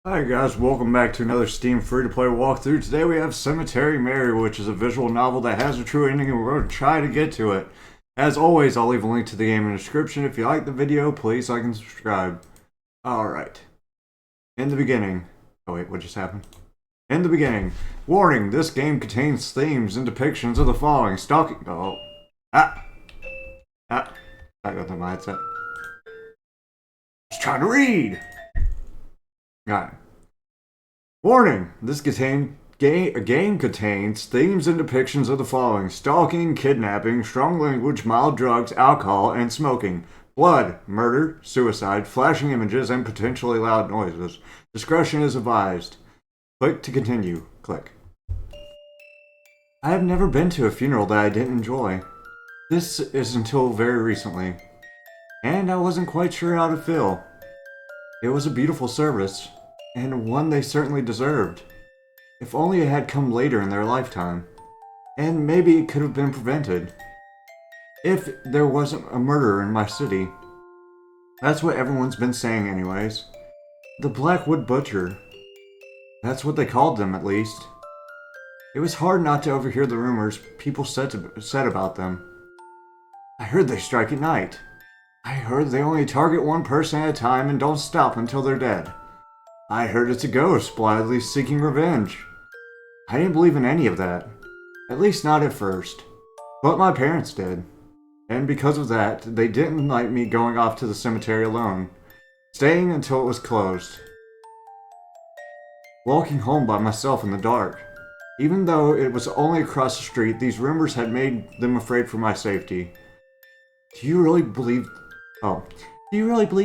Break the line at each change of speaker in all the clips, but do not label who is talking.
Hi guys, welcome back to another Steam free-to-play walkthrough. Today we have Cemetery Mary, which is a visual novel that has a true ending and we're going to try to get to it. As always, I'll leave a link to the game in the description. If you like the video, please like and subscribe. Alright. In the beginning... Oh wait, what just happened? In the beginning. Warning, this game contains themes and depictions of the following. Stalking... Oh. I got the mindset. Just trying to read! Alright. Warning! This game contains themes and depictions of the following: stalking, kidnapping, strong language, mild drugs, alcohol, and smoking, blood, murder, suicide, flashing images, and potentially loud noises. Discretion is advised. Click to continue. Click. I have never been to a funeral that I didn't enjoy. This is until very recently. And I wasn't quite sure how to feel. It was a beautiful service, and one they certainly deserved. If only it had come later in their lifetime. And maybe it could have been prevented. If there wasn't a murderer in my city. That's what everyone's been saying anyways. The Blackwood Butcher. That's what they called them, at least. It was hard not to overhear the rumors people said about them. I heard they strike at night. I heard they only target one person at a time and don't stop until they're dead. I heard it's a ghost blithely seeking revenge. I didn't believe in any of that. At least not at first. But my parents did. And because of that, they didn't like me going off to the cemetery alone, staying until it was closed. Walking home by myself in the dark. Even though it was only across the street, these rumors had made them afraid for my safety. Do you really believe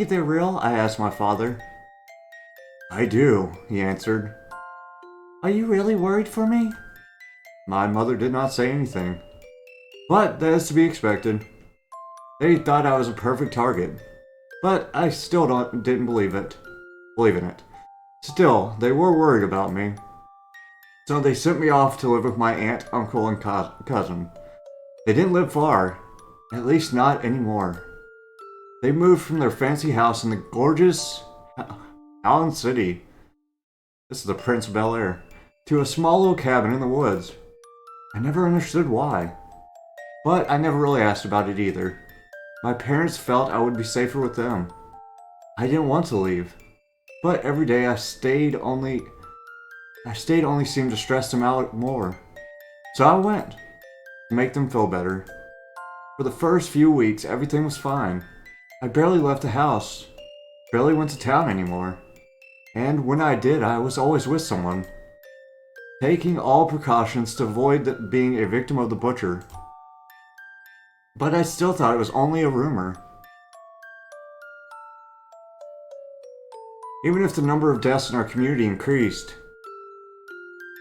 they're real? I asked my father. I do, he answered. Are you really worried for me? My mother did not say anything. But that is to be expected. They thought I was a perfect target. But I still didn't believe in it. Still, they were worried about me. So they sent me off to live with my aunt, uncle, and cousin. They didn't live far. At least not anymore. They moved from their fancy house in the gorgeous Allen City. This is the Prince of Bel-Air. To a small little cabin in the woods. I never understood why. But I never really asked about it either. My parents felt I would be safer with them. I didn't want to leave. But every day I stayed only seemed to stress them out more. So I went. To make them feel better. For the first few weeks, everything was fine. I barely left the house. Barely went to town anymore. And when I did, I was always with someone. Taking all precautions to avoid being a victim of the butcher. But I still thought it was only a rumor. Even if the number of deaths in our community increased.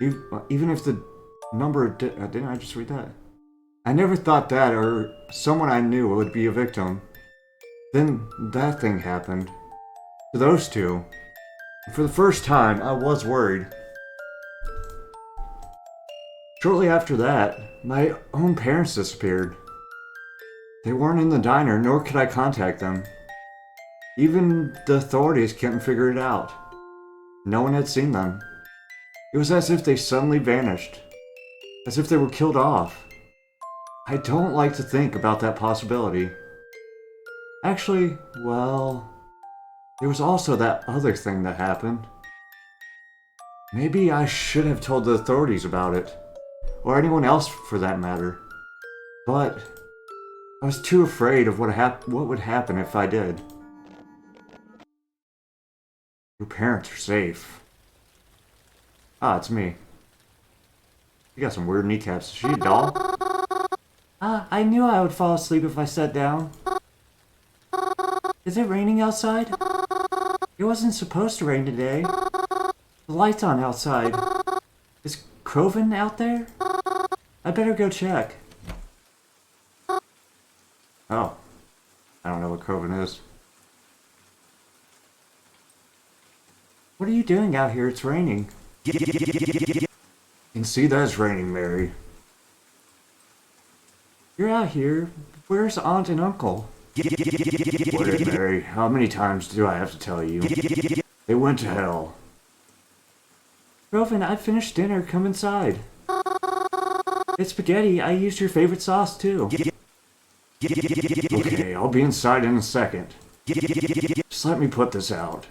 Even if the number of didn't I just read that? I never thought that or someone I knew would be a victim. Then that thing happened. To those two. For the first time, I was worried. Shortly after that, my own parents disappeared. They weren't in the diner, nor could I contact them. Even the authorities couldn't figure it out. No one had seen them. It was as if they suddenly vanished. As if they were killed off. I don't like to think about that possibility. Actually, well... there was also that other thing that happened. Maybe I should have told the authorities about it. Or anyone else for that matter. But... I was too afraid of what would happen if I did. Your parents are safe. Ah, it's me. You got some weird kneecaps. Is she a doll? I knew I would fall asleep if I sat down. Is it raining outside? It wasn't supposed to rain today. The light's on outside. Is Croven out there? I better go check. Oh. I don't know what Croven is. What are you doing out here? It's raining. You can see that it's raining, Mary. You're out here. Where's Aunt and Uncle? What, Mary? How many times do I have to tell you? They went to hell. Roven, I finished dinner. Come inside. It's spaghetti. I used your favorite sauce, too. Okay, I'll be inside in a second. Just let me put this out.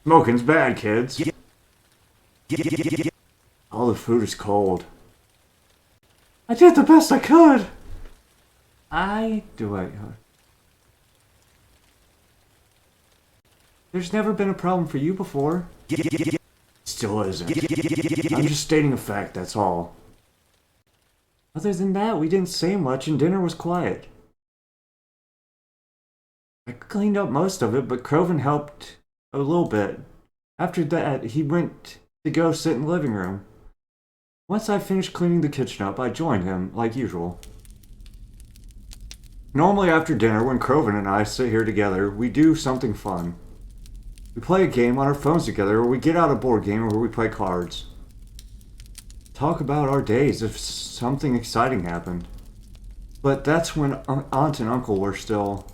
Smoking's bad, kids. All the food is cold. I did the best I could! There's never been a problem for you before. Still isn't. I'm just stating a fact, that's all. Other than that, we didn't say much and dinner was quiet. I cleaned up most of it, but Croven helped a little bit. After that, he went to go sit in the living room. Once I finished cleaning the kitchen up, I joined him, like usual. Normally after dinner, when Croven and I sit here together, we do something fun. We play a game on our phones together, or we get out a board game, or we play cards. Talk about our days if something exciting happened. But that's when Aunt and Uncle were still...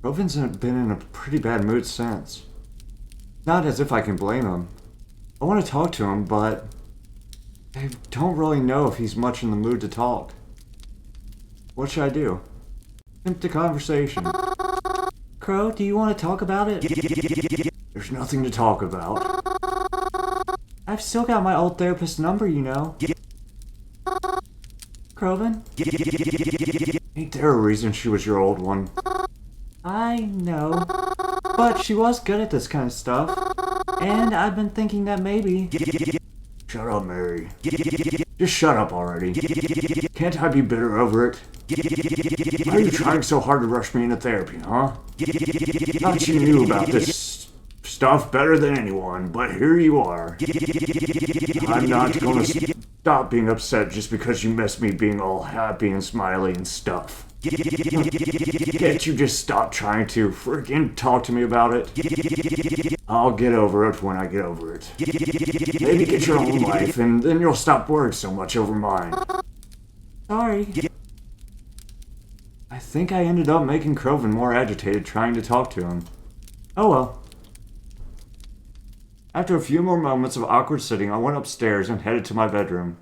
Croven's been in a pretty bad mood since. Not as if I can blame him. I want to talk to him, but I don't really know if he's much in the mood to talk. What should I do? Attempt the conversation. Crow, do you want to talk about it? There's nothing to talk about. I've still got my old therapist's number, you know. Croven? Ain't there a reason she was your old one? I know. But she was good at this kind of stuff. And I've been thinking that maybe... Shut up, Mary. Just shut up already. Can't I be bitter over it? Why are you trying so hard to rush me into therapy, huh? Thought you knew about this stuff better than anyone, but here you are. I'm not gonna stop being upset just because you miss me being all happy and smiley and stuff. Can't you just stop trying to friggin' talk to me about it? I'll get over it when I get over it. Maybe get your own life, and then you'll stop worrying so much over mine. Sorry. I think I ended up making Croven more agitated trying to talk to him. Oh well. After a few more moments of awkward sitting, I went upstairs and headed to my bedroom.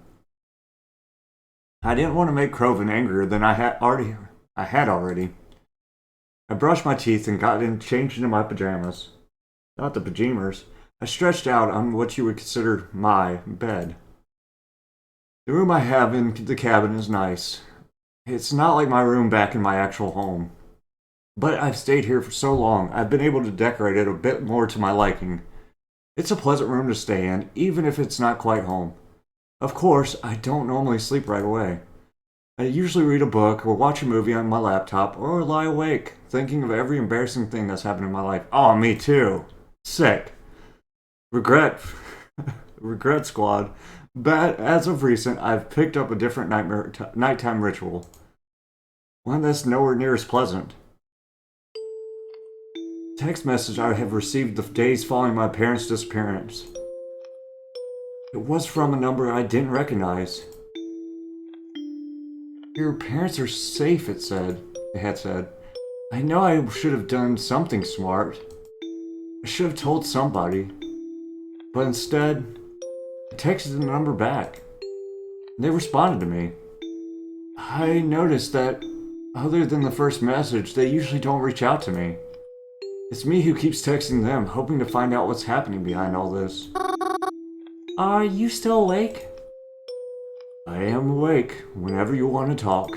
I didn't want to make Croven angrier than I had already. I brushed my teeth and changed into my pajamas. Not the pajamas. I stretched out on what you would consider my bed. The room I have in the cabin is nice. It's not like my room back in my actual home. But I've stayed here for so long, I've been able to decorate it a bit more to my liking. It's a pleasant room to stay in, even if it's not quite home. Of course, I don't normally sleep right away. I usually read a book or watch a movie on my laptop or lie awake, thinking of every embarrassing thing that's happened in my life. Oh, me too. Sick. Regret squad. But as of recent, I've picked up a different nighttime ritual. One that's nowhere near as pleasant. Text message I have received the days following my parents' disappearance. It was from a number I didn't recognize. Your parents are safe, it had said. I know I should have done something smart. I should have told somebody. But instead, I texted the number back. And they responded to me. I noticed that, other than the first message, they usually don't reach out to me. It's me who keeps texting them, hoping to find out what's happening behind all this. Are you still awake? I am awake whenever you want to talk.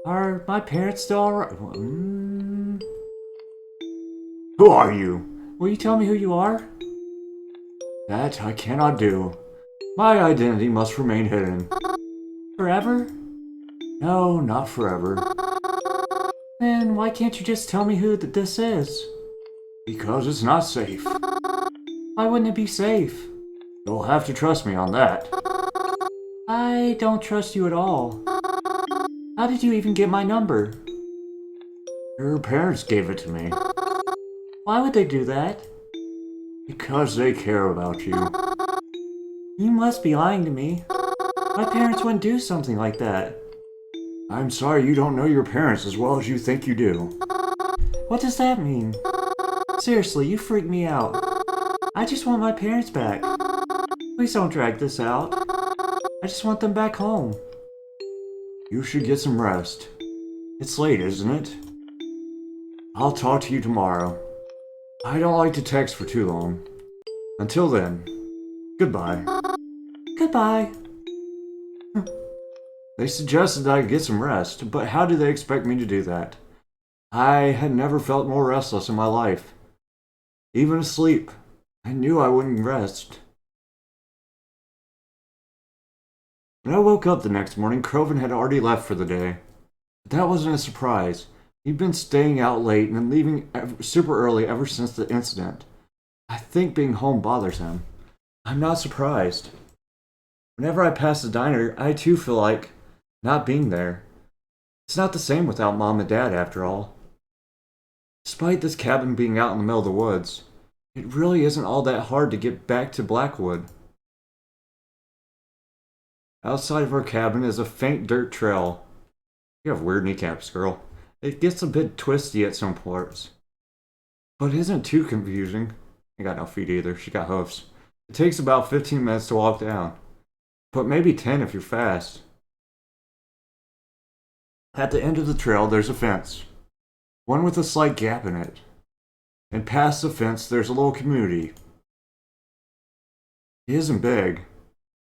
Are my parents still alright? Who are you? Will you tell me who you are? That I cannot do. My identity must remain hidden. Forever? No, not forever. Then why can't you just tell me who this is? Because it's not safe. Why wouldn't it be safe? You'll have to trust me on that. I don't trust you at all. How did you even get my number? Your parents gave it to me. Why would they do that? Because they care about you. You must be lying to me. My parents wouldn't do something like that. I'm sorry you don't know your parents as well as you think you do. What does that mean? Seriously, you freak me out. I just want my parents back. Please don't drag this out. I just want them back home. You should get some rest. It's late, isn't it? I'll talk to you tomorrow. I don't like to text for too long. Until then, goodbye. Goodbye. They suggested that I get some rest, but how do they expect me to do that? I had never felt more restless in my life. Even asleep, I knew I wouldn't rest. When I woke up the next morning, Cren had already left for the day. But that wasn't a surprise. He'd been staying out late and leaving super early ever since the incident. I think being home bothers him. I'm not surprised. Whenever I pass the diner, I too feel like not being there. It's not the same without Mom and Dad, after all. Despite this cabin being out in the middle of the woods, it really isn't all that hard to get back to Blackwood. Outside of our cabin is a faint dirt trail. You have weird kneecaps, girl. It gets a bit twisty at some parts. But it isn't too confusing. I got no feet either, she got hoofs. It takes about 15 minutes to walk down. But maybe 10 if you're fast. At the end of the trail, there's a fence. One with a slight gap in it. And past the fence, there's a little community. It isn't big.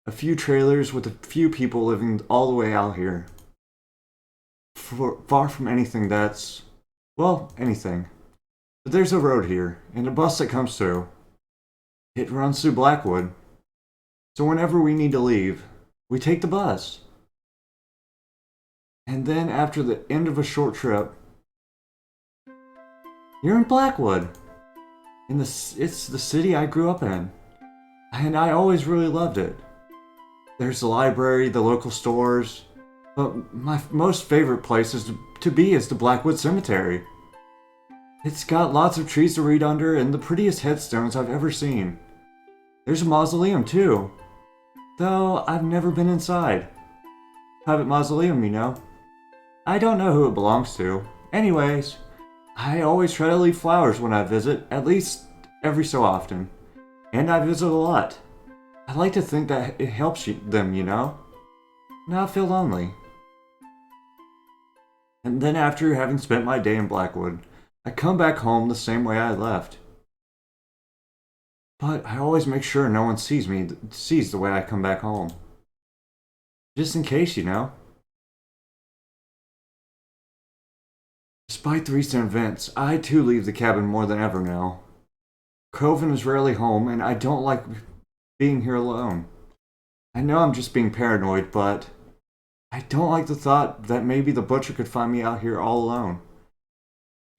A few trailers with a few people living all the way out here. Far from anything that's... well, anything. But there's a road here, and a bus that comes through. It runs through Blackwood. So whenever we need to leave, we take the bus. And then after the end of a short trip, you're in Blackwood. It's the city I grew up in. And I always really loved it. There's the library, the local stores, but my most favorite place to be is the Blackwood Cemetery. It's got lots of trees to read under and the prettiest headstones I've ever seen. There's a mausoleum too, though I've never been inside. Private mausoleum, you know. I don't know who it belongs to. Anyways, I always try to leave flowers when I visit, at least every so often. And I visit a lot. I like to think that it helps them, you know? Not feel lonely. And then after having spent my day in Blackwood, I come back home the same way I left. But I always make sure no one sees the way I come back home. Just in case, you know? Despite the recent events, I too leave the cabin more than ever now. Cren is rarely home, and I don't like being here alone. I know I'm just being paranoid, but I don't like the thought that maybe the butcher could find me out here all alone.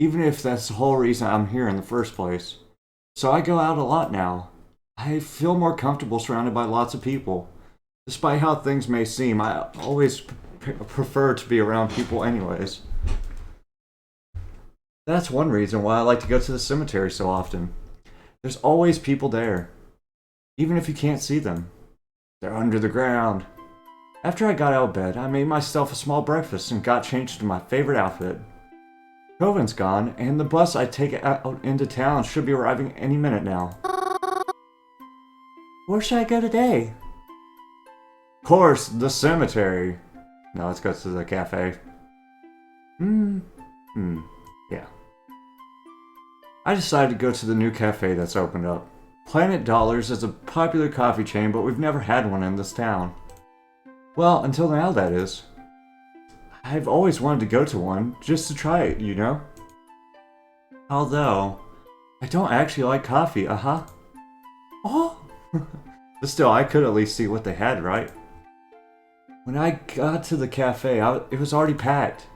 Even if that's the whole reason I'm here in the first place. So I go out a lot now. I feel more comfortable surrounded by lots of people. Despite how things may seem, I always prefer to be around people anyways. That's one reason why I like to go to the cemetery so often. There's always people there. Even if you can't see them. They're under the ground. After I got out of bed, I made myself a small breakfast and got changed to my favorite outfit. Cren's gone, and the bus I take out into town should be arriving any minute now. Where should I go today? Of course, the cemetery. Now let's go to the cafe. Yeah. I decided to go to the new cafe that's opened up. Planet Dollars is a popular coffee chain, but we've never had one in this town. Well, until now, that is. I've always wanted to go to one, just to try it, you know? Although, I don't actually like coffee, Oh! But still, I could at least see what they had, right? When I got to the cafe, it was already packed.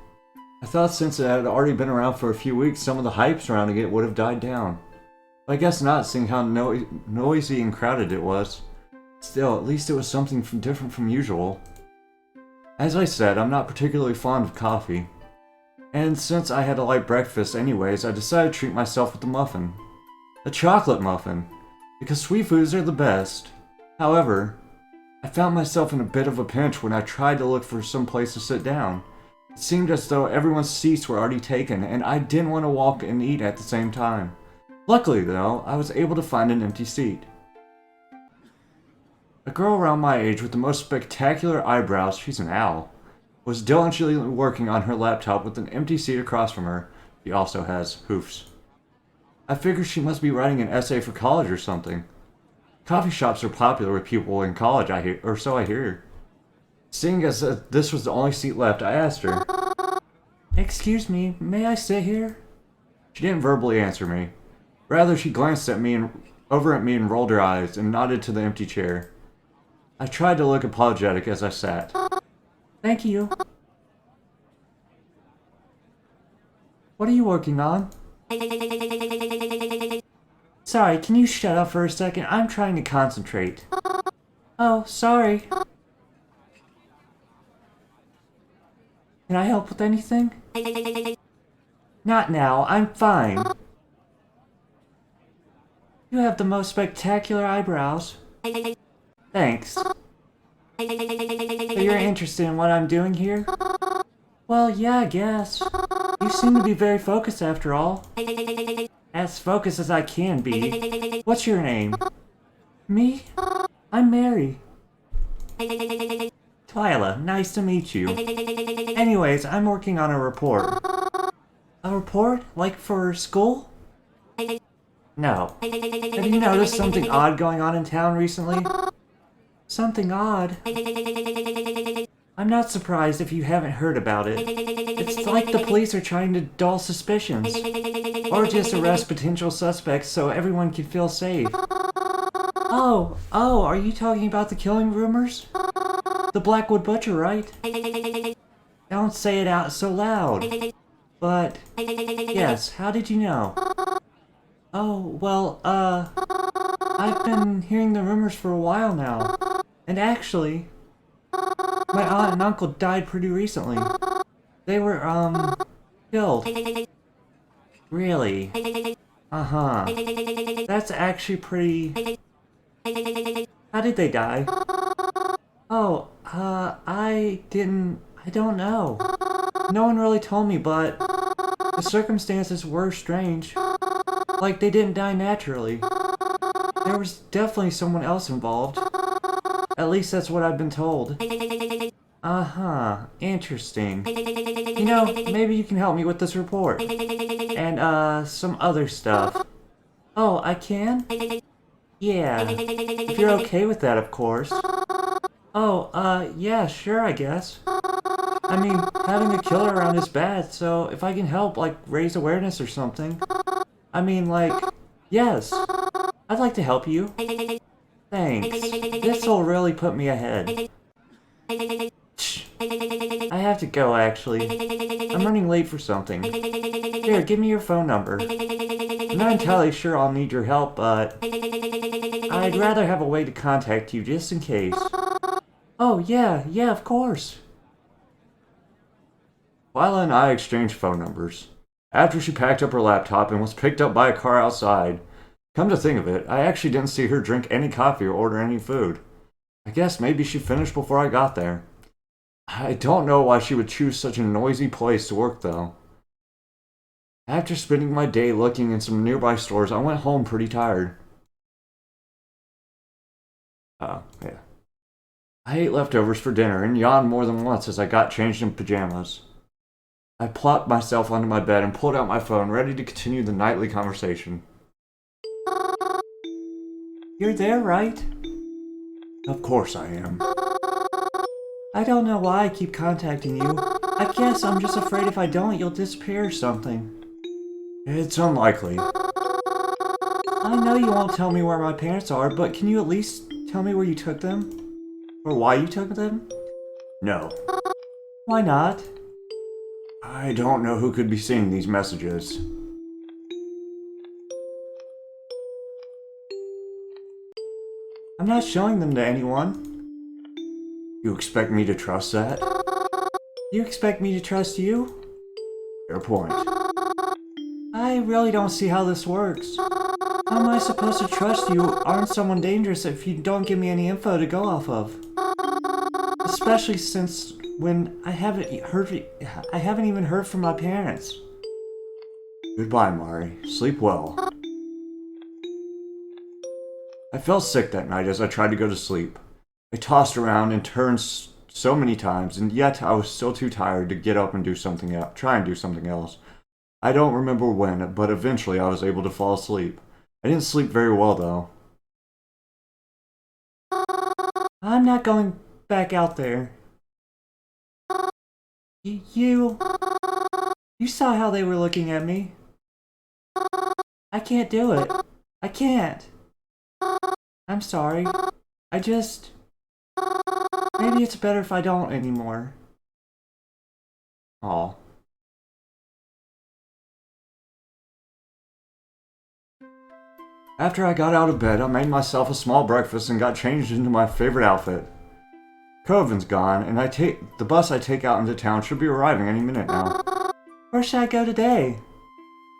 I thought since it had already been around for a few weeks, some of the hype surrounding it would have died down. But I guess not, seeing how noisy and crowded it was. Still, at least it was something different from usual. As I said, I'm not particularly fond of coffee. And since I had a light breakfast anyways, I decided to treat myself with a muffin. A chocolate muffin, because sweet foods are the best. However, I found myself in a bit of a pinch when I tried to look for some place to sit down. It seemed as though everyone's seats were already taken, and I didn't want to walk and eat at the same time. Luckily, though, I was able to find an empty seat. A girl around my age with the most spectacular eyebrows, she's an owl, was diligently working on her laptop with an empty seat across from her. She also has hoofs. I figured she must be writing an essay for college or something. Coffee shops are popular with people in college, or so I hear. Seeing as this was the only seat left, I asked her, "Excuse me, may I sit here?" She didn't verbally answer me. Rather, she glanced at me over at me and rolled her eyes and nodded to the empty chair. I tried to look apologetic as I sat. "Thank you." "What are you working on?" "Sorry, can you shut up for a second? I'm trying to concentrate." "Oh, sorry. Can I help with anything?" "Not now, I'm fine." "You have the most spectacular eyebrows." "Thanks. So you're interested in what I'm doing here?" "Well, yeah, I guess. You seem to be very focused after all." "As focused as I can be. What's your name?" "Me? I'm Mary." "Twila, nice to meet you. Anyways, I'm working on a report." "A report? Like for school?" "No. Have you noticed something odd going on in town recently?" "Something odd?" "I'm not surprised if you haven't heard about it. It's like the police are trying to dull suspicions. Or just arrest potential suspects so everyone can feel safe." Oh, are you talking about the killing rumors? The Blackwood Butcher, right?" "Don't say it out so loud." "But, yes, how did you know?" "Oh, well, I've been hearing the rumors for a while now. And actually, my aunt and uncle died pretty recently. They were, killed." "Really?" "Uh-huh. That's actually pretty... How did they die?" "Oh, I don't know. No one really told me, but the circumstances were strange. Like they didn't die naturally. There was definitely someone else involved. At least that's what I've been told." "Uh-huh, interesting. You know, maybe you can help me with this report. And, some other stuff." "Oh, I can?" "Yeah, if you're okay with that, of course." "Oh, yeah, sure, I guess. I mean, having a killer around is bad, so if I can help, like, raise awareness or something. I mean, like, yes, I'd like to help you." "Thanks. This'll really put me ahead." Shh. I have to go, actually. I'm running late for something. Here, give me your phone number. I'm not entirely sure I'll need your help, but I'd rather have a way to contact you just in case. "Oh, yeah, of course." Twila and I exchanged phone numbers. After she packed up her laptop and was picked up by a car outside. Come to think of it, I actually didn't see her drink any coffee or order any food. I guess maybe she finished before I got there. I don't know why she would choose such a noisy place to work, though. After spending my day looking in some nearby stores, I went home pretty tired. Yeah. I ate leftovers for dinner and yawned more than once as I got changed in pajamas. I plopped myself onto my bed and pulled out my phone, ready to continue the nightly conversation. "You're there, right?" "Of course I am." "I don't know why I keep contacting you. I guess I'm just afraid if I don't, you'll disappear or something." "It's unlikely." "I know you won't tell me where my parents are, but can you at least tell me where you took them? Or why you took them?" "No." "Why not?" "I don't know who could be seeing these messages." "I'm not showing them to anyone." "You expect me to trust that?" "You expect me to trust you?" "Fair point." "I really don't see how this works. How am I supposed to trust you aren't someone dangerous if you don't give me any info to go off of? Especially since when I haven't even heard from my parents. Goodbye, Mari. Sleep well. I felt sick that night as I tried to go to sleep. I tossed around and turned so many times, and yet I was still too tired to get up and try and do something else. I don't remember when, but eventually I was able to fall asleep. I didn't sleep very well, though. I'm not going back out there. You saw how they were looking at me. I can't do it. I can't. I'm sorry. Maybe it's better if I don't anymore. Aw. After I got out of bed, I made myself a small breakfast and got changed into my favorite outfit. Coven's gone, and the bus I take out into town should be arriving any minute now. Where should I go today?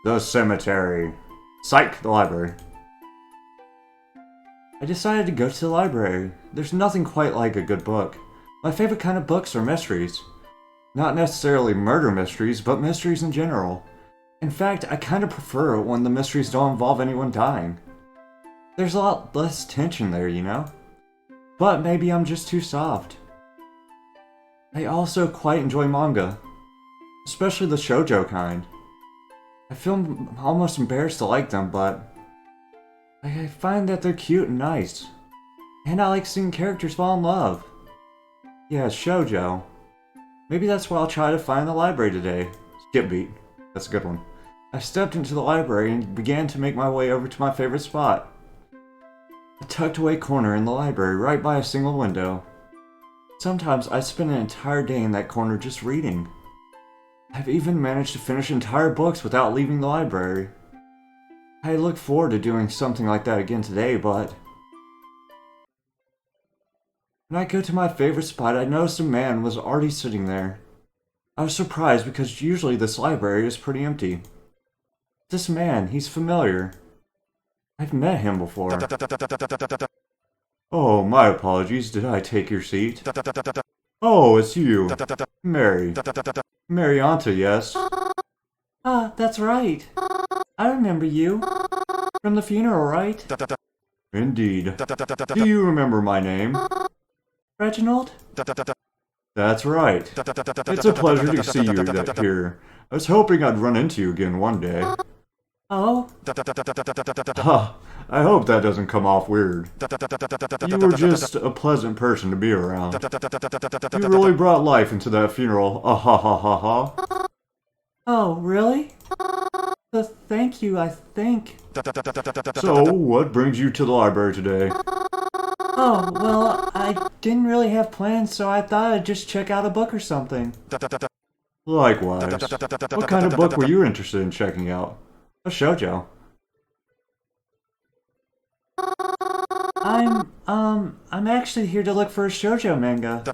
The cemetery. Psych, the library. I decided to go to the library. There's nothing quite like a good book. My favorite kind of books are mysteries. Not necessarily murder mysteries, but mysteries in general. In fact, I kind of prefer it when the mysteries don't involve anyone dying. There's a lot less tension there, you know? But maybe I'm just too soft. I also quite enjoy manga. Especially the shoujo kind. I feel almost embarrassed to like them, but I find that they're cute and nice. And I like seeing characters fall in love. Yeah, shoujo. Maybe that's what I'll try to find in the library today. Skip beat. That's a good one. I stepped into the library and began to make my way over to my favorite spot. A tucked away corner in the library right by a single window. Sometimes I spend an entire day in that corner just reading. I've even managed to finish entire books without leaving the library. I look forward to doing something like that again today, but when I go to my favorite spot, I noticed a man was already sitting there. I was surprised because usually this library is pretty empty. This man, he's familiar. I've met him before. Oh, my apologies. Did I take your seat? Oh, it's you. Mary. Marianta, yes? Ah, that's right. I remember you. From the funeral, right? Indeed. Do you remember my name? Reginald? That's right. It's a pleasure to see you here. I was hoping I'd run into you again one day. Oh? Ha! I hope that doesn't come off weird. You were just a pleasant person to be around. You really brought life into that funeral. Ah ha ha ha ha. Oh, really? Thank you, I think. So, what brings you to the library today? Oh, well, I didn't really have plans, so I thought I'd just check out a book or something. Likewise. What kind of book were you interested in checking out? A shoujo. I'm actually here to look for a shoujo manga.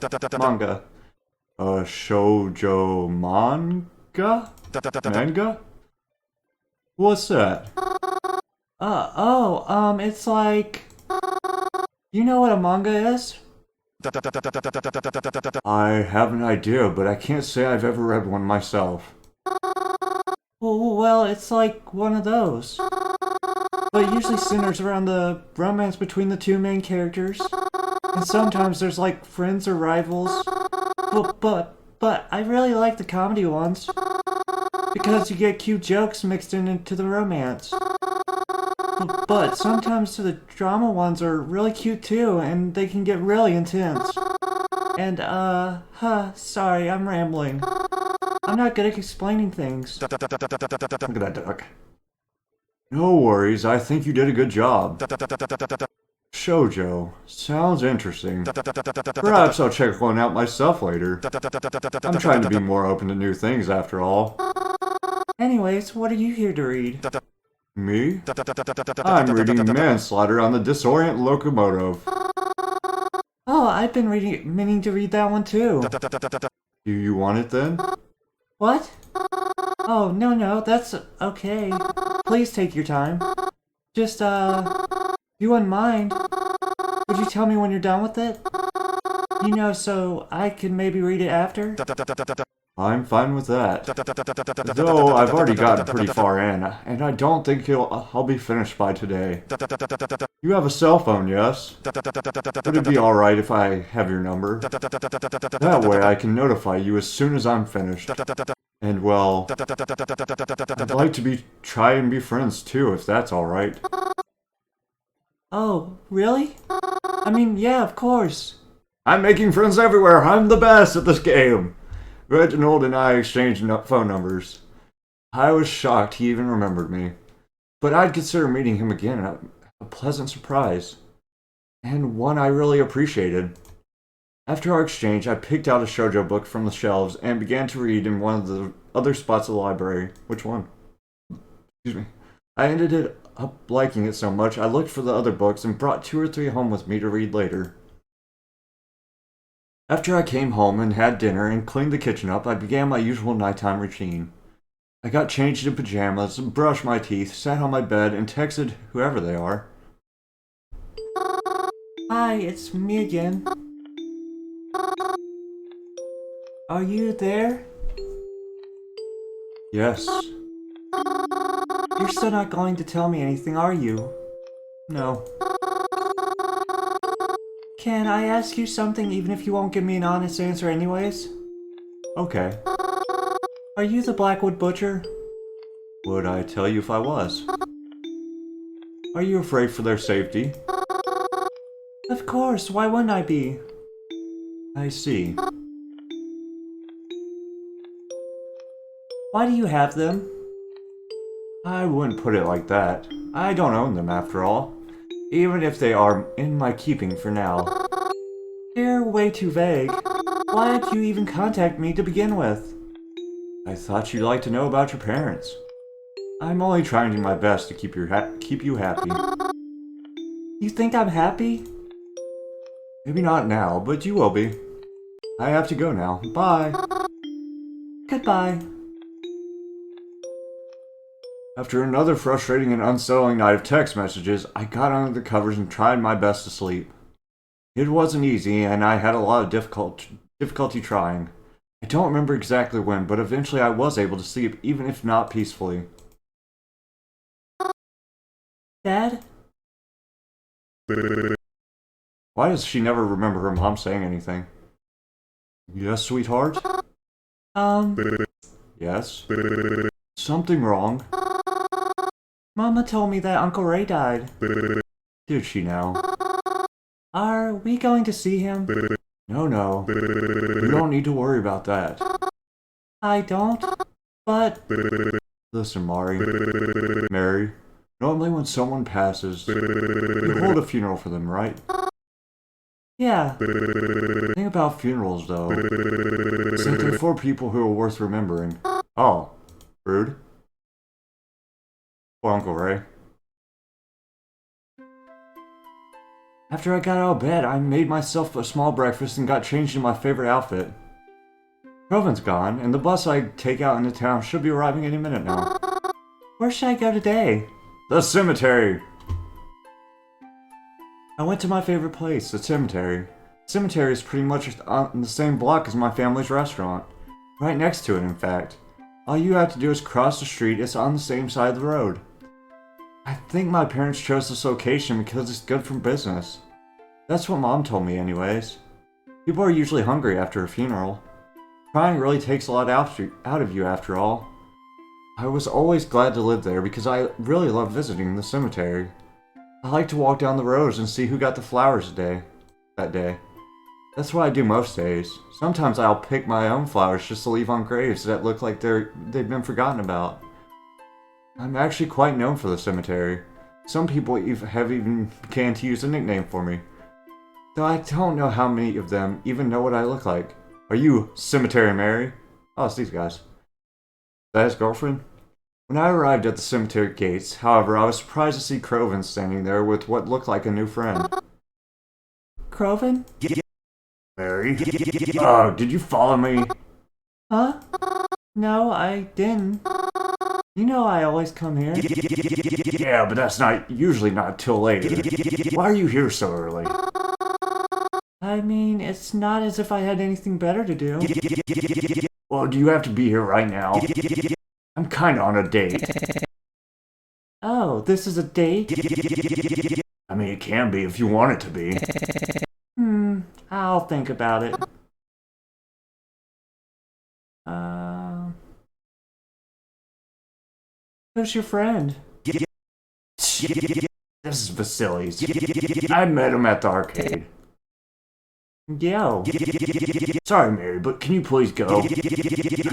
A shoujo manga? Manga? What's that? It's like... You know what a manga is? I have an idea, but I can't say I've ever read one myself. Well, it's like one of those. But usually centers around the romance between the two main characters. And sometimes there's like friends or rivals. But I really like the comedy ones. Because you get cute jokes mixed into the romance. But sometimes the drama ones are really cute too, and they can get really intense. And, sorry, I'm rambling. I'm not good at explaining things. Look at that duck. No worries, I think you did a good job. Shoujo. Sounds interesting. Perhaps I'll check one out myself later. I'm trying to be more open to new things after all. Anyways, what are you here to read? Me? I'm reading Manslaughter on the Disorient Locomotive. Oh, I've been meaning to read that one too. Do you want it then? What? Oh, no, that's okay. Please take your time. Just, you wouldn't mind. Would you tell me when you're done with it?
You know, so I can maybe read it after?
I'm fine with that. Though I've already gotten pretty far in, and I don't think I'll be finished by today. You have a cell phone, yes? Would it be alright if I have your number? That way I can notify you as soon as I'm finished. And well, I'd like to try and be friends too, if that's alright.
Oh, really? I mean, yeah, of course.
I'm making friends everywhere. I'm the best at this game. Reginald and I exchanged phone numbers. I was shocked he even remembered me. But I'd consider meeting him again a pleasant surprise. And one I really appreciated. After our exchange, I picked out a shoujo book from the shelves and began to read in one of the other spots of the library. Which one? Excuse me. I ended up liking it so much, I looked for the other books and brought 2 or 3 home with me to read later. After I came home and had dinner and cleaned the kitchen up, I began my usual nighttime routine. I got changed in pajamas, brushed my teeth, sat on my bed, and texted whoever they are.
Hi, it's me again. Are you there?
Yes.
You're still not going to tell me anything, are you?
No.
Can I ask you something even if you won't give me an honest answer anyways?
Okay.
Are you the Blackwood Butcher?
Would I tell you if I was? Are you afraid for their safety?
Of course, why wouldn't I be?
I see.
Why do you have them?
I wouldn't put it like that. I don't own them after all. Even if they are in my keeping for now.
You're way too vague. Why did you even contact me to begin with?
I thought you'd like to know about your parents. I'm only trying my best to keep you happy.
You think I'm happy?
Maybe not now, but you will be. I have to go now. Bye.
Goodbye.
After another frustrating and unsettling night of text messages, I got under the covers and tried my best to sleep. It wasn't easy, and I had a lot of difficulty trying. I don't remember exactly when, but eventually I was able to sleep, even if not peacefully.
Dad?
Why does she never remember her mom saying anything? Yes, sweetheart? Yes? Something wrong?
Mama told me that Uncle Ray died.
Did she now?
Are we going to see him?
No. You don't need to worry about that.
I don't, but...
Listen, Mary, normally when someone passes, you hold a funeral for them, right?
Yeah.
The thing about funerals, though, is that they're for people who are worth remembering. Oh, rude. Poor Uncle Ray. After I got out of bed, I made myself a small breakfast and got changed in my favorite outfit. Proven's gone, and the bus I take out into town should be arriving any minute now.
Where should I go today?
The cemetery! I went to my favorite place, the cemetery. The cemetery is pretty much on the same block as my family's restaurant. Right next to it, in fact. All you have to do is cross the street, it's on the same side of the road. I think my parents chose this location because it's good for business. That's what Mom told me anyways. People are usually hungry after a funeral. Crying really takes a lot out of you after all. I was always glad to live there because I really love visiting the cemetery. I like to walk down the rows and see who got the flowers that day. That's what I do most days. Sometimes I'll pick my own flowers just to leave on graves that look like they've been forgotten about. I'm actually quite known for the cemetery. Some people have even began to use a nickname for me. Though I don't know how many of them even know what I look like. Are you Cemetery Mary? Oh, it's these guys. Is that his girlfriend? When I arrived at the cemetery gates, however, I was surprised to see Croven standing there with what looked like a new friend.
Croven?
Mary? Oh, did you follow me?
Huh? No, I didn't. You know I always come here.
Yeah, but that's usually not till later. Why are you here so early?
I mean, it's not as if I had anything better to do.
Well, do you have to be here right now? I'm kinda on a date.
Oh, this is a date?
I mean, it can be if you want it to be.
I'll think about it. Who's your friend?
This is Vasily's. I met him at the arcade.
Yo.
Sorry, Mary, but can you please go? I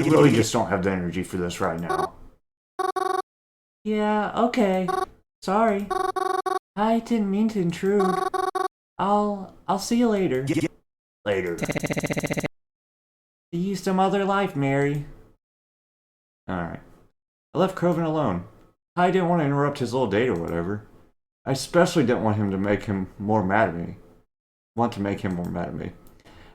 really just don't have the energy for this right now.
Yeah, okay. Sorry. I didn't mean to intrude. I'll see you later.
Later.
See you some other life, Mary.
Alright. I left Croven alone. I didn't want to interrupt his little date or whatever. I especially didn't want him to make him more mad at me.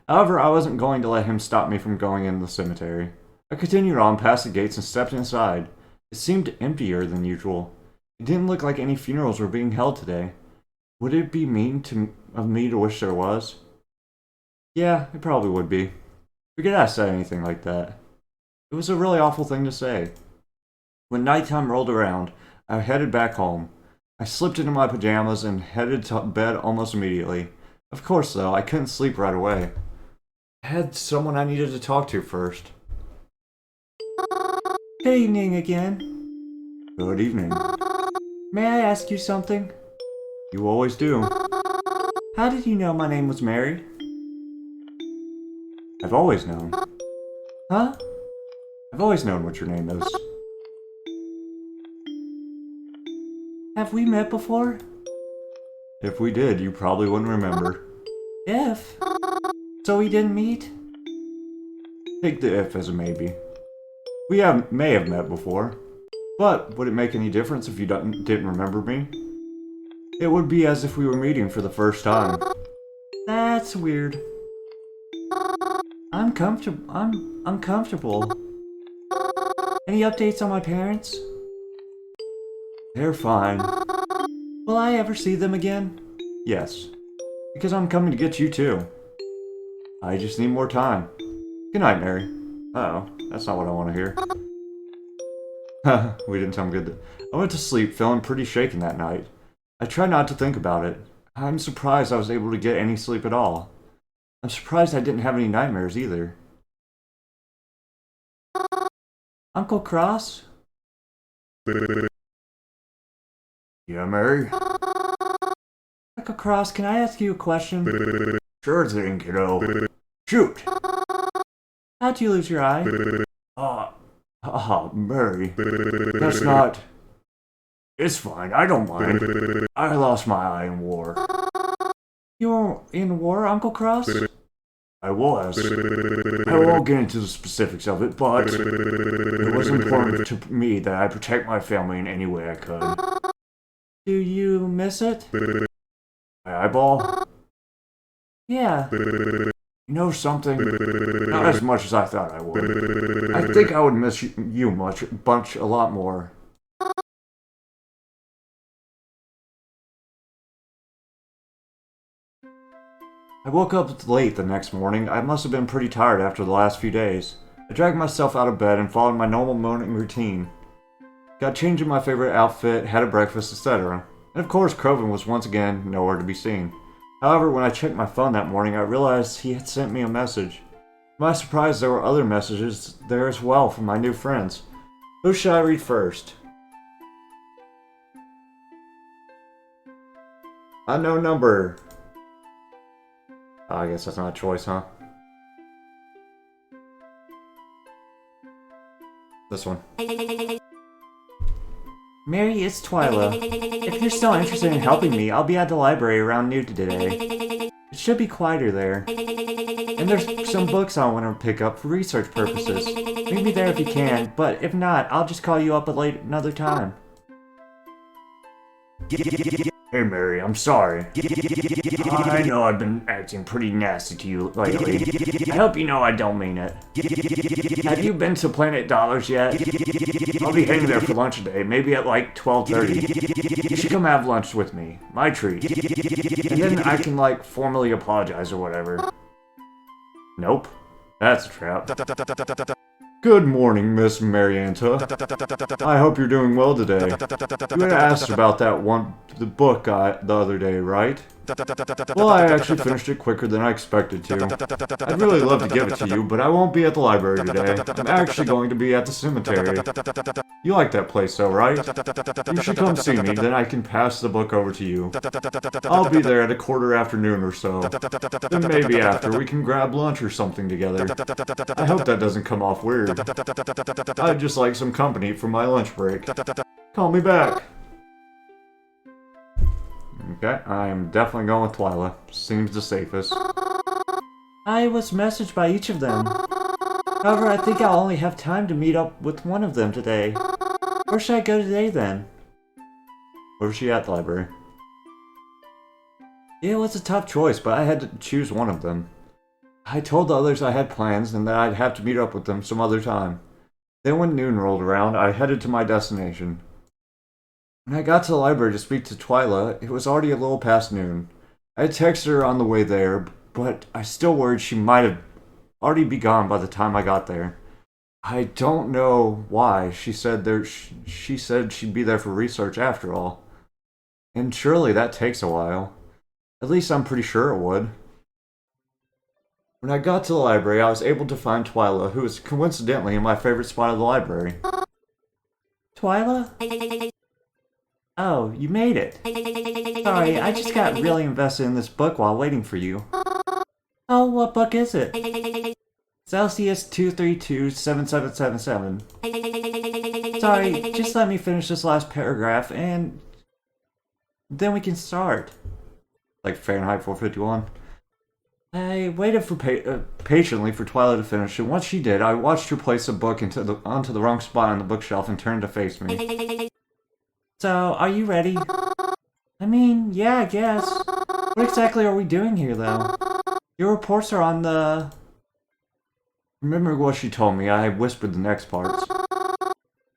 However, I wasn't going to let him stop me from going into the cemetery. I continued on past the gates and stepped inside. It seemed emptier than usual. It didn't look like any funerals were being held today. Would it be mean of me to wish there was? Yeah, it probably would be. Forget I said anything like that. It was a really awful thing to say. When nighttime rolled around, I headed back home. I slipped into my pajamas and headed to bed almost immediately. Of course, though, I couldn't sleep right away. I had someone I needed to talk to first.
Good evening again.
Good evening.
May I ask you something?
You always do.
How did you know my name was Mary?
I've always known.
Huh?
I've always known what your name is.
Have we met before?
If we did, you probably wouldn't remember.
If? So we didn't meet?
Take the if as a maybe. We may have met before, but would it make any difference if you didn't remember me? It would be as if we were meeting for the first time.
That's weird. I'm uncomfortable. Any updates on my parents?
They're fine.
Will I ever see them again?
Yes. Because I'm coming to get you too. I just need more time. Good night, Mary. Uh-oh, that's not what I want to hear. We didn't sound good. I went to sleep feeling pretty shaken that night. I tried not to think about it. I'm surprised I was able to get any sleep at all. I'm surprised I didn't have any nightmares either.
Uncle Cross?
Yeah, Mary?
Uncle Cross, can I ask you a question?
Sure thing, kiddo. Shoot!
How'd you lose your eye?
Mary. That's not... It's fine, I don't mind. I lost my eye in war.
You were in war, Uncle Cross?
I was. I won't get into the specifics of it, but it was important to me that I protect my family in any way I could.
Do you miss it?
My eyeball?
Yeah.
You know something? Not as much as I thought I would. I think I would miss you a lot more. I woke up late the next morning. I must have been pretty tired after the last few days. I dragged myself out of bed and followed my normal morning routine. Got changed in my favorite outfit, had a breakfast, etc. And of course, Croven was once again nowhere to be seen. However, when I checked my phone that morning, I realized he had sent me a message. To my surprise, there were other messages there as well from my new friends. Who should I read first? Unknown number. Oh, I guess that's not a choice, huh? This one.
Mary, it's Twila. If you're still interested in helping me, I'll be at the library around noon today. It should be quieter there. And there's some books I want to pick up for research purposes. Meet me there if you can, but if not, I'll just call you up another time.
Hey Mary, I'm sorry. I know I've been acting pretty nasty to you lately. I hope you know I don't mean it. Have you been to Planet Dollars yet? I'll be heading there for lunch today, maybe at like 12:30. You should come have lunch with me. My treat. And then I can like formally apologize or whatever. Nope. That's a trap. Good morning, Miss Marianta. I hope you're doing well today. You had asked about the book the other day, right? Well, I actually finished it quicker than I expected to. I'd really love to give it to you, but I won't be at the library today. I'm actually going to be at the cemetery. You like that place though, right? You should come see me, then I can pass the book over to you. I'll be there at 1:15 or so. Then maybe after, we can grab lunch or something together. I hope that doesn't come off weird. I'd just like some company for my lunch break. Call me back. Okay, I'm definitely going with Twila. Seems the safest.
I was messaged by each of them. However, I think I'll only have time to meet up with one of them today. Where should I go today then?
Where's she at the library?
It was a tough choice, but I had to choose one of them. I told the others I had plans and that I'd have to meet up with them some other time. Then when noon rolled around, I headed to my destination. When I got to the library to speak to Twila, it was already a little past noon. I had texted her on the way there, but I still worried she might have already be gone by the time I got there. I don't know why. She said she'd be there for research after all. And surely that takes a while. At least I'm pretty sure it would. When I got to the library, I was able to find Twila, who was coincidentally in my favorite spot of the library. Twila? Oh, you made it. Sorry, I just got really invested in this book while waiting for you. Oh, what book is it? Celsius 2327777. Sorry, just let me finish this last paragraph and then we can start.
Like Fahrenheit 451.
I waited patiently for Twila to finish, and once she did, I watched her place a book onto the wrong spot on the bookshelf and turned to face me. So, are you ready? I mean, yeah, I guess. What exactly are we doing here, though? Your reports are on the...
Remember what she told me, I whispered the next parts.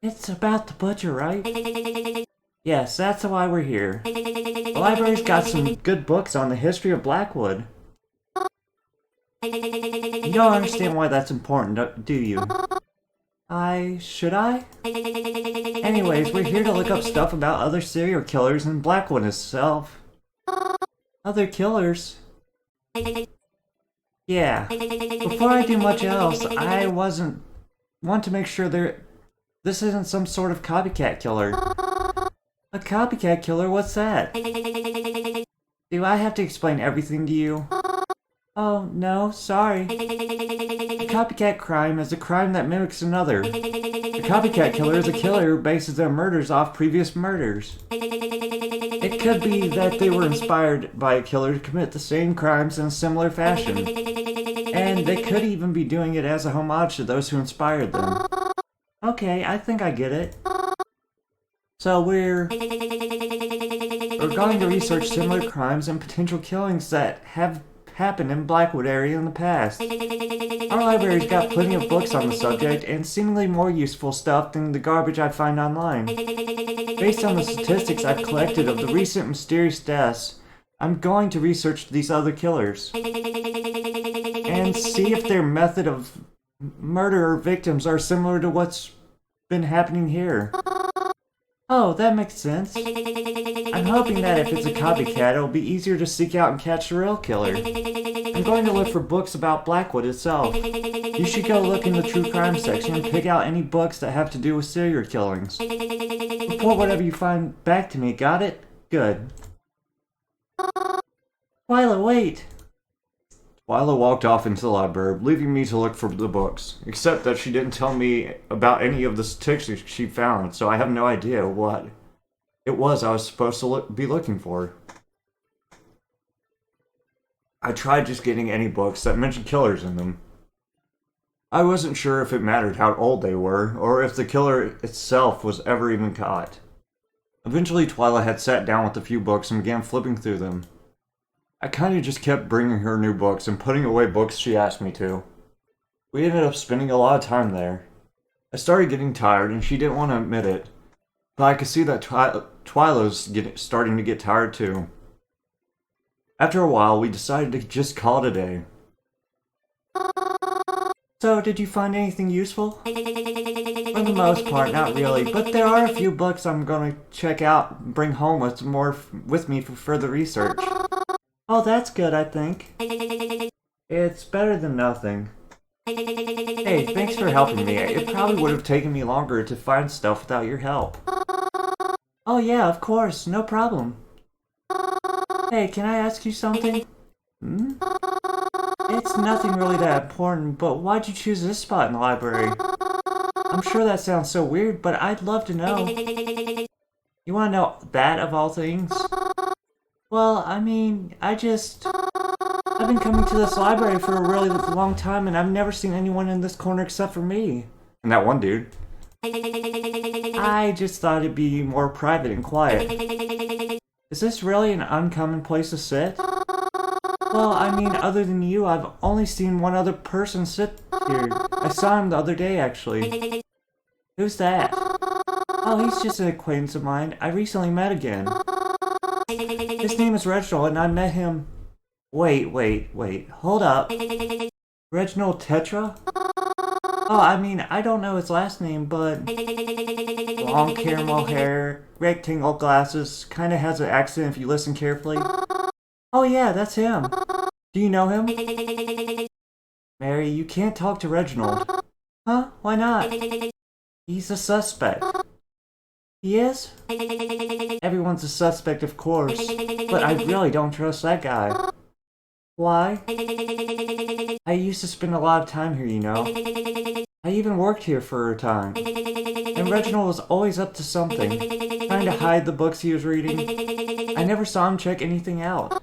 It's about the butcher, right? Yes, that's why we're here. The library's got some good books on the history of Blackwood. You don't understand why that's important, do you? Should I? Anyways, we're here to look up stuff about other serial killers and Blackwood itself. Other killers? Yeah. Before I do much else, I want to make sure this isn't some sort of copycat killer. A copycat killer? What's that? Do I have to explain everything to you? Oh, no, sorry. A copycat crime is a crime that mimics another. A copycat killer is a killer who bases their murders off previous murders. It could be that they were inspired by a killer to commit the same crimes in a similar fashion. And they could even be doing it as a homage to those who inspired them. Okay, I think I get it. So we're going to research similar crimes and potential killings that have happened in Blackwood area in the past. Our library's got plenty of books on the subject and seemingly more useful stuff than the garbage I find online. Based on the statistics I've collected of the recent mysterious deaths, I'm going to research these other killers and see if their method of murder or victims are similar to what's been happening here. Oh, that makes sense. I'm hoping that if it's a copycat, it'll be easier to seek out and catch the real killer. I'm going to look for books about Blackwood itself. You should go look in the true crime section and pick out any books that have to do with serial killings. Report whatever you find back to me, got it? Good. Twila, wait!
Twila walked off into the library, leaving me to look for the books, except that she didn't tell me about any of the statistics she found, so I have no idea what it was I was supposed to be looking for. I tried just getting any books that mentioned killers in them. I wasn't sure if it mattered how old they were, or if the killer itself was ever even caught. Eventually, Twila had sat down with a few books and began flipping through them. I kinda just kept bringing her new books and putting away books she asked me to. We ended up spending a lot of time there. I started getting tired, and she didn't want to admit it, but I could see that Twila's starting to get tired too. After a while, we decided to just call it a day.
So, did you find anything useful? For the most part, not really, but there are a few books I'm gonna check out and bring home with me for further research. Oh, that's good, I think. It's better than nothing. Hey, thanks for helping me. It probably would have taken me longer to find stuff without your help. Oh yeah, of course, no problem. Hey, can I ask you something? Hmm? It's nothing really that important, but why'd you choose this spot in the library? I'm sure that sounds so weird, but I'd love to know. You wanna know that of all things? Well, I mean, I've been coming to this library for a really long time, and I've never seen anyone in this corner except for me.
And that one dude.
I just thought it'd be more private and quiet. Is this really an uncommon place to sit? Well, I mean, other than you, I've only seen one other person sit here. I saw him the other day, actually. Who's that? Oh, he's just an acquaintance of mine. I recently met again. His name is Reginald, and I met him... Wait. Hold up. Reginald Tetra? Oh, I mean, I don't know his last name, but... Long caramel hair, rectangle glasses, kinda has an accent if you listen carefully. Oh yeah, that's him. Do you know him? Mary, you can't talk to Reginald. Huh? Why not? He's a suspect. He is? Everyone's a suspect, of course, but I really don't trust that guy. Why? I used to spend a lot of time here, you know. I even worked here for a time. And Reginald was always up to something, trying to hide the books he was reading. I never saw him check anything out.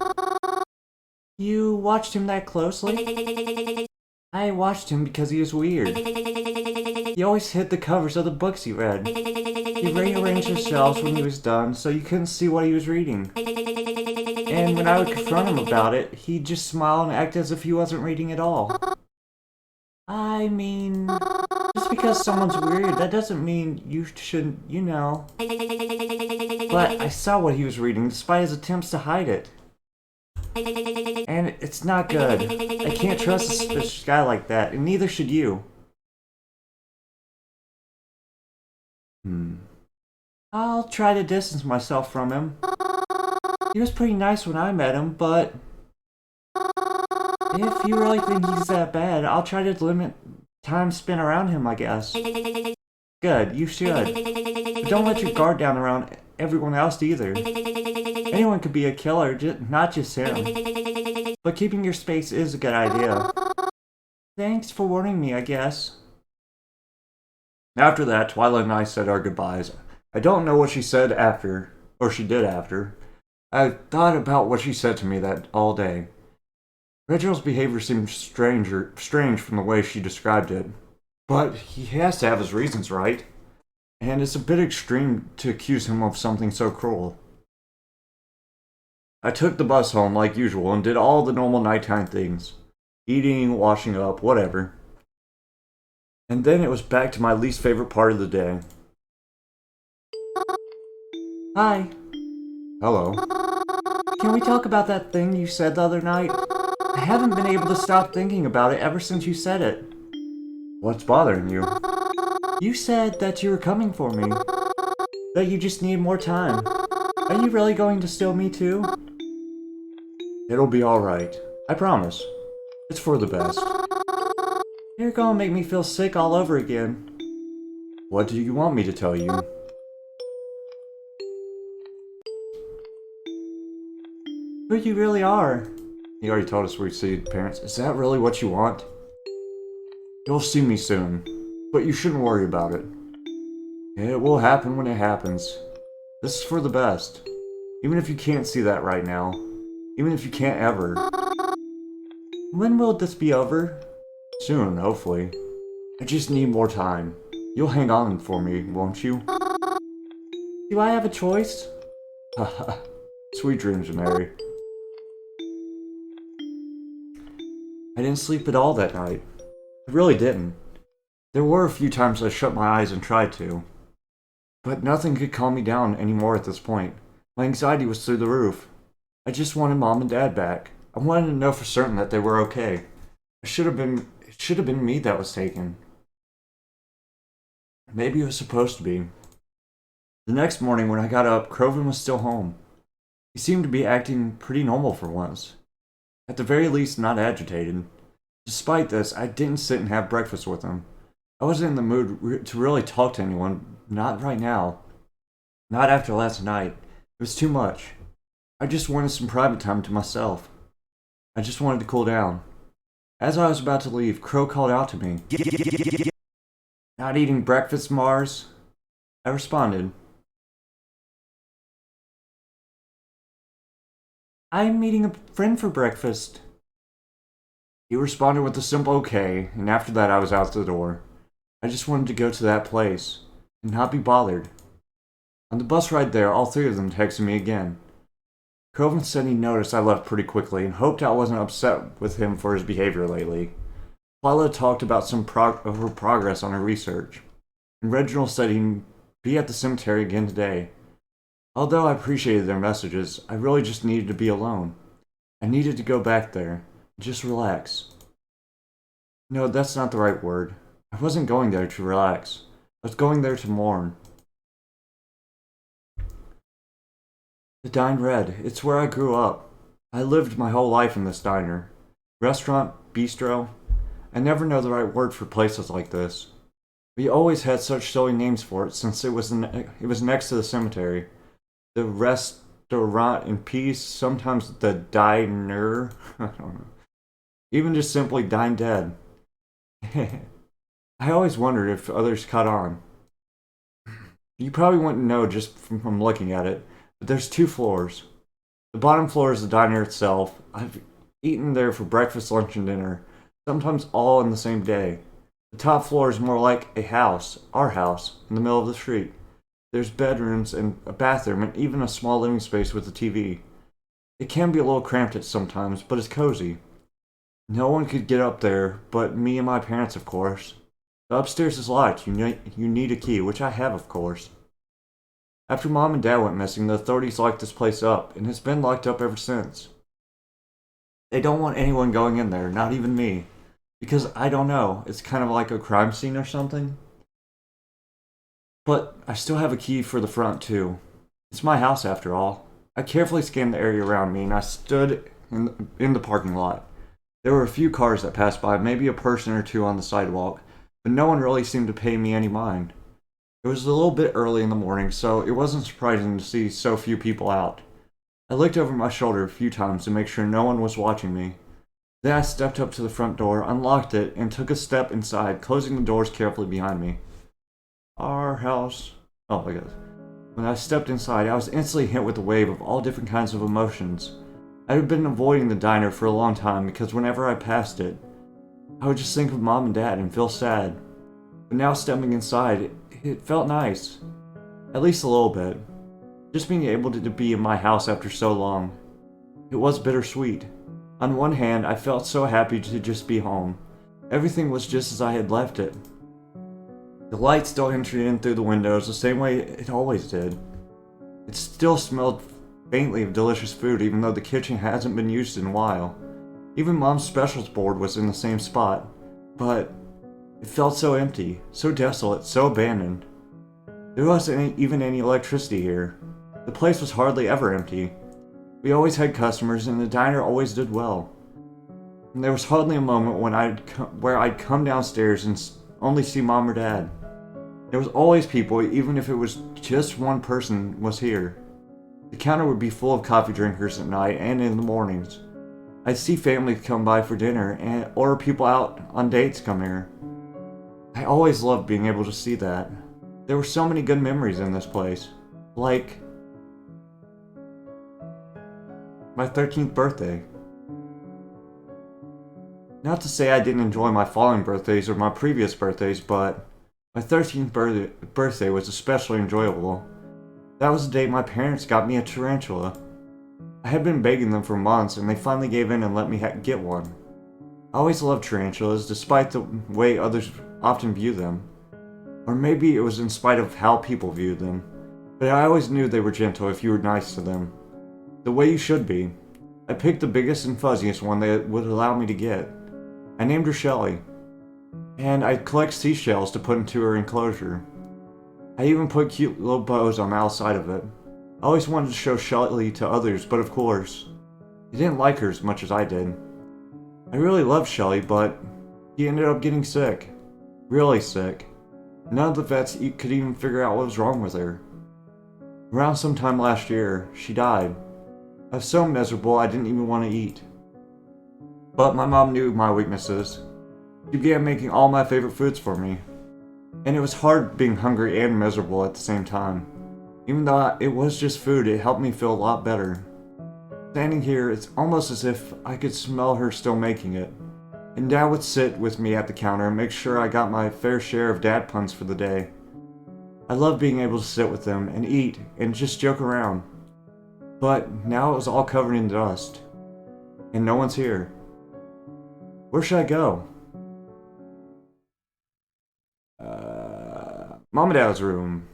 You watched him that closely? I watched him because he was weird. He always hid the covers of the books he read. He rearranged the shelves when he was done so you couldn't see what he was reading. And when I would confront him about it, he'd just smile and act as if he wasn't reading at all. I mean, just because someone's weird, that doesn't mean you shouldn't, you know. But I saw what he was reading despite his attempts to hide it. And it's not good. I can't trust a suspicious guy like that, and neither should you. I'll try to distance myself from him. He was pretty nice when I met him, but... if you really think he's that bad, I'll try to limit time spent around him, I guess. Good, you should. But don't let your guard down around everyone else either. Anyone could be a killer, not just him. But keeping your space is a good idea. Thanks for warning me, I guess.
After that, Twila and I said our goodbyes. I don't know what she said after, or she did after. I thought about what she said to me that all day. Reginald's behavior seemed strange from the way she described it. But he has to have his reasons, right? And it's a bit extreme to accuse him of something so cruel. I took the bus home like usual and did all the normal nighttime things. Eating, washing up, whatever. And then it was back to my least favorite part of the day.
Hi.
Hello.
Can we talk about that thing you said the other night? I haven't been able to stop thinking about it ever since you said it.
What's bothering you?
You said that you were coming for me. That you just need more time. Are you really going to steal me too?
It'll be alright. I promise. It's for the best.
You're gonna make me feel sick all over again.
What do you want me to tell you?
Who you really are.
He already told us we'd see parents. Is that really what you want? You'll see me soon, but you shouldn't worry about it. It will happen when it happens. This is for the best. Even if you can't see that right now. Even if you can't ever.
When will this be over?
Soon, hopefully. I just need more time. You'll hang on for me, won't you?
Do I have a choice?
Haha. Sweet dreams, Mary.
I didn't sleep at all that night. I really didn't.
There were a few times I shut my eyes and tried to. But nothing could calm me down anymore at this point. My anxiety was through the roof. I just wanted Mom and Dad back. I wanted to know for certain that they were okay. It should have been me that was taken. Maybe it was supposed to be. The next morning when I got up, Croven was still home. He seemed to be acting pretty normal for once. At the very least, not agitated. Despite this, I didn't sit and have breakfast with him. I wasn't in the mood to really talk to anyone, not right now. Not after last night. It was too much. I just wanted some private time to myself. I just wanted to cool down. As I was about to leave, Crow called out to me. Not eating breakfast, Mars? I responded.
I'm meeting a friend for breakfast.
He responded with a simple okay, and after that I was out the door. I just wanted to go to that place, and not be bothered. On the bus ride there, all three of them texted me again. Croven said he noticed I left pretty quickly and hoped I wasn't upset with him for his behavior lately. Twila talked about some of her progress on her research, and Reginald said he'd be at the cemetery again today. Although I appreciated their messages, I really just needed to be alone. I needed to go back there, just relax. No, that's not the right word. I wasn't going there to relax. I was going there to mourn. The Dine Red, it's where I grew up. I lived my whole life in this diner. Restaurant, bistro. I never know the right word for places like this. We always had such silly names for it since it was next to the cemetery. The restaurant in peace, sometimes the diner. I don't know. Even just simply Dine Dead. I always wondered if others caught on. You probably wouldn't know just from looking at it, but there's 2 floors. The bottom floor is the diner itself. I've eaten there for breakfast, lunch, and dinner, sometimes all in the same day. The top floor is more like a house, our house, in the middle of the street. There's bedrooms and a bathroom and even a small living space with a TV. It can be a little cramped at sometimes, but it's cozy. No one could get up there but me and my parents, of course. The upstairs is locked. You need a key, which I have, of course. After Mom and Dad went missing, the authorities locked this place up, and it's been locked up ever since. They don't want anyone going in there, not even me. Because, I don't know, it's kind of like a crime scene or something. But I still have a key for the front, too. It's my house, after all. I carefully scanned the area around me, and I stood in the parking lot. There were a few cars that passed by, maybe a person or two on the sidewalk, but no one really seemed to pay me any mind. It was a little bit early in the morning, so it wasn't surprising to see so few people out. I looked over my shoulder a few times to make sure no one was watching me. Then I stepped up to the front door, unlocked it, and took a step inside, closing the doors carefully behind me. Our house. Oh my god. When I stepped inside, I was instantly hit with a wave of all different kinds of emotions. I had been avoiding the diner for a long time because whenever I passed it, I would just think of Mom and Dad and feel sad. But now stepping inside, it felt nice. At least a little bit. Just being able to be in my house after so long. It was bittersweet. On one hand, I felt so happy to just be home. Everything was just as I had left it. The light still entered in through the windows the same way it always did. It still smelled faintly of delicious food even though the kitchen hasn't been used in a while. Even Mom's specials board was in the same spot. But it felt so empty, so desolate, so abandoned. There wasn't even any electricity here. The place was hardly ever empty. We always had customers and the diner always did well. And there was hardly a moment where I'd come downstairs and only see Mom or Dad. There was always people, even if it was just one person was here. The counter would be full of coffee drinkers at night and in the mornings. I'd see families come by for dinner or people out on dates come here. I always loved being able to see that. There were so many good memories in this place. Like my 13th birthday. Not to say I didn't enjoy my following birthdays or my previous birthdays, but my 13th birthday was especially enjoyable.
That was the day my parents got me a tarantula. I had been begging them for months, and they finally gave in and let me get one. I always loved tarantulas, despite the way others often view them. Or maybe it was in spite of how people viewed them. But I always knew they were gentle if you were nice to them. The way you should be. I picked the biggest and fuzziest one they would allow me to get. I named her Shelly. And I collect seashells to put into her enclosure. I even put cute little bows on the outside of it. I always wanted to show Shelly to others, but of course, they didn't like her as much as I did. I really loved Shelly, but she ended up getting sick. Really sick. None of the vets could even figure out what was wrong with her. Around sometime last year, she died. I was so miserable I didn't even want to eat. But my mom knew my weaknesses. She began making all my favorite foods for me. And it was hard being hungry and miserable at the same time. Even though it was just food, it helped me feel a lot better. Standing here, it's almost as if I could smell her still making it. And Dad would sit with me at the counter and make sure I got my fair share of dad puns for the day. I loved being able to sit with them and eat and just joke around. But now it was all covered in dust. And no one's here. Where should I go? Mom and Dad's room.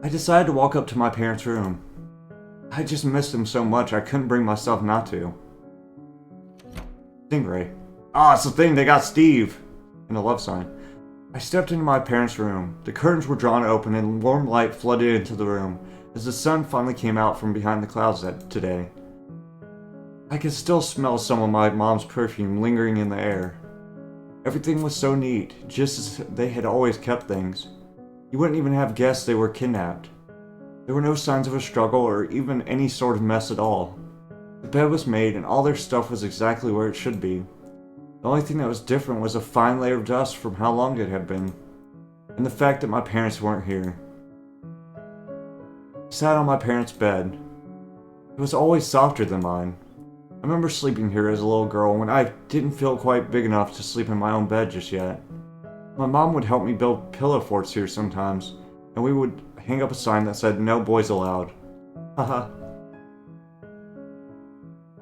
I decided to walk up to my parents' room. I just missed them so much I couldn't bring myself not to. Stingray. Ah, it's the thing, they got Steve! And a love sign. I stepped into my parents' room. The curtains were drawn open and warm light flooded into the room as the sun finally came out from behind the clouds today. I could still smell some of my mom's perfume lingering in the air. Everything was so neat, just as they had always kept things. You wouldn't even have guessed they were kidnapped. There were no signs of a struggle or even any sort of mess at all. The bed was made and all their stuff was exactly where it should be. The only thing that was different was a fine layer of dust from how long it had been, and the fact that my parents weren't here. I sat on my parents' bed. It was always softer than mine. I remember sleeping here as a little girl when I didn't feel quite big enough to sleep in my own bed just yet. My mom would help me build pillow forts here sometimes, and we would hang up a sign that said, "No boys allowed." Haha.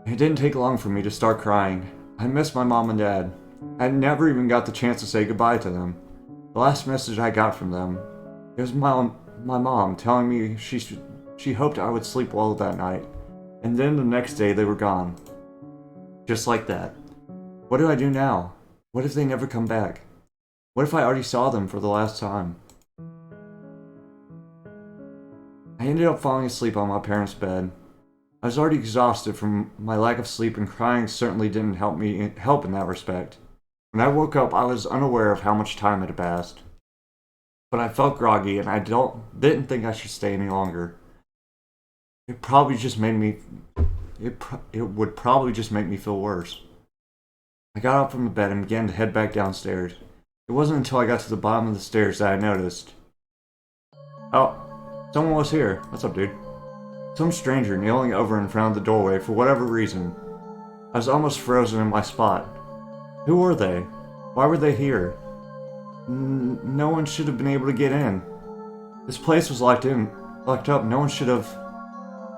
It didn't take long for me to start crying. I missed my mom and dad. I never even got the chance to say goodbye to them. The last message I got from them, it was my mom telling me she hoped I would sleep well that night. And then the next day they were gone. Just like that. What do I do now? What if they never come back? What if I already saw them for the last time? I ended up falling asleep on my parents' bed. I was already exhausted from my lack of sleep, and crying certainly didn't help in that respect. When I woke up, I was unaware of how much time had passed. But I felt groggy, and I didn't think I should stay any longer. It would probably just make me feel worse. I got up from the bed and began to head back downstairs. It wasn't until I got to the bottom of the stairs that I noticed. Oh, someone was here. What's up, dude? Some stranger kneeling over in front of the doorway for whatever reason. I was almost frozen in my spot. Who were they? Why were they here? No one should have been able to get in. This place was locked up. No one should have...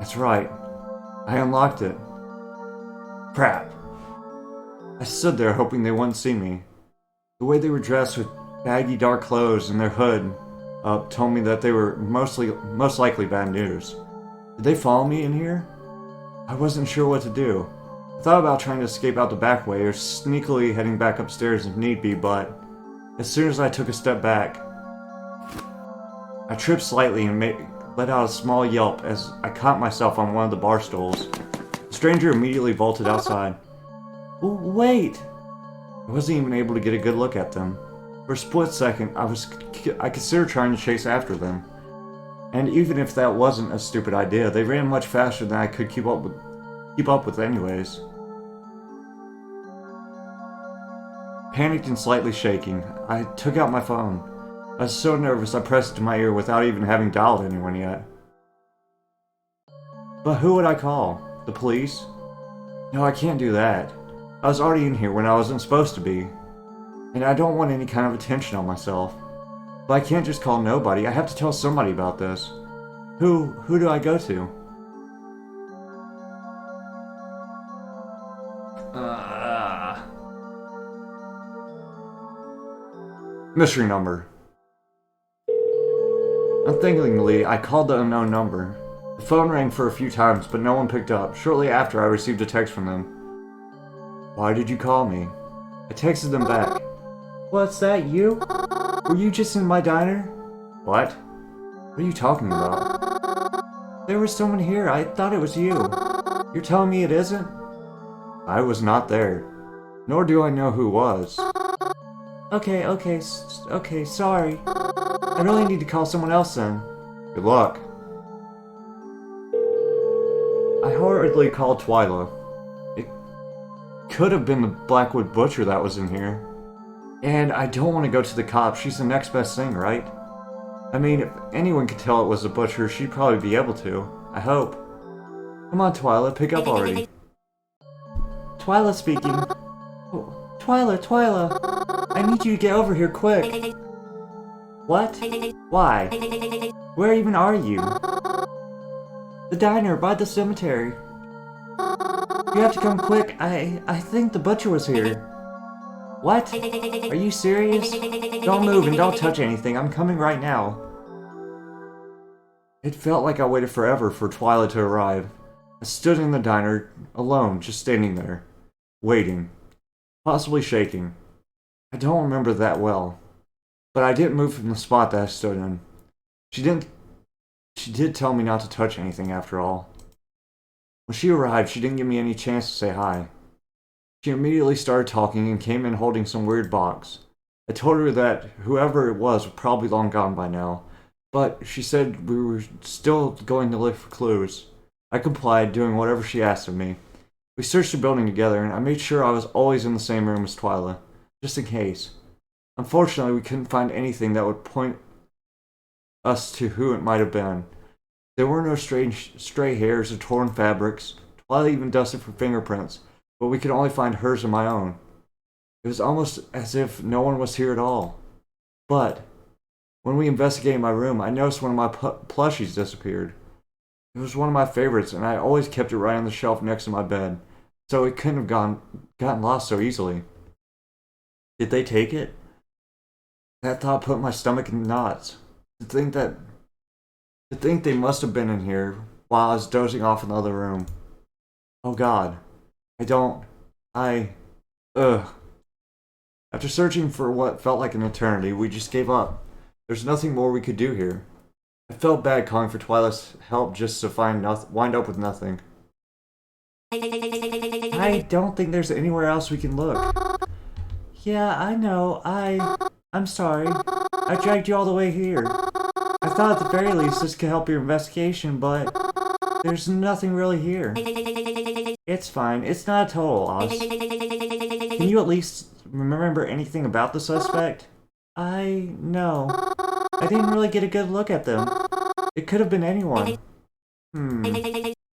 That's right. I unlocked it. Crap. I stood there hoping they wouldn't see me. The way they were dressed with baggy dark clothes and their hood up told me that they were most likely bad news. Did they follow me in here? I wasn't sure what to do. I thought about trying to escape out the back way or sneakily heading back upstairs if need be, but as soon as I took a step back, I tripped slightly and let out a small yelp as I caught myself on one of the bar stools. The stranger immediately bolted outside. Wait! I wasn't even able to get a good look at them. For a split second, I considered trying to chase after them. And even if that wasn't a stupid idea, they ran much faster than I could keep up with anyways. Panicked and slightly shaking, I took out my phone. I was so nervous I pressed it to my ear without even having dialed anyone yet. But who would I call? The police? No, I can't do that. I was already in here when I wasn't supposed to be. And I don't want any kind of attention on myself.
But I can't just call nobody. I have to tell somebody about this. Who do I go to? Mystery number. Unthinkingly, I called the unknown number. The phone rang for a few times, but no one picked up. Shortly after, I received a text from them. Why did you call me? I texted them back.
What's that, you? Were you just in my diner?
What? What are you talking about?
There was someone here. I thought it was you. You're telling me it isn't?
I was not there. Nor do I know who was.
Okay, sorry. I really need to call someone else then.
Good luck. I hurriedly called Twila. It could have been the Blackwood Butcher that was in here. And I don't want to go to the cops. She's the next best thing, right? I mean, if anyone could tell it was the Butcher, she'd probably be able to. I hope. Come on, Twila, pick up already.
Twila speaking. Oh, Twila! I need you to get over here quick. What? Why? Where even are you? The diner by the cemetery. You have to come quick. I think the butcher was here. What? Are you serious? Don't move and don't touch anything. I'm coming right now.
It felt like I waited forever for Twila to arrive. I stood in the diner, alone, just standing there, waiting, possibly shaking. I don't remember that well, but I didn't move from the spot that I stood in. She did tell me not to touch anything after all. When she arrived, she didn't give me any chance to say hi. She immediately started talking and came in holding some weird box. I told her that whoever it was probably long gone by now, but she said we were still going to look for clues. I complied, doing whatever she asked of me. We searched the building together, and I made sure I was always in the same room as Twila, just in case. Unfortunately, we couldn't find anything that would point us to who it might have been. There were no stray hairs or torn fabrics. Twila even dusted for fingerprints, but we could only find hers and my own. It was almost as if no one was here at all. But when we investigated my room, I noticed one of my plushies disappeared. It was one of my favorites, and I always kept it right on the shelf next to my bed, so it couldn't have gotten lost so easily. Did they take it? That thought put my stomach in knots. To think they must have been in here while I was dozing off in the other room. Oh God. After searching for what felt like an eternity, we just gave up. There's nothing more we could do here. I felt bad calling for Twila's help just to wind up with nothing.
I don't think there's anywhere else we can look. Yeah, I know. I'm sorry. I dragged you all the way here. I thought at the very least this could help your investigation, but there's nothing really here. It's fine. It's not a total loss. Can you at least remember anything about the suspect? No. I didn't really get a good look at them. It could have been anyone.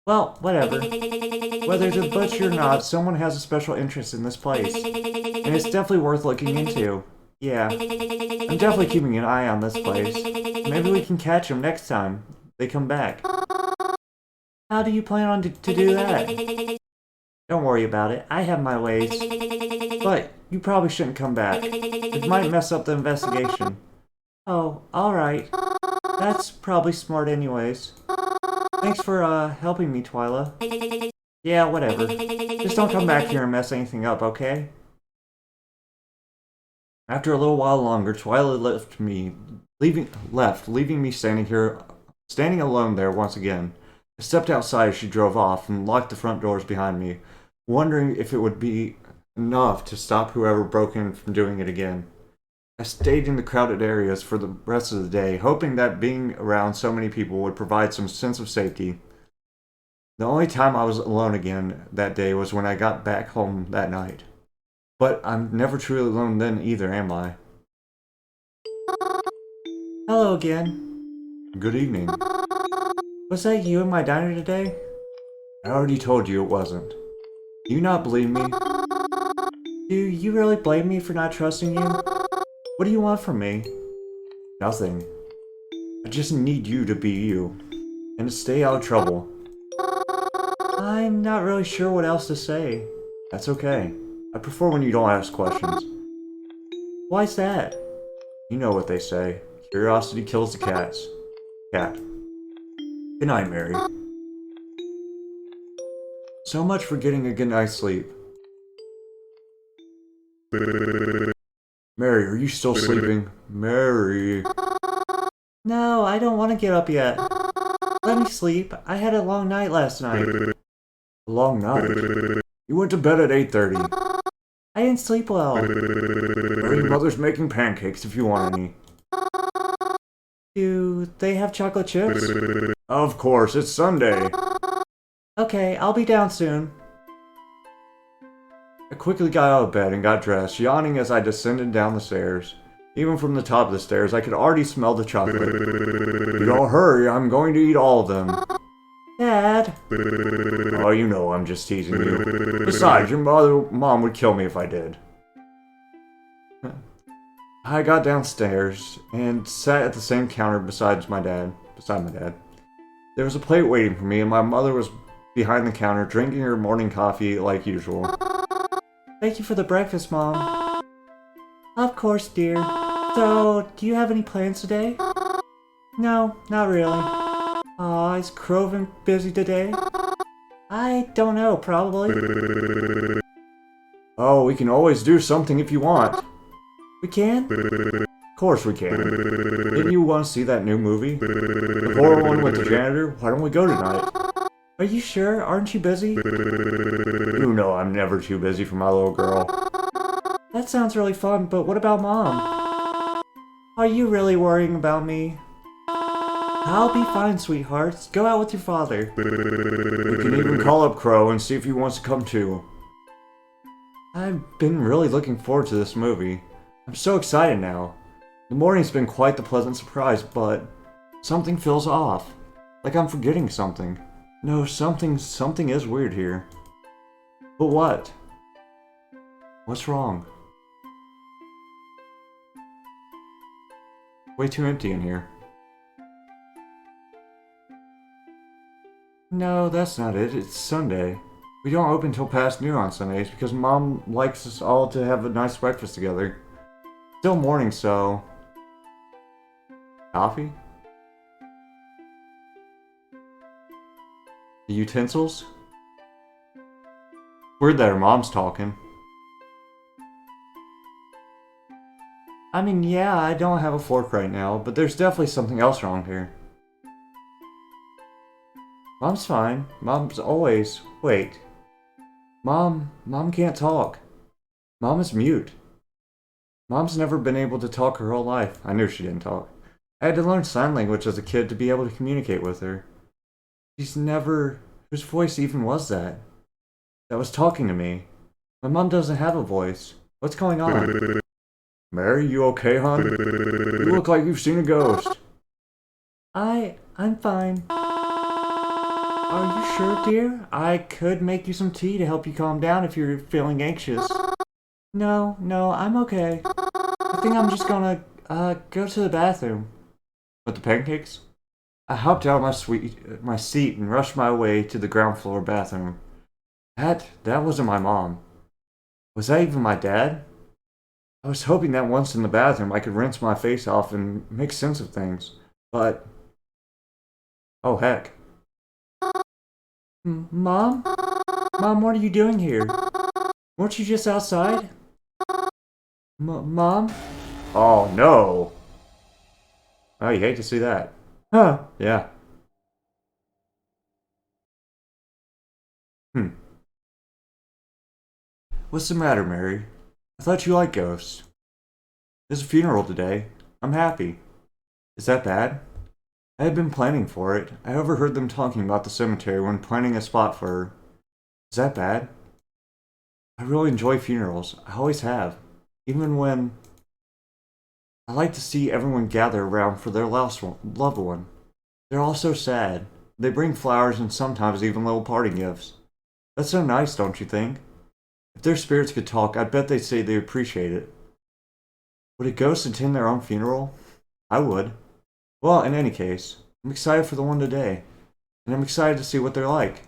Well, whatever. Whether it's a butcher or not, someone has a special interest in this place. And it's definitely worth looking into. Yeah. I'm definitely keeping an eye on this place. Maybe we can catch them next time they come back. How do you plan on to do that? Don't worry about it. I have my ways. But you probably shouldn't come back. It might mess up the investigation. Oh, alright. That's probably smart anyways. Thanks for helping me, Twila. Yeah, whatever. Just don't come back here and mess anything up, okay?
After a little while longer, Twila left, leaving me standing alone there once again. I stepped outside as she drove off and locked the front doors behind me, wondering if it would be enough to stop whoever broke in from doing it again. I stayed in the crowded areas for the rest of the day, hoping that being around so many people would provide some sense of safety. The only time I was alone again that day was when I got back home that night. But I'm never truly alone then either, am I?
Hello again.
Good evening.
Was that you in my diner today?
I already told you it wasn't. Do you not believe me?
Do you really blame me for not trusting you? What do you want from me? Nothing. I just need you to be you. And to stay out of trouble. I'm not really sure what else to say. That's okay. I prefer when you don't ask questions. Why's that? You know what they say. Curiosity kills the cats. Cat. Good night, Mary. So much for getting a good night's sleep. Mary, are you still sleeping? Mary. No, I don't want to get up yet. Let me sleep. I had a long night last night. A long night? You went to bed at 8:30. I didn't sleep well. Your mother's making pancakes if you want any. Do they have chocolate chips? Of course, it's Sunday. Okay, I'll be down soon. I quickly got out of bed and got dressed, yawning as I descended down the stairs. Even from the top of the stairs, I could already smell the chocolate. If you don't hurry, I'm going to eat all of them. Dad! Oh, you know I'm just teasing you. Besides, your mom would kill me if I did. I got downstairs and sat at the same counter beside my dad. There was a plate waiting for me, and my mother was behind the counter drinking her morning coffee like usual. Thank you for the breakfast, Mom. Of course, dear. So, do you have any plans today? No, not really. Aw, is Croven busy today? I don't know, probably. Oh, we can always do something if you want. We can? Of course we can. Didn't you want to see that new movie? The horror one with the janitor? Why don't we go tonight? Are you sure? Aren't you busy? You know I'm never too busy for my little girl. That sounds really fun, but what about Mom? Are you really worrying about me? I'll be fine, sweethearts. Go out with your father. We can even call up Crow and see if he wants to come too. I've been really looking forward to this movie. I'm so excited now. The morning's been quite the pleasant surprise, but something feels off. Like I'm forgetting something. No, something is weird here. But what? What's wrong? Way too empty in here. No, that's not it. It's Sunday. We don't open till past noon on Sundays because Mom likes us all to have a nice breakfast together. Still morning, so... Coffee? The utensils? Weird that her mom's talking. I mean, yeah, I don't have a fork right now, but there's definitely something else wrong here. Mom's fine. Mom's always... Wait. Mom can't talk. Mom is mute. Mom's never been able to talk her whole life. I knew she didn't talk. I had to learn sign language as a kid to be able to communicate with her. She's never... Whose voice even was that? That was talking to me. My mom doesn't have a voice. What's going on? Mary, you okay, hon? You look like you've seen a ghost. I'm fine. Are you sure, dear? I could make you some tea to help you calm down if you're feeling anxious. No, I'm okay. I think I'm just gonna, go to the bathroom. With the pancakes? I hopped out of my seat and rushed my way to the ground floor bathroom. That wasn't my mom. Was that even my dad? I was hoping that once in the bathroom I could rinse my face off and make sense of things, but... Oh heck. Mom? Mom, what are you doing here? Weren't you just outside? Mom? Oh no! Oh, you hate to see that. Huh, yeah. What's the matter, Mary? I thought you liked ghosts. There's a funeral today. I'm happy. Is that bad? I had been planning for it. I overheard them talking about the cemetery when planning a spot for her. Is that bad? I really enjoy funerals. I always have. Even when... I like to see everyone gather around for their loved one. They're all so sad. They bring flowers and sometimes even little party gifts. That's so nice, don't you think? If their spirits could talk, I bet they'd say they appreciate it. Would a ghost attend their own funeral? I would. Well, in any case, I'm excited for the one today, and I'm excited to see what they're like.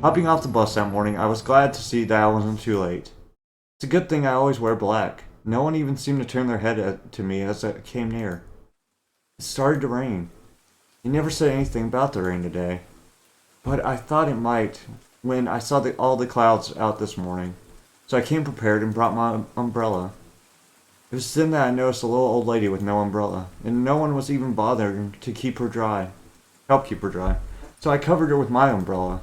Hopping off the bus that morning, I was glad to see that I wasn't too late. It's a good thing I always wear black. No one even seemed to turn their head to me as I came near. It started to rain. He never said anything about the rain today, but I thought it might when I saw all the clouds out this morning. So I came prepared and brought my umbrella. It was then that I noticed a little old lady with no umbrella, and no one was even bothering to help keep her dry. So I covered her with my umbrella.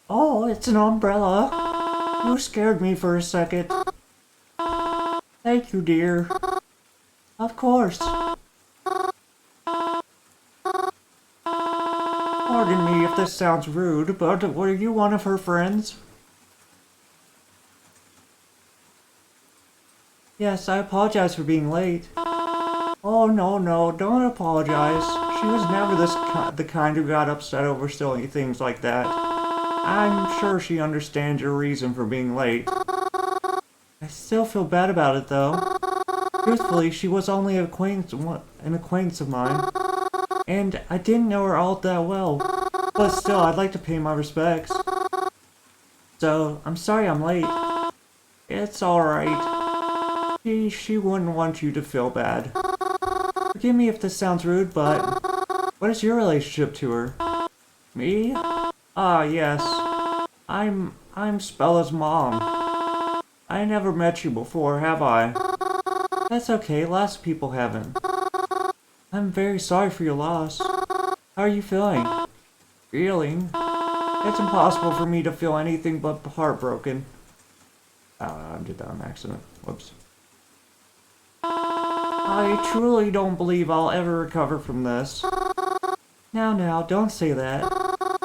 Oh, it's an umbrella. You scared me for a second. Thank you, dear. Of course. Pardon me if this sounds rude, but were you one of her friends? Yes, I apologize for being late. Oh, no, don't apologize. She was never the kind who got upset over silly things like that. I'm sure she understands your reason for being late. I still feel bad about it, though. Truthfully, she was only an acquaintance of mine, and I didn't know her all that well. But still, I'd like to pay my respects. So, I'm sorry I'm late. It's alright. She wouldn't want you to feel bad. Forgive me if this sounds rude, but what is your relationship to her? Me? Ah, yes. I'm Spella's mom. I never met you before, have I? That's okay, lots of people haven't. I'm very sorry for your loss. How are you feeling? Feeling? It's impossible for me to feel anything but heartbroken. I did that on accident. Whoops. I truly don't believe I'll ever recover from this. Now, don't say that.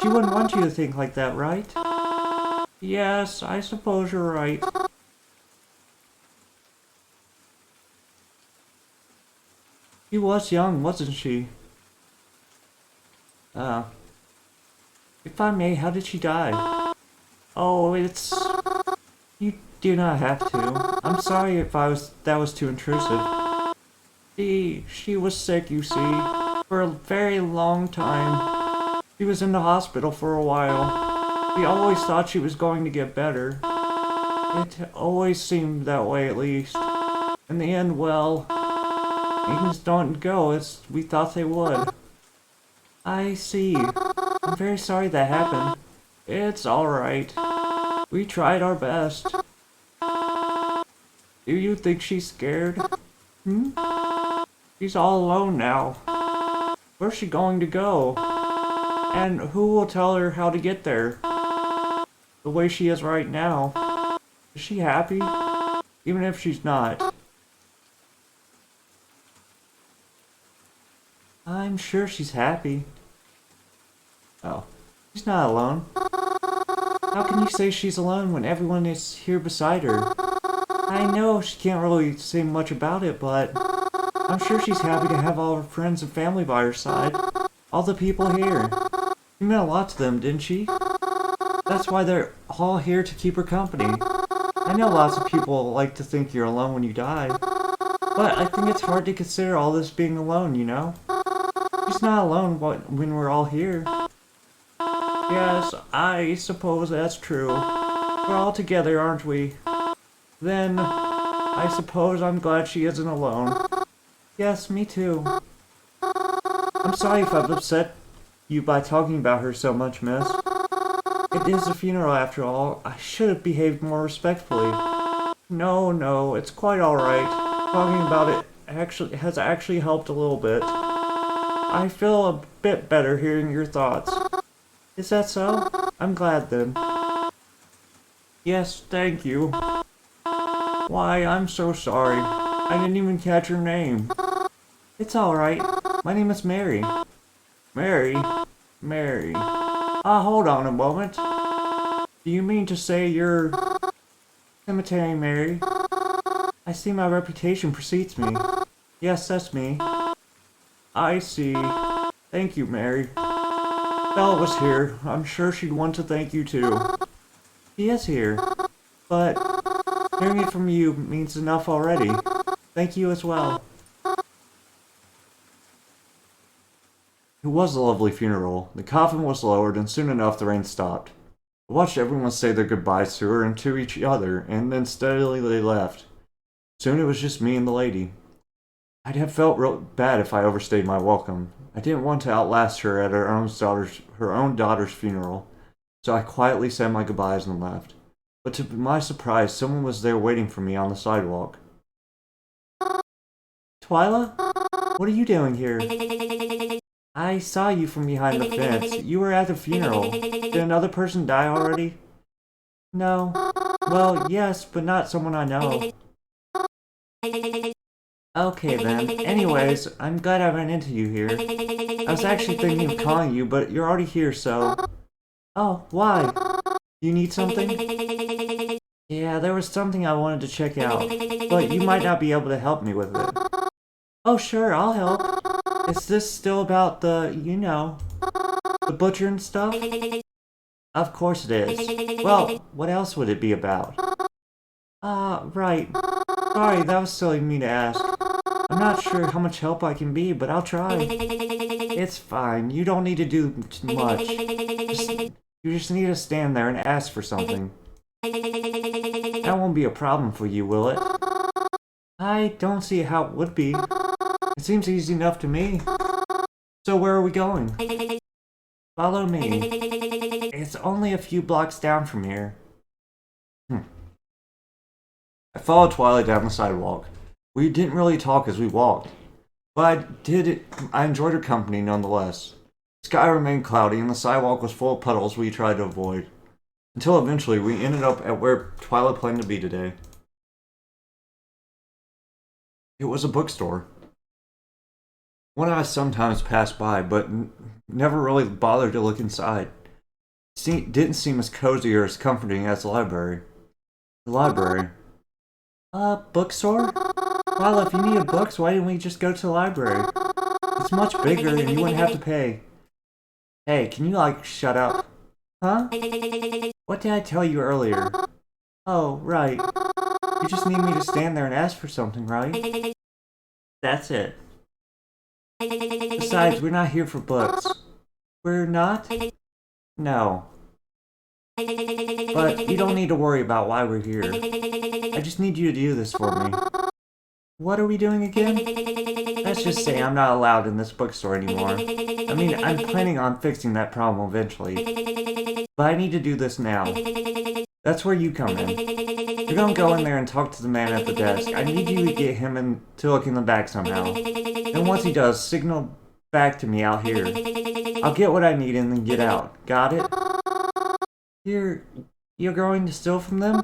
She wouldn't want you to think like that, right? Yes, I suppose you're right. She was young, wasn't she? If I may, how did she die? Oh, you do not have to. I'm sorry if that was too intrusive. She was sick, you see, for a very long time. She was in the hospital for a while. We always thought she was going to get better. It always seemed that way, at least. In the end, well, things don't go as we thought they would. I see. I'm very sorry that happened. It's alright. We tried our best. Do you think she's scared? She's all alone now. Where's she going to go? And who will tell her how to get there? The way she is right now. Is she happy? Even if she's not. I'm sure she's happy. Oh, she's not alone. How can you say she's alone when everyone is here beside her? I know she can't really say much about it, but I'm sure she's happy to have all her friends and family by her side. All the people here. She meant a lot to them, didn't she? That's why they're all here to keep her company. I know lots of people like to think you're alone when you die, but I think it's hard to consider all this being alone, you know? She's not alone when we're all here. Yes, I suppose that's true. We're all together, aren't we? Then, I suppose I'm glad she isn't alone. Yes, me too. I'm sorry if I've upset you by talking about her so much, miss. It is a funeral after all. I should have behaved more respectfully. No, it's quite alright. Talking about it has actually helped a little bit. I feel a bit better hearing your thoughts. Is that so? I'm glad then. Yes, thank you. Why, I'm so sorry. I didn't even catch your name. It's alright. My name is Mary. Mary? Mary. Hold on a moment. Do you mean to say you're... Cemetery Mary? I see my reputation precedes me. Yes, that's me. I see. Thank you, Mary. Bella was here. I'm sure she'd want to thank you too. She is here. But Hearing it from you means enough already. Thank you as well. It was a lovely funeral. The coffin was lowered, and soon enough the rain stopped. I watched everyone say their goodbyes to her and to each other, and then steadily they left. Soon it was just me and the lady. I'd have felt real bad if I overstayed my welcome. I didn't want to outlast her at her own daughter's funeral, so I quietly said my goodbyes and left. But to my surprise, someone was there waiting for me on the sidewalk. Twila? What are you doing here? I saw you from behind the fence. You were at the funeral. Did another person die already? No. Well, yes, but not someone I know. Okay then. Anyways, I'm glad I ran into you here. I was actually thinking of calling you, but you're already here, so... Oh, why? You need something? Yeah, there was something I wanted to check out, but you might not be able to help me with it. Oh sure, I'll help. Is this still about the, you know, the butcher and stuff? Of course it is. Well, what else would it be about? Right. Sorry, that was silly of me to ask. I'm not sure how much help I can be, but I'll try. It's fine. You don't need to do much. You just need to stand there and ask for something. That won't be a problem for you, will it? I don't see how it would be. It seems easy enough to me. So where are we going? Follow me. It's only a few blocks down from here. I followed Twila down the sidewalk. We didn't really talk as we walked, but I enjoyed her company nonetheless. The sky remained cloudy and the sidewalk was full of puddles we tried to avoid, until eventually we ended up at where Twila planned to be today. It was a bookstore. One I sometimes passed by, but never really bothered to look inside. It didn't seem as cozy or as comforting as the library. The library. Bookstore? Well, if you needed books, why didn't we just go to the library? It's much bigger and you wouldn't have to pay. Hey, can you, shut up? Huh? What did I tell you earlier? Oh, right. You just need me to stand there and ask for something, right? That's it. Besides, we're not here for books. We're not? No. But you don't need to worry about why we're here. I just need you to do this for me. What are we doing again? Let's just say I'm not allowed in this bookstore anymore. I mean, I'm planning on fixing that problem eventually. But I need to do this now. That's where you come in. You're gonna go in there and talk to the man at the desk. I need you to get him to look in the back somehow. And once he does, signal back to me out here. I'll get what I need and then get out. Got it? You're going to steal from them?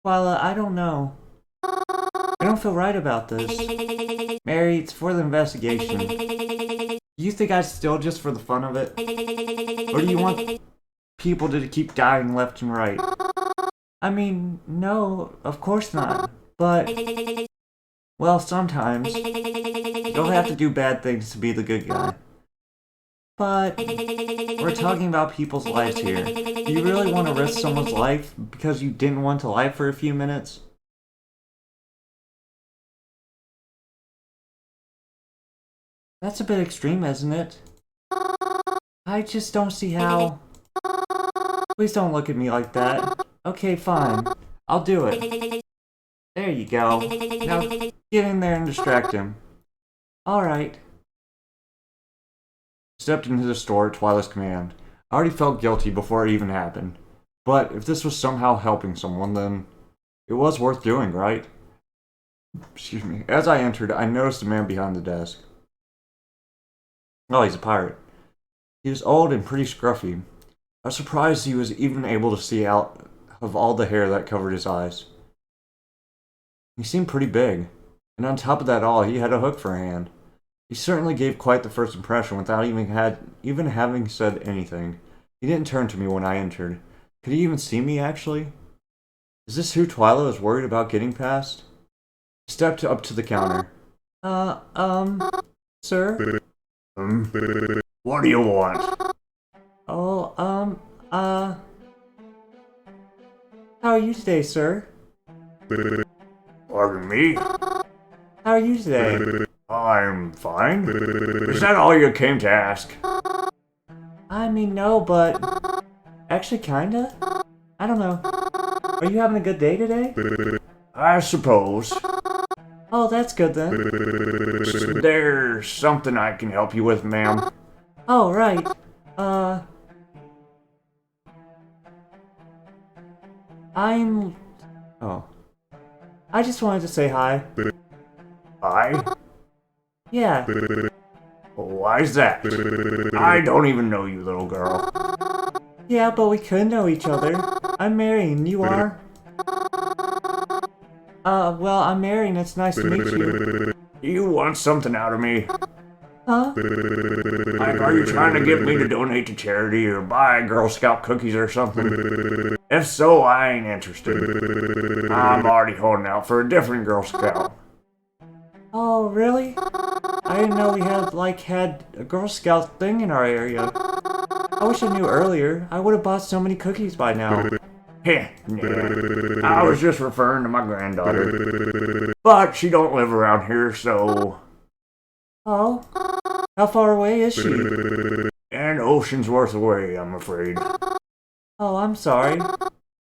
Well, I don't know. I don't feel right about this. Mary, it's for the investigation. Do you think I'd steal just for the fun of it? Or do you want people to keep dying left and right? I mean, no, of course not. But, well, sometimes you'll have to do bad things to be the good guy. But we're talking about people's lives here. Do you really want to risk someone's life because you didn't want to lie for a few minutes? That's a bit extreme, isn't it? I just don't see how... Please don't look at me like that. Okay, fine. I'll do it. There you go. Now get in there and distract him. Alright. Stepped into the store at Twila's command. I already felt guilty before it even happened. But if this was somehow helping someone, then it was worth doing, right? Excuse me. As I entered, I noticed a man behind the desk. Oh, he's a pirate. He was old and pretty scruffy. I was surprised he was even able to see out of all the hair that covered his eyes. He seemed pretty big, and on top of that all, he had a hook for a hand. He certainly gave quite the first impression without even having said anything. He didn't turn to me when I entered. Could he even see me, actually? Is this who Twila was worried about getting past? He stepped up to the counter. Sir? What do you want? Oh, how are you today, sir?
Pardon me?
How are you today?
I'm fine. Is that all you came to ask?
I mean, no, but... Actually, kinda? I don't know. Are you having a good day today?
I suppose.
Oh, that's good then.
There's something I can help you with, ma'am.
Oh, right. I'm... Oh. I just wanted to say hi.
Hi?
Yeah.
Why's that? I don't even know you, little girl.
Yeah, but we could know each other. I'm Mary, and you are? Well, I'm Mary, and it's nice to meet you.
You want something out of me?
Huh?
Like, are you trying to get me to donate to charity or buy Girl Scout cookies or something? If so, I ain't interested. I'm already holding out for a different Girl Scout.
Oh, really? I didn't know we had a Girl Scout thing in our area. I wish I knew earlier. I would have bought so many cookies by now.
Heh, nah. I was just referring to my granddaughter. But she don't live around here, so...
Oh? How far away is she?
An ocean's worth away, I'm afraid.
Oh, I'm sorry.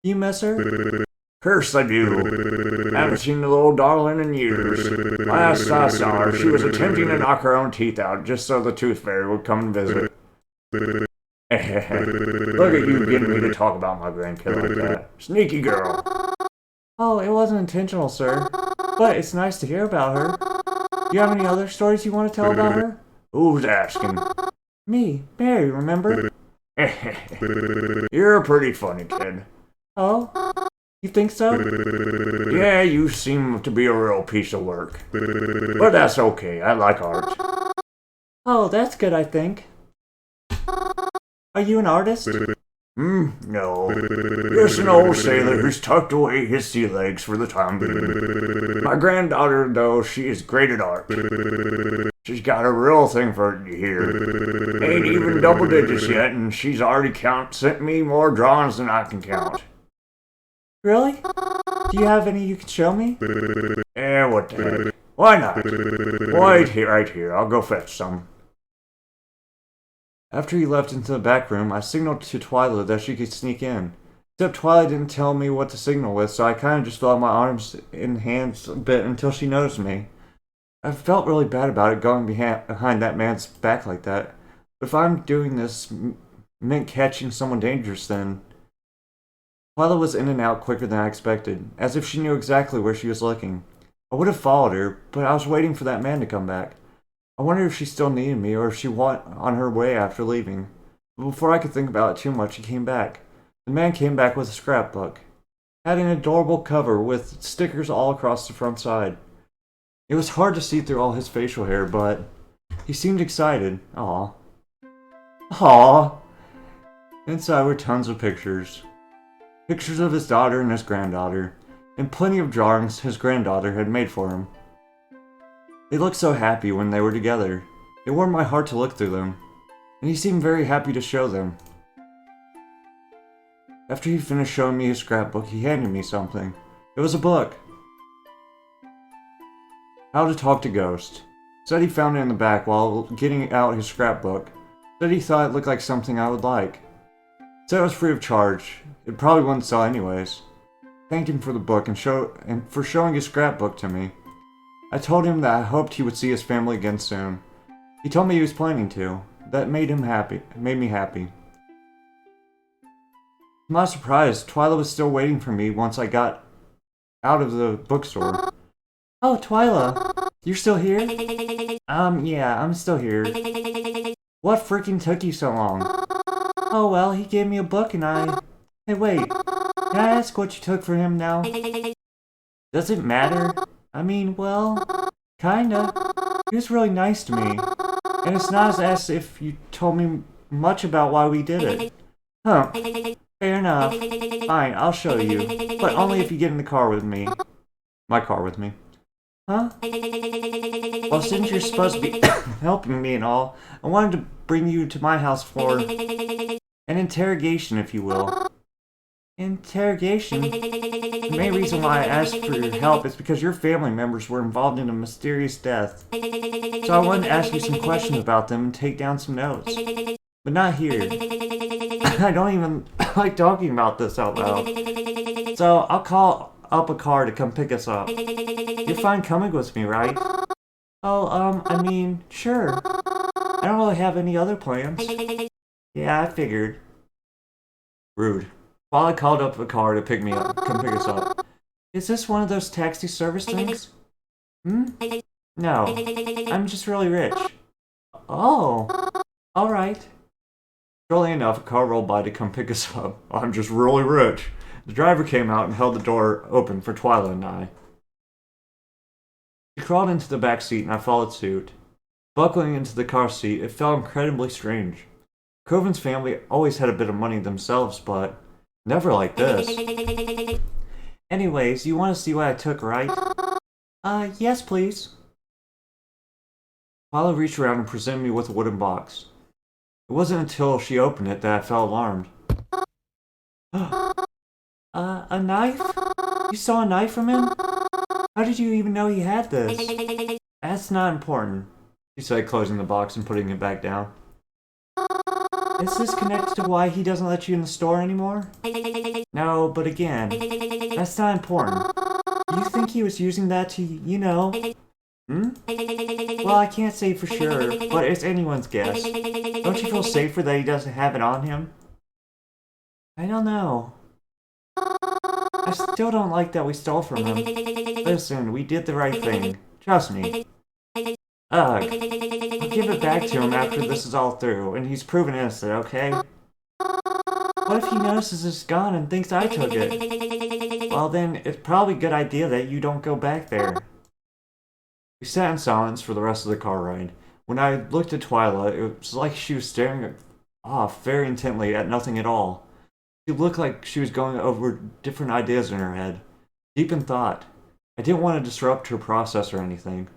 You miss her?
Curse I do. Haven't seen the little darling in years. Last I saw her, she was attempting to knock her own teeth out just so the tooth fairy would come and visit. Look at you getting me to talk about my grandkid like that. Sneaky girl.
Oh, it wasn't intentional, sir. But it's nice to hear about her. Do you have any other stories you want to tell about her?
Who's asking?
Me, Mary, remember?
You're a pretty funny kid.
Oh? You think so?
Yeah, you seem to be a real piece of work. But that's okay, I like art.
Oh, that's good, I think. Are you an artist?
No. Just an old sailor who's tucked away his sea legs for the time being. My granddaughter, though, she is great at art. She's got a real thing for it here. Ain't even double digits yet, and she's already sent me more drawings than I can count.
Really? Do you have any you can show me?
What the heck? Why not? Wait here, right here. I'll go fetch some.
After he left into the back room, I signaled to Twila that she could sneak in. Except Twila didn't tell me what to signal with, so I kind of just felt my arms and hands a bit until she noticed me. I felt really bad about it going behind that man's back like that. But if I'm doing this meant catching someone dangerous, then... Twila was in and out quicker than I expected, as if she knew exactly where she was looking. I would have followed her, but I was waiting for that man to come back. I wondered if she still needed me or if she went on her way after leaving. But before I could think about it too much, he came back. The man came back with a scrapbook. It had an adorable cover with stickers all across the front side. It was hard to see through all his facial hair, but he seemed excited. Aw. Aw. Inside were tons of pictures. Pictures of his daughter and his granddaughter, and plenty of drawings his granddaughter had made for him. They looked so happy when they were together. It warmed my heart to look through them, and he seemed very happy to show them. After he finished showing me his scrapbook, he handed me something. It was a book. How to Talk to Ghosts. Said he found it in the back while getting out his scrapbook. Said he thought it looked like something I would like. Said it was free of charge. It probably wouldn't sell anyways. Thanked him for the book and for showing his scrapbook to me. I told him that I hoped he would see his family again soon. He told me he was planning to. That made me happy. To my surprise, Twila was still waiting for me once I got out of the bookstore. Oh, Twila, you're still here? Yeah, I'm still here. What freaking took you so long? Oh well, he gave me a book and I... Hey wait, can I ask what you took for him now? Does it matter? I mean, well, kinda. He was really nice to me. And it's not as if you told me much about why we did it. Huh. Fair enough. Fine, I'll show you. But only if you get in the car with me. My car with me. Huh? Well, since you're supposed to be helping me and all, I wanted to bring you to my house for an interrogation, if you will. Interrogation? The main reason why I asked for your help is because your family members were involved in a mysterious death. So I wanted to ask you some questions about them and take down some notes. But not here. I don't even like talking about this out loud. So I'll call up a car to come pick us up. You're fine coming with me, right? Oh, I mean, sure. I don't really have any other plans. Yeah, I figured. Rude. Twila called up a car to pick me up, come pick us up. Is this one of those taxi service things? Hmm? No. I'm just really rich. Oh. Alright. Surely enough, a car rolled by to come pick us up. I'm just really rich. The driver came out and held the door open for Twila and I. She crawled into the back seat and I followed suit. Buckling into the car seat, it felt incredibly strange. Coven's family always had a bit of money themselves, but never like this. Anyways, you want to see what I took, right? Yes, please. Twila reached around and presented me with a wooden box. It wasn't until she opened it that I felt alarmed. A knife? You saw a knife from him? How did you even know he had this? That's not important, she said, closing the box and putting it back down. Is this connected to why he doesn't let you in the store anymore? No, but again, that's not important. Do you think he was using that to, you know? Hmm? Well, I can't say for sure, but it's anyone's guess. Don't you feel safer that he doesn't have it on him? I don't know. I still don't like that we stole from him. Listen, we did the right thing. Trust me. Ugh. I'll give it back to him after this is all through, and he's proven innocent, okay? What if he notices it's gone and thinks I took it? Well then, it's probably a good idea that you don't go back there. We sat in silence for the rest of the car ride. When I looked at Twila, it was like she was staring off very intently at nothing at all. She looked like she was going over different ideas in her head, deep in thought. I didn't want to disrupt her process or anything.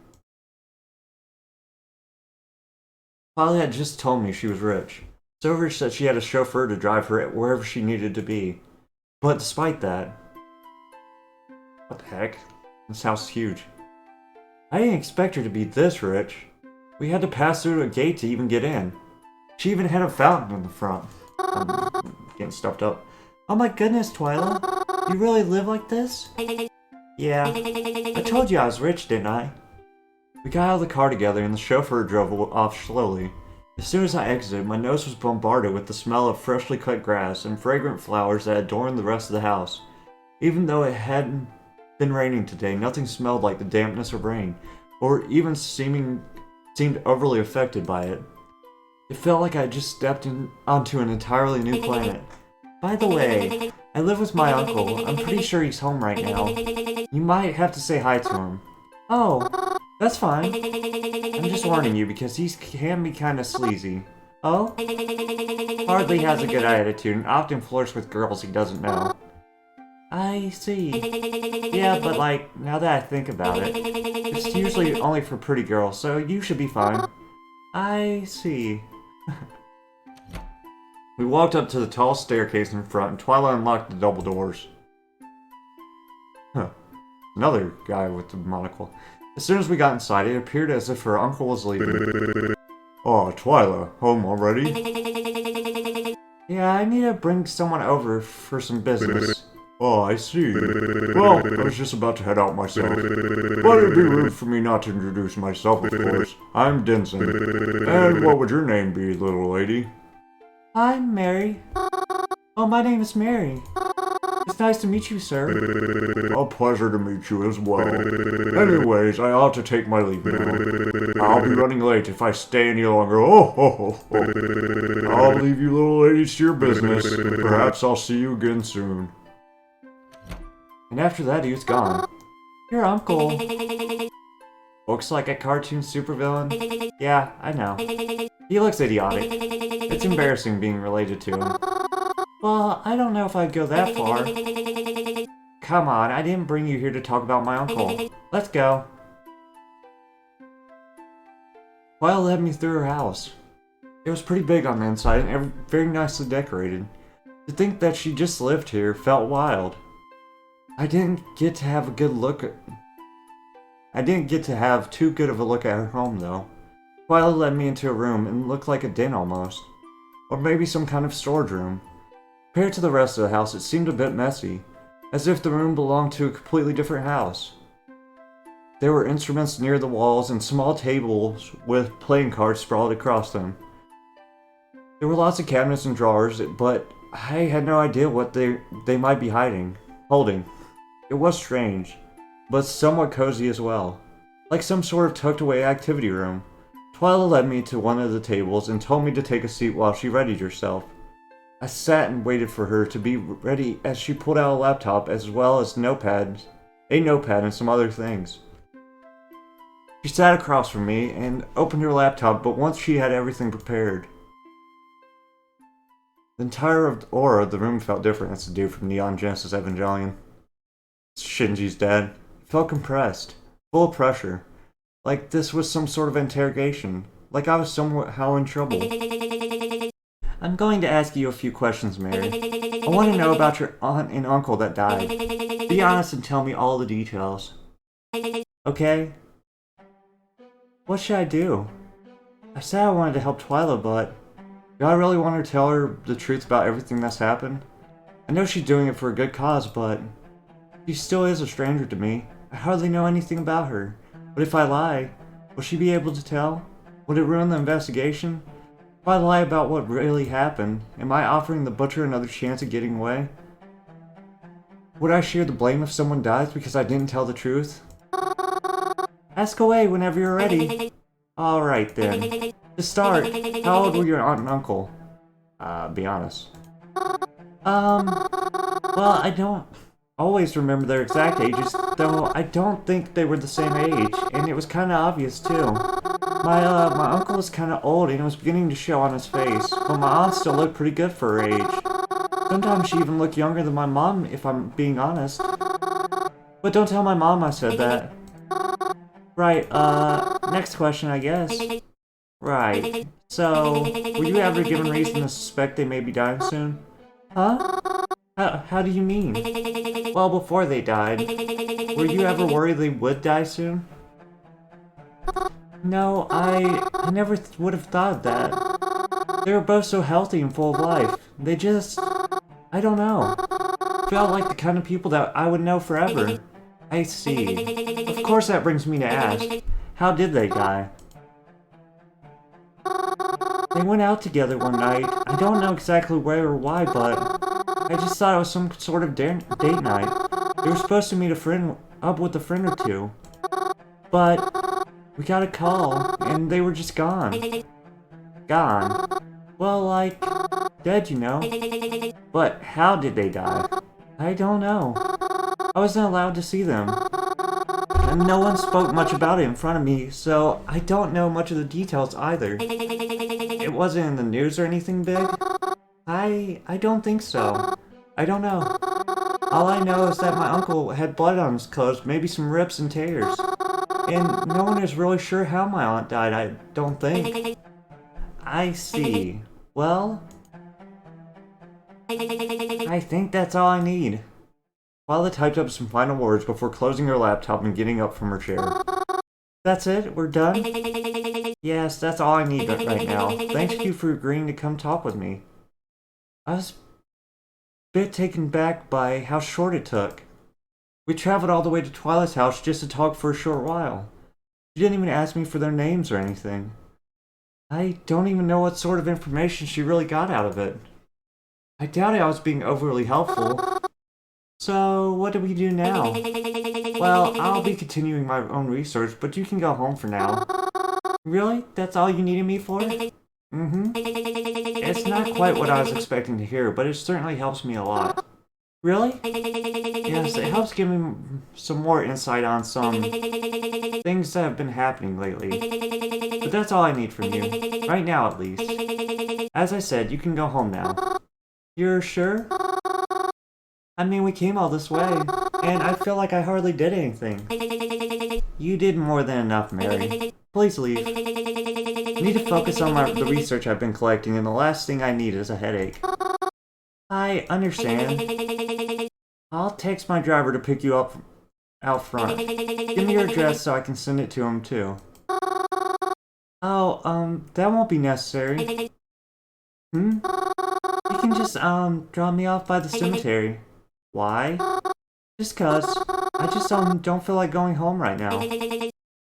Twila had just told me she was rich, so rich that she had a chauffeur to drive her wherever she needed to be. But despite that... What the heck? This house is huge. I didn't expect her to be this rich. We had to pass through a gate to even get in. She even had a fountain in the front. I'm getting stuffed up. Oh my goodness, Twila. You really live like this? Yeah. I told you I was rich, didn't I? We got out of the car together and the chauffeur drove off slowly. As soon as I exited, my nose was bombarded with the smell of freshly cut grass and fragrant flowers that adorned the rest of the house. Even though it hadn't been raining today, nothing smelled like the dampness of rain, or even seemed overly affected by it. It felt like I had just stepped onto an entirely new planet. By the way, I live with my uncle. I'm pretty sure he's home right now. You might have to say hi to him. Oh, that's fine. I'm just warning you because he can be kinda sleazy. Oh? Hardly has a good attitude and often flirts with girls he doesn't know. I see. Yeah, but like, now that I think about it, it's usually only for pretty girls, so you should be fine. I see. We walked up to the tall staircase in front, and Twila unlocked the double doors. Huh. Another guy with the monocle. As soon as we got inside, it appeared as if her uncle was leaving. Oh, Twila, home already? Yeah, I need to bring someone over for some business. Oh, I see. Well, I was just about to head out myself. But it'd be rude for me not to introduce myself, of course. I'm Denson. And what would your name be, little lady? I'm Mary. Oh, my name is Mary. It's nice to meet you, sir. A pleasure to meet you as well. Anyways, I ought to take my leave now. I'll be running late if I stay any longer. I'll leave you little ladies to your business. Perhaps I'll see you again soon. And after that, he was gone. Your uncle. Looks like a cartoon supervillain. Yeah, I know. He looks idiotic. It's embarrassing being related to him. Well, I don't know if I'd go that far. Come on, I didn't bring you here to talk about my uncle. Let's go. Twila led me through her house. It was pretty big on the inside and very nicely decorated. To think that she just lived here felt wild. I didn't get to have too good of a look at her home, though. Twila led me into a room and looked like a den almost. Or maybe some kind of storage room. Compared to the rest of the house, it seemed a bit messy, as if the room belonged to a completely different house. There were instruments near the walls and small tables with playing cards sprawled across them. There were lots of cabinets and drawers, but I had no idea what they might be holding. It was strange, but somewhat cozy as well, like some sort of tucked away activity room. Twila led me to one of the tables and told me to take a seat while she readied herself. I sat and waited for her to be ready as she pulled out a laptop as well as a notepad and some other things. She sat across from me and opened her laptop, but once she had everything prepared, the entire aura of the room felt different. That's the dude from Neon Genesis Evangelion. It's Shinji's dad. It felt compressed, full of pressure. Like this was some sort of interrogation. Like I was somehow in trouble. I'm going to ask you a few questions, Mary. I want to know about your aunt and uncle that died. Be honest and tell me all the details. Okay? What should I do? I said I wanted to help Twila, but do I really want to tell her the truth about everything that's happened? I know she's doing it for a good cause, but she still is a stranger to me. I hardly know anything about her. But if I lie, will she be able to tell? Would it ruin the investigation? If I lie about what really happened, am I offering the butcher another chance at getting away? Would I share the blame if someone dies because I didn't tell the truth? Ask away whenever you're ready. Alright then. To start, how old were your aunt and uncle? Be honest. Well, I don't always remember their exact ages, though I don't think they were the same age, and it was kinda obvious too. My uncle was kinda old and it was beginning to show on his face, but my aunt still looked pretty good for her age. Sometimes she even looked younger than my mom, if I'm being honest. But don't tell my mom I said that. Right, next question, I guess. Right, so, were you ever given reason to suspect they may be dying soon? Huh? How do you mean? Well, before they died, were you ever worried they would die soon? No, I never would have thought of that. They were both so healthy and full of life. They just, I don't know, felt like the kind of people that I would know forever. I see. Of course that brings me to ask, how did they die? They went out together one night. I don't know exactly where or why, but I just thought it was some sort of date night. They were supposed to meet up with a friend or two. But we got a call, and they were just gone. Gone. Well, like, dead, you know. But how did they die? I don't know. I wasn't allowed to see them. And no one spoke much about it in front of me, so I don't know much of the details either. It wasn't in the news or anything big? I don't think so. I don't know. All I know is that my uncle had blood on his clothes, maybe some rips and tears. And no one is really sure how my aunt died, I don't think. I see. Well, I think that's all I need. Twila typed up some final words before closing her laptop and getting up from her chair. That's it? We're done? Yes, that's all I need right now. Thank you for agreeing to come talk with me. I was a bit taken back by how short it took. We traveled all the way to Twila's house just to talk for a short while. She didn't even ask me for their names or anything. I don't even know what sort of information she really got out of it. I doubt I was being overly helpful. So, what do we do now? Well, I'll be continuing my own research, but you can go home for now. Really? That's all you needed me for? Mm-hmm. It's not quite what I was expecting to hear, but it certainly helps me a lot. Really? Yes, it helps give me some more insight on some things that have been happening lately. But that's all I need from you. Right now, at least. As I said, you can go home now. You're sure? I mean, we came all this way, and I feel like I hardly did anything. You did more than enough, Mary. Please leave. I need to focus on the research I've been collecting, and the last thing I need is a headache. I understand. I'll text my driver to pick you up out front. Give me your address so I can send it to him too. Oh, that won't be necessary. Hmm? You can just, drop me off by the cemetery. Why? Just 'cause. I just, don't feel like going home right now.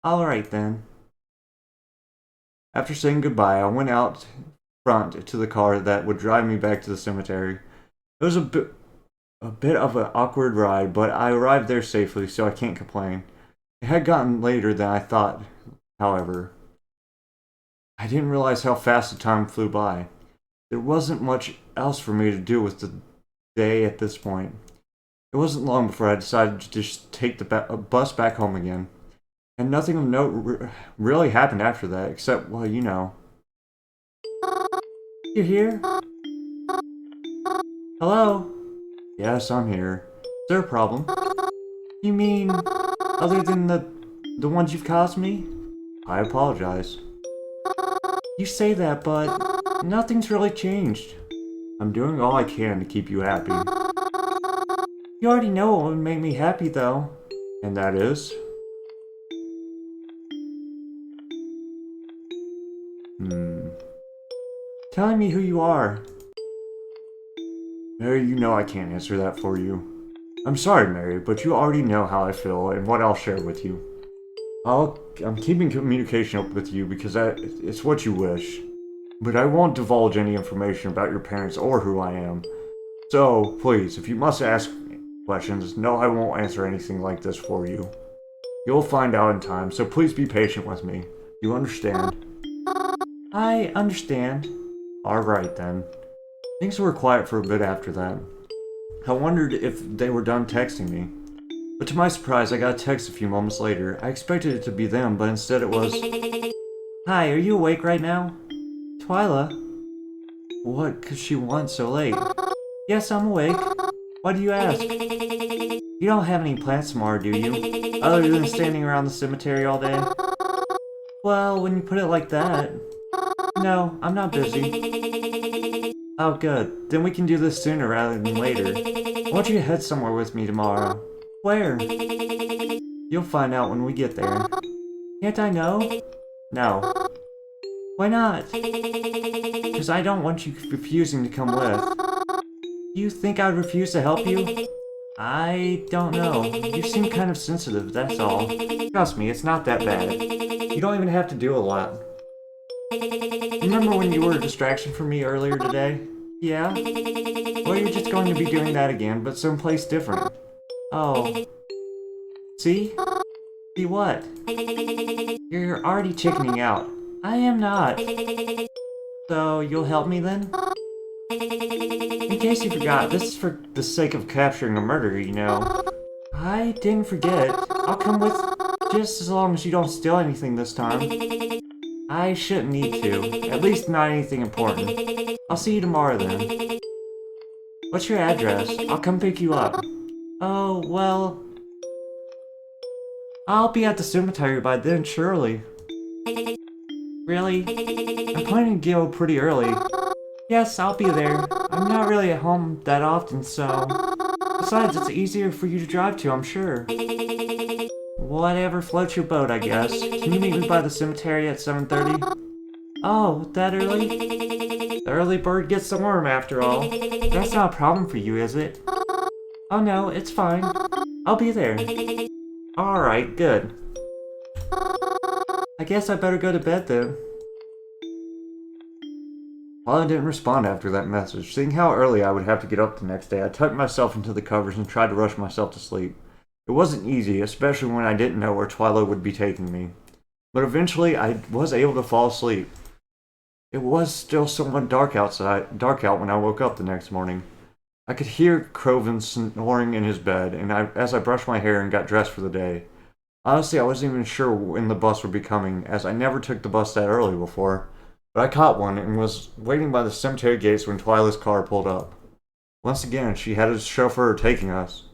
Alright then. After saying goodbye, I went out front to the car that would drive me back to the cemetery. It was a bit of an awkward ride, but I arrived there safely, so I can't complain. It had gotten later than I thought, however. I didn't realize how fast the time flew by. There wasn't much else for me to do with the day at this point. It wasn't long before I decided to just take the bus back home again. And nothing of note really happened after that, except, well, you know. You here? Hello? Yes, I'm here. Is there a problem? You mean, other than the ones you've caused me? I apologize. You say that, but nothing's really changed. I'm doing all I can to keep you happy. You already know what would make me happy, though. And that is? Telling me who you are. Mary, you know I can't answer that for you. I'm sorry, Mary, but you already know how I feel and what I'll share with you. I'm keeping communication up with you because it's what you wish. But I won't divulge any information about your parents or who I am. So, please, if you must ask questions, no, I won't answer anything like this for you. You'll find out in time, so please be patient with me. You understand? I understand. Alright then. Things were quiet for a bit after that. I wondered if they were done texting me. But to my surprise, I got a text a few moments later. I expected it to be them, but instead it was... Hi, are you awake right now? Twila? What could she want so late? Yes, I'm awake. Why do you ask? You don't have any plans tomorrow, do you? Other than standing around the cemetery all day? Well, when you put it like that... No, I'm not busy. Oh, good. Then we can do this sooner rather than later. I want you to head somewhere with me tomorrow. Where? You'll find out when we get there. Can't I know? No. Why not? Because I don't want you refusing to come with. You think I'd refuse to help you? I don't know. You seem kind of sensitive, that's all. Trust me, it's not that bad. You don't even have to do a lot. Remember when you were a distraction for me earlier today? Yeah? Well, you're just going to be doing that again, but someplace different. Oh. See? See what? You're already chickening out. I am not. So, you'll help me then? In case you forgot, this is for the sake of capturing a murderer, you know. I didn't forget. I'll come with just as long as you don't steal anything this time. I shouldn't need to. At least not anything important. I'll see you tomorrow then. What's your address? I'll come pick you up. Oh, well... I'll be at the cemetery by then, surely. Really? I'm planning to go pretty early. Yes, I'll be there. I'm not really at home that often, so... Besides, it's easier for you to drive to, I'm sure. Whatever floats your boat, I guess. Can you meet me by the cemetery at 7:30? Oh, that early? The early bird gets the worm, after all. That's not a problem for you, is it? Oh no, it's fine. I'll be there. Alright, good. I guess I better go to bed then. While I didn't respond after that message, seeing how early I would have to get up the next day, I tucked myself into the covers and tried to rush myself to sleep. It wasn't easy, especially when I didn't know where Twila would be taking me. But eventually, I was able to fall asleep. It was still somewhat dark out when I woke up the next morning. I could hear Croven snoring in his bed, and as I brushed my hair and got dressed for the day. Honestly, I wasn't even sure when the bus would be coming, as I never took the bus that early before. But I caught one and was waiting by the cemetery gates when Twila's car pulled up. Once again, she had a chauffeur taking us.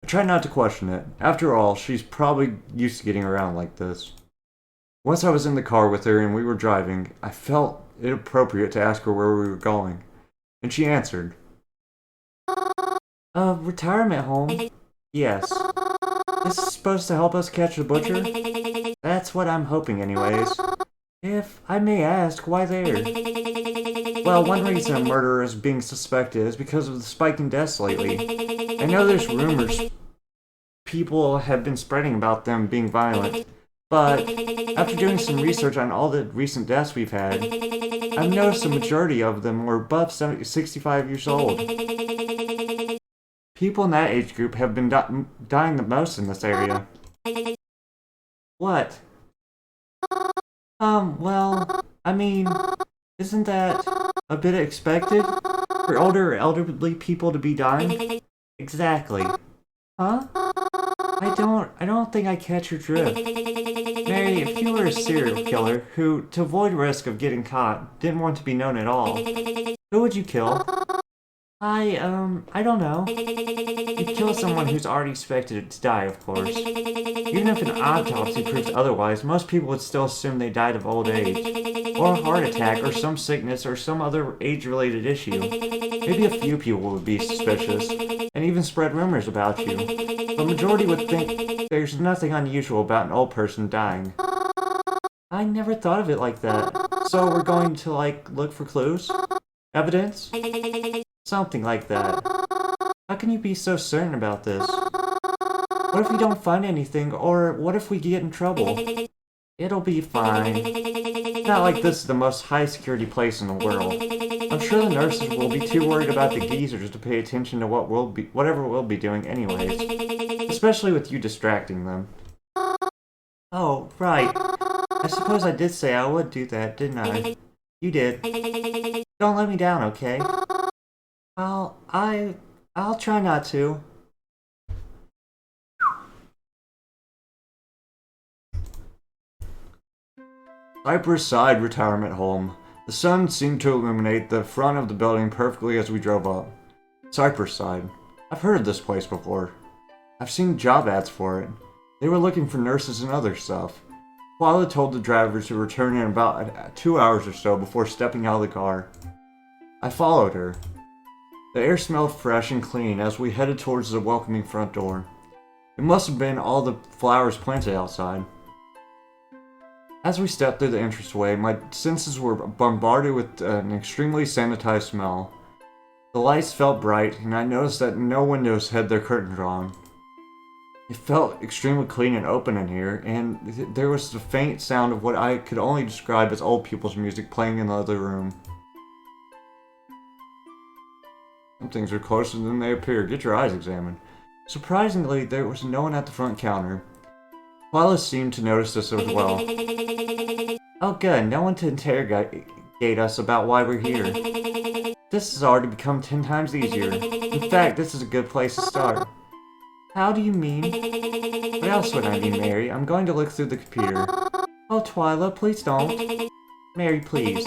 I tried not to question it. After all, she's probably used to getting around like this. Once I was in the car with her and we were driving, I felt it appropriate to ask her where we were going. And she answered. A retirement home? Yes. This is supposed to help us catch the butcher? That's what I'm hoping anyways. If I may ask, why there? Well, one reason a murderer is being suspected is because of the spike in deaths lately. I know there's rumors people have been spreading about them being violent, but after doing some research on all the recent deaths we've had, I've noticed the majority of them were above 65 years old. People in that age group have been dying the most in this area. What? Well, I mean, isn't that a bit expected? For older elderly people to be dying? Exactly. Huh? I don't think I catch your drift. Mary, if you were a serial killer who, to avoid risk of getting caught, didn't want to be known at all, who would you kill? I don't know. You'd kill someone who's already expected to die, of course. Even if an autopsy proves otherwise, most people would still assume they died of old age, or a heart attack, or some sickness, or some other age-related issue. Maybe a few people would be suspicious, and even spread rumors about you. The majority would think there's nothing unusual about an old person dying. I never thought of it like that. So we're going to, look for clues? Evidence? Something like that. How can you be so certain about this? What if we don't find anything, or what if we get in trouble? It'll be fine. It's not like this is the most high-security place in the world. I'm sure the nurses will be too worried about the geezers to pay attention to whatever we'll be doing anyways. Especially with you distracting them. Oh, right. I suppose I did say I would do that, didn't I? You did. Don't let me down, okay? I'll try not to.
Cypress Side Retirement Home. The sun seemed to illuminate the front of the building perfectly as we drove up. Cypress Side. I've heard of this place before. I've seen job ads for it. They were looking for nurses and other stuff. Twila told the drivers to return in about 2 hours or so before stepping out of the car. I followed her. The air smelled fresh and clean as we headed towards the welcoming front door. It must have been all the flowers planted outside. As we stepped through the entranceway, my senses were bombarded with an extremely sanitized smell. The lights felt bright, and I noticed that no windows had their curtain drawn. It felt extremely clean and open in here, and there was the faint sound of what I could only describe as old people's music playing in the other room. Some things are closer than they appear. Get your eyes examined. Surprisingly, there was no one at the front counter. Wallace seemed to notice this as well. Oh good, no one to interrogate us about why we're here. This has already become 10 times easier. In fact, this is a good place to start. How do you mean? What else would I mean, Mary? I'm going to look through the computer. Oh, Twila, please don't. Mary, please.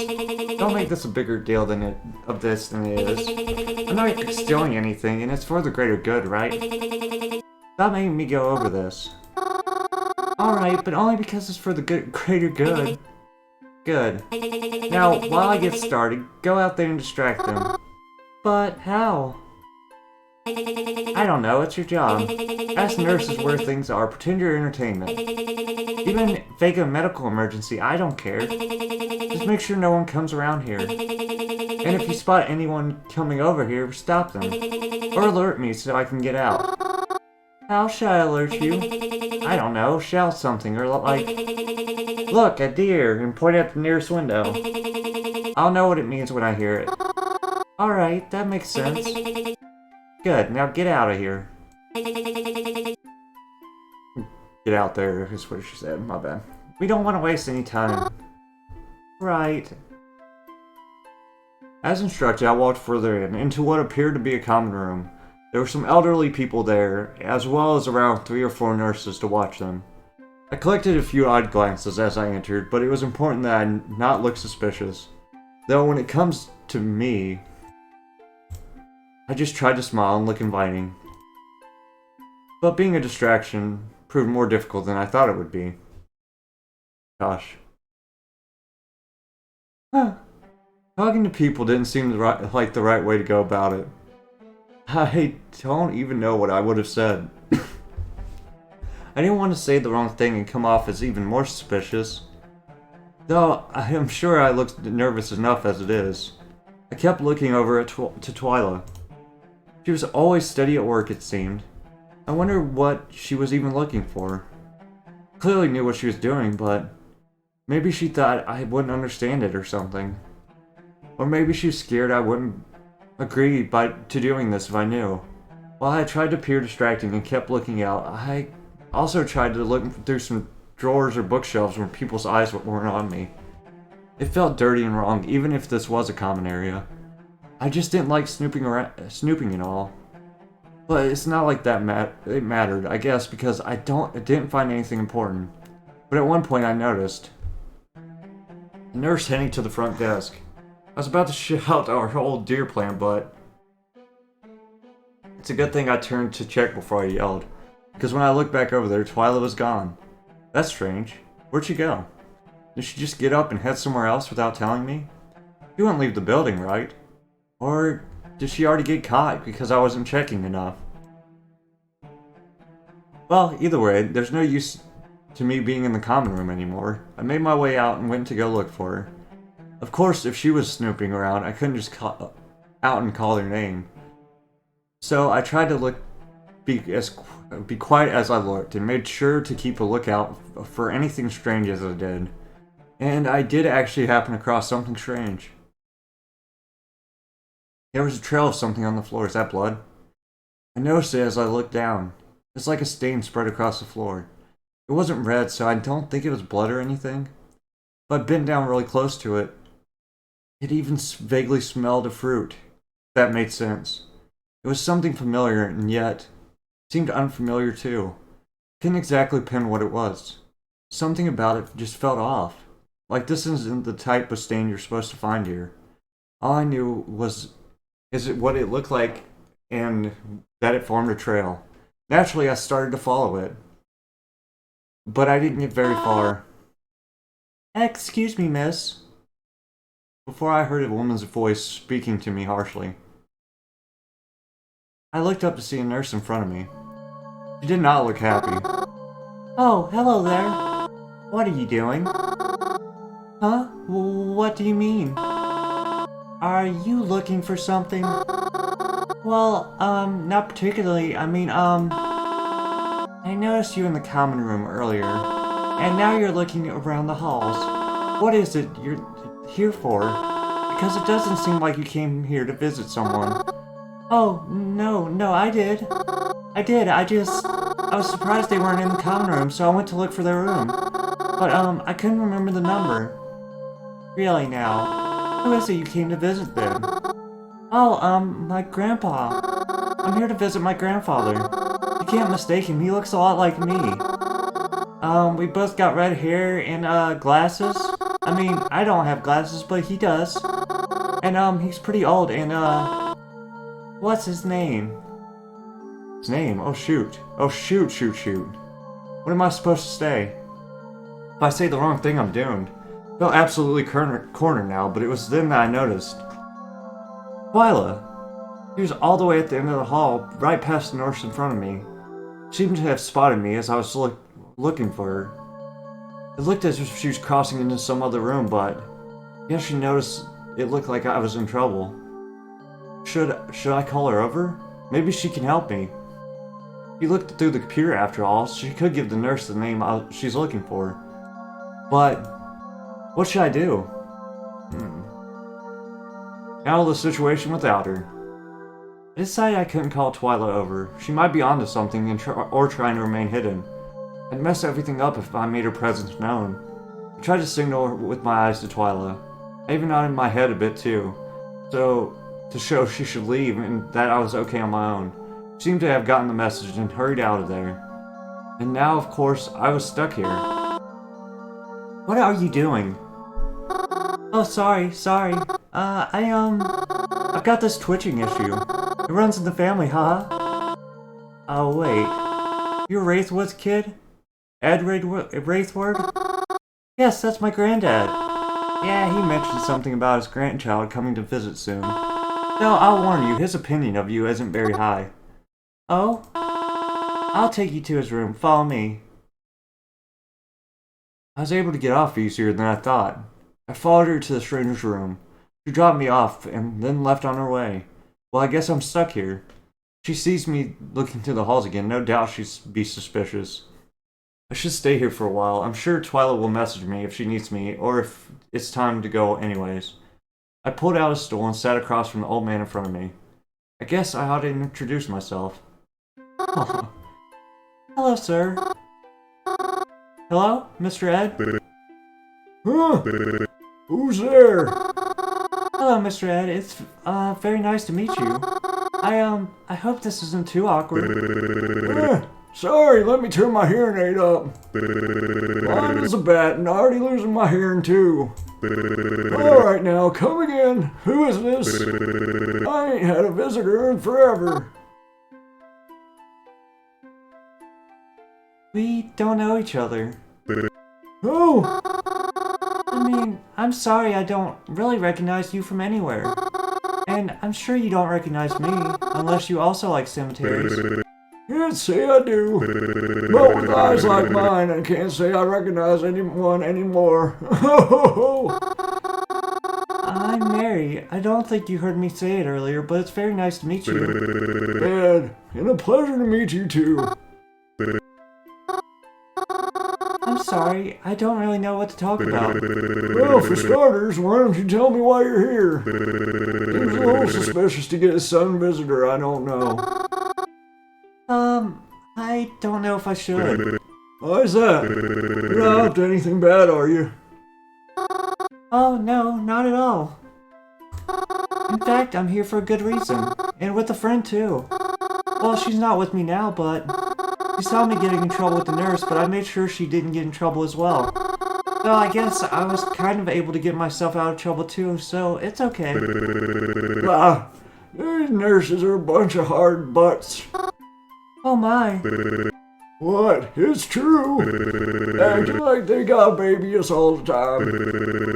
Don't make this a bigger deal than it is. I'm not stealing anything, and it's for the greater good, right? Stop making me go over this. Alright, but only because it's for the greater good. Good. Now, while I get started, go out there and distract them. But how? I don't know, it's your job. Ask nurses where things are, pretend you're entertainment. Even fake a medical emergency, I don't care. Just make sure no one comes around here. And if you spot anyone coming over here, stop them. Or alert me so I can get out. How shall I alert you? I don't know, shout something, or look, a deer, and point at the nearest window. I'll know what it means when I hear it. Alright, that makes sense. Good, now get out of here. Get out there, is what she said, my bad. We don't want to waste any time. Right. As instructed, I walked further in, into what appeared to be a common room. There were some elderly people there, as well as around 3 or 4 nurses to watch them. I collected a few odd glances as I entered, but it was important that I not look suspicious. Though when it comes to me, I just tried to smile and look inviting. But being a distraction proved more difficult than I thought it would be. Gosh. Talking to people didn't seem like the right way to go about it. I don't even know what I would have said. I didn't want to say the wrong thing and come off as even more suspicious. Though I am sure I looked nervous enough as it is. I kept looking over to Twila. She was always steady at work, it seemed. I wondered what she was even looking for. Clearly knew what she was doing, but maybe she thought I wouldn't understand it or something. Or maybe she was scared I wouldn't agree to doing this if I knew. While I tried to appear distracting and kept looking out, I also tried to look through some drawers or bookshelves where people's eyes weren't on me. It felt dirty and wrong, even if this was a common area. I just didn't like snooping and all. But it's not like that it mattered, I guess, because I didn't find anything important. But at one point I noticed a nurse heading to the front desk. I was about to shout our whole deer plan, but it's a good thing I turned to check before I yelled. Because when I looked back over there, Twila was gone. That's strange. Where'd she go? Did she just get up and head somewhere else without telling me? She wouldn't leave the building, right? Or did she already get caught because I wasn't checking enough? Well, either way, there's no use to me being in the common room anymore. I made my way out and went to go look for her. Of course, if she was snooping around, I couldn't just call out and call her name. So I tried to be quiet as I looked, and made sure to keep a lookout for anything strange as I did. And I did actually happen across something strange. There was a trail of something on the floor. Is that blood? I noticed it as I looked down. It's like a stain spread across the floor. It wasn't red, so I don't think it was blood or anything. But I bent down really close to it. It even vaguely smelled of fruit. That made sense. It was something familiar, and yet seemed unfamiliar too. Couldn't exactly pin what it was. Something about it just felt off. Like this isn't the type of stain you're supposed to find here. All I knew was what it looked like and that it formed a trail. Naturally, I started to follow it. But I didn't get very far. Excuse me, miss. Before I heard a woman's voice speaking to me harshly. I looked up to see a nurse in front of me. She did not look happy. Oh, hello there. What are you doing? Huh? What do you mean? Are you looking for something? Well, not particularly. I mean, I noticed you in the common room earlier, and now you're looking around the halls. What is it you're here for? Because it doesn't seem like you came here to visit someone. Oh, no, I did. I was surprised they weren't in the common room, so I went to look for their room. But, I couldn't remember the number. Really now? Who is it you came to visit then? Oh, my grandpa. I'm here to visit my grandfather. You can't mistake him, he looks a lot like me. We both got red hair and, glasses. I mean, I don't have glasses, but he does. And, he's pretty old, and, what's his name? His name? Oh, shoot. Oh, shoot. What am I supposed to say? If I say the wrong thing, I'm doomed. I felt absolutely cornered now, but it was then that I noticed. Twila! She was all the way at the end of the hall, right past the nurse in front of me. She seemed to have spotted me as I was looking for her. It looked as if she was crossing into some other room, but I guess she noticed it looked like I was in trouble. Should I call her over? Maybe she can help me. She looked through the computer after all, so she could give the nurse the name she's looking for. But what should I do? Handle the situation without her. I decided I couldn't call Twila over. She might be onto something or trying to remain hidden. I'd mess everything up if I made her presence known. I tried to signal with my eyes to Twila. I even nodded my head a bit too, so to show she should leave and that I was okay on my own. She seemed to have gotten the message and hurried out of there. And now, of course, I was stuck here. What are you doing? Oh, sorry. I've got this twitching issue. It runs in the family, haha. Oh, wait. You're Wraithwood's kid? Ed Wraithwood? Yes, that's my granddad. Yeah, he mentioned something about his grandchild coming to visit soon.
No, I'll warn you, his opinion of you isn't very high. Oh? I'll take you to his room. Follow me. I was able to get off easier than I thought. I followed her to the stranger's room. She dropped me off and then left on her way. Well, I guess I'm stuck here. She sees me looking through the halls again. No doubt she'd be suspicious. I should stay here for a while. I'm sure Twila will message me if she needs me, or if it's time to go anyways. I pulled out a stool and sat across from the old man in front of me. I guess I ought to introduce myself. Oh. Hello, sir. Hello, Mr. Ed?
Huh? Who's there?
Hello, Mr. Ed. It's very nice to meet you. I hope this isn't too awkward.
Sorry, let me turn my hearing aid up. Blind as a bat and already losing my hearing too. Alright now, come again. Who is this? I ain't had a visitor in forever.
We don't know each other.
Oh!
I mean, I'm sorry I don't really recognize you from anywhere. And I'm sure you don't recognize me, unless you also like cemeteries.
Can't say I do. But with eyes like mine, I can't say I recognize anyone anymore.
I'm Mary. I don't think you heard me say it earlier, but it's very nice to meet you.
Ed, and a pleasure to meet you too.
I'm sorry, I don't really know what to talk about.
Well, for starters, why don't you tell me why you're here? Seems a little suspicious to get a sudden visitor I don't know.
I don't know if I should.
Why is that? You're not up to anything bad, are you?
Oh, no, not at all. In fact, I'm here for a good reason. And with a friend, too. Well, she's not with me now, but she saw me getting in trouble with the nurse, but I made sure she didn't get in trouble as well. So I guess I was kind of able to get myself out of trouble, too, so it's okay.
Ah, these nurses are a bunch of hard butts.
Oh my.
What? It's true. Acting like they got baby us all the time.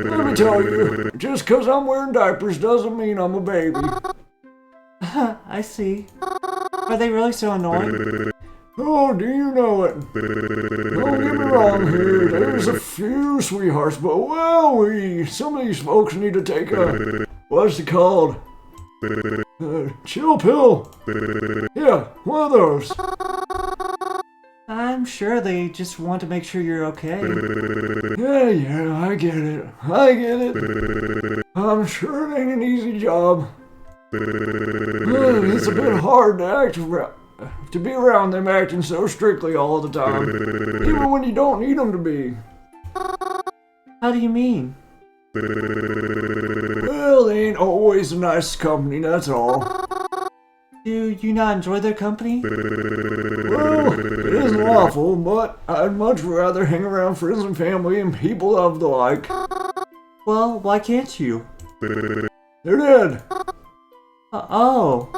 Let me tell you, just 'cause I'm wearing diapers doesn't mean I'm a baby.
I see. Are they really so annoying?
Oh, do you know it? Don't get me wrong here, there's a few sweethearts, but wowee, some of these folks need to take a, what's it called? Chill pill. Yeah, one of those.
I'm sure they just want to make sure you're okay.
Yeah, I get it. I'm sure it ain't an easy job. It's a bit hard to be around them acting so strictly all the time, even when you don't need them to be.
How do you mean?
Well, they ain't always the nicest company, that's all.
Do you not enjoy their company?
Well, it isn't awful, but I'd much rather hang around friends and family and people of the like.
Well, why can't you?
They're dead.
Oh.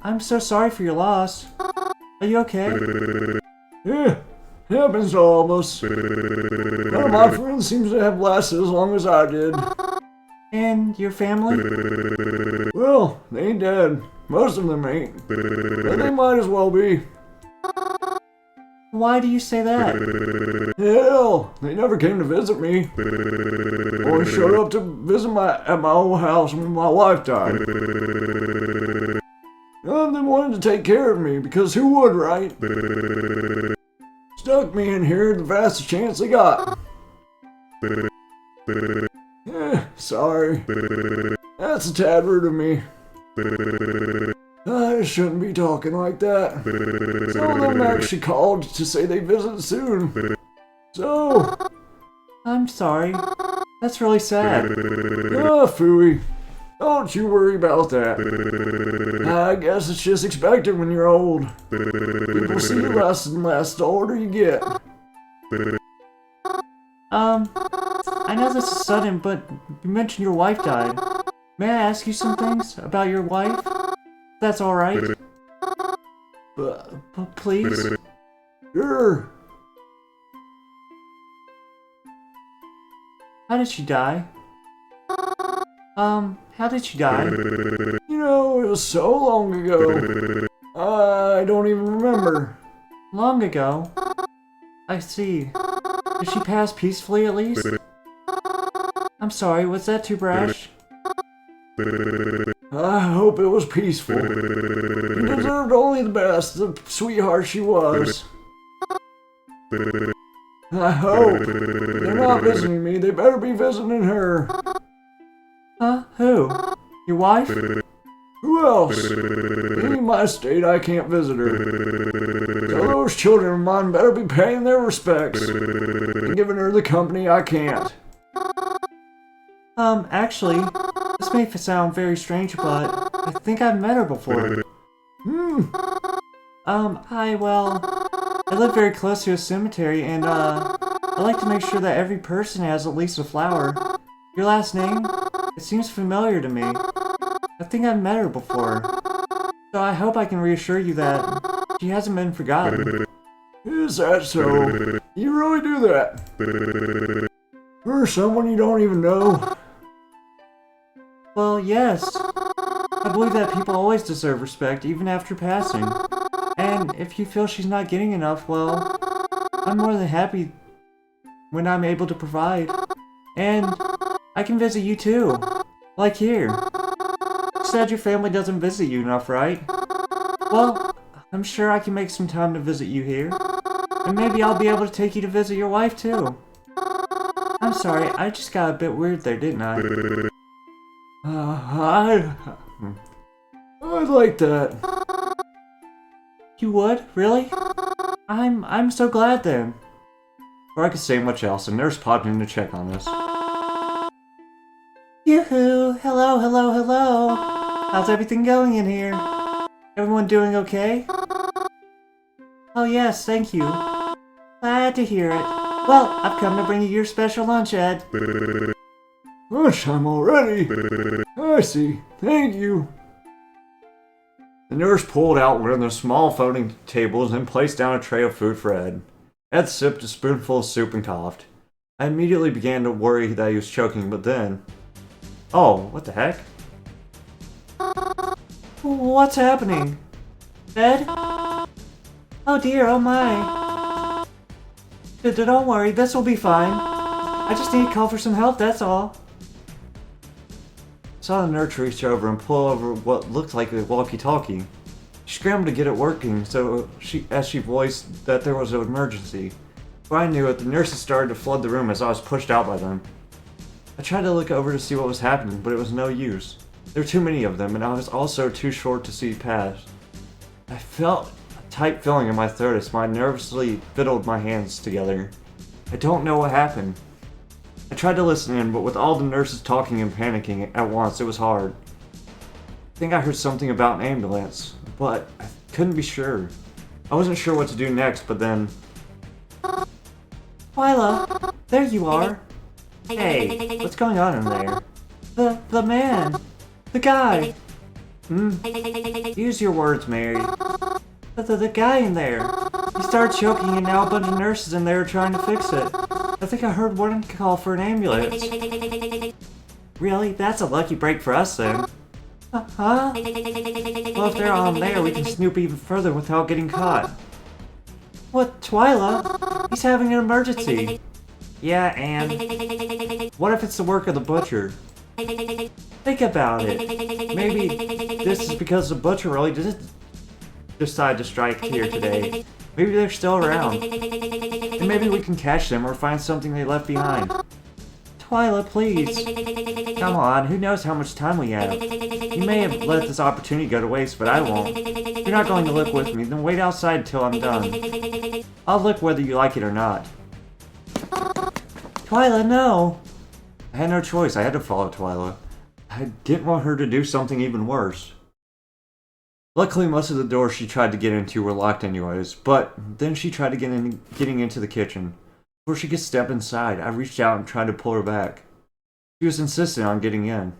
I'm so sorry for your loss. Are you okay?
Yeah, happens to all of us. None of my friends seems to have lasted as long as I did.
And your family?
Well, they ain't dead. Most of them ain't. But they might as well be.
Why do you say that?
Hell, they never came to visit me. Only showed up to visit at my old house when my wife died. None of them wanted to take care of me, because who would, right? Stuck me in here the fastest chance they got. Sorry. That's a tad rude of me. I shouldn't be talking like that. Some of them actually called to say they visit soon. So...
I'm sorry. That's really sad.
Phooey. Don't you worry about that. I guess it's just expected when you're old. People see you less and less the older you get.
I know this is sudden, but you mentioned your wife died. May I ask you some things about your wife? That's alright? Please?
Sure.
How did she die? How did she die?
You know, it was so long ago. I don't even remember.
Long ago? I see. Did she pass peacefully at least? I'm sorry, was that too brash?
I hope it was peaceful. She deserved only the best, the sweetheart she was. I hope. They're not visiting me, they better be visiting her.
Huh? Who? Your wife?
Who else? In my state, I can't visit her. So those children of mine better be paying their respects. And giving her the company I can't.
Actually, this may sound very strange, but I think I've met her before. I live very close to a cemetery, and, I like to make sure that every person has at least a flower. Your last name? It seems familiar to me. I think I've met her before. So I hope I can reassure you that she hasn't been forgotten.
Is that so? You really do that? For someone you don't even know?
Well, yes. I believe that people always deserve respect, even after passing. And if you feel she's not getting enough, well, I'm more than happy when I'm able to provide. And I can visit you too. Like here. You said your family doesn't visit you enough, right? Well, I'm sure I can make some time to visit you here. And maybe I'll be able to take you to visit your wife too. I'm sorry, I just got a bit weird there, didn't I?
I'd like that.
You would? Really? I'm so glad then.
Before I could say much else, a nurse popped in to check on us.
Yoo-hoo! Hello, hello, hello! How's everything going in here? Everyone doing okay? Oh yes, thank you. Glad to hear it. Well, I've come to bring you your special lunch, Ed.
Lunchtime already? I see. Thank you. The nurse pulled out one of the small folding tables and placed down a tray of food for Ed. Ed sipped a spoonful of soup and coughed. I immediately began to worry that he was choking, but then... Oh, what the heck?
What's happening? Ed? Oh dear, oh my. Don't worry, this will be fine. I just need to call for some help, that's all.
I saw the nurse reach over and pull over what looked like a walkie-talkie. She scrambled to get it working, so as she voiced that there was an emergency. Before I knew it, the nurses started to flood the room as I was pushed out by them. I tried to look over to see what was happening, but it was no use. There were too many of them, and I was also too short to see past. I felt a tight feeling in my throat as I nervously fiddled my hands together. I don't know what happened. I tried to listen in, but with all the nurses talking and panicking at once, it was hard. I think I heard something about an ambulance, but I couldn't be sure. I wasn't sure what to do next, but then...
Twila, there you are.
Hey, what's going on in there?
The man. The guy.
Use your words, Mary.
The guy in there. He started choking and now a bunch of nurses in there are trying to fix it. I think I heard one call for an ambulance.
Really? That's a lucky break for us then.
Huh?
Well, if they're all in there, we can snoop even further without getting caught.
What, Twila? He's having an emergency.
Yeah, and... What if it's the work of the butcher?
Think about it.
Maybe this is because the butcher really did decide to strike here today. Maybe they're still around. And maybe we can catch them or find something they left behind.
Twila, please.
Come on, who knows how much time we have? You may have let this opportunity go to waste, but I won't. If you're not going to look with me, then wait outside until I'm done. I'll look whether you like it or not.
Twila, no!
I had no choice, I had to follow Twila. I didn't want her to do something even worse. Luckily, most of the doors she tried to get into were locked anyways, but then she tried to getting into the kitchen. Before she could step inside, I reached out and tried to pull her back. She was insistent on getting in.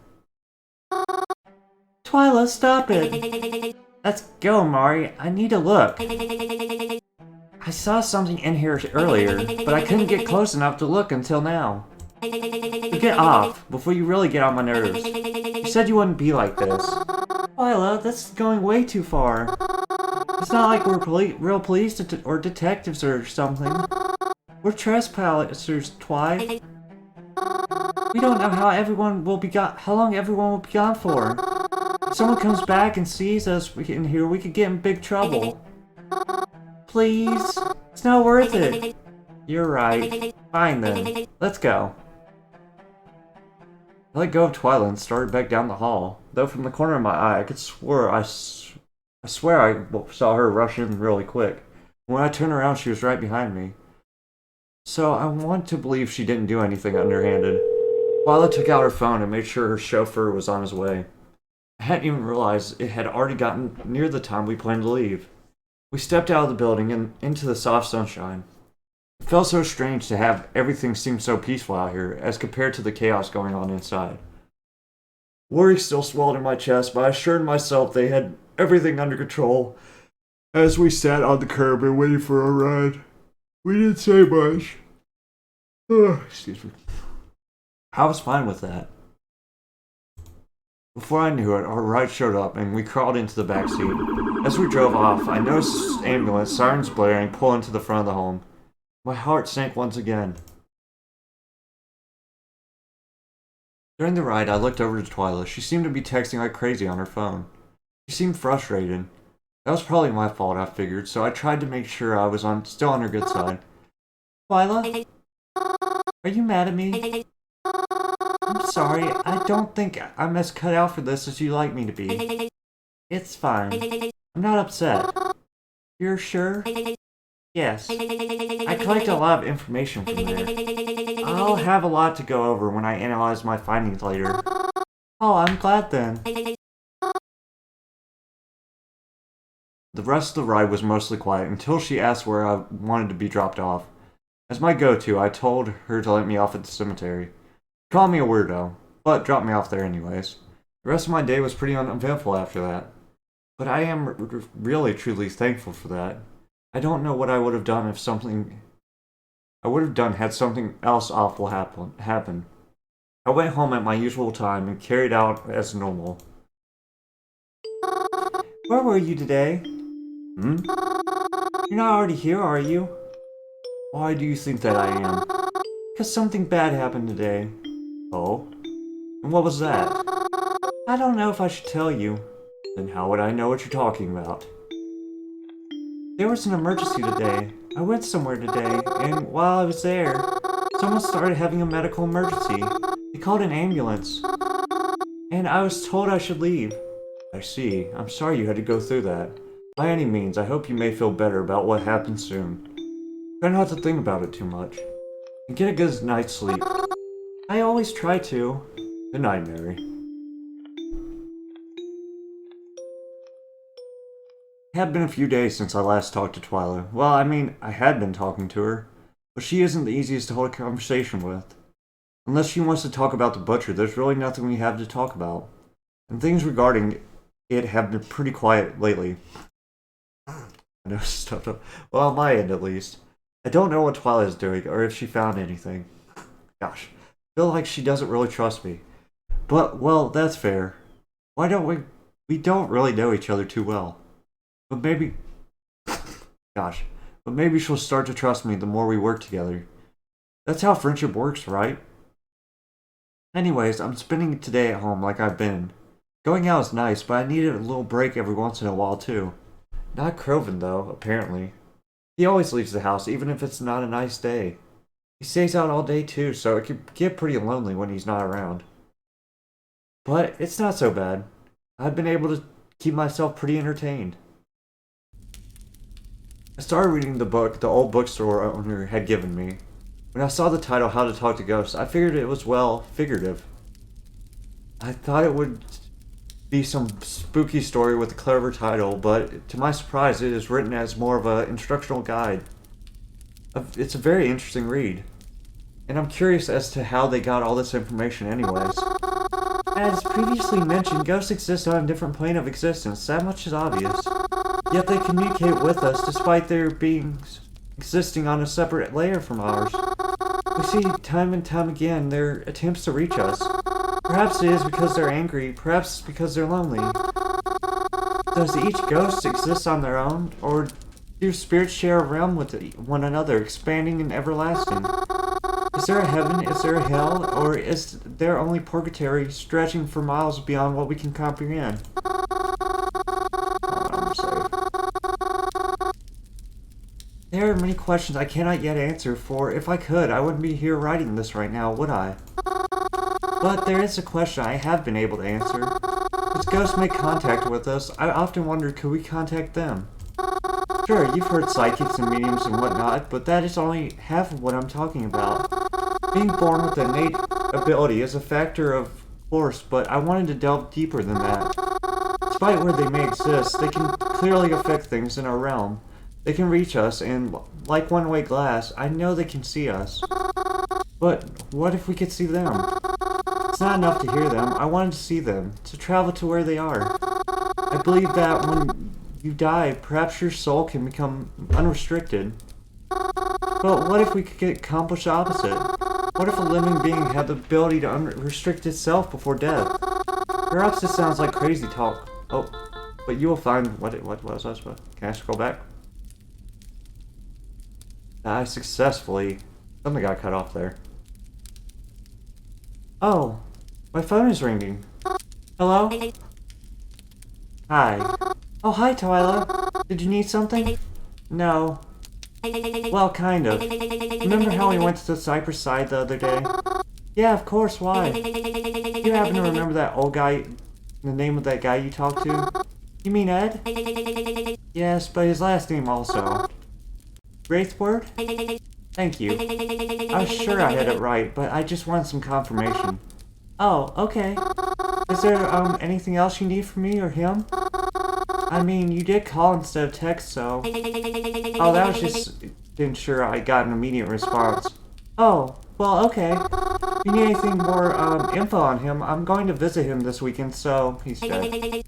Twila, stop it!
Let's go, Mari. I need to look. I saw something in here earlier, but I couldn't get close enough to look until now.
So get off, before you really get on my nerves. You said you wouldn't be like this. Twila, that's going way too far. It's not like we're real police or detectives or something. We're trespassers, Twi. We don't know how long everyone will be gone for. If someone comes back and sees us in here, we could get in big trouble. Please? It's not worth it. You're right. Fine then. Let's go. I let go of Twila and started back down the hall. Though from the corner of my eye, I swear I saw her rush in really quick. When I turned around, she was right behind me. So I want to believe she didn't do anything underhanded. Twila took out her phone and made sure her chauffeur was on his way. I hadn't even realized it had already gotten near the time we planned to leave. We stepped out of the building and into the soft sunshine. It felt so strange to have everything seem so peaceful out here as compared to the chaos going on inside. Worry still swelled in my chest, but I assured myself they had everything under control as we sat on the curb and waited for a ride. We didn't say much. Excuse me. I was fine with that. Before I knew it, our ride showed up and we crawled into the back seat. As we drove off, I noticed the ambulance, sirens blaring, pull into the front of the home. My heart sank once again. During the ride, I looked over to Twila. She seemed to be texting like crazy on her phone. She seemed frustrated. That was probably my fault, I figured, so I tried to make sure I was still on her good side. Twila? Are you mad at me? I'm sorry, I don't think I'm as cut out for this as you like me to be. It's fine. I'm not upset. You're sure? Yes. I collected a lot of information from there. I'll have a lot to go over when I analyze my findings later. Oh, I'm glad then. The rest of the ride was mostly quiet until she asked where I wanted to be dropped off. As my go-to, I told her to let me off at the cemetery. She called me a weirdo, but dropped me off there anyways. The rest of my day was pretty uneventful after that. But I am really truly thankful for that. I don't know what I would have done if had something else awful happen. I went home at my usual time and carried out as normal. Where were you today? You're not already here, are you? Why do you think that I am? Because something bad happened today. Oh? And what was that? I don't know if I should tell you. Then how would I know what you're talking about? There was an emergency today. I went somewhere today, and while I was there, someone started having a medical emergency. They called an ambulance. And I was told I should leave. I see. I'm sorry you had to go through that. By any means, I hope you may feel better about what happened soon. Try not to think about it too much. And get a good night's sleep. I always try to. Good night, Mary. It had been a few days since I last talked to Twila. Well, I mean, I had been talking to her. But she isn't the easiest to hold a conversation with. Unless she wants to talk about the butcher, there's really nothing we have to talk about. And things regarding it have been pretty quiet lately. I know stuff up. Well, on my end at least. I don't know what Twila is doing, or if she found anything. Gosh, I feel like she doesn't really trust me. But, well, that's fair. Why don't we don't really know each other too well. But maybe... Gosh. But maybe she'll start to trust me the more we work together. That's how friendship works, right? Anyways, I'm spending today at home like I've been. Going out is nice, but I needed a little break every once in a while too. Not Croven though, apparently. He always leaves the house, even if it's not a nice day. He stays out all day too, so it can get pretty lonely when he's not around. But it's not so bad. I've been able to keep myself pretty entertained. I started reading the book the old bookstore owner had given me. When I saw the title, How to Talk to Ghosts, I figured it was, well, figurative. I thought it would be some spooky story with a clever title, but to my surprise, it is written as more of an instructional guide. It's a very interesting read. And I'm curious as to how they got all this information anyways. As previously mentioned, ghosts exist on a different plane of existence, that much is obvious. Yet they communicate with us despite their being existing on a separate layer from ours. We see time and time again their attempts to reach us. Perhaps it is because they're angry, perhaps it's because they're lonely. Does each ghost exist on their own, or do spirits share a realm with one another, expanding and everlasting? Is there a heaven, is there a hell, or is there only purgatory stretching for miles beyond what we can comprehend? There are many questions I cannot yet answer, for if I could, I wouldn't be here writing this right now, would I? But there is a question I have been able to answer. As ghosts make contact with us, I often wonder, could we contact them? Sure, you've heard psychics and mediums and whatnot, but that is only half of what I'm talking about. Being born with innate ability is a factor, of course, but I wanted to delve deeper than that. Despite where they may exist, they can clearly affect things in our realm. They can reach us, and like one-way glass, I know they can see us. But what if we could see them? It's not enough to hear them. I wanted to see them, to travel to where they are. I believe that when you die, perhaps your soul can become unrestricted. But what if we could accomplish the opposite? What if a living being had the ability to unrestrict itself before death? Perhaps this sounds like crazy talk. Oh, but you will find what was I supposed? Can I scroll back? I successfully. Something got cut off there. Oh, my phone is ringing. Hello? Hi. Oh, hi, Twila. Did you need something? No. Well, kind of. Remember how we went to the Cypress side the other day? Yeah, of course, why? Do you happen to remember that old guy, the name of that guy you talked to? You mean Ed? Yes, but his last name also. Wraithword? Thank you. I was sure I had it right, but I just wanted some confirmation. Oh, okay. Is there, anything else you need from me or him? I mean, you did call instead of text, so... Oh, that was just to ensure I got an immediate response. Oh, well, okay. If you need anything more, info on him, I'm going to visit him this weekend, so... He's dead.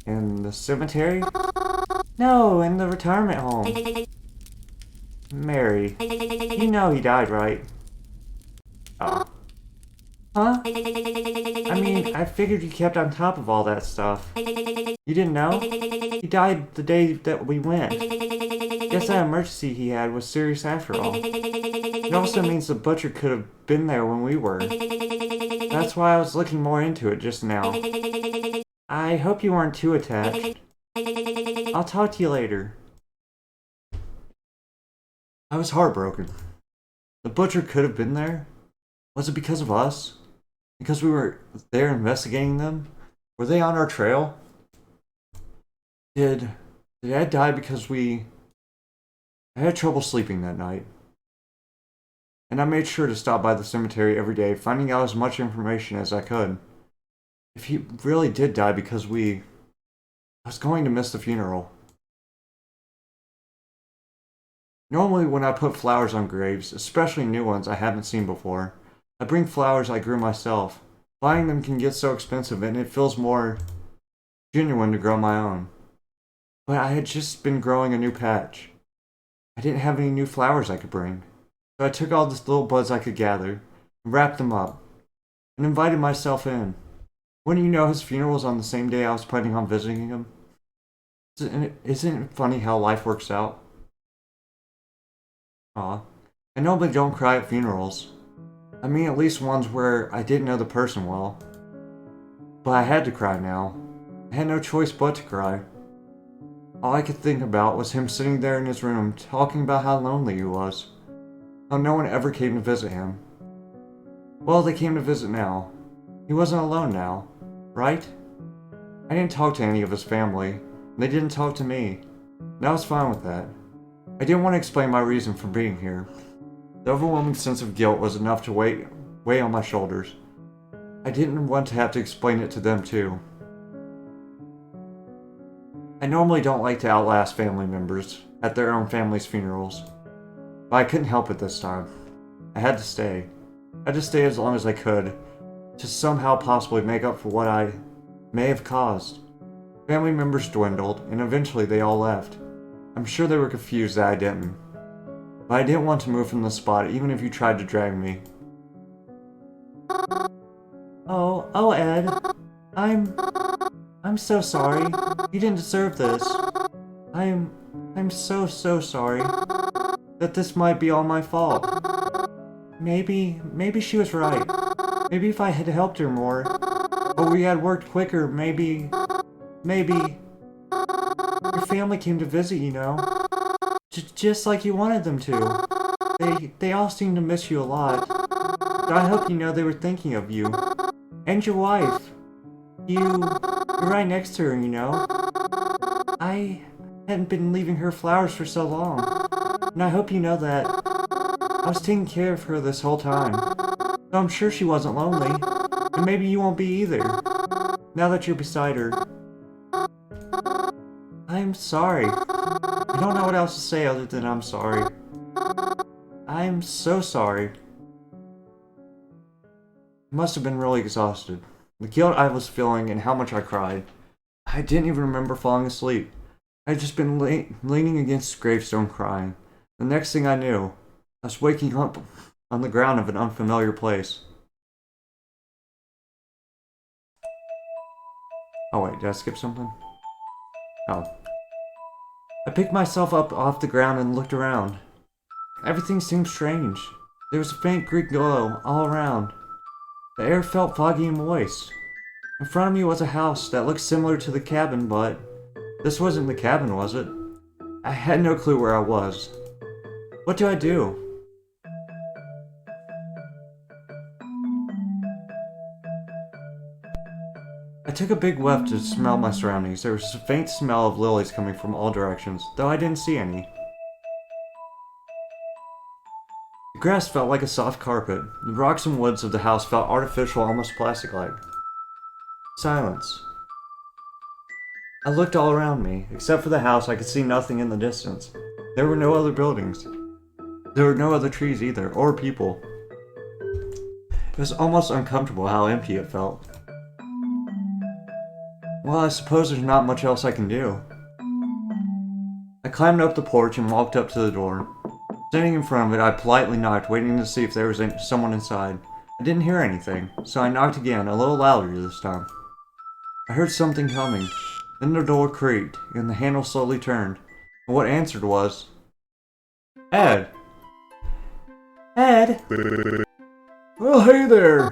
In the cemetery? No, in the retirement home. Mary. You know he died, right? Oh. Huh? I mean, I figured you kept on top of all that stuff. You didn't know? He died the day that we went. Guess that emergency he had was serious after all. It also means the butcher could have been there when we were. That's why I was looking more into it just now. I hope you weren't too attached. I'll talk to you later. I was heartbroken. The butcher could have been there. Was it because of us? Because we were there investigating them? Were they on our trail? Did Ed die because I had trouble sleeping that night. And I made sure to stop by the cemetery every day, finding out as much information as I could. If he really did die because I was going to miss the funeral. Normally when I put flowers on graves, especially new ones I haven't seen before, I bring flowers I grew myself. Buying them can get so expensive and it feels more genuine to grow my own. But I had just been growing a new patch. I didn't have any new flowers I could bring. So I took all the little buds I could gather, and wrapped them up, and invited myself in. Wouldn't you know his funeral was on the same day I was planning on visiting him? Isn't it funny how life works out? Aw. I normally don't cry at funerals. I mean at least ones where I didn't know the person well. But I had to cry now. I had no choice but to cry. All I could think about was him sitting there in his room talking about how lonely he was. How no one ever came to visit him. Well, they came to visit now. He wasn't alone now, right? I didn't talk to any of his family, and they didn't talk to me. And I was fine with that. I didn't want to explain my reason for being here. The overwhelming sense of guilt was enough to weigh on my shoulders. I didn't want to have to explain it to them too. I normally don't like to outlast family members at their own family's funerals, but I couldn't help it this time. I had to stay. I had to stay as long as I could, to somehow possibly make up for what I may have caused. Family members dwindled, and eventually they all left. I'm sure they were confused that I didn't.
but I didn't want to move from the spot even if you tried to drag me.
Oh, Ed. I'm so sorry. You didn't deserve this. I'm so sorry. That this might be all my fault. Maybe she was right. Maybe if I had helped her more, or we had worked quicker, maybe your family came to visit, you know? Just like you wanted them to. They all seem to miss you a lot. But I hope you know they were thinking of you. And your wife. You're right next to her, you know? I hadn't been leaving her flowers for so long. And I hope you know that I was taking care of her this whole time. So I'm sure she wasn't lonely. And maybe you won't be either. Now that you're beside her. I'm sorry. I don't know what else to say other than I'm sorry. I'm so sorry. I must have been really exhausted. The guilt I was feeling and how much I cried. I didn't even remember falling asleep. I had just been leaning against the gravestone crying. The next thing I knew, I was waking up on the ground of an unfamiliar place. Oh wait, did I skip something? Oh. I picked myself up off the ground and looked around. Everything seemed strange. There was a faint green glow all around. The air felt foggy and moist. In front of me was a house that looked similar to the cabin, but this wasn't the cabin, was it? I had no clue where I was. What do I do? I took a big whiff to smell my surroundings. There was a faint smell of lilies coming from all directions, though I didn't see any. The grass felt like a soft carpet. The rocks and woods of the house felt artificial, almost plastic-like. Silence. I looked all around me. Except for the house, I could see nothing in the distance. There were no other buildings. There were no other trees either, or people. It was almost uncomfortable how empty it felt. Well, I suppose there's not much else I can do. I climbed up the porch and walked up to the door. Standing in front of it, I politely knocked, waiting to see if there was someone inside. I didn't hear anything, so I knocked again, a little louder this time. I heard something coming. Then the door creaked, and the handle slowly turned. And what answered was... Ed! Ed!
Oh, hey there!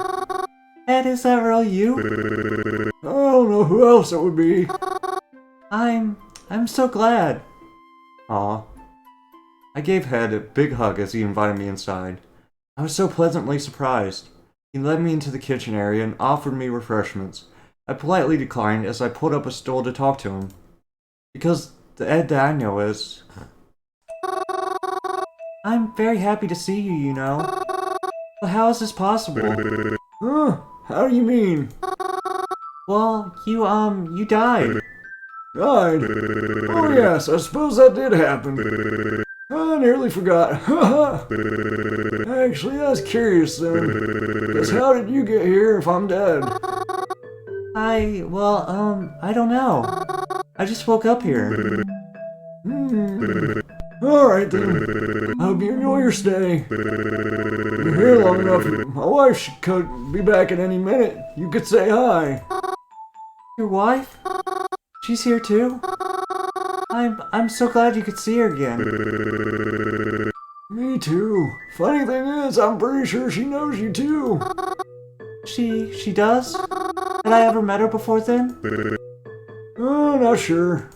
Ed, is that really you?
I don't know who else it would be.
I'm so glad.
Aw. I gave Ed a big hug as he invited me inside. I was so pleasantly surprised. He led me into the kitchen area and offered me refreshments. I politely declined as I pulled up a stool to talk to him. Because the Ed that I know is...
I'm very happy to see you, you know. But how is this possible?
Huh? How do you mean?
Well, you died.
Died? Oh yes, I suppose that did happen. I nearly forgot. Actually, that's curious then. Because how did you get here if I'm dead?
I don't know. I just woke up here.
Alright then. I hope you enjoy your stay. You're here long enough. My wife could be back at any minute. You could say hi.
Your wife? She's here too? I'm so glad you could see her again.
Me too. Funny thing is, I'm pretty sure she knows you too.
She does? Had I ever met her before then?
Oh, not sure.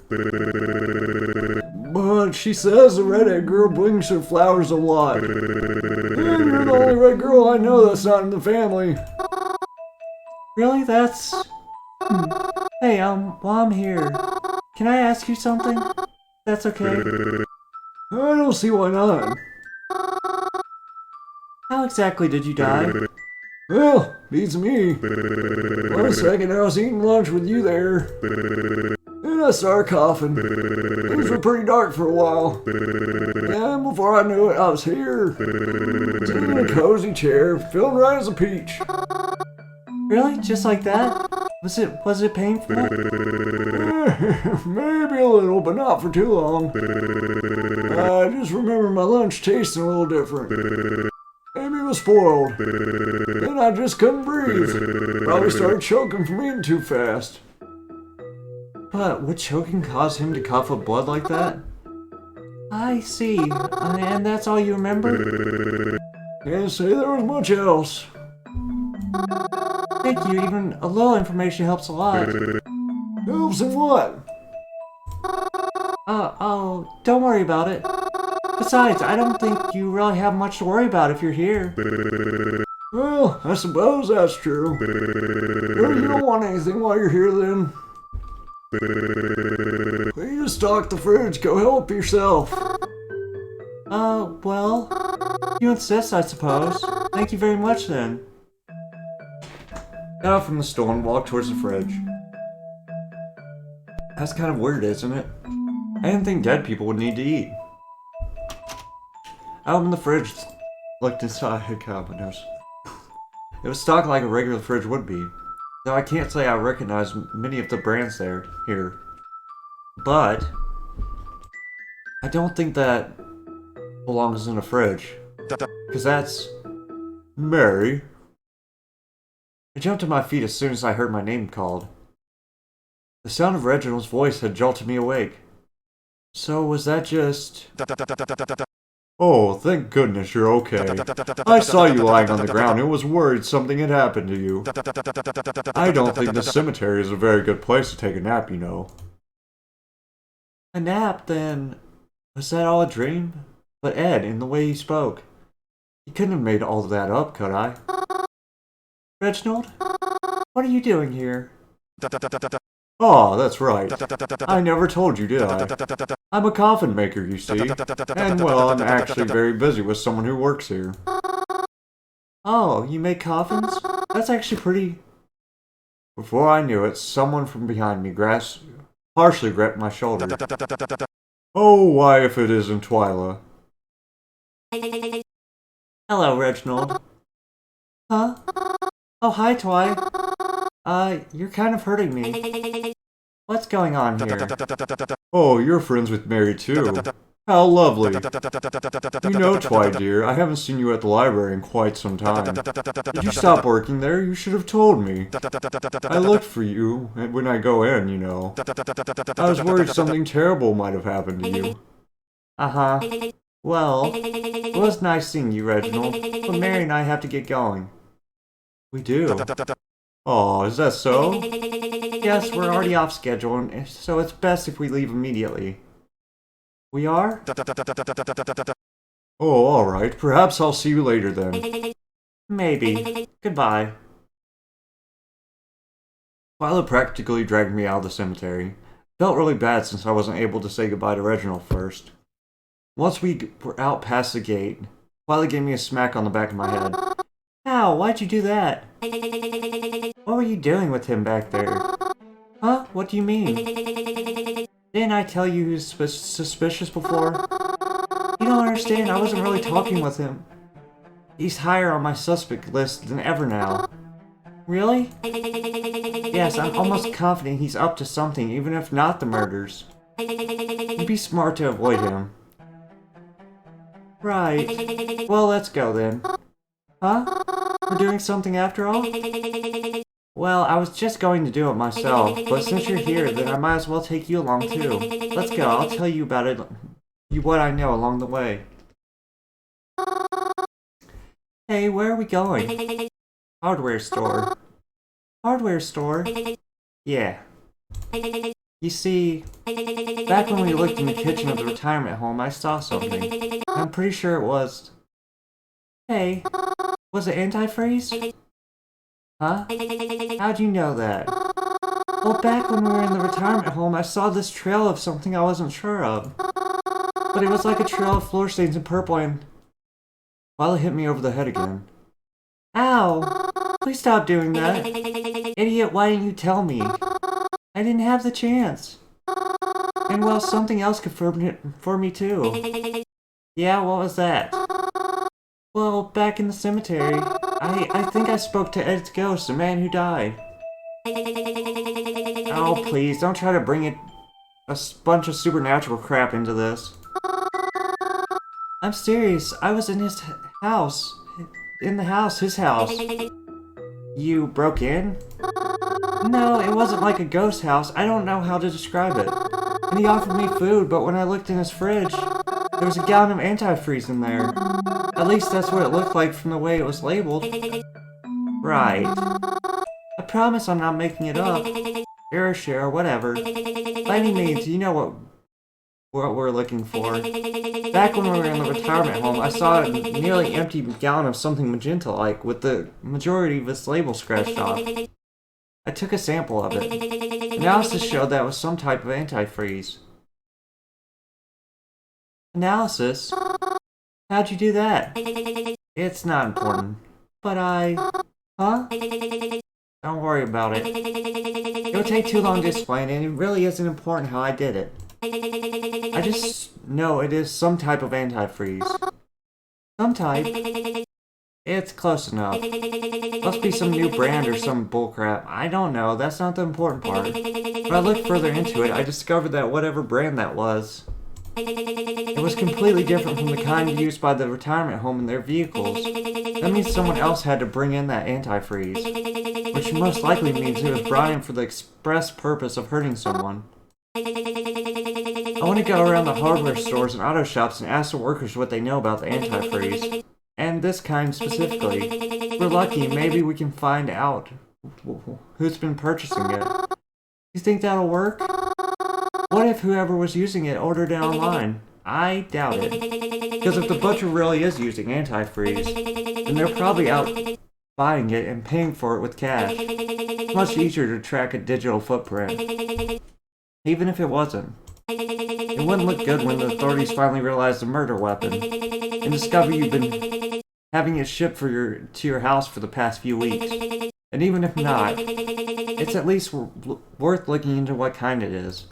But she says the redhead girl brings her flowers a lot. And you're the only red girl I know that's not in the family.
Really? That's... Hey, while I'm here, can I ask you something? That's okay.
I don't see why not.
How exactly did you die?
Well, beats me. One second I was eating lunch with you there. Then I started coughing. Things were pretty dark for a while. And before I knew it, I was here. Sitting in a cozy chair, feeling right as a peach.
Really? Just like that? Was it painful?
Maybe a little, but not for too long. I just remember my lunch tasting a little different. Maybe it was spoiled. Then I just couldn't breathe. Probably started choking from eating too fast.
But would choking cause him to cough up blood like that? I see. And that's all you remember?
Can't say there was much else.
Thank you. Even a little information helps a lot.
Helps in what?
Oh, don't worry about it. Besides, I don't think you really have much to worry about if you're here.
Well, I suppose that's true. Well, you don't want anything while you're here then? Please stock the fridge, go help yourself.
Well, you insist, I suppose. Thank you very much then.
Got up from the stool and walked towards the fridge. That's kind of weird, isn't it? I didn't think dead people would need to eat. I opened the fridge, looked inside. God, my nose. It was stocked like a regular fridge would be, though I can't say I recognize many of the brands here. But I don't think that belongs in a fridge, because that's Mary. I jumped to my feet as soon as I heard my name called. The sound of Reginald's voice had jolted me awake. So was that just... Oh, thank goodness you're okay. I saw you lying on the ground and was worried something had happened to you. I don't think the cemetery is a very good place to take a nap, you know.
A nap, then? Was that all a dream? But Ed, in the way he spoke, he couldn't have made all of that up, could I? Reginald? What are you doing here?
Oh, that's right. I never told you, did I? I'm a coffin maker, you see. And, well, I'm actually very busy with someone who works here.
Oh, you make coffins? That's actually pretty...
Before I knew it, someone from behind me partially gripped my shoulder. Oh, why if it isn't Twila?
Hello, Reginald. Huh? Oh, hi, Twi. You're kind of hurting me. What's going on here?
Oh, you're friends with Mary too. How lovely. You know, Twi dear, I haven't seen you at the library in quite some time. Did you stop working there? You should have told me. I looked for you when I go in, you know. I was worried something terrible might have happened to you.
Uh-huh. Well, it was nice seeing you, Reginald, but Mary and I have to get going.
We do? Oh, is that so?
Yes, we're already off schedule, and so it's best if we leave immediately. We are?
Oh, alright. Perhaps I'll see you later then.
Maybe. Goodbye.
Twila practically dragged me out of the cemetery. Felt really bad since I wasn't able to say goodbye to Reginald first. Once we were out past the gate, Twila gave me a smack on the back of my head.
Ow, why'd you do that? What were you doing with him back there? Huh? What do you mean? Didn't I tell you he was suspicious before? You don't understand, I wasn't really talking with him. He's higher on my suspect list than ever now. Really? Yes, I'm almost confident he's up to something, even if not the murders. It'd be smart to avoid him. Right. Well, let's go then. Huh? We're doing something after all? Well, I was just going to do it myself, but since you're here, then I might as well take you along too. Let's go, I'll tell you about it, what I know along the way. Hey, where are we going? Hardware store. Hardware store? Yeah. You see, back when we looked in the kitchen of the retirement home, I saw something. I'm pretty sure it was... Hey, was it antifreeze? Huh? How'd you know that? Well, back when we were in the retirement home, I saw this trail of something I wasn't sure of. But it was like a trail of floor stains in purple and...
Twila hit me over the head again.
Ow! Please stop doing that. Idiot, why didn't you tell me? I didn't have the chance. And well, something else confirmed it for me too. Yeah, what was that? Well, back in the cemetery, I think I spoke to Ed's ghost, the man who died. Oh, please, don't try to bring bunch of supernatural crap into this. I'm serious. I was in his house. In the house, his house. You broke in? No, it wasn't like a ghost house. I don't know how to describe it. And he offered me food, but when I looked in his fridge, there was a gallon of antifreeze in there. At least that's what it looked like from the way it was labeled. Right. I promise I'm not making it up. Sure, whatever. By any means, you know what we're looking for. Back when we were in the retirement home, I saw a nearly empty gallon of something magenta-like with the majority of its label scratched off. I took a sample of it. Analysis showed that it was some type of antifreeze. Analysis? How'd you do that? It's not important. But Huh? Don't worry about it. It would take too long to explain, and it really isn't important how I did it. I just know it is some type of antifreeze. Some type? It's close enough. Must be some new brand or some bullcrap. I don't know, that's not the important part. When I looked further into it, I discovered that whatever brand that was, it was completely different from the kind used by the retirement home in their vehicles. That means someone else had to bring in that antifreeze, which most likely means it was brought in for the express purpose of hurting someone. I want to go around the hardware stores and auto shops and ask the workers what they know about the antifreeze. And this kind specifically. If we're lucky, maybe we can find out who's been purchasing it. You think that'll work? What if whoever was using it ordered it online? I doubt it. Because if the butcher really is using antifreeze, then they're probably out buying it and paying for it with cash. It's much easier to track a digital footprint. Even if it wasn't. It wouldn't look good when the authorities finally realize the murder weapon and discover you've been having it shipped to your house for the past few weeks. And even if not, it's at least worth looking into what kind it is.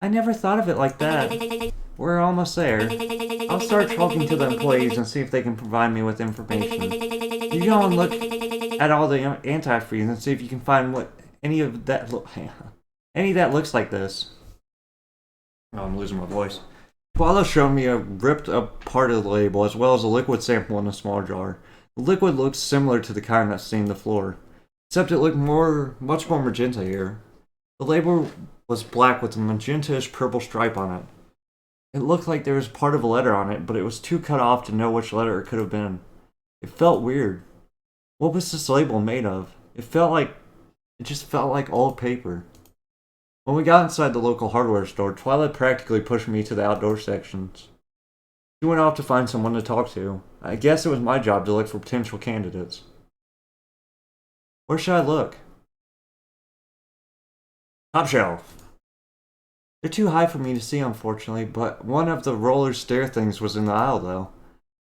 I never thought of it like that. We're almost there. I'll start talking to the employees and see if they can provide me with information. You go and look at all the antifreeze and see if you can find what any that looks like this. Oh, I'm losing my voice. Twila showed me a ripped up part of the label as well as a liquid sample in a small jar. The liquid looked similar to the kind that stained the floor, except it looked much more magenta here. The label was black with a magenta-ish purple stripe on it. It looked like there was part of a letter on it, but it was too cut off to know which letter it could have been. It felt weird. What was this label made of? It just felt like old paper. When we got inside the local hardware store, Twila practically pushed me to the outdoor sections. She went off to find someone to talk to. I guess it was my job to look for potential candidates. Where should I look? Top shelf. They're too high for me to see, unfortunately, but one of the roller stair things was in the aisle, though.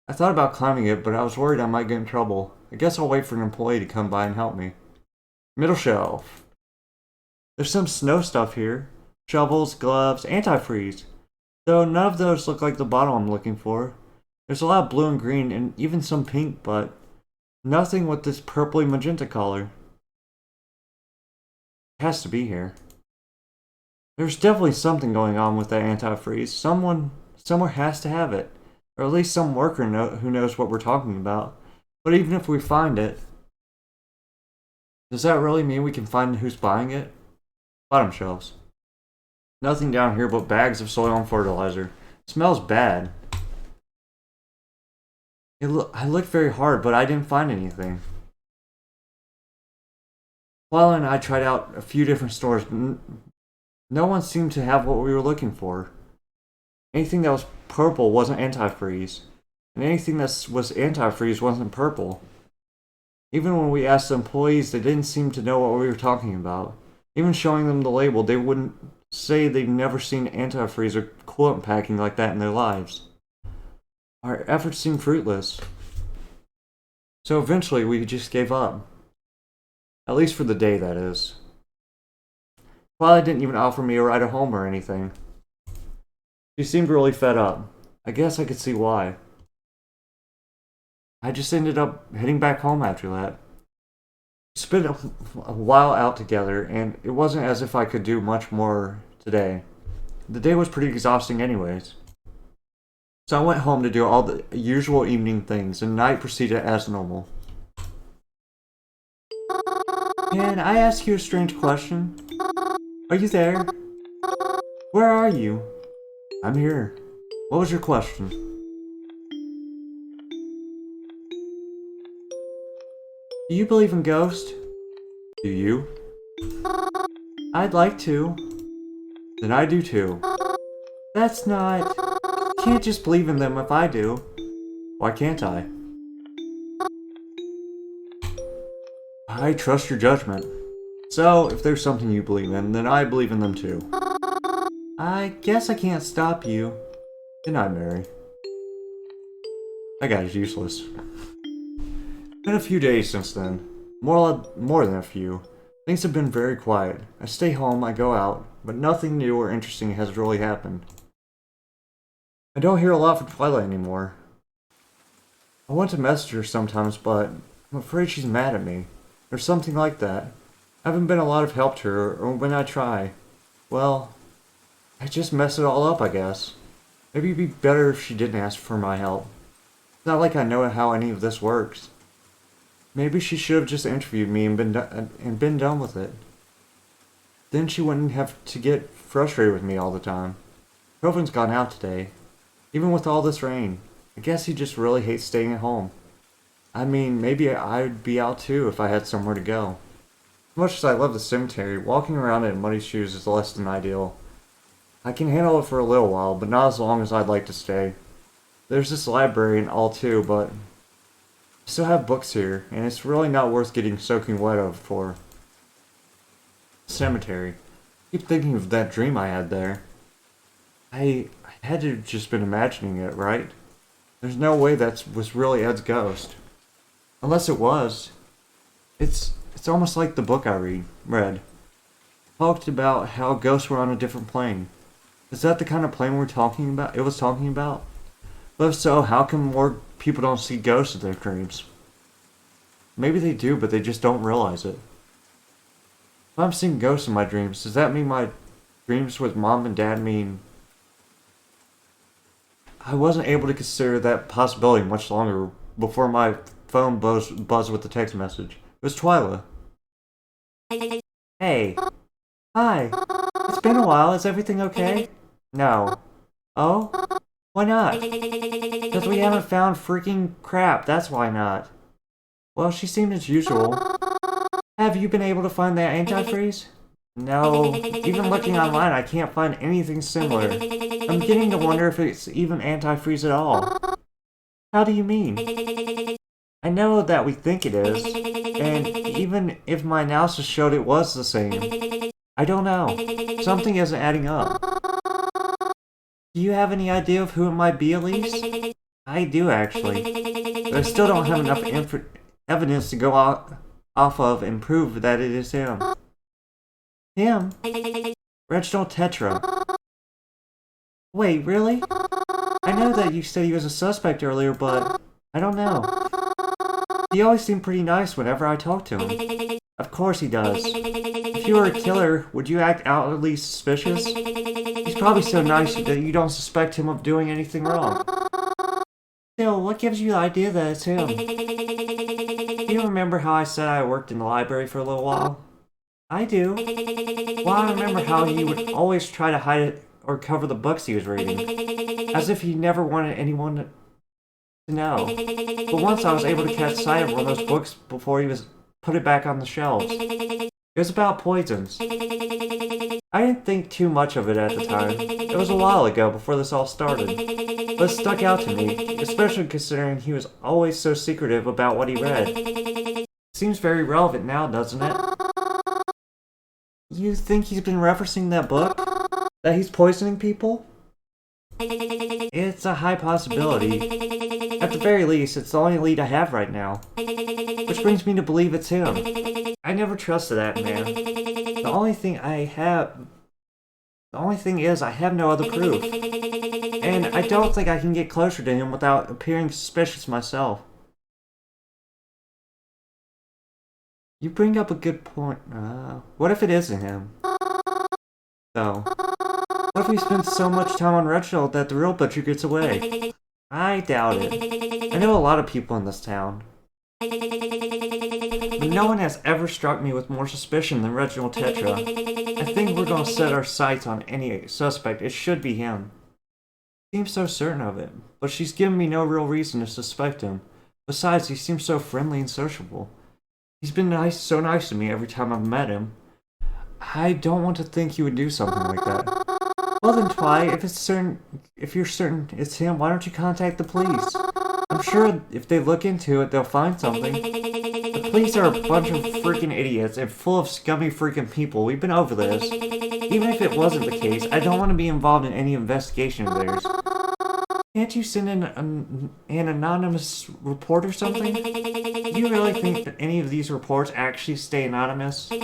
I thought about climbing it, but I was worried I might get in trouble. I guess I'll wait for an employee to come by and help me. Middle shelf. There's some snow stuff here. Shovels, gloves, antifreeze. Though none of those look like the bottle I'm looking for. There's a lot of blue and green and even some pink, but nothing with this purpley magenta color. It has to be here. There's definitely something going on with that antifreeze. Someone somewhere has to have it. Or at least some worker who knows what we're talking about. But even if we find it, does that really mean we can find who's buying it? Bottom shelves. Nothing down here but bags of soil and fertilizer. It smells bad. I looked very hard, but I didn't find anything. Twila and I tried out a few different stores, but no one seemed to have what we were looking for. Anything that was purple wasn't antifreeze, and anything that was antifreeze wasn't purple. Even when we asked the employees, they didn't seem to know what we were talking about. Even showing them the label, they wouldn't say they've never seen antifreeze or coolant packing like that in their lives. Our efforts seemed fruitless. So eventually we just gave up. At least for the day, that is. Twila didn't even offer me a ride home or anything. She seemed really fed up. I guess I could see why. I just ended up heading back home after that. We spent a while out together, and it wasn't as if I could do much more today. The day was pretty exhausting anyways. So I went home to do all the usual evening things, and night proceeded as normal. Can I ask you a strange question? Are you there? Where are you? I'm here. What was your question? Do you believe in ghosts? Do you? I'd like to. Then I do too. That's not... Can't just believe in them if I do. Why can't I? I trust your judgment. So, if there's something you believe in, then I believe in them too. I guess I can't stop you. Good night, Mary. That guy's useless. Been a few days since then. More than a few. Things have been very quiet. I stay home, I go out, but nothing new or interesting has really happened. I don't hear a lot from Twila anymore. I want to message her sometimes, but I'm afraid she's mad at me. Or something like that. I haven't been a lot of help to her, or when I try, well, I just mess it all up, I guess. Maybe it'd be better if she didn't ask for my help. It's not like I know how any of this works. Maybe she should have just interviewed me and been done with it. Then she wouldn't have to get frustrated with me all the time. Kelvin's gone out today. Even with all this rain. I guess he just really hates staying at home. I mean, maybe I'd be out too if I had somewhere to go. As much as I love the cemetery, walking around in muddy shoes is less than ideal. I can handle it for a little while, but not as long as I'd like to stay. There's this library and all too, but I still have books here, and it's really not worth getting soaking wet of for. Cemetery. I keep thinking of that dream I had there. I had to have just been imagining it, right? There's no way that was really Ed's ghost. Unless it was. It's almost like the book I read. Talked about how ghosts were on a different plane. Is that the kind of plane we're talking about? It was talking about? But if so, how come more people don't see ghosts in their dreams? Maybe they do, but they just don't realize it. If I'm seeing ghosts in my dreams, does that mean my dreams with mom and dad mean... I wasn't able to consider that possibility much longer before my phone buzzed with the text message. It was Twila. Hey. Hi. It's been a while. Is everything okay? No. Oh? Why not? Because we haven't found freaking crap. That's why not. Well, she seemed as usual. Have you been able to find that antifreeze? No. Even looking online, I can't find anything similar. I'm beginning to wonder if it's even antifreeze at all. How do you mean? I know that we think it is, and even if my analysis showed it was the same, I don't know. Something isn't adding up. Do you have any idea of who it might be, at least? I do, actually. But I still don't have enough evidence to go off of and prove that it is him. Him? Reginald Tetra. Wait, really? I know that you said he was a suspect earlier, but I don't know. He always seemed pretty nice whenever I talked to him. Of course he does. If you were a killer, would you act outwardly suspicious? He's probably so nice that you don't suspect him of doing anything wrong. Still, what gives you the idea that it's him? Do you remember how I said I worked in the library for a little while? I do. Well, I remember how he would always try to hide it or cover the books he was reading. As if he never wanted anyone to know. But once I was able to catch sight of one of those books before he put it back on the shelves. It was about poisons. I didn't think too much of it at the time. It was a while ago before this all started. But it stuck out to me, especially considering he was always so secretive about what he read. It seems very relevant now, doesn't it? You think he's been referencing that book? That he's poisoning people? It's a high possibility. At the very least, it's the only lead I have right now. Which brings me to believe it's him. I never trusted that man. The only thing is I have no other proof. And I don't think I can get closer to him without appearing suspicious myself. You bring up a good point. What if it isn't him? Though. What if we spend so much time on Reginald that the real butcher gets away? I doubt it. I know a lot of people in this town. But no one has ever struck me with more suspicion than Reginald Tetra. I think we're gonna set our sights on any suspect. It should be him. Seems so certain of it, but she's given me no real reason to suspect him. Besides, he seems so friendly and sociable. He's been so nice to me every time I've met him. I don't want to think he would do something like that. Well then, Twy, if you're certain it's him, why don't you contact the police? I'm sure if they look into it, they'll find something. The police are a bunch of freaking idiots and full of scummy freaking people. We've been over this. Even if it wasn't the case, I don't want to be involved in any investigation of theirs. Can't you send in an anonymous report or something? Do you really think that any of these reports actually stay anonymous? Do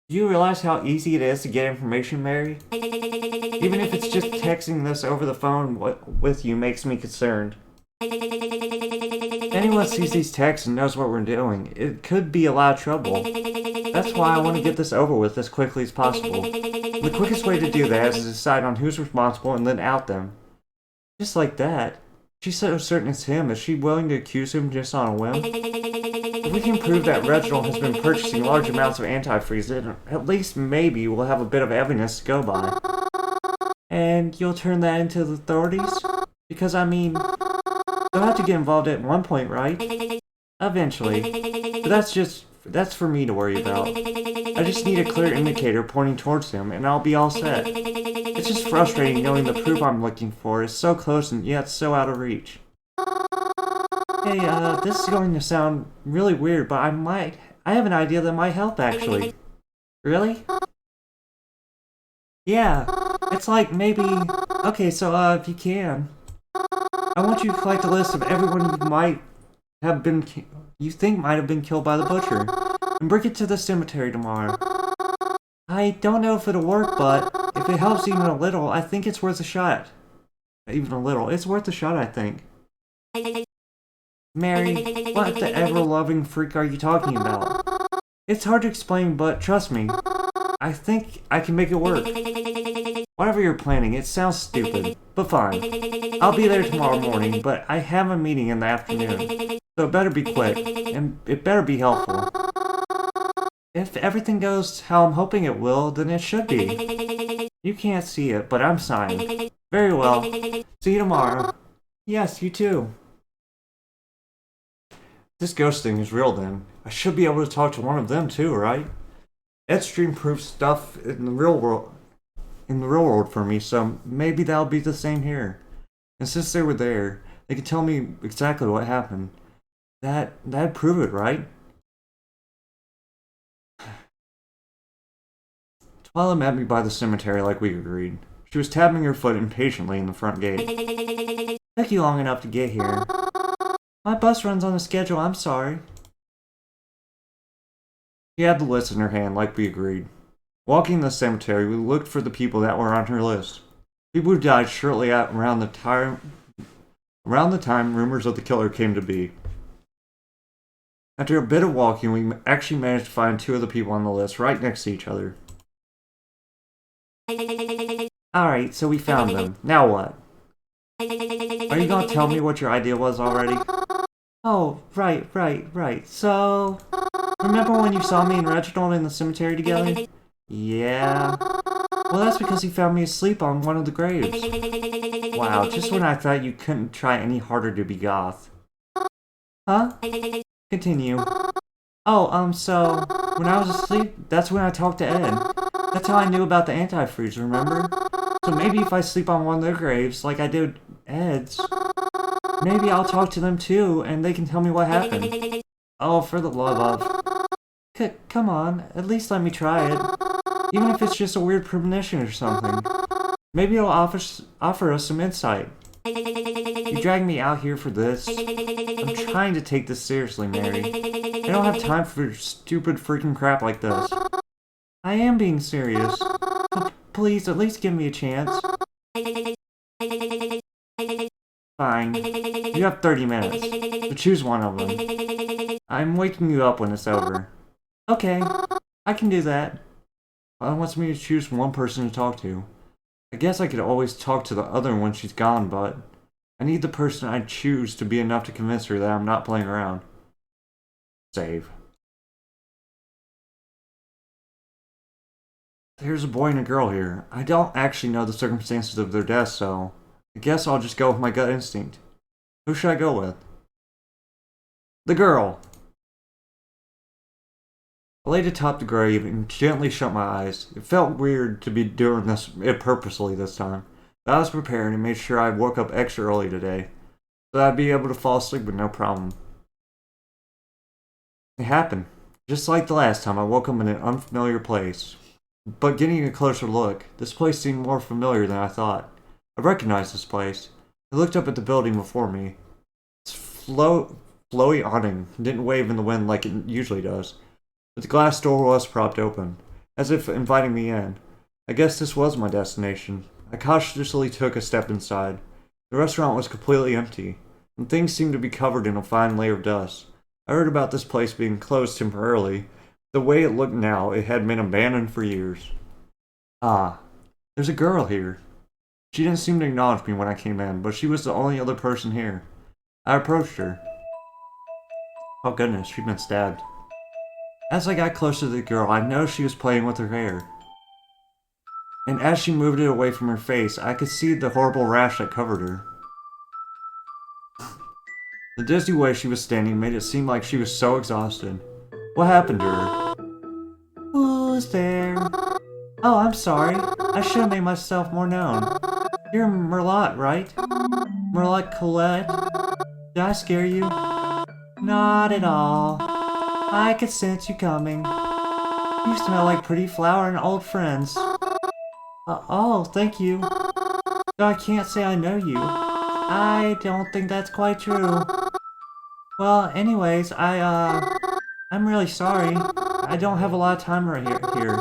you realize how easy it is to get information, Mary? Even if it's just texting this over the phone with you makes me concerned. If anyone sees these texts and knows what we're doing, it could be a lot of trouble. That's why I want to get this over with as quickly as possible. The quickest way to do that is to decide on who's responsible and then out them. Just like that. She's so certain it's him. Is she willing to accuse him just on a whim? If we can prove that Reginald has been purchasing large amounts of antifreeze, then at least maybe we'll have a bit of evidence to go by. And you'll turn that into the authorities? Because, I mean, they'll have to get involved at one point, right? Eventually. But that's for me to worry about. I just need a clear indicator pointing towards him, and I'll be all set. It's just frustrating knowing the proof I'm looking for is so close and yet so out of reach. Hey, this is going to sound really weird, but I have an idea that might help, actually. Really? Yeah, it's like maybe... Okay, so, if you can, I want you to collect a list of everyone you think might have been killed by the butcher, and bring it to the cemetery tomorrow. I don't know if it'll work, but if it helps even a little, I think it's worth a shot. Even a little. It's worth a shot, I think. Mary, what the ever-loving freak are you talking about? It's hard to explain, but trust me, I think I can make it work. Whatever you're planning, it sounds stupid, but fine. I'll be there tomorrow morning, but I have a meeting in the afternoon, so it better be quick, and it better be helpful. If everything goes how I'm hoping it will, then it should be. You can't see it, but I'm signed. Very well. See you tomorrow. Yes, you too. This ghost thing is real then. I should be able to talk to one of them too, right? Ed stream proves stuff in the real world for me, so maybe that'll be the same here. And since they were there, they could tell me exactly what happened. That'd prove it, right? Twila met me by the cemetery like we agreed. She was tapping her foot impatiently in the front gate. Took you long enough to get here. My bus runs on a schedule, I'm sorry. She had the list in her hand like we agreed. Walking the cemetery, we looked for the people that were on her list. People who died shortly around the time rumors of the killer came to be. After a bit of walking, we actually managed to find two of the people on the list right next to each other. Alright, so we found them. Now what? Are you gonna tell me what your idea was already? Oh, right. So, remember when you saw me and Reginald in the cemetery together? Yeah. Well, that's because he found me asleep on one of the graves. Wow, just when I thought you couldn't try any harder to be goth. Huh? Continue. Oh, so, when I was asleep, that's when I talked to Ed. That's how I knew about the antifreeze, remember? So maybe if I sleep on one of their graves, like I did Ed's, maybe I'll talk to them too, and they can tell me what happened. Oh, for the love of... Come on, at least let me try it. Even if it's just a weird premonition or something. Maybe it'll offer us some insight. You dragged me out here for this. I'm trying to take this seriously, Mary. I don't have time for stupid freaking crap like this. I am being serious. Please, at least give me a chance. Fine. You have 30 minutes. So choose one of them. I'm waking you up when it's over. Okay, I can do that. Well, it wants me to choose one person to talk to. I guess I could always talk to the other when she's gone, but I need the person I choose to be enough to convince her that I'm not playing around. Save. There's a boy and a girl here. I don't actually know the circumstances of their death, so I guess I'll just go with my gut instinct. Who should I go with? The girl! I laid atop the grave and gently shut my eyes. It felt weird to be doing this purposely this time, but I was prepared and made sure I woke up extra early today, so that I'd be able to fall asleep with no problem. It happened. Just like the last time, I woke up in an unfamiliar place. But getting a closer look, this place seemed more familiar than I thought. I recognized this place. I looked up at the building before me. Its flowy awning didn't wave in the wind like it usually does, but the glass door was propped open, as if inviting me in. I guess this was my destination. I cautiously took a step inside. The restaurant was completely empty, and things seemed to be covered in a fine layer of dust. I heard about this place being closed temporarily. The way it looked now, it had been abandoned for years. Ah, there's a girl here. She didn't seem to acknowledge me when I came in, but she was the only other person here. I approached her. Oh goodness, she'd been stabbed. As I got closer to the girl, I noticed she was playing with her hair. And as she moved it away from her face, I could see the horrible rash that covered her. The dizzy way she was standing made it seem like she was so exhausted. What happened to her? Who's there? Oh, I'm sorry. I should have made myself more known. You're Merlot, right? Merlot Colette? Did I scare you? Not at all. I could sense you coming. You smell like pretty flower and old friends. Oh, thank you. Though I can't say I know you. I don't think that's quite true. Well, anyways, I'm really sorry. I don't have a lot of time right here.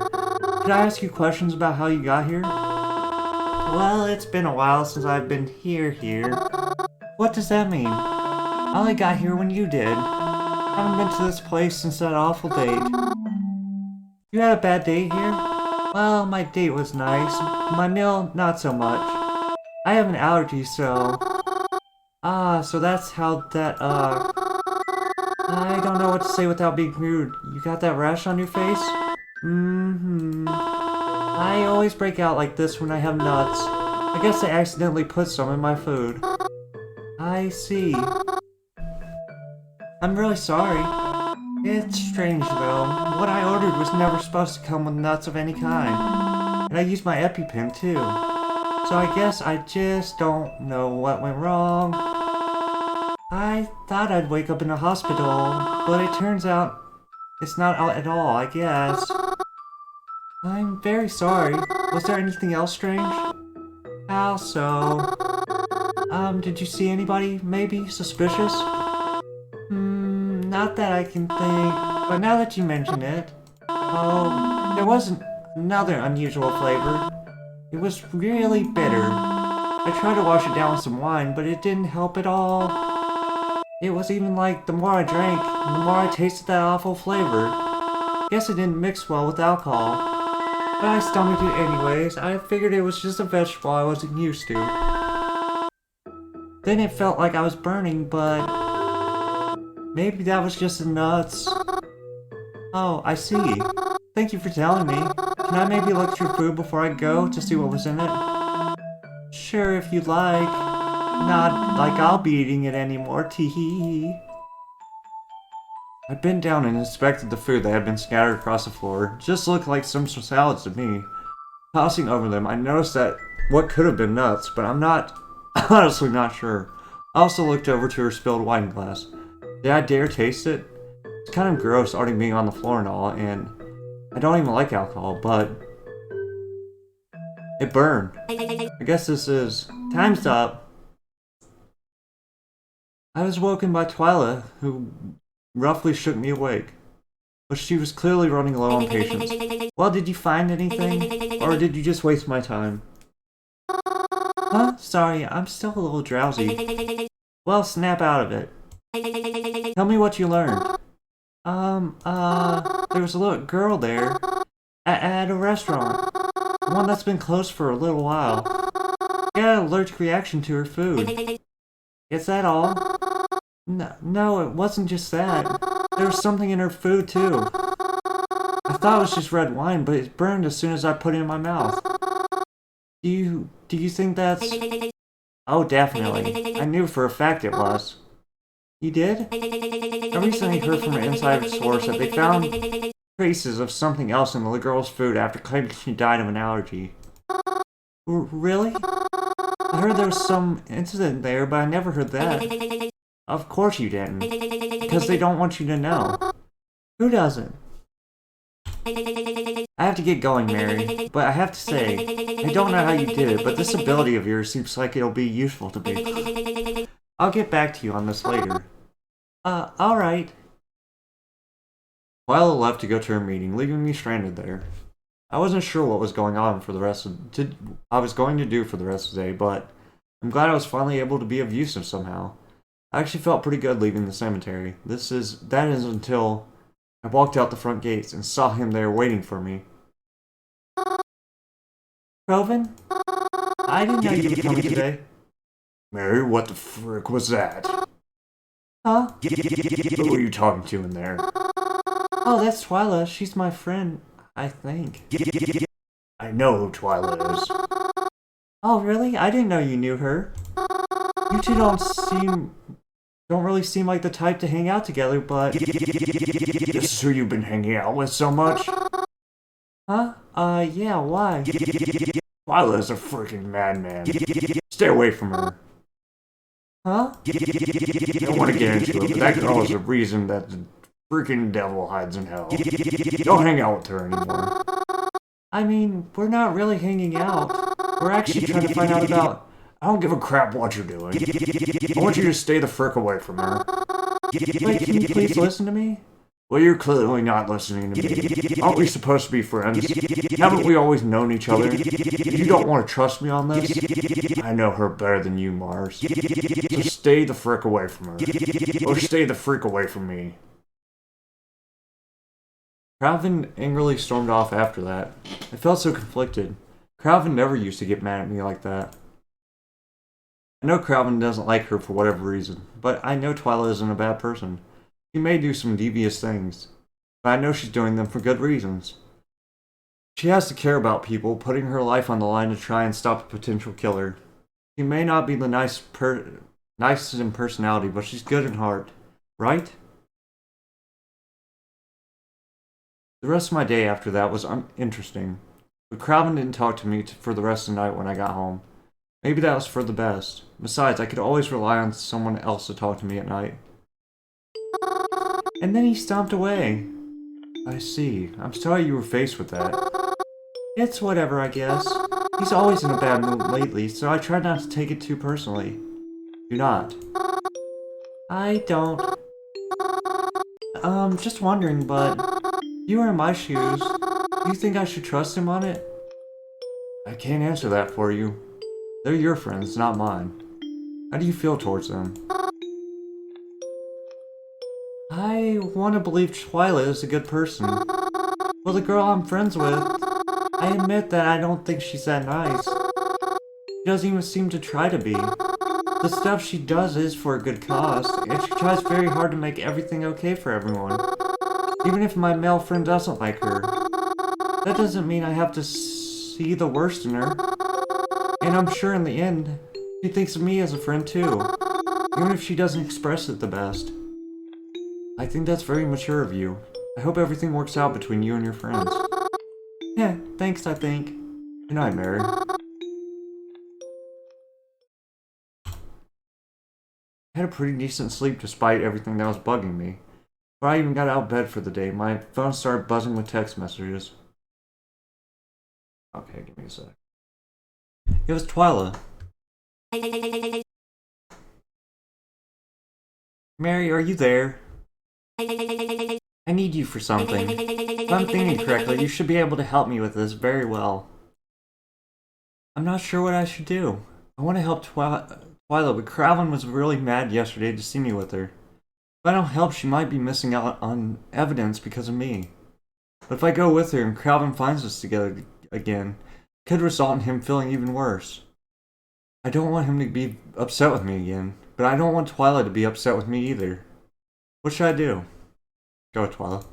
Could I ask you questions about how you got here? Well, it's been a while since I've been here. What does that mean? I only got here when you did. I haven't been to this place since that awful date. You had a bad date here? Well, my date was nice. My meal, not so much. I have an allergy, so... so that's how that, I don't know what to say without being rude. You got that rash on your face? I always break out like this when I have nuts. I guess I accidentally put some in my food. I see. I'm really sorry. It's strange though. What I ordered was never supposed to come with nuts of any kind. And I used my EpiPen too. So I guess I just don't know what went wrong. I thought I'd wake up in a hospital, but it turns out it's not at all, I guess. I'm very sorry. Was there anything else strange? How so? Did you see anybody, maybe, suspicious? Not that I can think, but now that you mention it... Oh, there was another unusual flavor. It was really bitter. I tried to wash it down with some wine, but it didn't help at all. It was even like the more I drank, the more I tasted that awful flavor. Guess it didn't mix well with alcohol. But I stomached it anyways. I figured it was just a vegetable I wasn't used to. Then it felt like I was burning, but... maybe that was just the nuts. Oh, I see. Thank you for telling me. Can I maybe look through food before I go to see what was in it? Sure, if you'd like. Not like I'll be eating it anymore, tee-hee-hee. I bent down and inspected the food that had been scattered across the floor. It just looked like some salads to me. Tossing over them, I noticed that what could have been nuts, but I'm honestly not sure. I also looked over to her spilled wine glass. Did I dare taste it? It's kind of gross already being on the floor and all, and I don't even like alcohol, but it burned. I guess this is... time's up. I was woken by Twila, who roughly shook me awake. But she was clearly running low on patience. Well, did you find anything? Or did you just waste my time? Huh? Sorry, I'm still a little drowsy. Well, snap out of it. Tell me what you learned. There was a little girl there at a restaurant. One that's been closed for a little while. She had an allergic reaction to her food. Is that all? No, it wasn't just that. There was something in her food, too. I thought it was just red wine, but it burned as soon as I put it in my mouth. Do you think that's... Oh, definitely. I knew for a fact it was. You did? I recently heard from an insider source that they found traces of something else in the girl's food after claiming she died of an allergy. Really? I heard there was some incident there, but I never heard that. Of course you didn't. Because they don't want you to know. Who doesn't? I have to get going, Mary, but I have to say, I don't know how you did it, but this ability of yours seems like it'll be useful to me. I'll get back to you on this later. Alright. Twila left to go to her meeting, leaving me stranded there. I wasn't sure what was going on for the rest of I was going to do for the rest of the day, but I'm glad I was finally able to be of use somehow. I actually felt pretty good leaving the cemetery. That is until I walked out the front gates and saw him there waiting for me. Proven? I didn't know you were coming today.
Mary, what the frick was that?
Huh?
Who are you talking to in there?
Oh, that's Twila. She's my friend, I think.
I know who Twila is.
Oh, really? I didn't know you knew her. You two don't really seem like the type to hang out together, but...
This is who you've been hanging out with so much?
Huh? Yeah, why?
Twila's a freaking madman. Stay away from her.
Huh?
I don't want to get into it, but that girl is the reason that the freaking devil hides in hell. Don't hang out with her anymore.
I mean, we're not really hanging out. We're actually trying to find out about...
I don't give a crap what you're doing. I want you to stay the frick away from her.
Wait, can you please listen to me?
Well, you're clearly not listening to me. Aren't we supposed to be friends? Haven't we always known each other? You don't want to trust me on this? I know her better than you, Mars. So stay the frick away from her. Or stay the freak away from me.
Calvin angrily stormed off after that. I felt so conflicted. Calvin never used to get mad at me like that. I know Calvin doesn't like her for whatever reason, but I know Twila isn't a bad person. She may do some devious things, but I know she's doing them for good reasons. She has to care about people, putting her life on the line to try and stop a potential killer. She may not be the nicest in personality, but she's good in heart, right? The rest of my day after that was interesting, but Calvin didn't talk to me for the rest of the night when I got home. Maybe that was for the best. Besides, I could always rely on someone else to talk to me at night. And then he stomped away. I see. I'm sorry you were faced with that. It's whatever, I guess. He's always in a bad mood lately, so I try not to take it too personally. Do not. I don't. Just wondering, but... You are in my shoes. Do you think I should trust him on it? I can't answer that for you. They're your friends, not mine. How do you feel towards them? I want to believe Twila is a good person. Well, the girl I'm friends with, I admit that I don't think she's that nice. She doesn't even seem to try to be. The stuff she does is for a good cause, and she tries very hard to make everything okay for everyone. Even if my male friend doesn't like her. That doesn't mean I have to see the worst in her. And I'm sure in the end, she thinks of me as a friend too. Even if she doesn't express it the best. I think that's very mature of you. I hope everything works out between you and your friends. Yeah, thanks, I think. Good night, Mary. I had a pretty decent sleep despite everything that was bugging me. Before I even got out of bed for the day, my phone started buzzing with text messages. Okay, give me a sec. It was Twila. Mary, are you there? I need you for something. If I'm thinking correctly, you should be able to help me with this very well. I'm not sure what I should do. I want to help Twila, but Calvin was really mad yesterday to see me with her. If I don't help, she might be missing out on evidence because of me. But if I go with her and Calvin finds us together again, it could result in him feeling even worse. I don't want him to be upset with me again, but I don't want Twila to be upset with me either. What should I do? Go, Twila.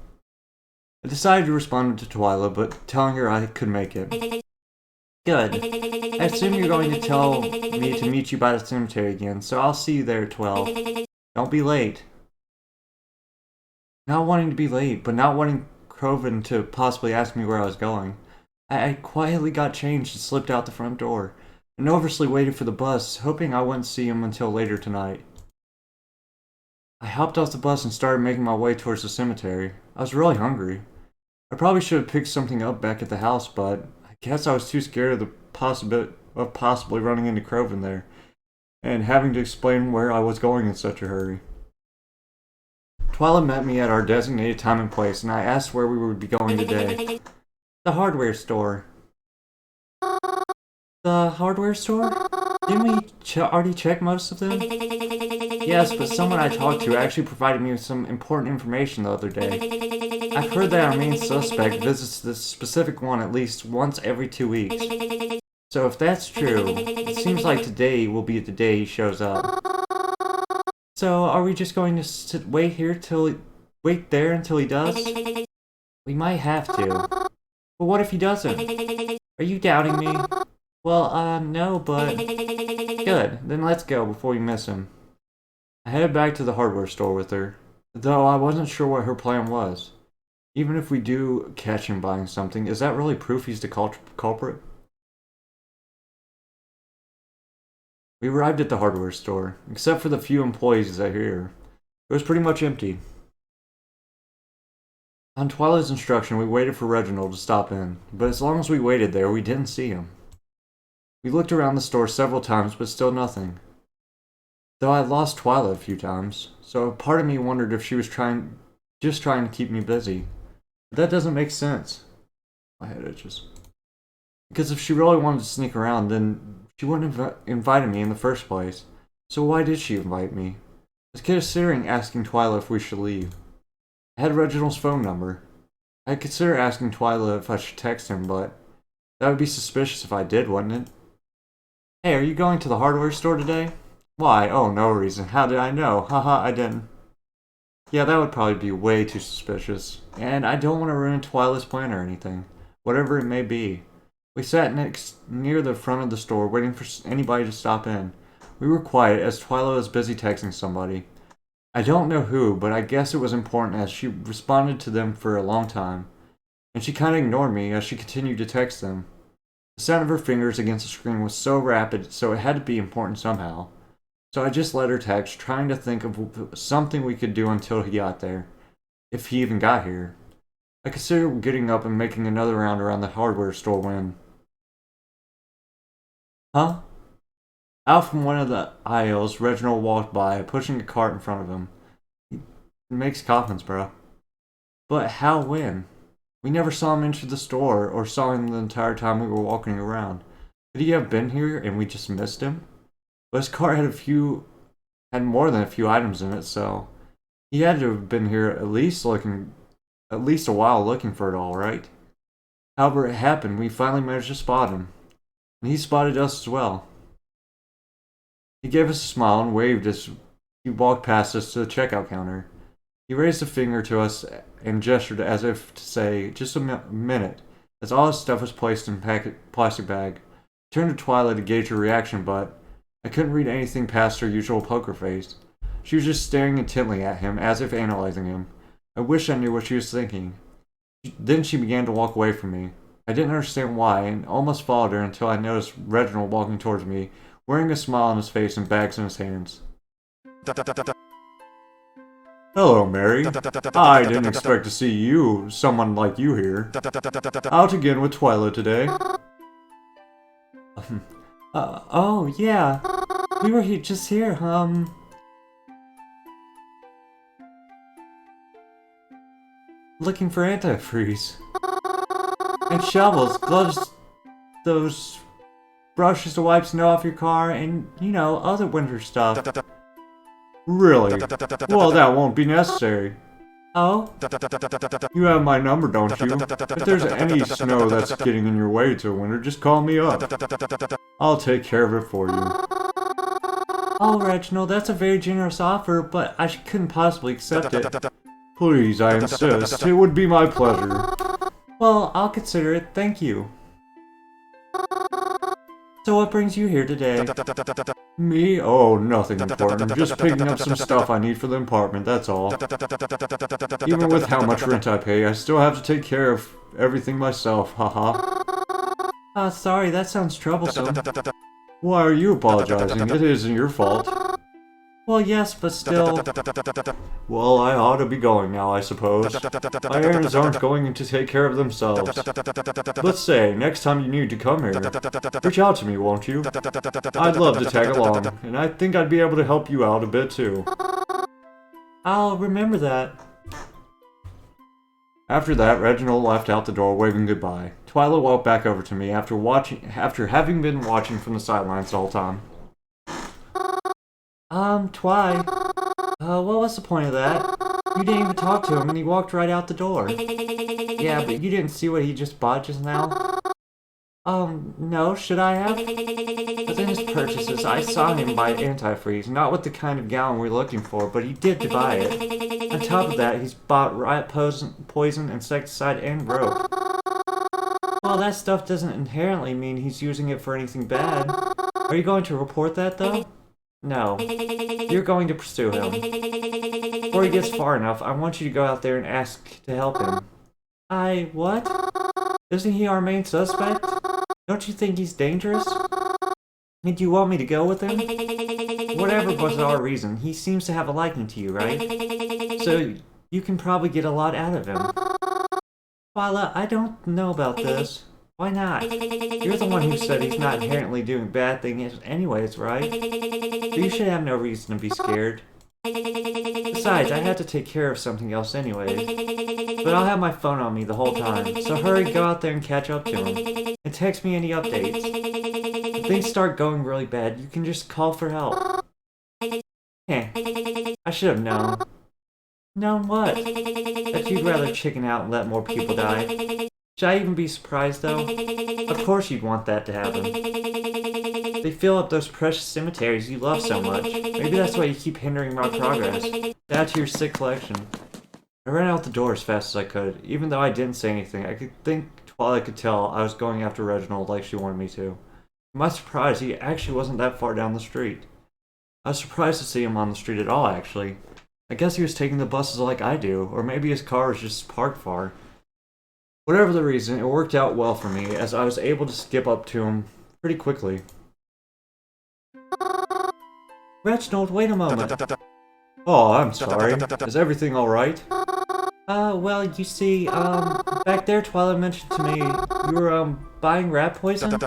I decided to respond to Twila, but telling her I could make it. Good. I assume you're going to tell me to meet you by the cemetery again, so I'll see you there at 12. Don't be late. Not wanting to be late, but not wanting Cren to possibly ask me where I was going, I quietly got changed and slipped out the front door, and nervously waited for the bus, hoping I wouldn't see him until later tonight. I hopped off the bus and started making my way towards the cemetery. I was really hungry. I probably should have picked something up back at the house, but I guess I was too scared of the possibility of possibly running into Cren there, and having to explain where I was going in such a hurry. Twila met me at our designated time and place, and I asked where we would be going today. The hardware store. The hardware store? Didn't we already check most of them? Yes, but someone I talked to actually provided me with some important information the other day. I've heard that our main suspect visits this specific one at least once every 2 weeks. So if that's true, it seems like today will be the day he shows up. So are we just going to wait there until he does? We might have to. But what if he doesn't? Are you doubting me? Well, no, but... Good, then let's go before we miss him. I headed back to the hardware store with her, though I wasn't sure what her plan was. Even if we do catch him buying something, is that really proof he's the culprit? We arrived at the hardware store, except for the few employees that are here. It was pretty much empty. On Twila's instruction, we waited for Reginald to stop in, but as long as we waited there, we didn't see him. We looked around the store several times, but still nothing. Though I lost Twila a few times, so part of me wondered if she was just trying to keep me busy. But that doesn't make sense. My head itches. Because if she really wanted to sneak around, then she wouldn't have invited me in the first place. So why did she invite me? I was considering asking Twila if we should leave. I had Reginald's phone number. I had considered asking Twila if I should text him, but that would be suspicious if I did, wouldn't it? Hey, are you going to the hardware store today? Why? Oh, no reason. How did I know? Haha, I didn't. Yeah, that would probably be way too suspicious. And I don't want to ruin Twila's plan or anything. Whatever it may be. We sat near the front of the store, waiting for anybody to stop in. We were quiet, as Twila was busy texting somebody. I don't know who, but I guess it was important, as she responded to them for a long time. And she kinda ignored me, as she continued to text them. The sound of her fingers against the screen was so rapid, so it had to be important somehow. So I just let her text, trying to think of something we could do until he got there. If he even got here. I considered getting up and making another round around the hardware store when... Huh? Out from one of the aisles, Reginald walked by, pushing a cart in front of him. He makes coffins, bro. But how, when? We never saw him enter the store, or saw him the entire time we were walking around. Could he have been here and we just missed him? But his cart had more than a few items in it, so he had to have been here at least a while looking for it all, right? However it happened, we finally managed to spot him. And he spotted us as well. He gave us a smile and waved as he walked past us to the checkout counter. He raised a finger to us and gestured as if to say, just a minute, as all his stuff was placed in a plastic bag. I turned to Twila to gauge her reaction, but I couldn't read anything past her usual poker face. She was just staring intently at him, as if analyzing him. I wish I knew what she was thinking. Then she began to walk away from me. I didn't understand why, and almost followed her until I noticed Reginald walking towards me, wearing a smile on his face and bags in his hands. Hello, Mary. I didn't expect to see someone like you here. Out again with Twila today. Oh, yeah. We were just here, looking for antifreeze. And shovels, gloves, those brushes to wipe snow off your car, and, other winter stuff.
Really? Well, that won't be necessary.
Oh?
You have my number, don't you? If there's any snow that's getting in your way to winter, just call me up. I'll take care of it for you.
Oh, Reginald, that's a very generous offer, but I couldn't possibly accept it.
Please, I insist. It would be my pleasure.
Well, I'll consider it, thank you. So what brings you here today?
Me? Oh, nothing important. Just picking up some stuff I need for the apartment, that's all. Even with how much rent I pay, I still have to take care of everything myself, haha.
Sorry, that sounds troublesome.
Why are you apologizing? It isn't your fault.
Well, yes, but still...
Well, I ought to be going now, I suppose. My errands aren't going to take care of themselves. Let's say, next time you need to come here, reach out to me, won't you? I'd love to tag along, and I think I'd be able to help you out a bit too.
I'll remember that.
After that, Reginald left out the door waving goodbye. Twila walked back over to me after having been watching from the sidelines the whole time.
Twi. What was the point of that? You didn't even talk to him and he walked right out the door. Yeah, but you didn't see what he just bought just now? No, should I have? Within his purchases, I saw him buy antifreeze, not with the kind of gown we're looking for, but he did buy it. On top of that, he's bought rat poison, insecticide, and rope. Well, that stuff doesn't inherently mean he's using it for anything bad. Are you going to report that, though? No. You're going to pursue him. Before he gets far enough, I want you to go out there and ask to help him. What? Isn't he our main suspect? Don't you think he's dangerous? And you want me to go with him? Whatever was our reason, he seems to have a liking to you, right? So, you can probably get a lot out of him. Twila, I don't know about this. Why not? You're the one who said he's not inherently doing bad things anyways, right? So you should have no reason to be scared. Besides, I have to take care of something else anyways. But I'll have my phone on me the whole time, so hurry, go out there and catch up to him. And text me any updates. If things start going really bad, you can just call for help. I should have known. Known what? That you'd rather chicken out and let more people die. Should I even be surprised, though? Of course you'd want that to happen. They fill up those precious cemeteries you love so much. Maybe that's why you keep hindering my progress. Add to your sick collection. I ran out the door as fast as I could. Even though I didn't say anything, I could think Twila could tell I was going after Reginald like she wanted me to. To my surprise, he actually wasn't that far down the street. I was surprised to see him on the street at all, actually. I guess he was taking the buses like I do, or maybe his car was just parked far. Whatever the reason, it worked out well for me, as I was able to skip up to him pretty quickly. Reginald, wait a moment.
Oh, I'm sorry. Is everything alright?
Well, you see, back there Twila mentioned to me you were, buying rat poison?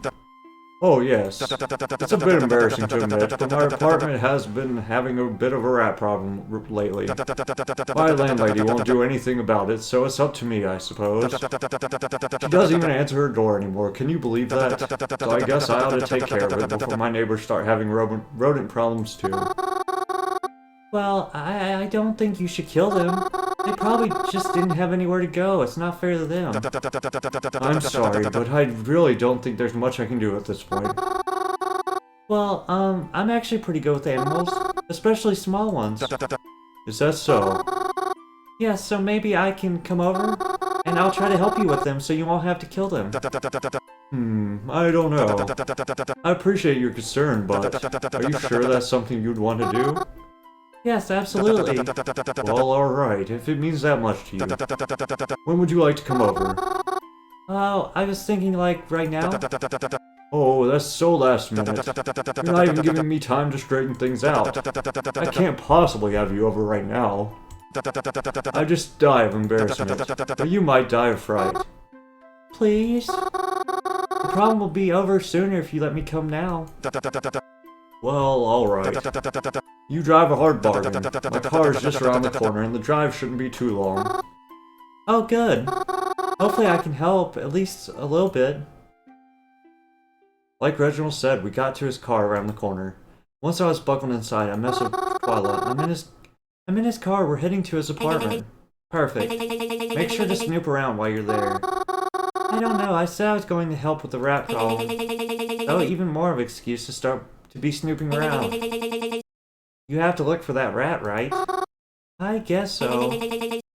Oh, yes. It's a bit embarrassing to admit, but my apartment has been having a bit of a rat problem lately. My landlady won't do anything about it, so it's up to me, I suppose. She doesn't even answer her door anymore, can you believe that? So I guess I ought to take care of it before my neighbors start having rodent problems too.
Well, I don't think you should kill them. They probably just didn't have anywhere to go. It's not fair to them.
I'm sorry, but I really don't think there's much I can do at this point.
Well, I'm actually pretty good with animals, especially small ones.
Is that so?
Yeah, so maybe I can come over, and I'll try to help you with them so you won't have to kill them.
I don't know. I appreciate your concern, but are you sure that's something you'd want to do?
Yes, absolutely.
Well, alright, if it means that much to you. When would you like to come over?
Oh, I was thinking, like, right now?
Oh, that's so last minute. You're not even giving me time to straighten things out. I can't possibly have you over right now. I just die of embarrassment, but you might die of fright.
Please? The problem will be over sooner if you let me come now.
Well, alright. You drive a hard bargain. My car is just around the corner and the drive shouldn't be too long.
Oh, good. Hopefully I can help, at least a little bit.
Like Reginald said, we got to his car around the corner.
Once I was buckled inside, I messaged Twila. I'm in his car. We're heading to his apartment. Perfect. Make sure to snoop around while you're there. I don't know. I said I was going to help with the rat problem. Oh, even more of an excuse to start to be snooping around. You have to look for that rat, right? I guess so.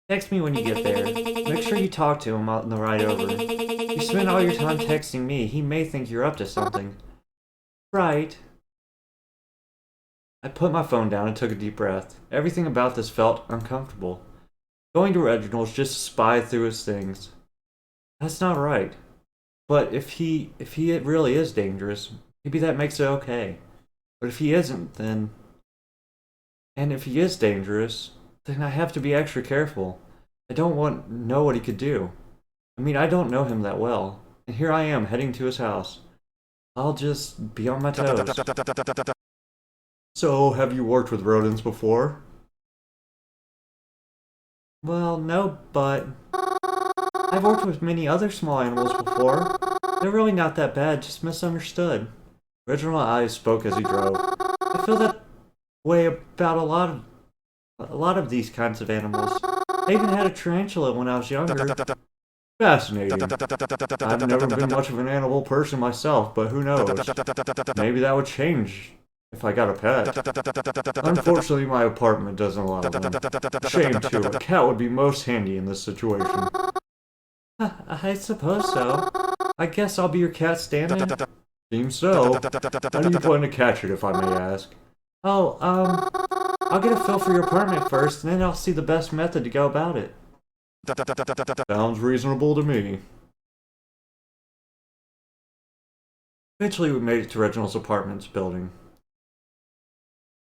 Text me when you get there. Make sure you talk to him on the ride over. You spend all your time texting me. He may think you're up to something. Right. I put my phone down and took a deep breath. Everything about this felt uncomfortable. Going to Reginald's just to spy through his things. That's not right. But if he really is dangerous, maybe that makes it okay. But if he isn't, then... And if he is dangerous, then I have to be extra careful. I don't want to know what he could do. I mean, I don't know him that well. And here I am, heading to his house. I'll just be on my toes. So, have you worked with rodents before? Well, no, but... I've worked with many other small animals before. They're really not that bad, just misunderstood. Reginald's eyes spoke as he drove. I feel that way about a lot of these kinds of animals. I even had a tarantula when I was younger. Fascinating. I've never been much of an animal person myself, but who knows? Maybe that would change if I got a pet. Unfortunately, my apartment doesn't allow them. Shame too, a cat would be most handy in this situation. I suppose so. I guess I'll be your cat stand-in? Seems so. How do you plan to catch it, if I may ask? Oh, I'll get a feel for your apartment first, and then I'll see the best method to go about it. Sounds reasonable to me. Eventually we made it to Reginald's apartment building.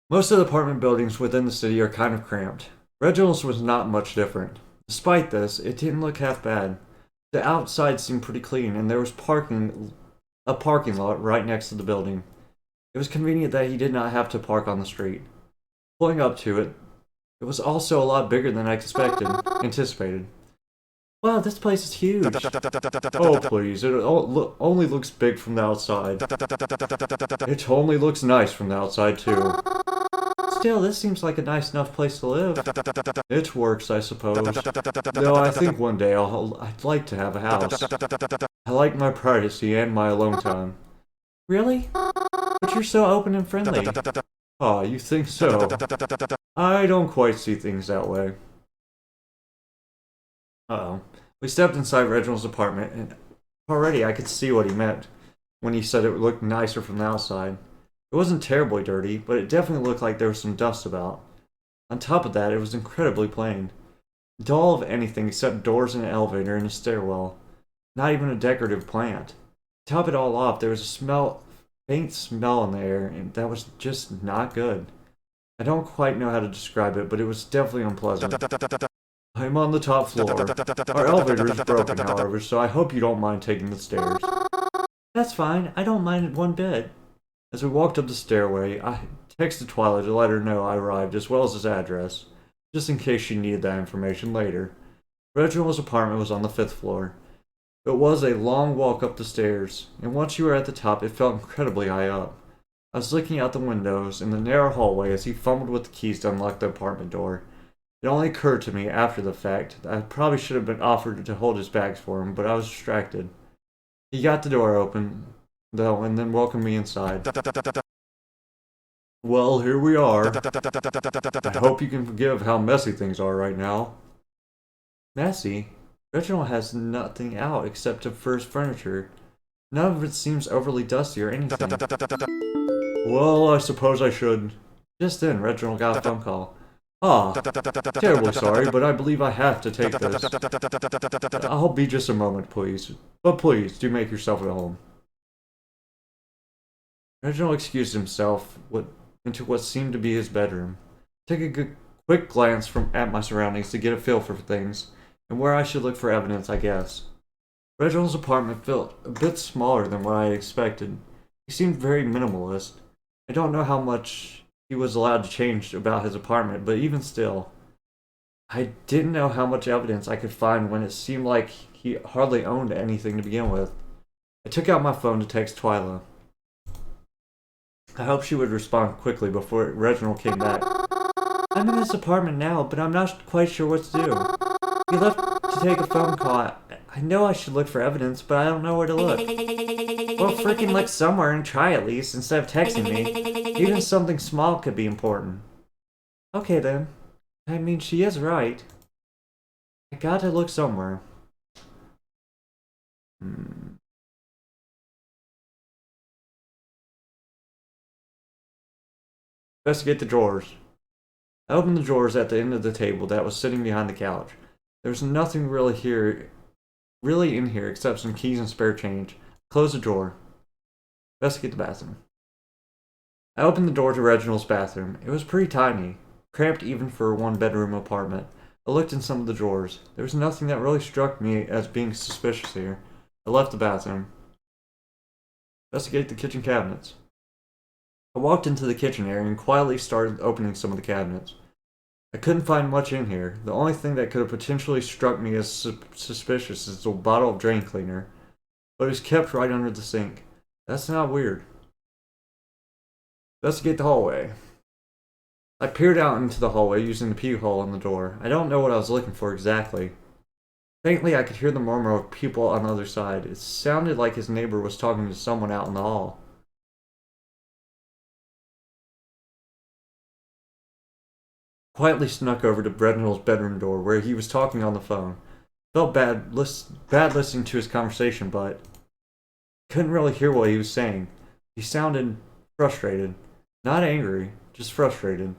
Most of the apartment buildings within the city are kind of cramped. Reginald's was not much different. Despite this, it didn't look half bad. The outside seemed pretty clean, and there was a parking lot right next to the building. It was convenient that he did not have to park on the street. Pulling up to it, it was also a lot bigger than I anticipated. Wow, this place is huge. Oh, please, it only looks big from the outside. It only looks nice from the outside, too. Still, this seems like a nice enough place to live. It works, I suppose. Though I think one day I'd like to have a house. I like my privacy and my alone time. Really? But you're so open and friendly. Aw, you think so? I don't quite see things that way. Uh-oh. We stepped inside Reginald's apartment, and already I could see what he meant when he said it looked nicer from the outside. It wasn't terribly dirty, but it definitely looked like there was some dust about. On top of that, it was incredibly plain. Dull of anything except doors and an elevator and a stairwell. Not even a decorative plant. To top it all off, there was a faint smell in the air, and that was just not good. I don't quite know how to describe it, but it was definitely unpleasant. I'm on the top floor. Our elevator is broken, however, so I hope you don't mind taking the stairs. That's fine. I don't mind it one bit. As we walked up the stairway, I texted Twila to let her know I arrived, as well as his address, just in case she needed that information later. Reginald's apartment was on the 5th floor. It was a long walk up the stairs, and once you were at the top, it felt incredibly high up. I was looking out the windows in the narrow hallway as he fumbled with the keys to unlock the apartment door. It only occurred to me after the fact that I probably should have been offered to hold his bags for him, but I was distracted. He got the door open, though, and then welcomed me inside. Well, here we are. I hope you can forgive how messy things are right now. Messy? Reginald has nothing out except for his furniture. None of it seems overly dusty or anything. Well, I suppose I should. Just then, Reginald got a phone call. Ah, terribly sorry, but I believe I have to take this. I'll be just a moment, please. But please, do make yourself at home. Reginald excused himself into what seemed to be his bedroom. Took a quick glance at my surroundings to get a feel for things, and where I should look for evidence, I guess. Reginald's apartment felt a bit smaller than what I had expected. He seemed very minimalist. I don't know how much he was allowed to change about his apartment, but even still, I didn't know how much evidence I could find when it seemed like he hardly owned anything to begin with. I took out my phone to text Twila. I hoped she would respond quickly before Reginald came back. I'm in this apartment now, but I'm not quite sure what to do. You left to take a phone call. I know I should look for evidence, but I don't know where to look. Well, freaking look somewhere and try at least, instead of texting me. Even something small could be important. Okay then. I mean, she is right. I gotta look somewhere. Investigate the drawers. I opened the drawers at the end of the table that was sitting behind the couch. There was nothing really in here except some keys and spare change. Close the drawer. Investigate the bathroom. I opened the door to Reginald's bathroom. It was pretty tiny, cramped even for a one-bedroom apartment. I looked in some of the drawers. There was nothing that really struck me as being suspicious here. I left the bathroom. Investigate the kitchen cabinets. I walked into the kitchen area and quietly started opening some of the cabinets. I couldn't find much in here. The only thing that could have potentially struck me as suspicious is the bottle of drain cleaner, but it was kept right under the sink. That's not weird. Investigate the hallway. I peered out into the hallway using the peephole in the door. I don't know what I was looking for exactly. Faintly, I could hear the murmur of people on the other side. It sounded like his neighbor was talking to someone out in the hall. Quietly snuck over to Reginald's bedroom door where he was talking on the phone. Felt bad listening to his conversation, but couldn't really hear what he was saying. He sounded frustrated. Not angry, just frustrated.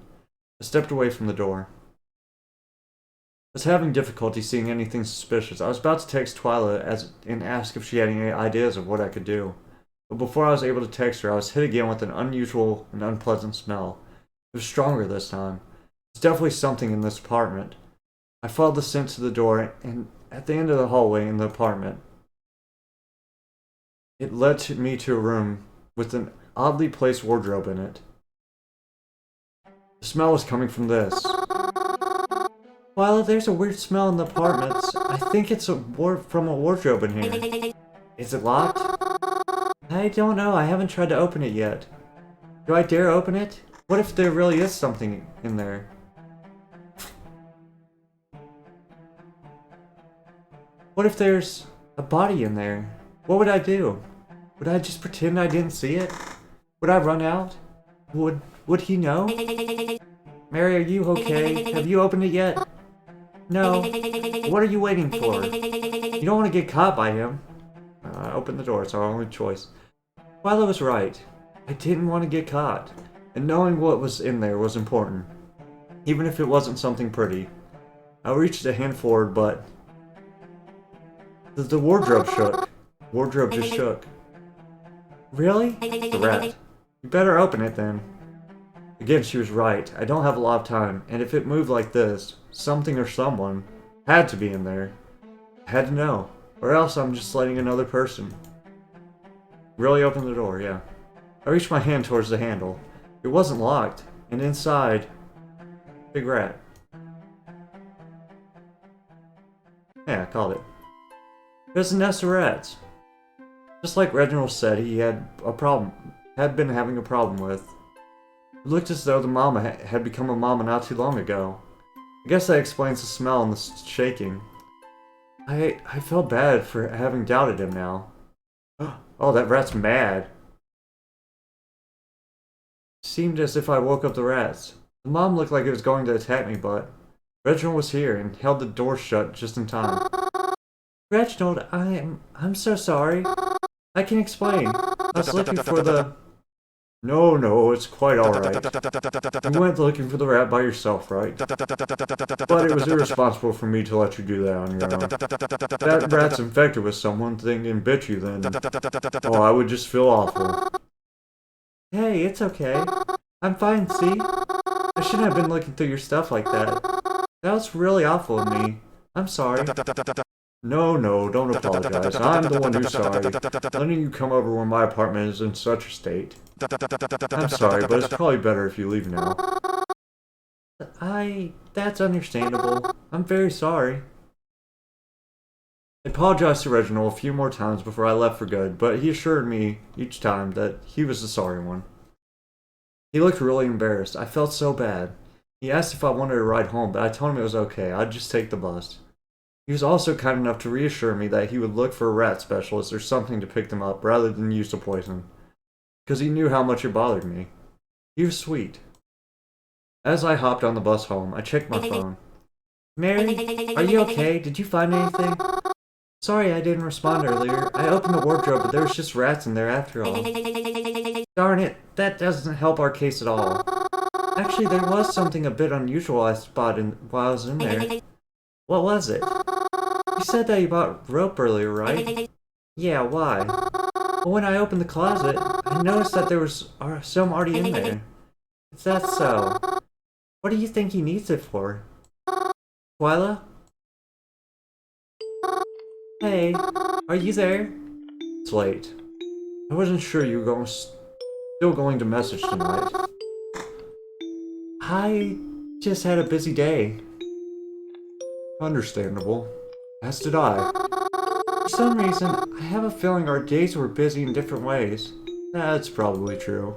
I stepped away from the door. I was having difficulty seeing anything suspicious. I was about to text Twila and ask if she had any ideas of what I could do. But before I was able to text her, I was hit again with an unusual and unpleasant smell. It was stronger this time. There's definitely something in this apartment. I followed the scent to the door, and at the end of the hallway in the apartment, it led me to a room with an oddly placed wardrobe in it. The smell was coming from this. While there's a weird smell in the apartments, I think it's from a wardrobe in here. Is it locked? I don't know. I haven't tried to open it yet. Do I dare open it? What if there really is something in there? What if there's a body in there? What would I do? Would I just pretend I didn't see it? Would I run out? Would he know? Mary, are you okay? Have you opened it yet? No. What are you waiting for? You don't want to get caught by him. I opened the door, it's our only choice. Twyla was right. I didn't want to get caught. And knowing what was in there was important. Even if it wasn't something pretty. I reached a hand forward, but the wardrobe shook. Wardrobe just shook. Really? The rat. You better open it then. Again, she was right. I don't have a lot of time, and if it moved like this, something or someone had to be in there. I had to know, or else I'm just letting another person. Really open the door, yeah. I reached my hand towards the handle. It wasn't locked, and inside, big rat. Yeah, I called it. There's a nest of rats. Just like Reginald said, he had been having a problem with. It looked as though the mama had become a mama not too long ago. I guess that explains the smell and the shaking. I felt bad for having doubted him now. Oh, that rat's mad. It seemed as if I woke up the rats. The mom looked like it was going to attack me, but Reginald was here and held the door shut just in time. Reginald, I'm so sorry. I can explain. I was looking for the... No, it's quite alright. You went looking for the rat by yourself, right? But it was irresponsible for me to let you do that on your own. That rat's infected with someone and bit you then. Oh, I would just feel awful. Hey, it's okay. I'm fine, see? I shouldn't have been looking through your stuff like that. That was really awful of me. I'm sorry. No, don't apologize. I'm the one who's sorry. Letting you come over when my apartment is in such a state. I'm sorry, but it's probably better if you leave now. That's understandable. I'm very sorry. I apologized to Reginald a few more times before I left for good, but he assured me each time that he was the sorry one. He looked really embarrassed. I felt so bad. He asked if I wanted to ride home, but I told him it was okay. I'd just take the bus. He was also kind enough to reassure me that he would look for a rat specialist or something to pick them up rather than use the poison, because he knew how much it bothered me. He was sweet. As I hopped on the bus home, I checked my phone. Mary, are you okay? Did you find anything? Sorry I didn't respond earlier. I opened the wardrobe, but there was just rats in there after all. Darn it, that doesn't help our case at all. Actually, there was something a bit unusual I spotted while I was in there. What was it? You said that you bought rope earlier, right? Yeah, why? Well, when I opened the closet, I noticed that there was some already in there. Is that so? What do you think he needs it for? Twila? Hey, are you there?
It's late. I wasn't sure you were still going to message tonight.
I just had a busy day.
Understandable. As did I.
For some reason, I have a feeling our days were busy in different ways.
That's probably true.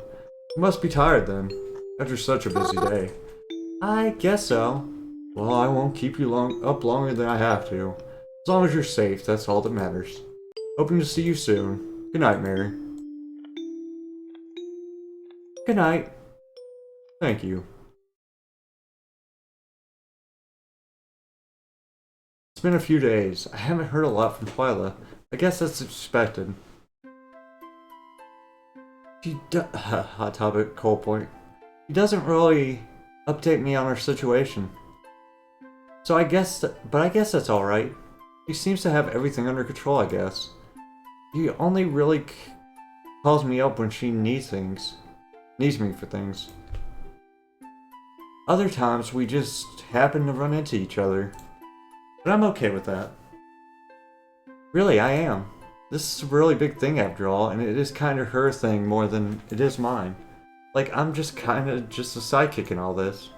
You must be tired then, after such a busy day.
I guess so.
Well, I won't keep you up longer than I have to. As long as you're safe, that's all that matters. Hoping to see you soon. Good night, Mary.
Good night.
Thank you. It's been a few days. I haven't heard a lot from Twila. I guess that's expected. Hot topic, cold point.
She doesn't really update me on her situation. So I guess that's alright.
She seems to have everything under control, I guess.
She only really calls me up when she needs me for things. Other times we just happen to run into each other.
But I'm okay with that.
Really, I am.
This is a really big thing after all, and it is kind of her thing more than it is mine. Like, I'm just kind of just a sidekick in all this.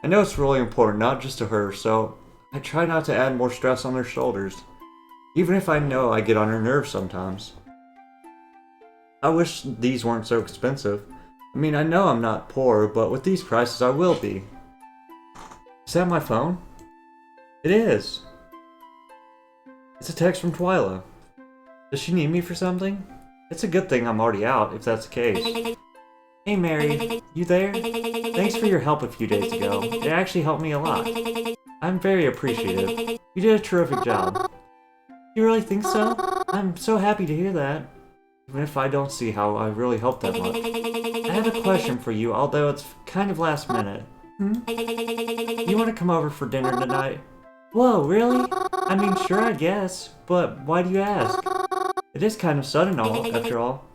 I know it's really important, not just to her, so I try not to add more stress on her shoulders. Even if I know I get on her nerves sometimes. I wish these weren't so expensive. I mean, I know I'm not poor, but with these prices I will be.
Is that my phone?
It is.
It's a text from Twila. Does she need me for something?
It's a good thing I'm already out, if that's the case.
Hey Mary, you there? Thanks for your help a few days ago. It actually helped me a lot. I'm very appreciative. You did a terrific job. You really think so? I'm so happy to hear that.
Even if I don't see how I really helped that much.
I have a question for you, although it's kind of last minute. You want to come over for dinner tonight? Whoa, really? I mean, sure, I guess. But why do you ask? It is kind of sudden, after all.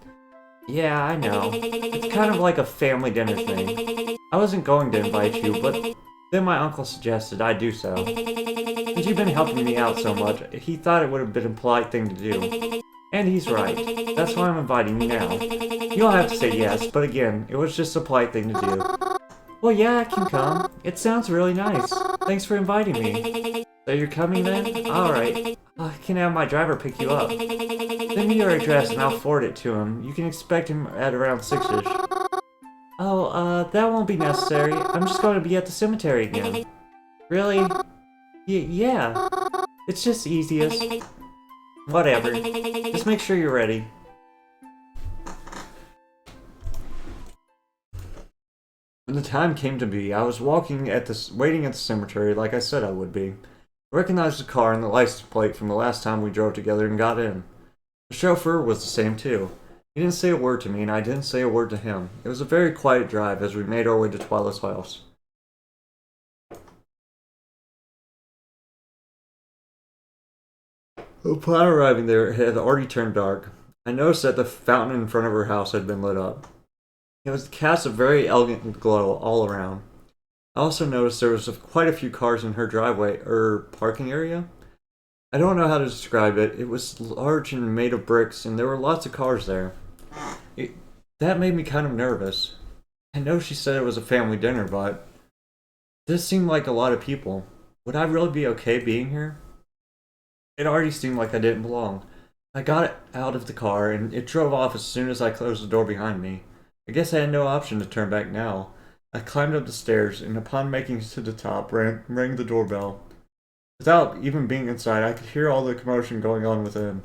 Yeah, I know. It's kind of like a family dinner thing. I wasn't going to invite you, but then my uncle suggested I do so. Since you've been helping me out so much, he thought it would have been a polite thing to do. And he's right. That's why I'm inviting you now. You don't have to say yes, but again, it was just a polite thing to do. Well, yeah, I can come. It sounds really nice. Thanks for inviting me. So you're coming then? Alright. I can have my driver pick you up. Send me your address and I'll forward it to him. You can expect him at around 6-ish. Oh, that won't be necessary. I'm just going to be at the cemetery again. Really? Yeah. It's just easiest. Whatever. Just make sure you're ready.
When the time came to be, I was waiting at the cemetery like I said I would be. I recognized the car and the license plate from the last time we drove together and got in. The chauffeur was the same too. He didn't say a word to me and I didn't say a word to him. It was a very quiet drive as we made our way to Twila's house. Upon arriving there, it had already turned dark. I noticed that the fountain in front of her house had been lit up. It was cast a very elegant glow all around. I also noticed there was quite a few cars in her driveway, parking area. I don't know how to describe it. It was large and made of bricks, and there were lots of cars there. That made me kind of nervous. I know she said it was a family dinner, but this seemed like a lot of people. Would I really be okay being here? It already seemed like I didn't belong. I got out of the car, and it drove off as soon as I closed the door behind me.
I guess I had no option to turn back now. I climbed up the stairs, and upon making it to the top, rang the doorbell. Without even being inside, I could hear all the commotion going on within.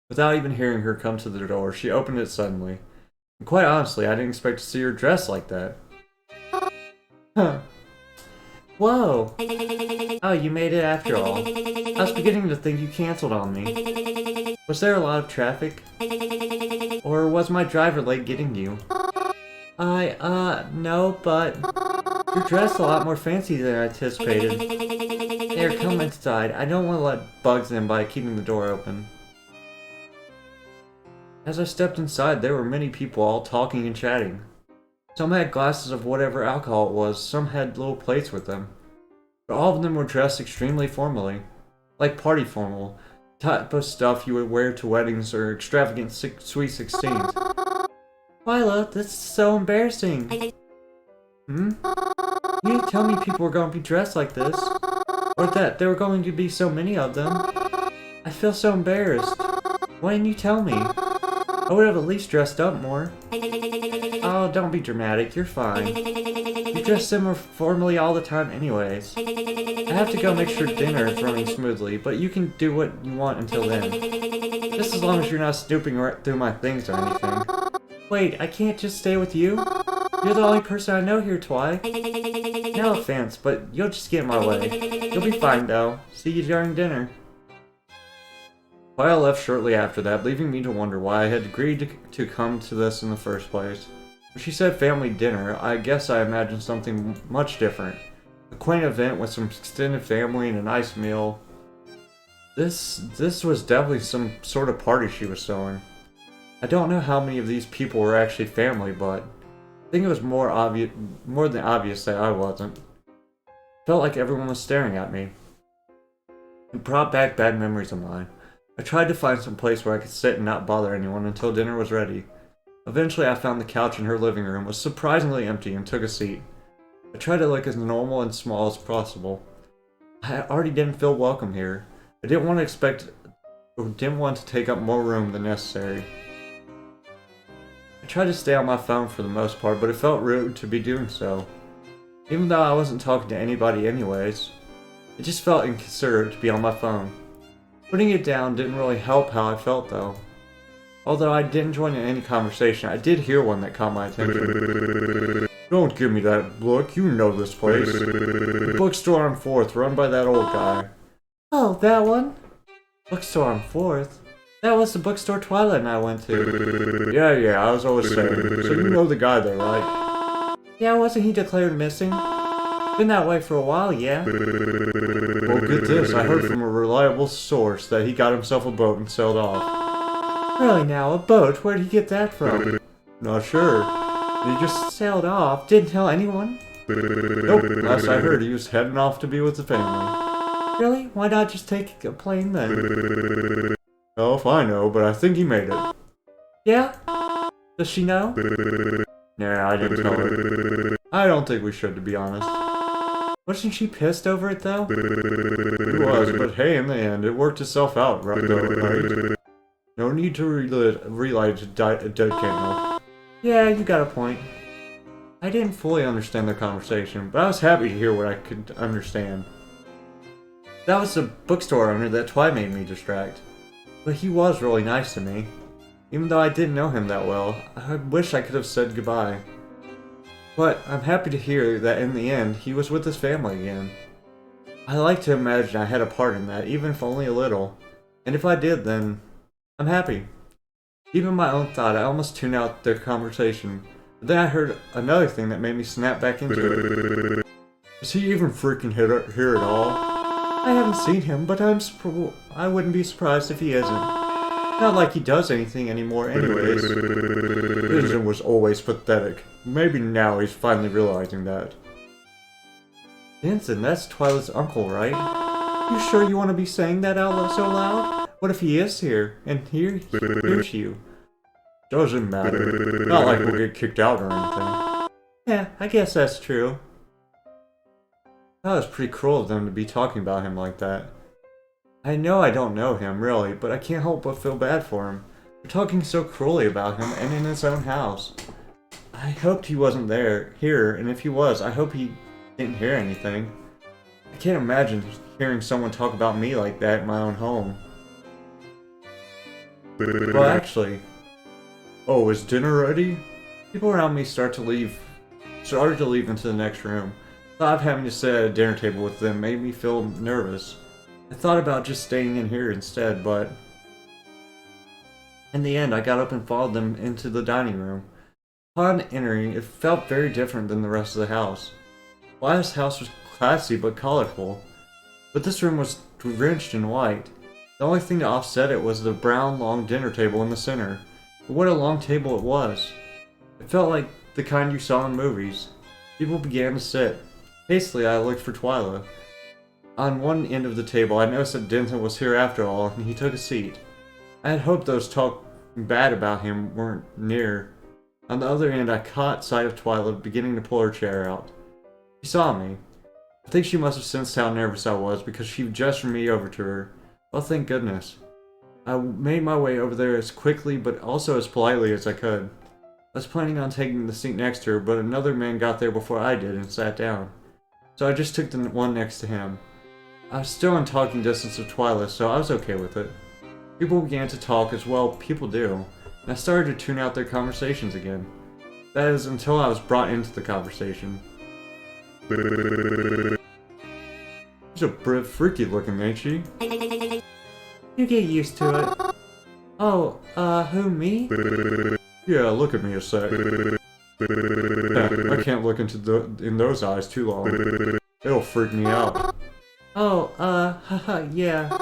Without even hearing her come to the door, she opened it suddenly. And quite honestly, I didn't expect to see her dressed like that. Huh. Whoa! Oh, you made it after all. I was beginning to think you canceled on me. Was there a lot of traffic? Or was my driver late getting you? No, but you're dressed a lot more fancy than I anticipated. Here, come inside. I don't want to let bugs in by keeping the door open. As I stepped inside, there were many people all talking and chatting. Some had glasses of whatever alcohol it was, some had little plates with them. But all of them were dressed extremely formally. Like party formal. Type of stuff you would wear to weddings or extravagant sweet 16s. Twila, this is so embarrassing. You didn't tell me people were going to be dressed like this. Or that there were going to be so many of them. I feel so embarrassed. Why didn't you tell me? I would have at least dressed up more. Oh, don't be dramatic, you're fine. You dress similar formally all the time anyways. I have to go make sure dinner is running smoothly, but you can do what you want until then. Just as long as you're not snooping through my things or anything. Wait, I can't just stay with you? You're the only person I know here, Twi. No offense, but you'll just get in my way. You'll be fine though. See you during dinner. Twila left shortly after that, leaving me to wonder why I had agreed to come to this in the first place. When she said family dinner, I guess I imagined something much different. A quaint event with some extended family and a nice meal. This was definitely some sort of party she was throwing. I don't know how many of these people were actually family, but I think it was more than obvious that I wasn't. Felt like everyone was staring at me. It brought back bad memories of mine. I tried to find some place where I could sit and not bother anyone until dinner was ready. Eventually I found the couch in her living room was surprisingly empty and took a seat. I tried to look as normal and small as possible. I already didn't feel welcome here. I didn't want to take up more room than necessary. I tried to stay on my phone for the most part, but it felt rude to be doing so. Even though I wasn't talking to anybody anyways, it just felt inconsiderate to be on my phone. Putting it down didn't really help how I felt though. Although I didn't join in any conversation, I did hear one that caught my attention. Don't give me that look, you know this place. The bookstore on 4th, run by that old guy. Oh, that one? Bookstore on 4th? That was the bookstore Twila and I went to. Yeah, I was always saying. So you know the guy there, right? Yeah, wasn't he declared missing? Been that way for a while, yeah. Well, get this, I heard from a reliable source that he got himself a boat and sailed off. Really now, a boat? Where'd he get that from? Not sure. He just sailed off, didn't tell anyone? Nope, last I heard he was heading off to be with the family. Really? Why not just take a plane then? Oh, if I know, but I think he made it. Yeah? Does she know? Nah, I didn't tell her. I don't think we should, to be honest. Wasn't she pissed over it, though? It was, but hey, in the end, it worked itself out, right? No need to relight a dead candle. Yeah, you got a point. I didn't fully understand their conversation, but I was happy to hear what I could understand. That was the bookstore owner that Twi made me distract. But he was really nice to me. Even though I didn't know him that well, I wish I could have said goodbye. But I'm happy to hear that in the end, he was with his family again. I like to imagine I had a part in that, even if only a little. And if I did, then I'm happy. Even my own thought, I almost tuned out their conversation. But then I heard another thing that made me snap back into it. Is he even freaking here at all? I haven't seen him, but I wouldn't be surprised if he isn't. Not like he does anything anymore anyways. Vision was always pathetic. Maybe now he's finally realizing that. Vincent, that's Twila's uncle, right? You sure you want to be saying that out so loud? What if he is here, and he hears you? Doesn't matter. Not like we'll get kicked out or anything. Yeah, I guess that's true. That was pretty cruel of them to be talking about him like that. I know I don't know him, really, but I can't help but feel bad for him. for talking so cruelly about him and in his own house. I hoped he wasn't here, and if he was, I hope he didn't hear anything. I can't imagine hearing someone talk about me like that in my own home. Well, actually... Oh, is dinner ready? People around me started to leave into the next room. The thought of having to sit at a dinner table with them made me feel nervous. I thought about just staying in here instead, but... In the end, I got up and followed them into the dining room. Upon entering, it felt very different than the rest of the house. Twila's house was classy but colorful, but this room was drenched in white. The only thing to offset it was the brown, long dinner table in the center. But what a long table it was. It felt like the kind you saw in movies. People began to sit. Hastily, I looked for Twila. On one end of the table, I noticed that Denton was here after all, and he took a seat. I had hoped those talking bad about him weren't near. On the other end, I caught sight of Twila beginning to pull her chair out. She saw me. I think she must have sensed how nervous I was because she gestured me over to her. Oh, thank goodness. I made my way over there as quickly but also as politely as I could. I was planning on taking the seat next to her, but another man got there before I did and sat down. So I just took the one next to him. I was still in talking distance of Twila, so I was okay with it. People began to talk as well people do, and I started to tune out their conversations again. That is, until I was brought into the conversation. She's a bit freaky looking, ain't she? You get used to it. Oh, who, me? Yeah, look at me a sec. I can't look in those eyes too long. It'll freak me out. Oh, haha, yeah.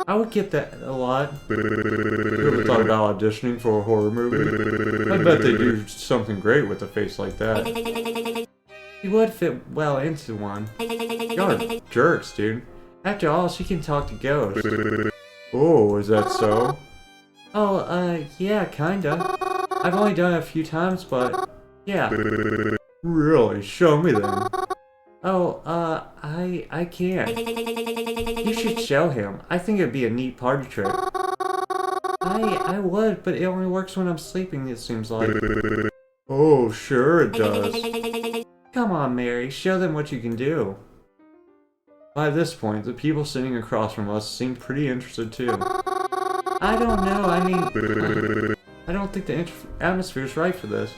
I would get that a lot. You ever thought about auditioning for a horror movie? I bet they do something great with a face like that. You would fit well into one. Y'all are jerks, dude. After all, she can talk to ghosts. Oh, is that so? Oh, yeah, kinda. I've only done it a few times, but yeah. Really? Show me then. Oh, I can't. You should show him. I think it'd be a neat party trick. I would, but it only works when I'm sleeping, it seems like. Oh, sure it does. Come on, Mary, show them what you can do. By this point, the people sitting across from us seemed pretty interested too. I don't know, I mean... I don't think the atmosphere's right for this.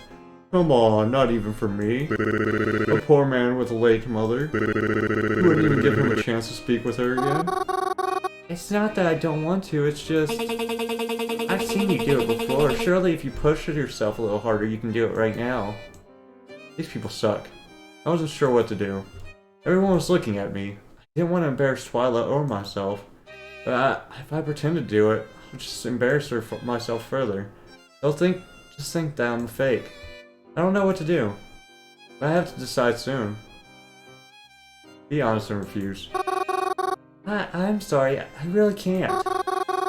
Come on, not even for me. A poor man with a late mother. You wouldn't even give him a chance to speak with her again? It's not that I don't want to, it's just... I've seen you do it before. Surely if you push it yourself a little harder, you can do it right now. These people suck. I wasn't sure what to do. Everyone was looking at me. I didn't want to embarrass Twila or myself. But if I pretend to do it, I'll just embarrass myself further. They'll just think that I'm a fake. I don't know what to do. But I have to decide soon. Be honest and refuse. I'm sorry, I really can't.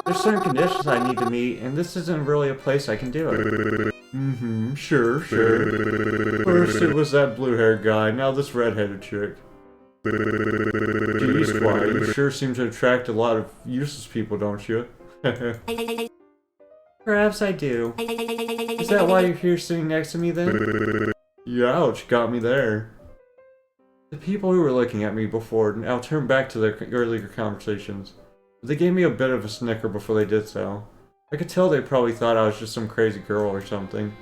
There's certain conditions I need to meet, and this isn't really a place I can do it. Sure. First it was that blue-haired guy, now this red-headed chick. Geez, Twila, you sure seem to attract a lot of useless people, don't you? Perhaps I do. Is that why you're here sitting next to me then? Youch, got me there. The people who were looking at me before now turned back to their earlier conversations. They gave me a bit of a snicker before they did so. I could tell they probably thought I was just some crazy girl or something.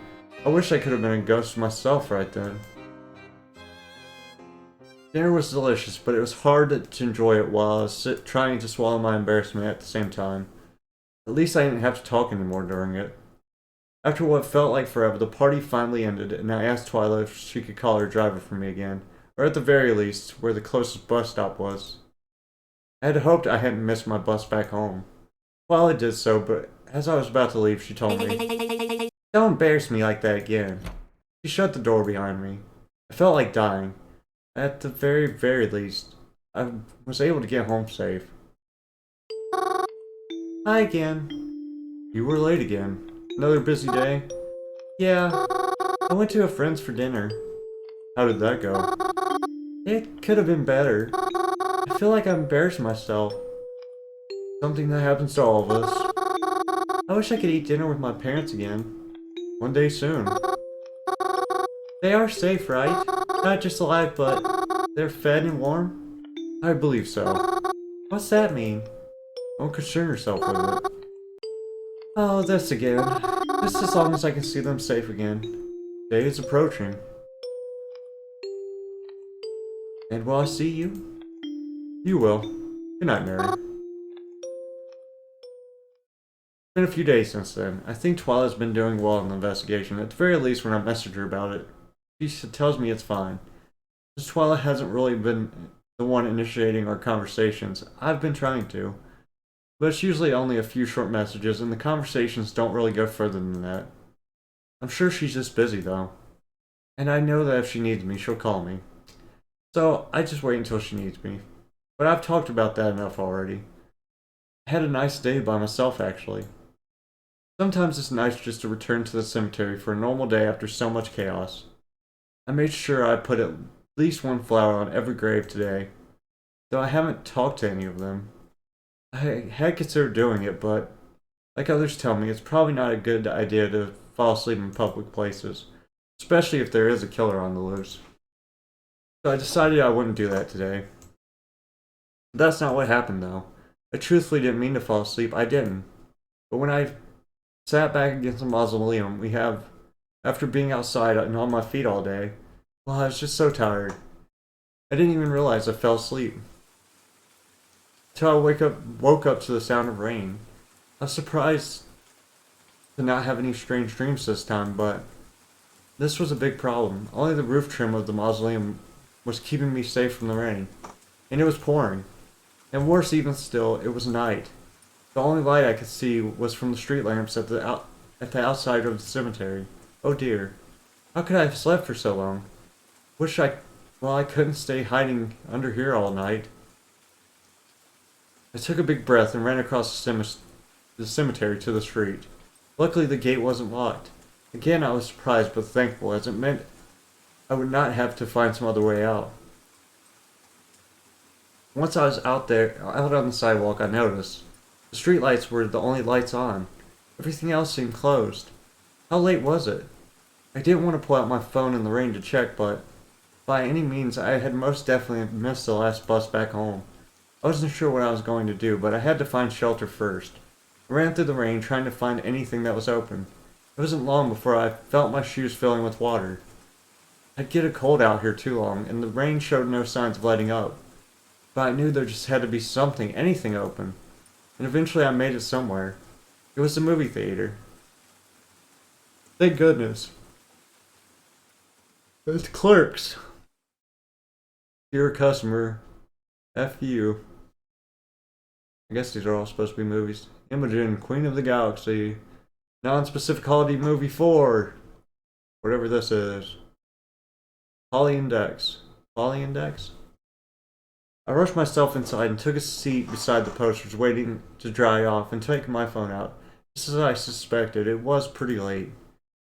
I wish I could have been a ghost myself right then. Dinner was delicious, but it was hard to enjoy it while I was trying to swallow my embarrassment at the same time. At least I didn't have to talk anymore during it. After what felt like forever, the party finally ended, and I asked Twila if she could call her driver for me again, or at the very least, where the closest bus stop was. I had hoped I hadn't missed my bus back home. Twila did so, but as I was about to leave, she told me, "Don't embarrass me like that again." She shut the door behind me. I felt like dying. At the very least, I was able to get home safe. Hi again. You were late again. Another busy day? Yeah. I went to a friend's for dinner. How did that go? It could have been better. I feel like I embarrassed myself. Something that happens to all of us. I wish I could eat dinner with my parents again. One day soon. They are safe, right? Not just alive, but they're fed and warm? I believe so. What's that mean? Don't concern yourself with it. Oh, this again. Just as long as I can see them safe again. Day is approaching. And will I see you? You will. Good night, Mary. It's been a few days since then. I think Twila's been doing well in the investigation, at the very least when I message her about it. She tells me it's fine. Since Twila hasn't really been the one initiating our conversations, I've been trying to. But it's usually only a few short messages, and the conversations don't really go further than that. I'm sure she's just busy, though. And I know that if she needs me, she'll call me. So, I just wait until she needs me. But I've talked about that enough already. I had a nice day by myself, actually. Sometimes it's nice just to return to the cemetery for a normal day after so much chaos. I made sure I put at least one flower on every grave today, though I haven't talked to any of them. I had considered doing it, but like others tell me, it's probably not a good idea to fall asleep in public places, especially if there is a killer on the loose. So I decided I wouldn't do that today. That's not what happened, though. I truthfully didn't mean to fall asleep, I didn't. But when I sat back against the mausoleum after being outside and on my feet all day, well, I was just so tired. I didn't even realize I fell asleep. Till I woke up to the sound of rain. I was surprised to not have any strange dreams this time, but this was a big problem. Only the roof trim of the mausoleum was keeping me safe from the rain. And it was pouring. And worse even still, it was night. The only light I could see was from the street lamps at the outside of the cemetery. Oh dear. How could I have slept for so long? I couldn't stay hiding under here all night. I took a big breath and ran across the cemetery to the street. Luckily the gate wasn't locked. Again I was surprised but thankful, as it meant I would not have to find some other way out. Once I was out on the sidewalk, I noticed the streetlights were the only lights on. Everything else seemed closed. How late was it? I didn't want to pull out my phone in the rain to check, but by any means I had most definitely missed the last bus back home. I wasn't sure what I was going to do, but I had to find shelter first. I ran through the rain trying to find anything that was open. It wasn't long before I felt my shoes filling with water. I'd get a cold out here too long, and the rain showed no signs of letting up. But I knew there just had to be something, anything open. And eventually I made it somewhere. It was the movie theater. Thank goodness. It's Clerks. Dear customer, F you. I guess these are all supposed to be movies. Imogen, Queen of the Galaxy. Non-specific holiday movie 4. Whatever this is. Polly Index. Polly Index? I rushed myself inside and took a seat beside the posters, waiting to dry off and taking my phone out. Just as I suspected, it was pretty late.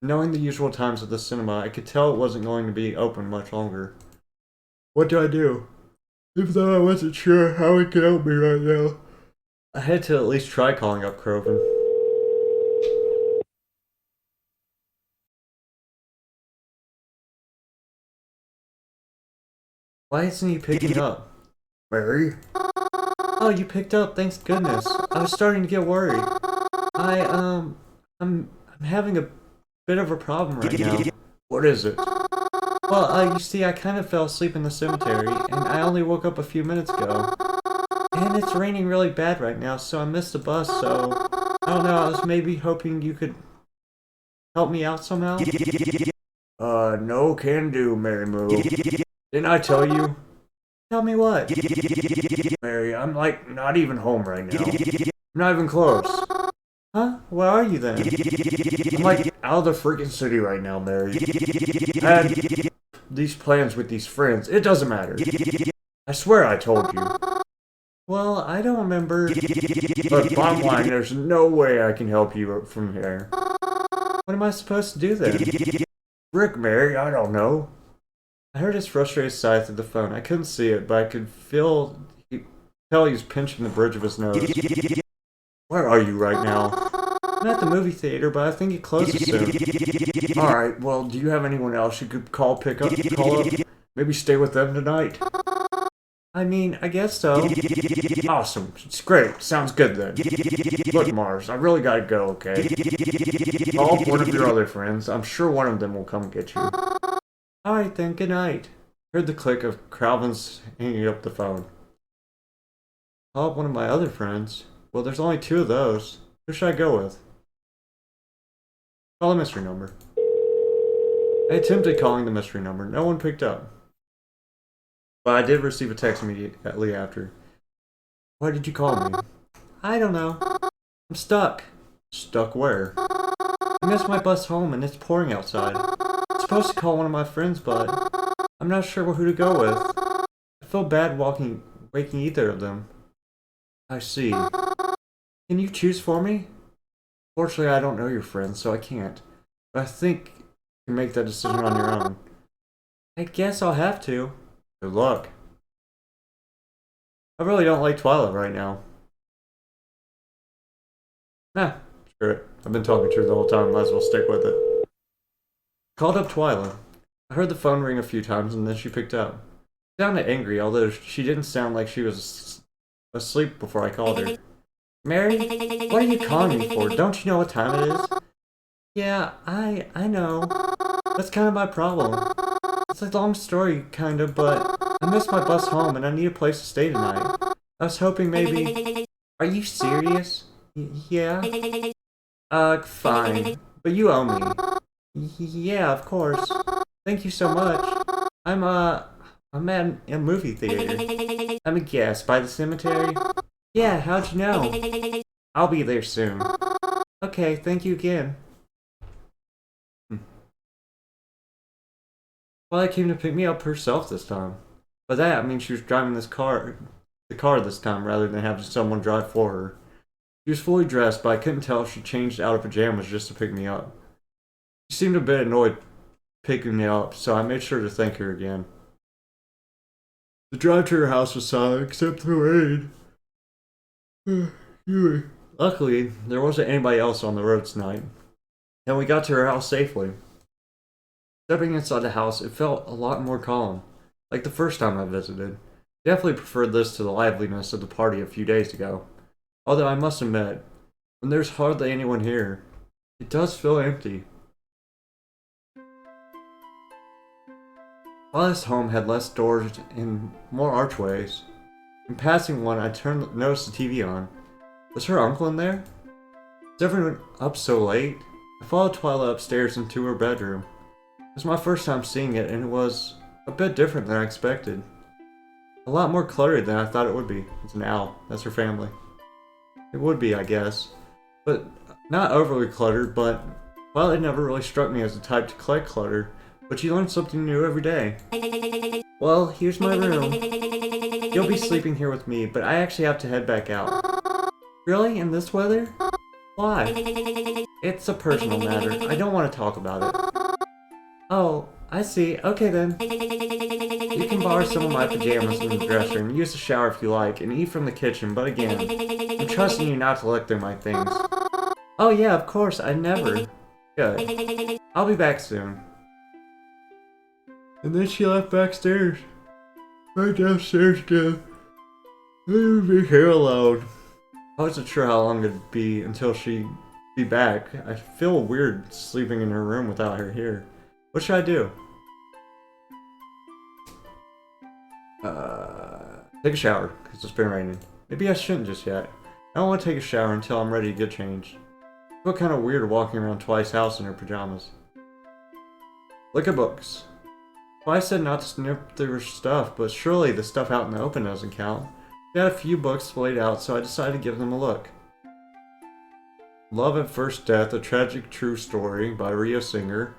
Knowing the usual times of the cinema, I could tell it wasn't going to be open much longer. What do I do? Even though I wasn't sure how it could help me right now, I had to at least try calling up Croven. Why isn't he picking up? Mary? Oh, you picked up, thanks goodness. I was starting to get worried. I'm having a bit of a problem right now. What is it? Well, you see, I kind of fell asleep in the cemetery, and I only woke up a few minutes ago. And it's raining really bad right now, so I missed the bus, so I don't know, I was maybe hoping you could help me out somehow? No can do, Mary Moo. Didn't I tell you? Tell me what? Mary, I'm like not even home right now. I'm not even close. Huh? Where are you then? I'm like out of the freaking city right now, Mary. I had these plans with these friends. It doesn't matter. I swear I told you. Well, I don't remember. But bottom line, there's no way I can help you from here. What am I supposed to do then? Rick, Mary, I don't know. I heard his frustrated sigh through the phone. I couldn't see it, but I could tell he was pinching the bridge of his nose. Where are you right now? I'm at the movie theater, but I think it closes soon.
Alright, well, do you have anyone else you could call up? Maybe stay with them tonight?
I mean, I guess so.
Awesome. It's great. Sounds good then. Look, Mars, I really gotta go, okay? Call up one of your other friends. I'm sure one of them will come get you.
Alright then, good night.
Heard the click of Calvin's hanging up the phone.
Call up one of my other friends. Well, there's only 2 of those. Who should I go with?
Call the mystery number.
I attempted calling the mystery number. No one picked up.
But I did receive a text immediately after.
Why did you call me? I don't know. I'm stuck.
Stuck where?
I missed my bus home and it's pouring outside. I'm supposed to call one of my friends, but I'm not sure who to go with. I feel bad waking either of them.
I see.
Can you choose for me?
Fortunately, I don't know your friends, so I can't. But I think you can make that decision on your own.
I guess I'll have to.
Good luck.
I really don't like Twila right now.
Nah, screw it. I've been talking to her the whole time, might as well stick with it.
Called up Twila.
I heard the phone ring a few times and then she picked up. She sounded angry, although she didn't sound like she was asleep before I called her.
Mary, what are you calling me for? Don't you know what time it is? Yeah, I know. That's kind of my problem. It's a long story, kind of, but I missed my bus home and I need a place to stay tonight. I was hoping maybe... Are you serious? Yeah? Fine. But you owe me. Yeah, of course. Thank you so much. I'm at a movie theater. I'm a guest by the cemetery. Yeah, how'd you know? I'll be there soon. Okay, thank you again.
Well, I came to pick me up herself this time. By that, I mean she was driving the car this time rather than having someone drive for her. She was fully dressed, but I couldn't tell if she changed out of pajamas just to pick me up. She seemed a bit annoyed picking me up, so I made sure to thank her again. The drive to her house was silent, except for the rain. Luckily, there wasn't anybody else on the road tonight, and we got to her house safely. Stepping inside the house, it felt a lot more calm, like the first time I visited. Definitely preferred this to the liveliness of the party a few days ago. Although I must admit, when there's hardly anyone here, it does feel empty. While this home had less doors and more archways, in passing one I noticed the TV on. Was her uncle in there? Is everyone up so late? I followed Twila upstairs into her bedroom. It was my first time seeing it, and it was a bit different than I expected. A lot more cluttered than I thought it would be. It's an owl. That's her family. It would be, I guess. But not overly cluttered, but while it never really struck me as the type to collect clutter, but you learn something new every day.
Well, here's my room. You'll be sleeping here with me, but I actually have to head back out. Really? In this weather? Why? It's a personal matter. I don't want to talk about it. Oh, I see. Okay then. You can borrow some of my pajamas in the dressing room, use the shower if you like, and eat from the kitchen, but again, I'm trusting you not to look through my things. Oh yeah, of course, I never. Good. I'll be back soon.
And then she left backstairs. Right downstairs again. Leave me here alone. I wasn't sure how long it'd be until she'd be back. I feel weird sleeping in her room without her here. What should I do? Take a shower, because it's been raining. Maybe I shouldn't just yet. I don't want to take a shower until I'm ready to get changed. I feel kind of weird walking around Twice's house in her pajamas. Look at books. Twice said not to snip through her stuff, but surely the stuff out in the open doesn't count. She had a few books laid out, so I decided to give them a look. Love at First Death, A Tragic True Story by Rio Singer.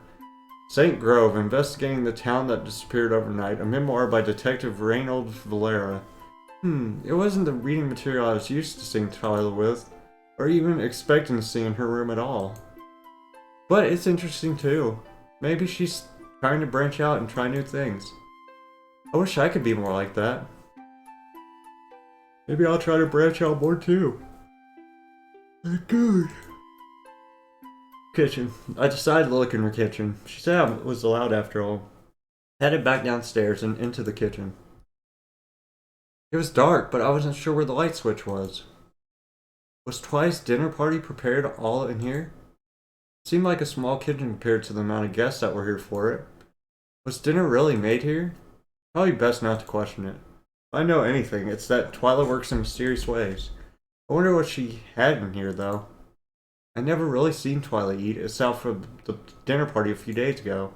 St. Grove, Investigating the Town That Disappeared Overnight, a memoir by Detective Reginald Valera. It wasn't the reading material I was used to seeing Twila with, or even expecting to see in her room at all. But it's interesting too. Maybe she's trying to branch out and try new things. I wish I could be more like that. Maybe I'll try to branch out more too. Good.
Kitchen. I decided to look in her kitchen. She said I was allowed after all. Headed back downstairs and into the kitchen. It was dark, but I wasn't sure where the light switch was. Was Twila's dinner party prepared all in here? It seemed like a small kitchen compared to the amount of guests that were here for it. Was dinner really made here? Probably best not to question it. If I know anything, it's that Twila works in mysterious ways. I wonder what she had in here, though. I never really seen Twila eat, except for the dinner party a few days ago.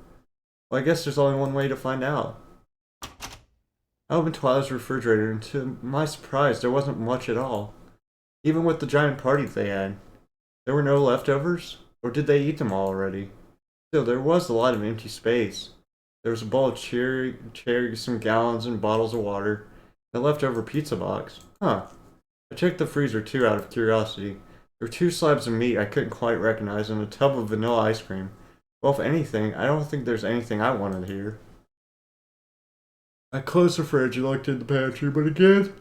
Well, I guess there's only one way to find out. I opened Twila's refrigerator, and to my surprise, there wasn't much at all. Even with the giant party they had. There were no leftovers? Or did they eat them all already? Still, there was a lot of empty space. There was a bowl of cherries, some gallons and bottles of water, and a leftover pizza box. Huh. I checked the freezer too out of curiosity. There were 2 slabs of meat I couldn't quite recognize and a tub of vanilla ice cream. Well, if anything, I don't think there's anything I wanted here. I closed the fridge and looked in the pantry, but again,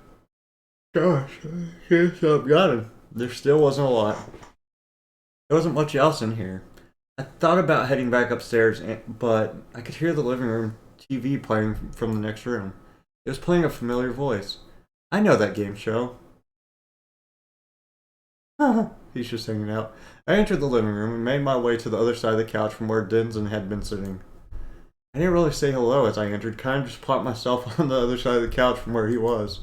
gosh, I can't stop yawning. There still wasn't a lot. There wasn't much else in here. I thought about heading back upstairs, but I could hear the living room TV playing from the next room. It was playing a familiar voice. I know that game show. He's just hanging out. I entered the living room and made my way to the other side of the couch from where Denson had been sitting. I didn't really say hello as I entered, kind of just plopped myself on the other side of the couch from where he was.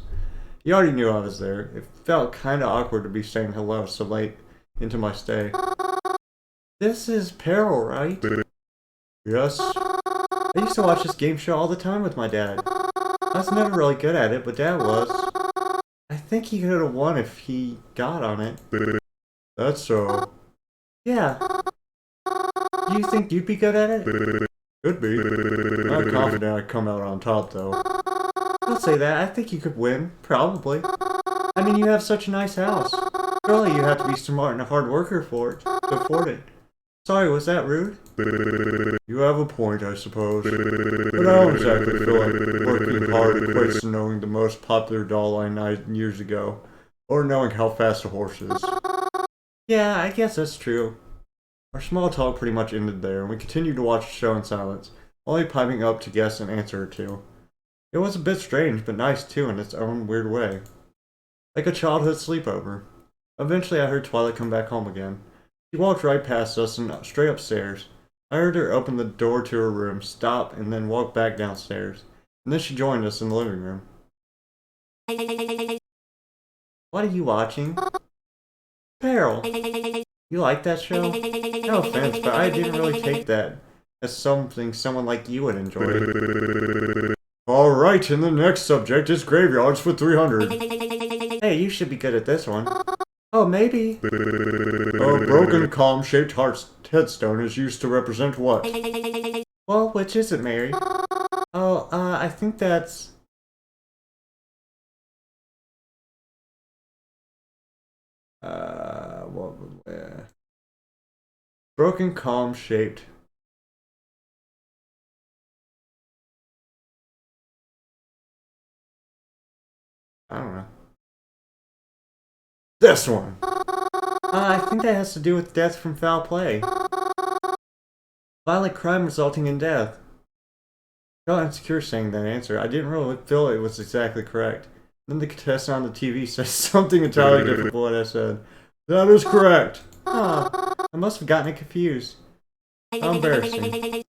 He already knew I was there. It felt kind of awkward to be saying hello so late into my stay. This is Peril, right? Yes. I used to watch this game show all the time with my dad. I was never really good at it, but Dad was. I think he could have won if he got on it. That's so. Yeah. Do you think you'd be good at it? Could be. I'm confident I'd come out on top, though. Don't say that. I think you could win. Probably. I mean, you have such a nice house. Surely you have to be smart and a hard worker for it to afford it. Sorry, was that rude? You have a point, I suppose. But I don't exactly feel like working hard equates to knowing the most popular doll line 9 years ago, or knowing how fast a horse is. Yeah, I guess that's true. Our small talk pretty much ended there, and we continued to watch the show in silence, only piping up to guess an answer or two. It was a bit strange, but nice too in its own weird way. Like a childhood sleepover. Eventually I heard Twila come back home again. She walked right past us and straight upstairs. I heard her open the door to her room, stop, and then walk back downstairs. And then she joined us in the living room. What are you watching? Peril. You like that show? No offense, but I didn't really take that as something someone like you would enjoy. Alright, and the next subject is graveyards for 300. Hey, you should be good at this one. Oh, maybe. A broken column-shaped headstone is used to represent what? Well, which is it, Mary? Oh, I think that's... broken column-shaped. I don't know. This one! I think that has to do with death from foul play. Violent crime resulting in death. I felt insecure saying that answer. I didn't really feel it was exactly correct. Then the contestant on the TV said something entirely different from what I said. That is correct! Huh. I must have gotten it confused. How embarrassing.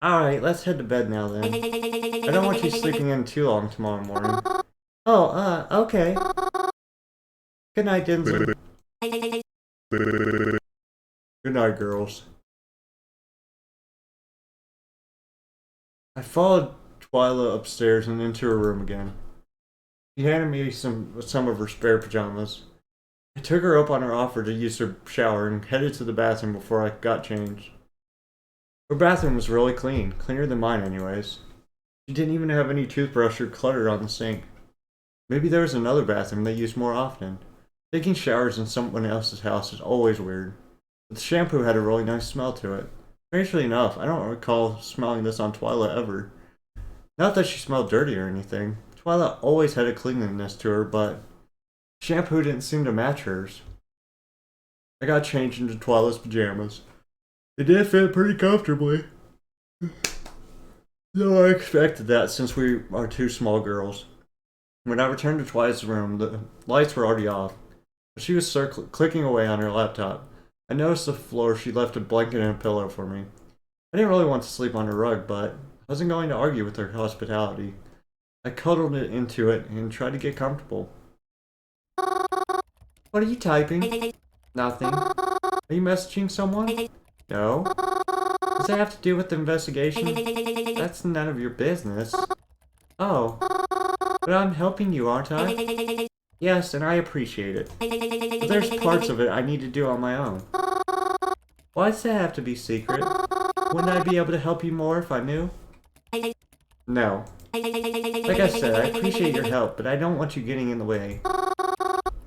Alright, let's head to bed now then. I don't want you sleeping in too long tomorrow morning. Oh, okay. Good night, Denzel. Good night, girls. I followed Twila upstairs and into her room again. She handed me some of her spare pajamas. I took her up on her offer to use her shower and headed to the bathroom before I got changed. Her bathroom was really clean, cleaner than mine anyways. She didn't even have any toothbrush or clutter on the sink. Maybe there was another bathroom they used more often. Taking showers in someone else's house is always weird. But the shampoo had a really nice smell to it. Strangely enough, I don't recall smelling this on Twila ever. Not that she smelled dirty or anything. Twila always had a cleanliness to her, but shampoo didn't seem to match hers. I got changed into Twila's pajamas.
It did fit pretty comfortably. No, I expected that since we are two small girls. When I returned to Twila's room, the lights were already off. She was clicking away on her laptop. I noticed the floor she left a blanket and a pillow for me. I didn't really want to sleep on her rug, but I wasn't going to argue with her hospitality. I cuddled it into it and tried to get comfortable. What are you typing? Nothing. Are you messaging someone? No. Does that have to do with the investigation? That's none of your business. Oh. But I'm helping you, aren't I? Yes, and I appreciate it. But there's parts of it I need to do on my own. Why does that have to be secret? Wouldn't I be able to help you more if I knew? No. Like I said, I appreciate your help, but I don't want you getting in the way.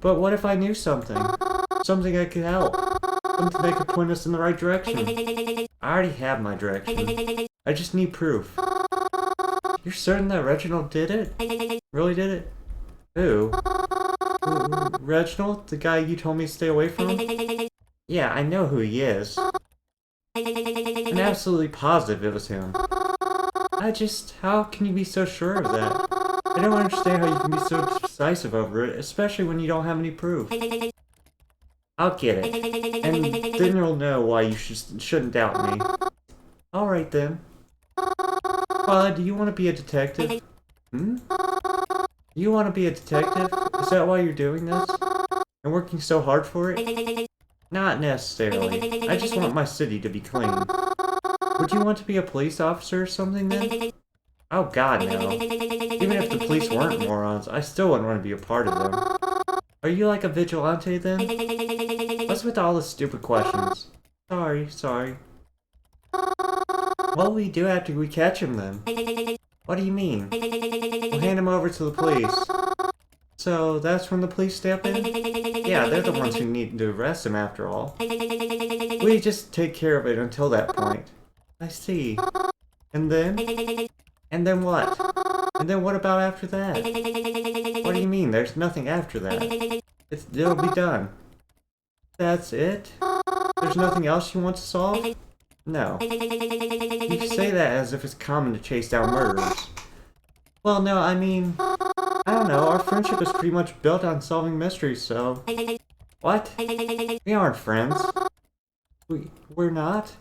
But what if I knew something? Something I could help? Something that could point us in the right direction? I already have my direction. I just need proof. You're certain that Reginald did it? Really did it? Who? Reginald? The guy you told me to stay away from? Yeah, I know who he is. I'm absolutely positive it was him. How can you be so sure of that? I don't understand how you can be so decisive over it, especially when you don't have any proof. I'll get it. And then you'll know why you shouldn't doubt me. Alright then. Twila, do you want to be a detective? You want to be a detective? Is that why you're doing this? And working so hard for it? Not necessarily. I just want my city to be clean. Would you want to be a police officer or something then? Oh god, no. Even if the police weren't morons, I still wouldn't want to be a part of them. Are you like a vigilante then? What's with all the stupid questions? Sorry. What will we do after we catch him then? What do you mean? We'll hand him over to the police. So that's when the police step in? Yeah, they're the ones who need to arrest him after all. We just take care of it until that point. I see. And then? And then what? And then what about after that? What do you mean? There's nothing after that. It'll be done. That's it? There's nothing else you want to solve? No. You say that as if it's common to chase down murderers. Well, no, I mean... I don't know, our friendship is pretty much built on solving mysteries, so... What? We aren't friends. We're not?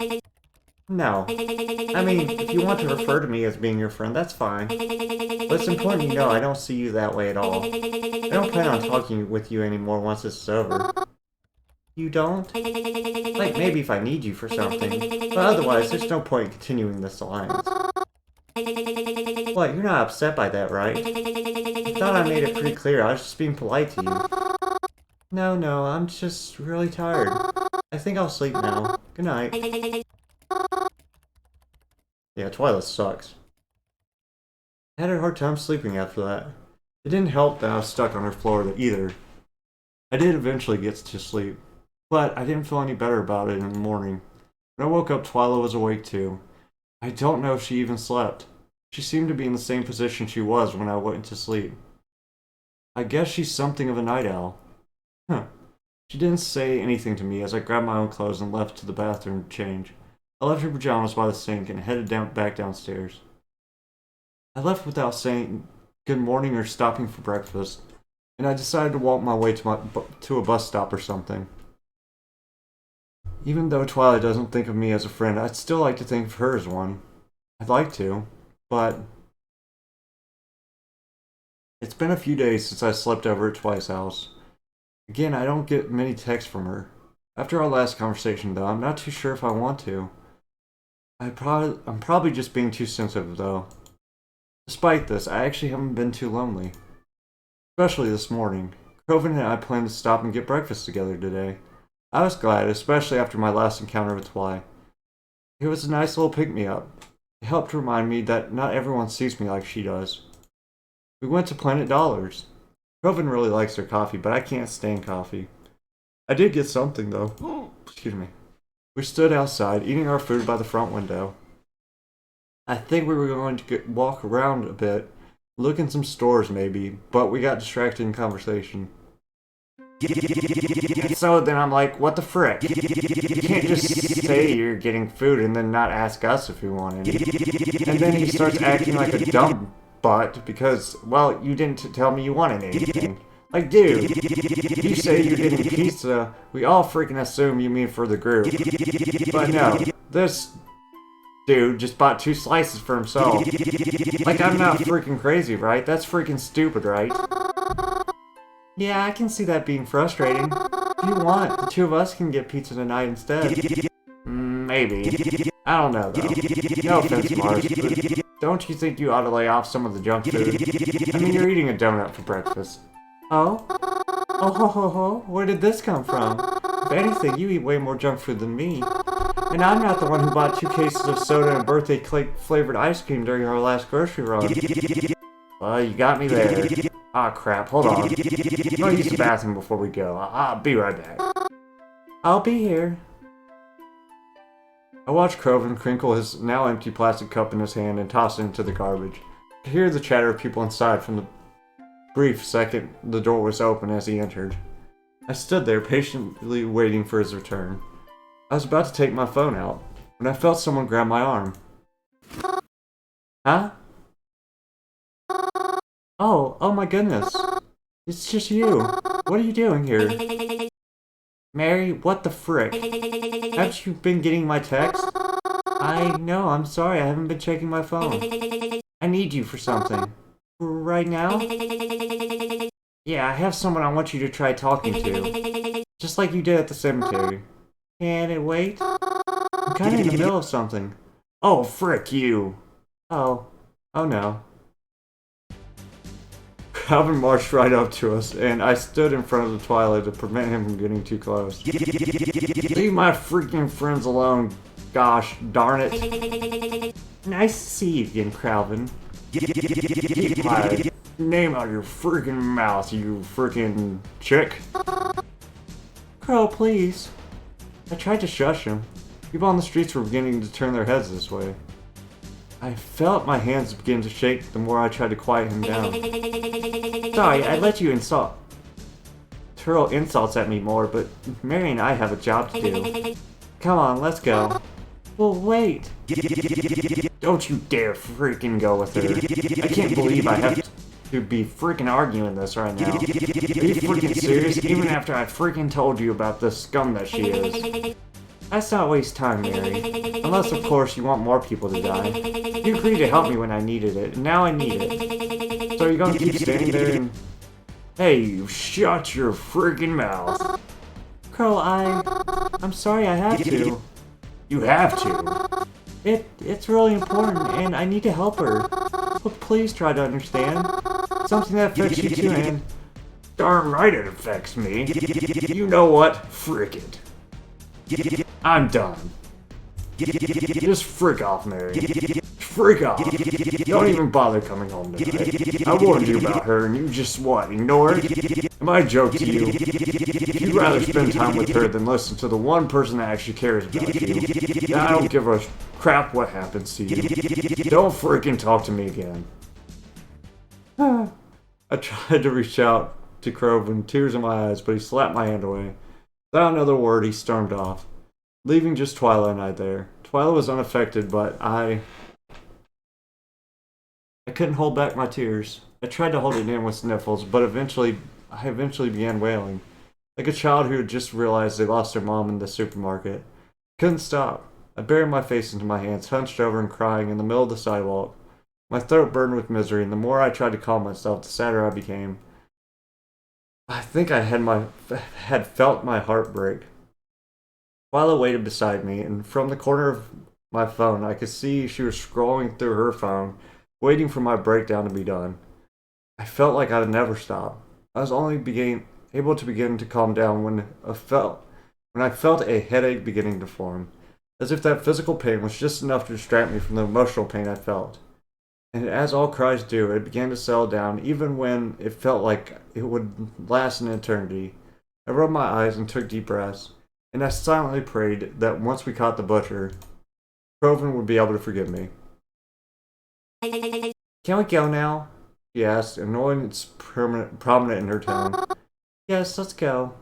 No. I mean, if you want to refer to me as being your friend, that's fine. But it's important you know I don't see you that way at all. I don't plan on talking with you anymore once this is over. You don't? Like, maybe if I need you for something. But otherwise, there's no point in continuing this alliance. What, you're not upset by that, right? I thought I made it pretty clear, I was just being polite to you. No, I'm just really tired. I think I'll sleep now. Good night. Yeah, Twila sucks. I had a hard time sleeping after that. It didn't help that I was stuck on her floor either. I did eventually get to sleep, but I didn't feel any better about it in the morning. When I woke up, Twila was awake too. I don't know if she even slept. She seemed to be in the same position she was when I went to sleep. I guess she's something of a night owl. She didn't say anything to me as I grabbed my own clothes and left to the bathroom to change. I left her pajamas by the sink and headed back downstairs. I left without saying good morning or stopping for breakfast, and I decided to walk my way to a bus stop or something. Even though Twila doesn't think of me as a friend, I'd still like to think of her as one. I'd like to, but... It's been a few days since I slept over at Twila's house. Again, I don't get many texts from her. After our last conversation, though, I'm not too sure if I want to. I'm probably just being too sensitive, though. Despite this, I actually haven't been too lonely. Especially this morning. Cren and I planned to stop and get breakfast together today. I was glad, especially after my last encounter with Twila. It was a nice little pick-me-up. It helped remind me that not everyone sees me like she does. We went to Planet Dollars. Cren really likes their coffee, but I can't stand coffee. I did get something, though. Excuse me. We stood outside, eating our food by the front window. I think we were going to walk around a bit, look in some stores maybe, but we got distracted in conversation.
And so then I'm like, what the frick? You can't just say you're getting food and then not ask us if we want any. And then he starts acting like a dumb butt because, well, you didn't tell me you wanted anything. Like, dude, you say you're getting pizza, we all freaking assume you mean for the group. But no, this dude just bought 2 slices for himself. Like, I'm not freaking crazy, right? That's freaking stupid, right? Yeah, I can see that being frustrating. If you want, the 2 of us can get pizza tonight instead. Maybe. I don't know, though. No offense, Mars, but don't you think you ought to lay off some of the junk food? I mean, you're eating a donut for breakfast. Oh? Oh ho ho ho, where did this come from? If anything, you eat way more junk food than me. And I'm not the one who bought 2 cases of soda and birthday cake flavored ice cream during our last grocery run. Well, you got me there. Ah, crap, hold on. I'll use the bathroom before we go. I'll be right back. I'll be here. I watched Cren crinkle his now empty plastic cup in his hand and toss it into the garbage. I could hear the chatter of people inside from the brief second the door was open as he entered. I stood there patiently waiting for his return. I was about to take my phone out when I felt someone grab my arm. Huh? Oh my goodness. It's just you. What are you doing here? Mary, what the frick? Haven't you been getting my text? I know, I'm sorry, I haven't been checking my phone. I need you for something. Right now? Yeah, I have someone I want you to try talking to. Just like you did at the cemetery. Can it wait? I'm kind of in the middle of something. Oh, frick you! Oh no. Calvin marched right up to us, and I stood in front of the Twila to prevent him from getting too close. Leave my freaking friends alone, gosh darn it. Nice to see you again, Calvin. Keep my name out of your freaking mouth, you freaking chick. Crow, please. I tried to shush him. People on the streets were beginning to turn their heads this way. I felt my hands begin to shake the more I tried to quiet him down. Sorry, I let you hurl insults at me more, but Mary and I have a job to do. Come on, let's go. Well, wait. Don't you dare freaking go with her. I can't believe I have to be freaking arguing this right now. Are you freaking serious? Even after I freaking told you about the scum that she is. Let's not waste time, Mary. Unless, of course, you want more people to die. You agreed to help me when I needed it, and now I need it. So you're gonna keep standing there and... Hey, you shut your freaking mouth. Crow, I'm sorry I have to. You have to? It's really important, and I need to help her. But please try to understand. Something that affects you too, and... Darn right it affects me. You know what? Frick it. I'm done. Just frick off, Mary. Freak off. Don't even bother coming home tonight. I warned you about her and you just what, ignored? My joke to you. You'd rather spend time with her than listen to the one person that actually cares about you. I don't give a crap what happens to you. Don't freaking talk to me again. I tried to reach out to Croven, tears in my eyes, but he slapped my hand away. Without another word, he stormed off, leaving just Twila and I there. Twila was unaffected, but I couldn't hold back my tears. I tried to hold it in with sniffles, but I eventually began wailing, like a child who had just realized they lost their mom in the supermarket. Couldn't stop. I buried my face into my hands, hunched over and crying in the middle of the sidewalk. My throat burned with misery, and the more I tried to calm myself, the sadder I became. I think I had felt my heart break. Twila waited beside me, and from the corner of my phone, I could see she was scrolling through her phone, waiting for my breakdown to be done. I felt like I would never stop. I was only able to begin to calm down when I felt a headache beginning to form, as if that physical pain was just enough to distract me from the emotional pain I felt. And as all cries do, it began to settle down, even when it felt like it would last an eternity. I rubbed my eyes and took deep breaths, and I silently prayed that once we caught the butcher, Croven would be able to forgive me. Can we go now? She asked, annoyance prominent in her tone. Yes, let's go.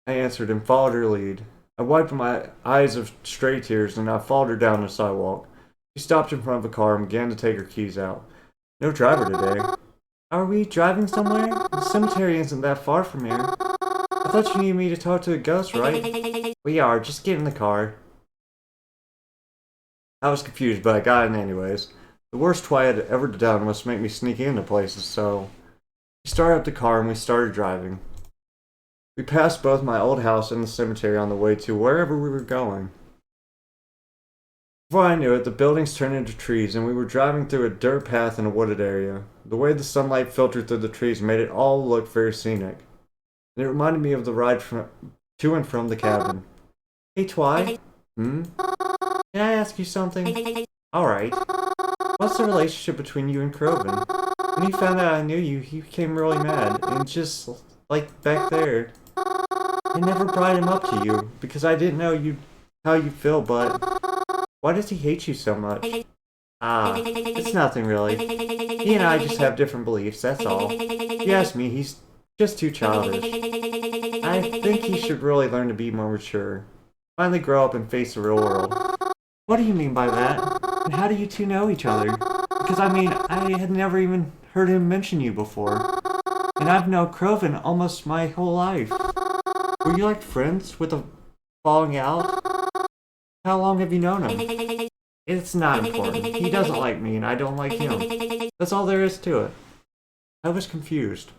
I answered and followed her lead. I wiped my eyes of stray tears and I followed her down the sidewalk. She stopped in front of a car and began to take her keys out. No driver today. Are we driving somewhere? The cemetery isn't that far from here. I thought you needed me to talk to a ghost, right? We are. Just get in the car. I was confused, but I got in anyways. The worst Twila had ever done was to make me sneak into places, so we started up the car and we started driving. We passed both my old house and the cemetery on the way to wherever we were going. Before I knew it, the buildings turned into trees and we were driving through a dirt path in a wooded area. The way the sunlight filtered through the trees made it all look very scenic. And it reminded me of the ride to and from the cabin. Hey Twy? Can I ask you something? Alright. What's the relationship between you and Croven? When he found out I knew you, he became really mad, and just, like, back there. I never brought him up to you, because I didn't know how you feel, but why does he hate you so much? It's nothing really. He and I just have different beliefs, that's all. If you ask me, he's just too childish. I think he should really learn to be more mature. Finally grow up and face the real world. What do you mean by that? And how do you two know each other? Because I mean, I had never even heard him mention you before. And I've known Croven almost my whole life. Were you like friends with a falling out? How long have you known him? It's not important. He doesn't like me and I don't like him. That's all there is to it. I was confused.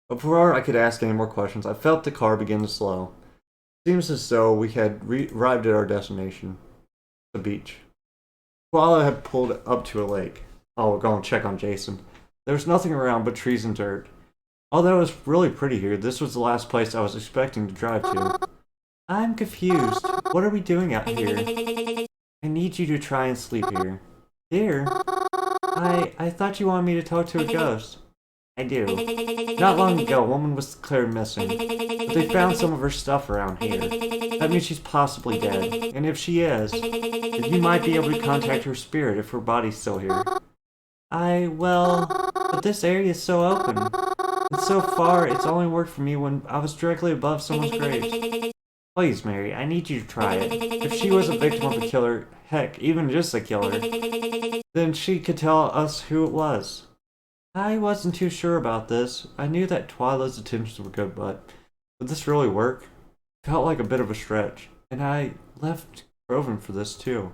But before I could ask any more questions, I felt the car begin to slow. It seems as though we had arrived at our destination, the beach. Twila had pulled up to a lake. Oh, we're going to check on Jason. There was nothing around but trees and dirt. Although it was really pretty here, this was the last place I was expecting to drive to. I'm confused. What are we doing out here? I need you to try and sleep here. Here? I thought you wanted me to talk to a ghost. I do. Not long ago, a woman was declared missing, but they found some of her stuff around here. That means she's possibly dead, and if she is, then you might be able to contact her spirit if her body's still here. But this area is so open, and so far it's only worked for me when I was directly above someone's grave. Please, Mary, I need you to try it. If she was a victim of a killer, heck, even just a killer, then she could tell us who it was. I wasn't too sure about this. I knew that Twila's intentions were good, but would this really work? It felt like a bit of a stretch, and I left Croven for this too.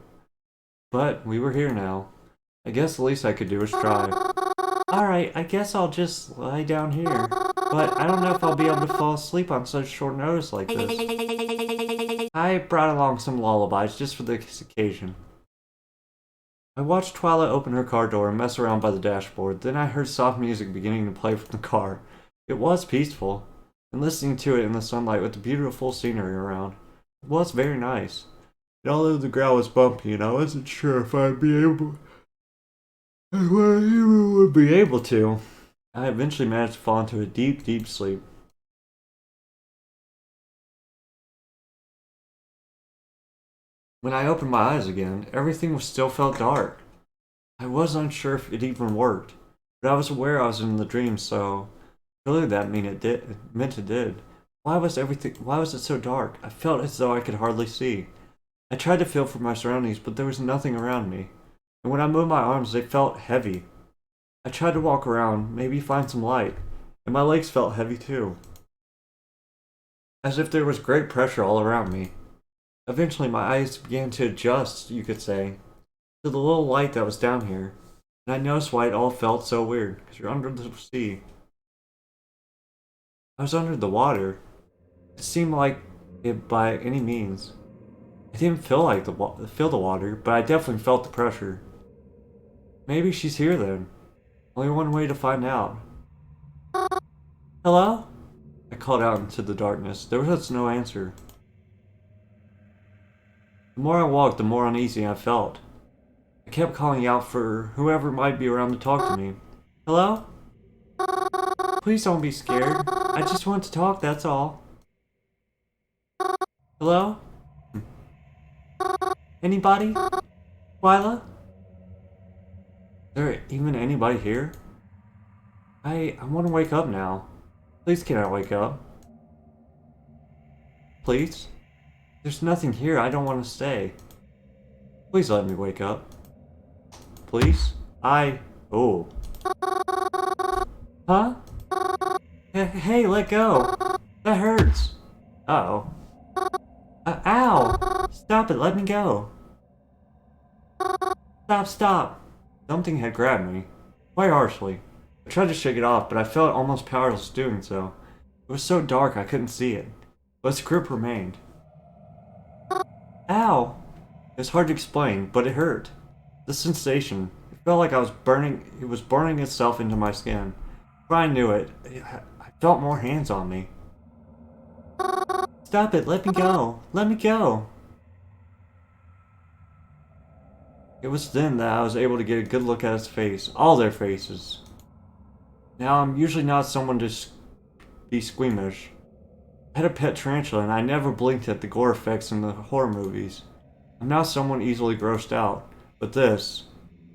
But we were here now. I guess the least I could do was try. Alright, I guess I'll just lie down here. But I don't know if I'll be able to fall asleep on such short notice like this. I brought along some lullabies just for this occasion. I watched Twila open her car door and mess around by the dashboard. Then I heard soft music beginning to play from the car. It was peaceful, and listening to it in the sunlight with the beautiful scenery around. It was very nice. And although the ground was bumpy and I wasn't sure if I'd be able to, I eventually managed to fall into a deep, deep sleep. When I opened my eyes again, everything still felt dark. I was unsure if it even worked, but I was aware I was in the dream, so surely that meant it did. Why was it so dark? I felt as though I could hardly see. I tried to feel for my surroundings, but there was nothing around me, and when I moved my arms, they felt heavy. I tried to walk around, maybe find some light, and my legs felt heavy too, as if there was great pressure all around me. Eventually, my eyes began to adjust, you could say, to the little light that was down here, and I noticed why it all felt so weird, because you're under the sea. I was under the water. It seemed like it by any means. I didn't feel the water, but I definitely felt the pressure. Maybe she's here then. Only one way to find out. Hello? I called out into the darkness. There was no answer. The more I walked, the more uneasy I felt. I kept calling out for whoever might be around to talk to me. Hello? Please don't be scared. I just want to talk, that's all. Hello? Anybody? Twila? Is there even anybody here? I want to wake up now. Please can I wake up? Please? There's nothing here. I don't want to stay. Please let me wake up. Please? Oh. Huh? Hey, let go. That hurts. Uh-oh. Ow! Stop it, let me go. Stop. Something had grabbed me. Quite harshly. I tried to shake it off, but I felt almost powerless doing so. It was so dark I couldn't see it. But its grip remained. Ow! It was hard to explain, but it hurt. The sensation. It felt like it was burning itself into my skin. Before I knew it, I felt more hands on me. Stop it, let me go. Let me go. It was then that I was able to get a good look at its face. All their faces. Now, I'm usually not someone to be squeamish. I had a pet tarantula and I never blinked at the gore effects in the horror movies. I'm not someone easily grossed out, but this,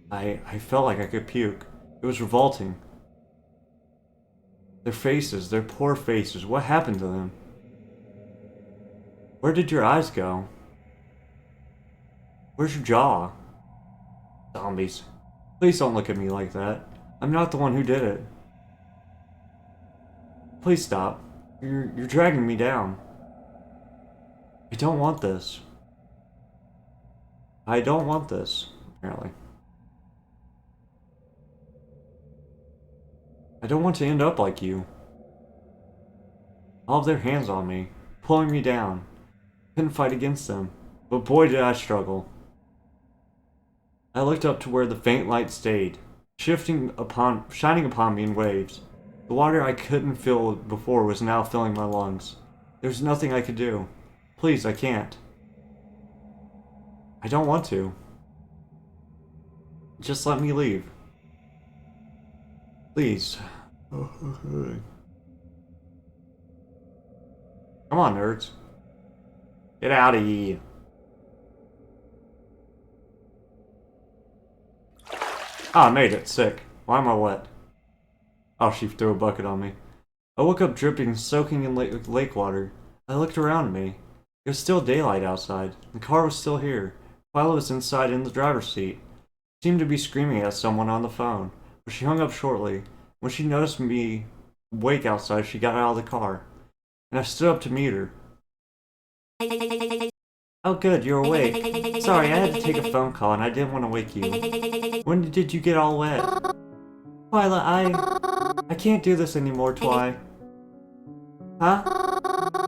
I felt like I could puke. It was revolting. Their faces, their poor faces, what happened to them? Where did your eyes go? Where's your jaw? Zombies. Please don't look at me like that. I'm not the one who did it. Please stop. You're dragging me down. I don't want this. I don't want this, apparently. I don't want to end up like you. All of their hands on me, pulling me down. Couldn't fight against them, but boy did I struggle. I looked up to where the faint light stayed, shining upon me in waves. The water I couldn't feel before was now filling my lungs. There was nothing I could do. Please, I can't. I don't want to. Just let me leave. Please. Come on, nerds. Get out of here. Ah, I made it. Sick. Why am I wet? Oh, she threw a bucket on me. I woke up dripping, soaking in lake water. I looked around me. It was still daylight outside. The car was still here. Twila was inside in the driver's seat. She seemed to be screaming at someone on the phone, but she hung up shortly. When she noticed me awake outside, she got out of the car, and I stood up to meet her. Oh good, you're awake. Sorry, I had to take a phone call and I didn't want to wake you. When did you get all wet? Twila, I can't do this anymore, Twi. Huh?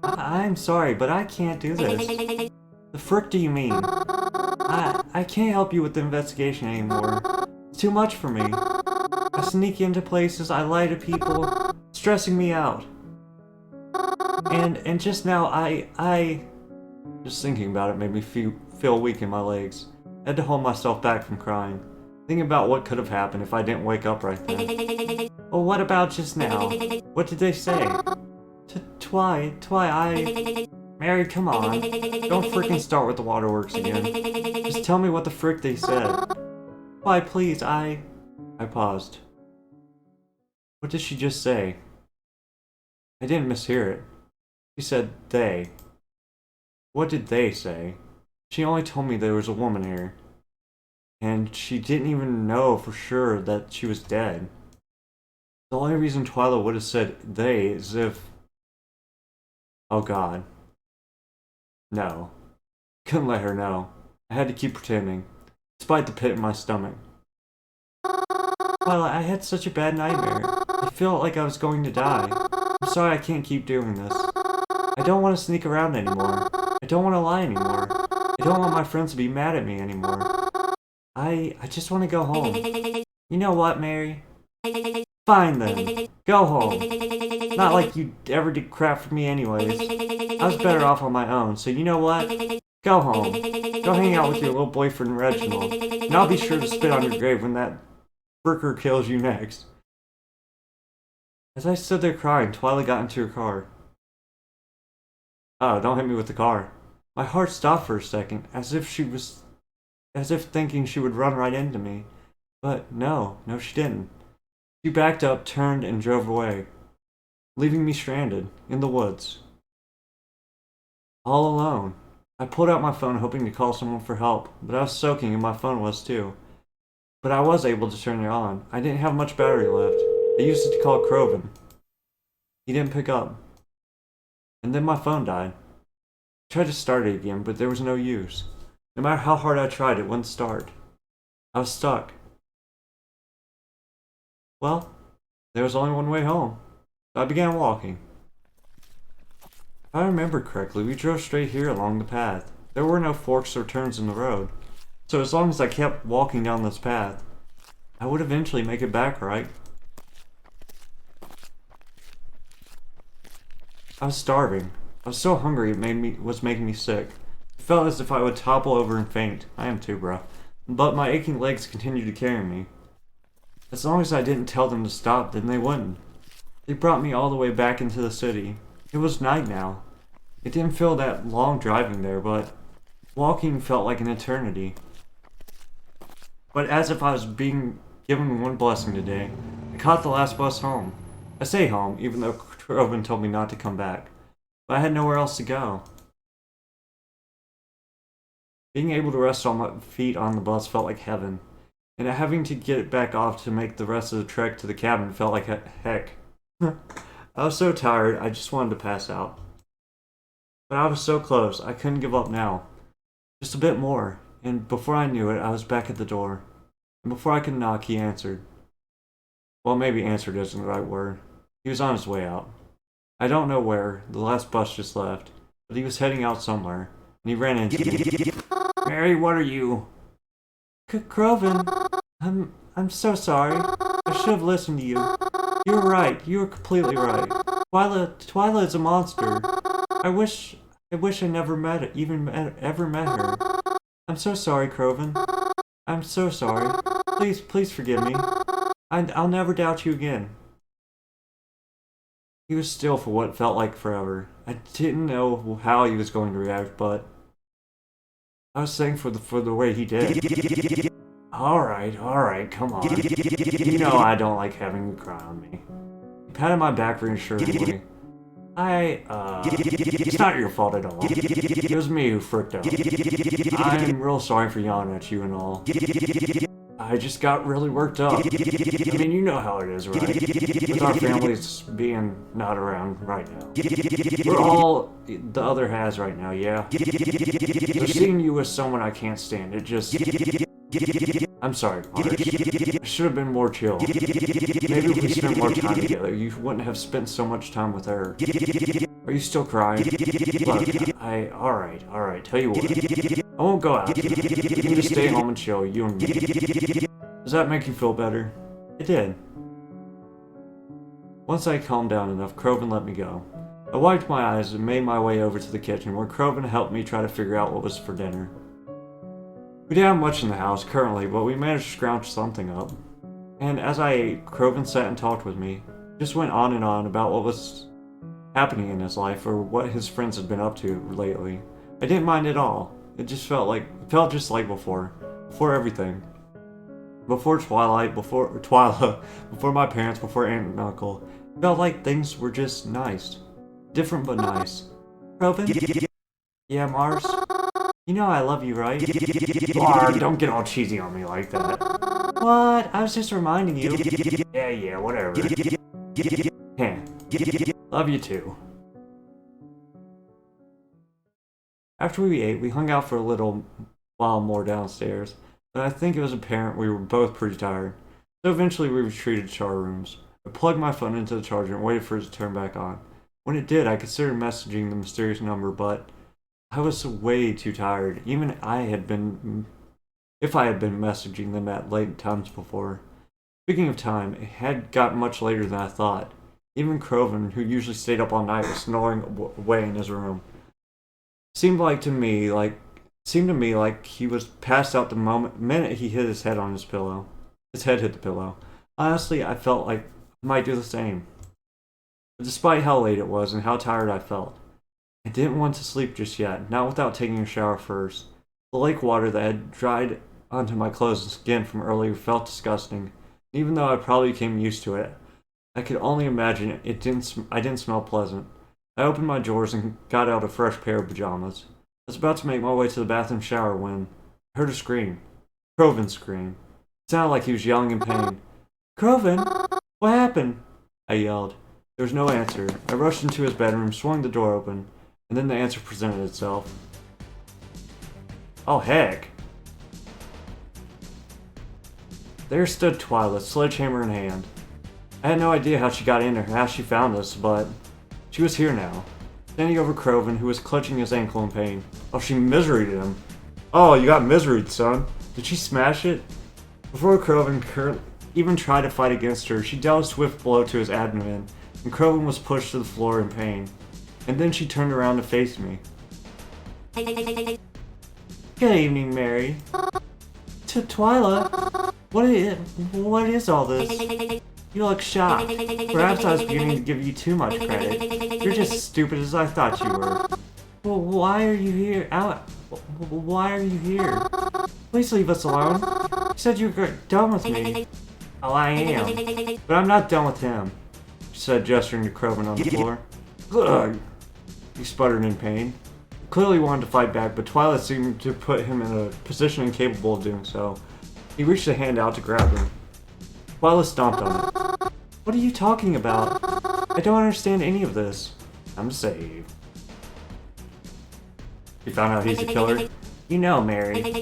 I'm sorry, but I can't do this. The frick do you mean? I can't help you with the investigation anymore. It's too much for me. I sneak into places, I lie to people, stressing me out. And just now, just thinking about it made me feel weak in my legs. I had to hold myself back from crying, thinking about what could have happened if I didn't wake up right then. Well, what about just now? What did they say? Twi, Mary, come on. Don't freaking start with the waterworks again. Just tell me what the frick they said. Why, please, I paused. What did she just say? I didn't mishear it. She said, they. What did they say? She only told me there was a woman here. And she didn't even know for sure that she was dead. The only reason Twila would have said they is if... Oh god. No. Couldn't let her know. I had to keep pretending, despite the pit in my stomach. Twila, I had such a bad nightmare. I felt like I was going to die. I'm sorry I can't keep doing this. I don't want to sneak around anymore. I don't want to lie anymore. I don't want my friends to be mad at me anymore. I just want to go home. You know what, Mary? Fine then. Go home. Not like you ever did crap for me anyways. I was better off on my own, so you know what? Go home. Go hang out with your little boyfriend Reginald. And I'll be sure to spit on your grave when that fricker kills you next. As I stood there crying, Twila got into her car. Oh, don't hit me with the car. My heart stopped for a second, as if thinking she would run right into me. But no, she didn't. She backed up, turned, and drove away, leaving me stranded in the woods. All alone. I pulled out my phone hoping to call someone for help, but I was soaking and my phone was too. But I was able to turn it on. I didn't have much battery left. I used it to call Cren. He didn't pick up. And then my phone died. I tried to start it again, but there was no use. No matter how hard I tried, it wouldn't start. I was stuck. Well, there was only one way home, so I began walking. If I remember correctly, we drove straight here along the path. There were no forks or turns in the road, so as long as I kept walking down this path, I would eventually make it back, right? I was starving. I was so hungry it was making me sick. It felt as if I would topple over and faint. I am too, bro. But my aching legs continued to carry me. As long as I didn't tell them to stop, then they wouldn't. They brought me all the way back into the city. It was night now. It didn't feel that long driving there, but walking felt like an eternity. But as if I was being given one blessing today, I caught the last bus home. I say home, even though Cren told me not to come back. But I had nowhere else to go. Being able to rest on my feet on the bus felt like heaven. And having to get it back off to make the rest of the trek to the cabin felt like heck. I was so tired, I just wanted to pass out. But I was so close, I couldn't give up now. Just a bit more, and before I knew it, I was back at the door. And before I could knock, he answered. Well, maybe answered isn't the right word. He was on his way out. I don't know where, the last bus just left, but he was heading out somewhere, and he ran into me. Mary, what are you? Cren, I'm so sorry. I should have listened to you. You were right. You were completely right. Twila is a monster. I wish I never ever met her. I'm so sorry, Cren. I'm so sorry. Please forgive me. I'll never doubt you again. He was still for what felt like forever. I didn't know how he was going to react, but I was thankful for the way he did. Alright, come on. You know I don't like having you cry on me. He patted my back reassuringly. It's not your fault at all. It was me who fricked out. I'm real sorry for yelling at you and all. I just got really worked up. I mean, you know how it is, right? With our families being not around right now. We're all the other halves right now, yeah? So seeing you as someone I can't stand, it just... I'm sorry, Marge. I should have been more chill. Maybe if we spent more time together, you wouldn't have spent so much time with her. Are you still crying? Look, alright, tell you what. I won't go out. You need to stay home and chill, you and me. Does that make you feel better? It did. Once I calmed down enough, Cren let me go. I wiped my eyes and made my way over to the kitchen, where Cren helped me try to figure out what was for dinner. We didn't have much in the house currently, but we managed to scrounge something up. And as I ate, Cren sat and talked with me. Just went on and on about what was happening in his life or what his friends had been up to lately. I didn't mind at all. It felt just like before everything. Before Twila, before my parents, before aunt and uncle. It felt like things were just nice. Different but nice. Cren? Yeah, Mars? You know I love you, right? Don't get all cheesy on me like that. What? I was just reminding you. Yeah, whatever. Love you too. After we ate, we hung out for a little while more downstairs, but I think it was apparent we were both pretty tired. So eventually we retreated to our rooms. I plugged my phone into the charger and waited for it to turn back on. When it did, I considered messaging the mysterious number, but I was way too tired. Even if I had been messaging them at late times before. Speaking of time, it had gotten much later than I thought. Even Cren, who usually stayed up all night, was snoring away in his room. Seemed to me like he was passed out the minute he hit his head on his pillow. His head hit the pillow. Honestly, I felt like I might do the same. But despite how late it was and how tired I felt, I didn't want to sleep just yet, not without taking a shower first. The lake water that had dried onto my clothes and skin from earlier felt disgusting.
Even though I probably became used to it, I could only imagine I didn't smell pleasant. I opened my drawers and got out a fresh pair of pajamas. I was about to make my way to the bathroom shower when I heard a scream. Croven's scream. It sounded like he was yelling in pain. Croven? What happened? I yelled. There was no answer. I rushed into his bedroom, swung the door open, and then the answer presented itself. Oh, heck. There stood Twila, sledgehammer in hand. I had no idea how she got in or how she found us, but she was here now, standing over Croven, who was clutching his ankle in pain. Oh, she miseried him. Oh, you got miseried, son. Did she smash it? Before Croven even tried to fight against her, she dealt a swift blow to his abdomen, and Croven was pushed to the floor in pain. And then she turned around to face me. Good evening, Mary. Twila, what is all this? You look shocked. Perhaps I was beginning to give you too much credit. You're just as stupid as I thought you were. Well, why are you here? Why are you here? Please leave us alone. You said you were done with me. Oh, I am. But I'm not done with him, she said, gesturing to Croven on the floor. Ugh. He sputtered in pain. He clearly wanted to fight back, but Twila seemed to put him in a position incapable of doing so. He reached a hand out to grab him. Twila stomped on it. What are you talking about? I don't understand any of this. I'm saved. You found out he's the killer? You know, Mary, you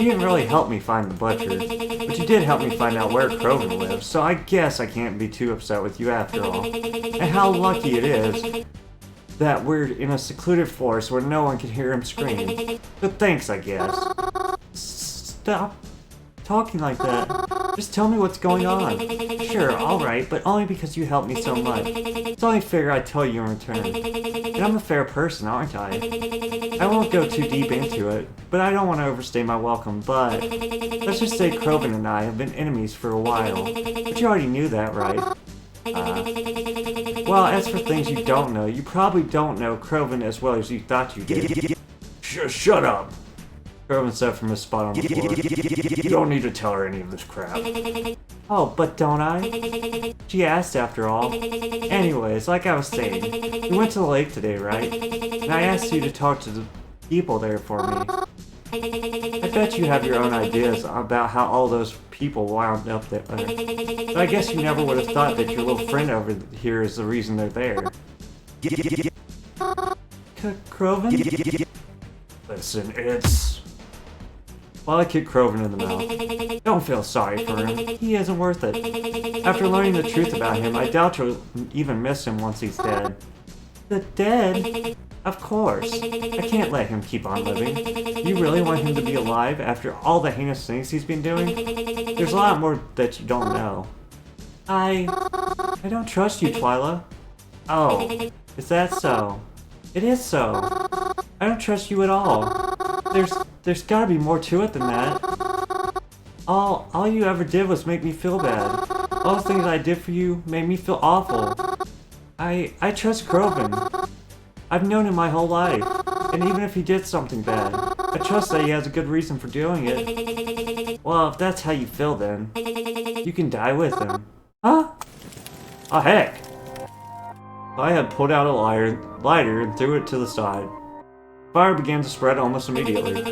didn't really help me find the butcher, but you did help me find out where Croven lives, so I guess I can't be too upset with you after all. And how lucky it is that we're in a secluded forest where no one can hear him scream. But thanks, I guess. Stop talking like that. Just tell me what's going on. Sure, alright, but only because you helped me so much. It's only fair I tell you in return. And I'm a fair person, aren't I? I won't go too deep into it, but I don't want to overstay my welcome, but let's just say Croven and I have been enemies for a while. But you already knew that, right? Well, as for things you don't know, you probably don't know Croven as well as you thought you did. Shut up! Croven said from his spot on the floor. You don't need to tell her any of this crap. Oh, but don't I? She asked after all. Anyways, like I was saying, we went to the lake today, right? And I asked you to talk to the people there for me. I bet you have your own ideas about how all those people wound up there. But I guess you never would have thought that your little friend over here is the reason they're there. Croven? Listen, it's... While I kicked Croven in the mouth. Don't feel sorry for him. He isn't worth it. After learning the truth about him, I doubt you'll even miss him once he's dead. The dead? Of course. I can't let him keep on living. You really want him to be alive after all the heinous things he's been doing? There's a lot more that you don't know. I don't trust you, Twila. Oh, is that so? It is so. I don't trust you at all. There's gotta be more to it than that. All you ever did was make me feel bad. All the things I did for you made me feel awful. I trust Croven. I've known him my whole life, and even if he did something bad, I trust that he has a good reason for doing it. Well, if that's how you feel then, you can die with him. Huh? Oh heck! I had pulled out a lighter and threw it to the side. Fire began to spread almost immediately.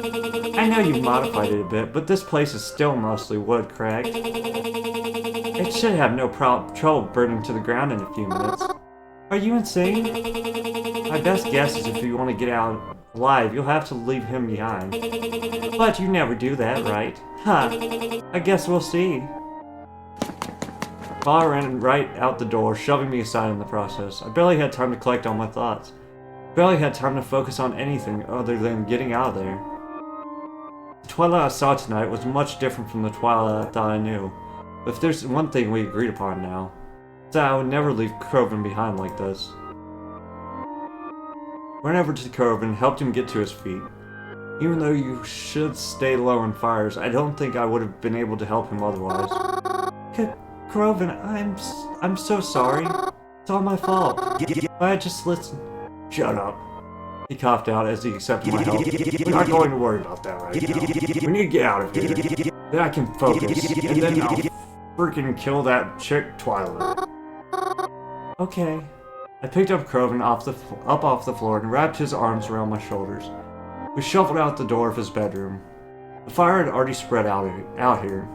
I know you've modified it a bit, but this place is still mostly wood, correct? It should have no trouble burning to the ground in a few minutes. Are you insane? My best guess is if you want to get out alive, you'll have to leave him behind. But you never do that, right? Huh. I guess we'll see. Fire ran right out the door, shoving me aside in the process. I barely had time to collect all my thoughts. Barely had time to focus on anything other than getting out of there. The Twila I saw tonight was much different from the Twila I thought I knew. But if there's one thing we agreed upon now, it's that I would never leave Croven behind like this. Ran over to Croven and helped him get to his feet. Even though you should stay low in fires, I don't think I would have been able to help him otherwise. Croven, I'm so sorry. It's all my fault. I just listened. Shut up. He coughed out as he accepted my help. We're not going to worry about that right now. We need to get out of here. Then I can focus, and then I'll freaking kill that chick, Twila.
Okay. I picked up Cren off the floor and wrapped his arms around my shoulders. We shuffled out the door of his bedroom. The fire had already spread out here,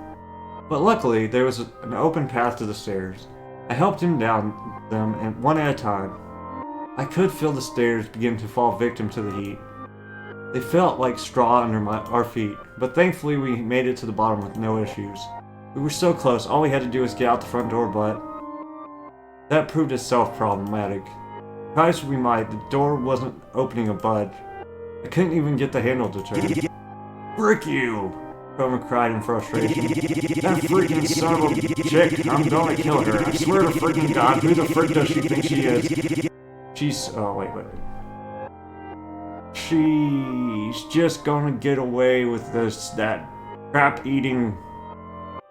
but luckily there was an open path to the stairs. I helped him down them and one at a time. I could feel the stairs begin to fall victim to the heat. They felt like straw under our feet, but thankfully we made it to the bottom with no issues. We were so close, all we had to do was get out the front door, but that proved itself problematic. Try as we might, the door wasn't opening a budge. I couldn't even get the handle to turn. Frick you! Cren cried in frustration. That freaking son of a chick, I'm gonna kill her. I swear to freaking God, who the frick does she think she is? Oh, wait. She's just gonna get away with that crap-eating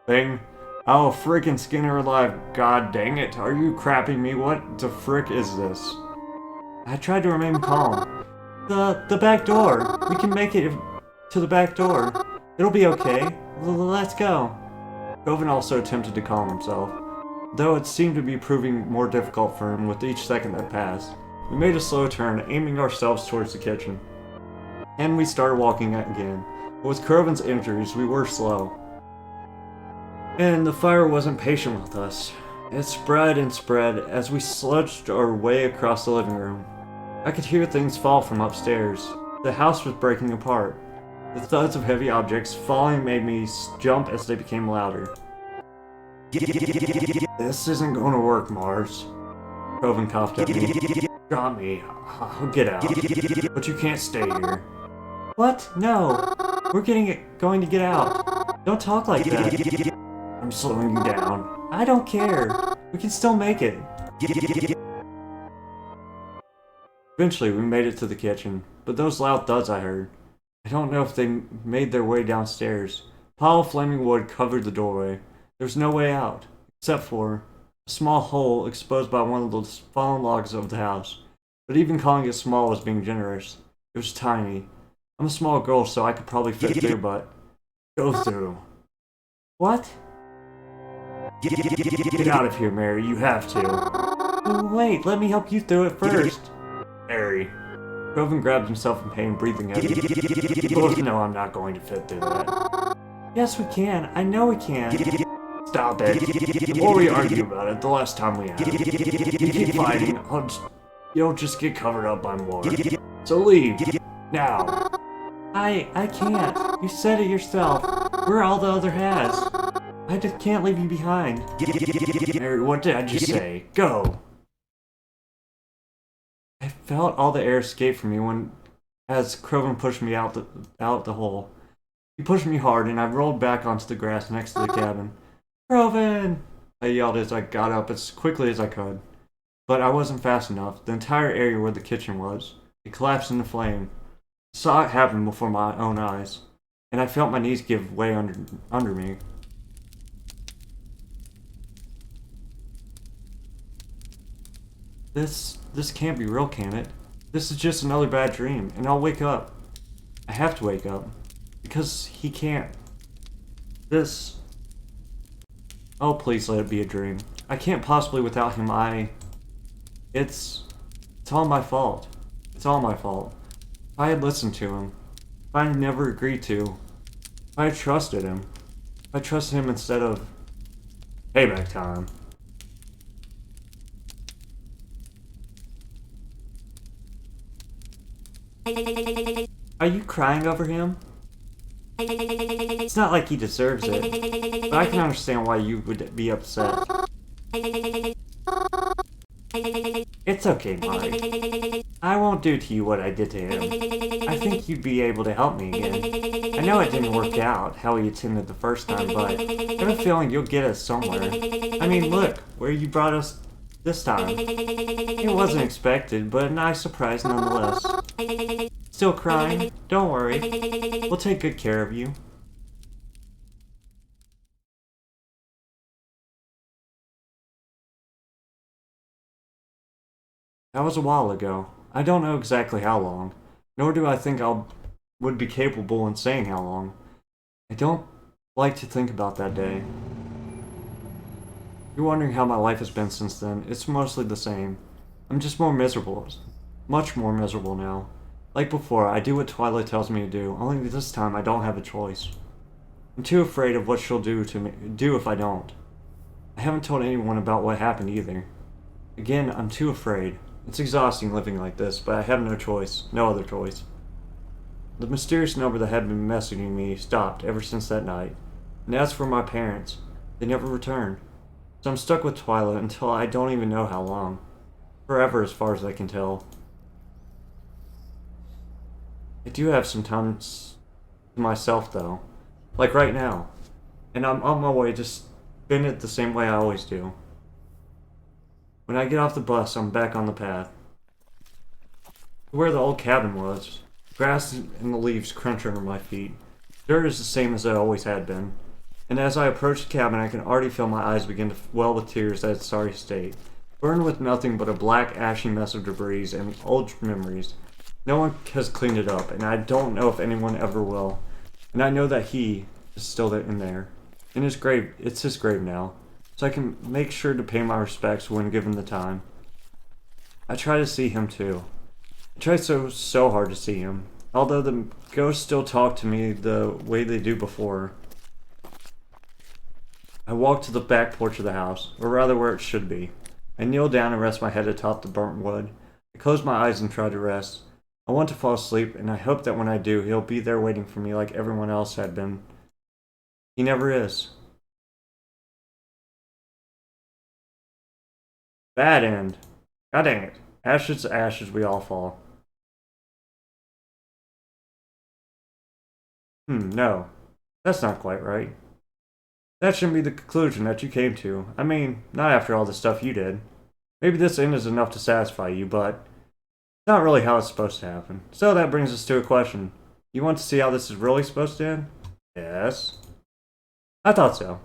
thing. I'll freaking skin her alive, god dang it. Are you crapping me? What the frick is this? I tried to remain calm. The back door. We can make it to the back door. It'll be okay. Let's go. Cren also attempted to calm himself, though it seemed to be proving more difficult for him with each second that passed. We made a slow turn, aiming ourselves towards the kitchen. And we started walking again. But with Cren's injuries, we were slow. And the fire wasn't patient with us. It spread and spread as we sludged our way across the living room. I could hear things fall from upstairs. The house was breaking apart. The thuds of heavy objects falling made me jump as they became louder. This isn't going to work, Mars. Cren coughed at me. Got me. I'll get out. But you can't stay here. What? No. We're going to get out. Don't talk like that. I'm slowing you down. I don't care. We can still make it. Eventually, we made it to the kitchen, but those loud thuds I heard. I don't know if they made their way downstairs. A pile of flaming wood covered the doorway. There was no way out, except for a small hole exposed by one of the fallen logs of the house. But even calling it small was being generous. It was tiny. I'm a small girl, so I could probably fit through, but go through. What? Get out of here, Mary. You have to. Wait, let me help you through it first. Mary. Cren grabbed himself in pain, breathing heavy. You both know I'm not going to fit through that. Yes, we can. I know we can. Stop it. The more we argue about it, the less time we have. You keep fighting, you'll just get covered up by more. So leave. Now. I can't. You said it yourself. We're all the other has. I just can't leave you behind. Mary, what did I just say? Go. I felt all the air escape from me as Cren pushed me out the hole. He pushed me hard, and I rolled back onto the grass next to the cabin. Cren! I yelled as I got up as quickly as I could. But I wasn't fast enough. The entire area where the kitchen was, it collapsed into flame. I saw it happen before my own eyes, and I felt my knees give way under me. This can't be real, can it? This is just another bad dream, and I'll wake up. I have to wake up. Because he can't. Oh, please let it be a dream. I can't possibly without him. It's all my fault. It's all my fault. If I had listened to him. If I had never agreed to. If I had trusted him. If I trusted him instead of payback time. Are you crying over him? It's not like he deserves it, but I can understand why you would be upset. It's okay, Mike. I won't do to you what I did to him. I think you'd be able to help me again. I know it didn't work out how he attended the first time, but I have a feeling you'll get us somewhere. I mean, look, where you brought us this time. It wasn't expected, but a nice surprise nonetheless. Still crying? Don't worry. We'll take good care of you. That was a while ago. I don't know exactly how long, nor do I think would be capable in saying how long. I don't like to think about that day. You're wondering how my life has been since then. It's mostly the same. I'm just more miserable. Much more miserable now. Like before, I do what Twila tells me to do, only this time I don't have a choice. I'm too afraid of what she'll do if I don't. I haven't told anyone about what happened either. Again, I'm too afraid. It's exhausting living like this, but I have no choice. No other choice. The mysterious number that had been messaging me stopped ever since that night. And as for my parents, they never returned. So I'm stuck with Twila until I don't even know how long. Forever as far as I can tell. I do have some time to myself though. Like right now. And I'm on my way to spend it the same way I always do. When I get off the bus, I'm back on the path. Where the old cabin was. Grass and the leaves crunch under my feet. Dirt is the same as it always had been. And as I approach the cabin, I can already feel my eyes begin to well with tears at its sorry state. Burned with nothing but a black, ashy mess of debris and old memories. No one has cleaned it up, and I don't know if anyone ever will. And I know that he is still in there. In his grave, it's his grave now. So I can make sure to pay my respects when given the time. I try to see him too. I try so hard to see him. Although the ghosts still talk to me the way they do before. I walk to the back porch of the house, or rather where it should be. I kneel down and rest my head atop the burnt wood. I close my eyes and try to rest. I want to fall asleep, and I hope that when I do, he'll be there waiting for me like everyone else had been. He never is. Bad end. God dang it. Ashes to ashes we all fall. No. That's not quite right. That shouldn't be the conclusion that you came to. I mean, not after all the stuff you did. Maybe this end is enough to satisfy you, but it's not really how it's supposed to happen. So that brings us to a question. You want to see how this is really supposed to end? Yes. I thought so.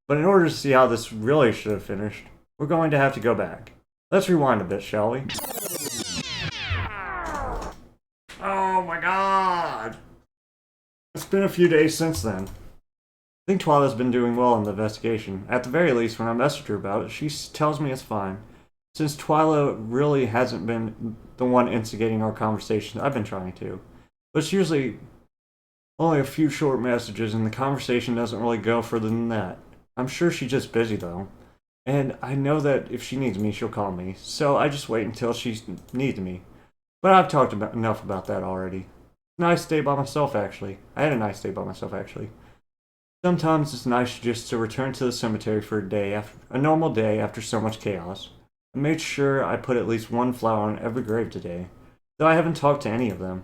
But in order to see how this really should have finished, we're going to have to go back. Let's rewind a bit, shall we? Oh my god! It's been a few days since then. I think Twila's been doing well in the investigation. At the very least, when I message her about it, she tells me it's fine. Since Twila really hasn't been the one instigating our conversation, I've been trying to. But it's usually only a few short messages, and the conversation doesn't really go further than that. I'm sure she's just busy, though. And I know that if she needs me, she'll call me. So I just wait until she needs me. But I've talked enough about that already. Nice day by myself, actually. I had a nice day by myself, actually. Sometimes it's nice just to return to the cemetery for a normal day after so much chaos. I made sure I put at least one flower on every grave today, though I haven't talked to any of them.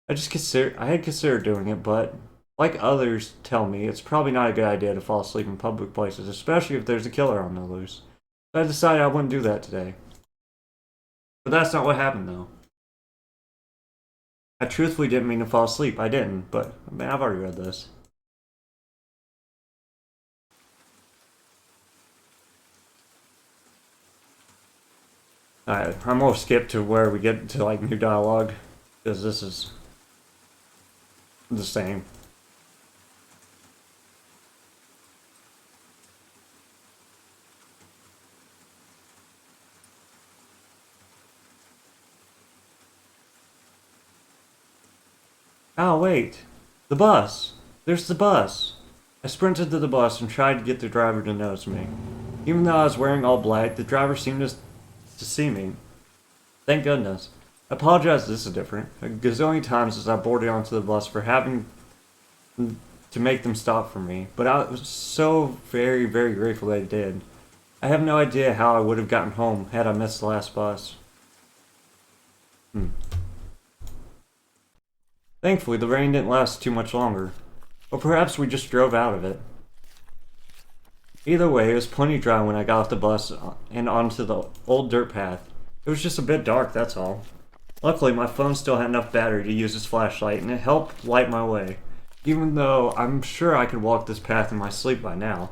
I had considered doing it, but like others tell me, it's probably not a good idea to fall asleep in public places, especially if there's a killer on the loose. So I decided I wouldn't do that today. But that's not what happened, though. I truthfully didn't mean to fall asleep. I didn't, but I mean, I've already read this. Alright, I'm gonna skip to where we get to like new dialogue, because this is the same. Oh wait, the bus! There's the bus! I sprinted to the bus and tried to get the driver to notice me. Even though I was wearing all black, the driver seemed to see me. Thank goodness. I apologize this is different. A gazillion times as I boarded onto the bus for having to make them stop for me, but I was so very, very grateful they did. I have no idea how I would have gotten home had I missed the last bus. Thankfully, the rain didn't last too much longer. Or perhaps we just drove out of it. Either way, it was plenty dry when I got off the bus and onto the old dirt path. It was just a bit dark, that's all. Luckily, my phone still had enough battery to use as flashlight, and it helped light my way. Even though I'm sure I could walk this path in my sleep by now.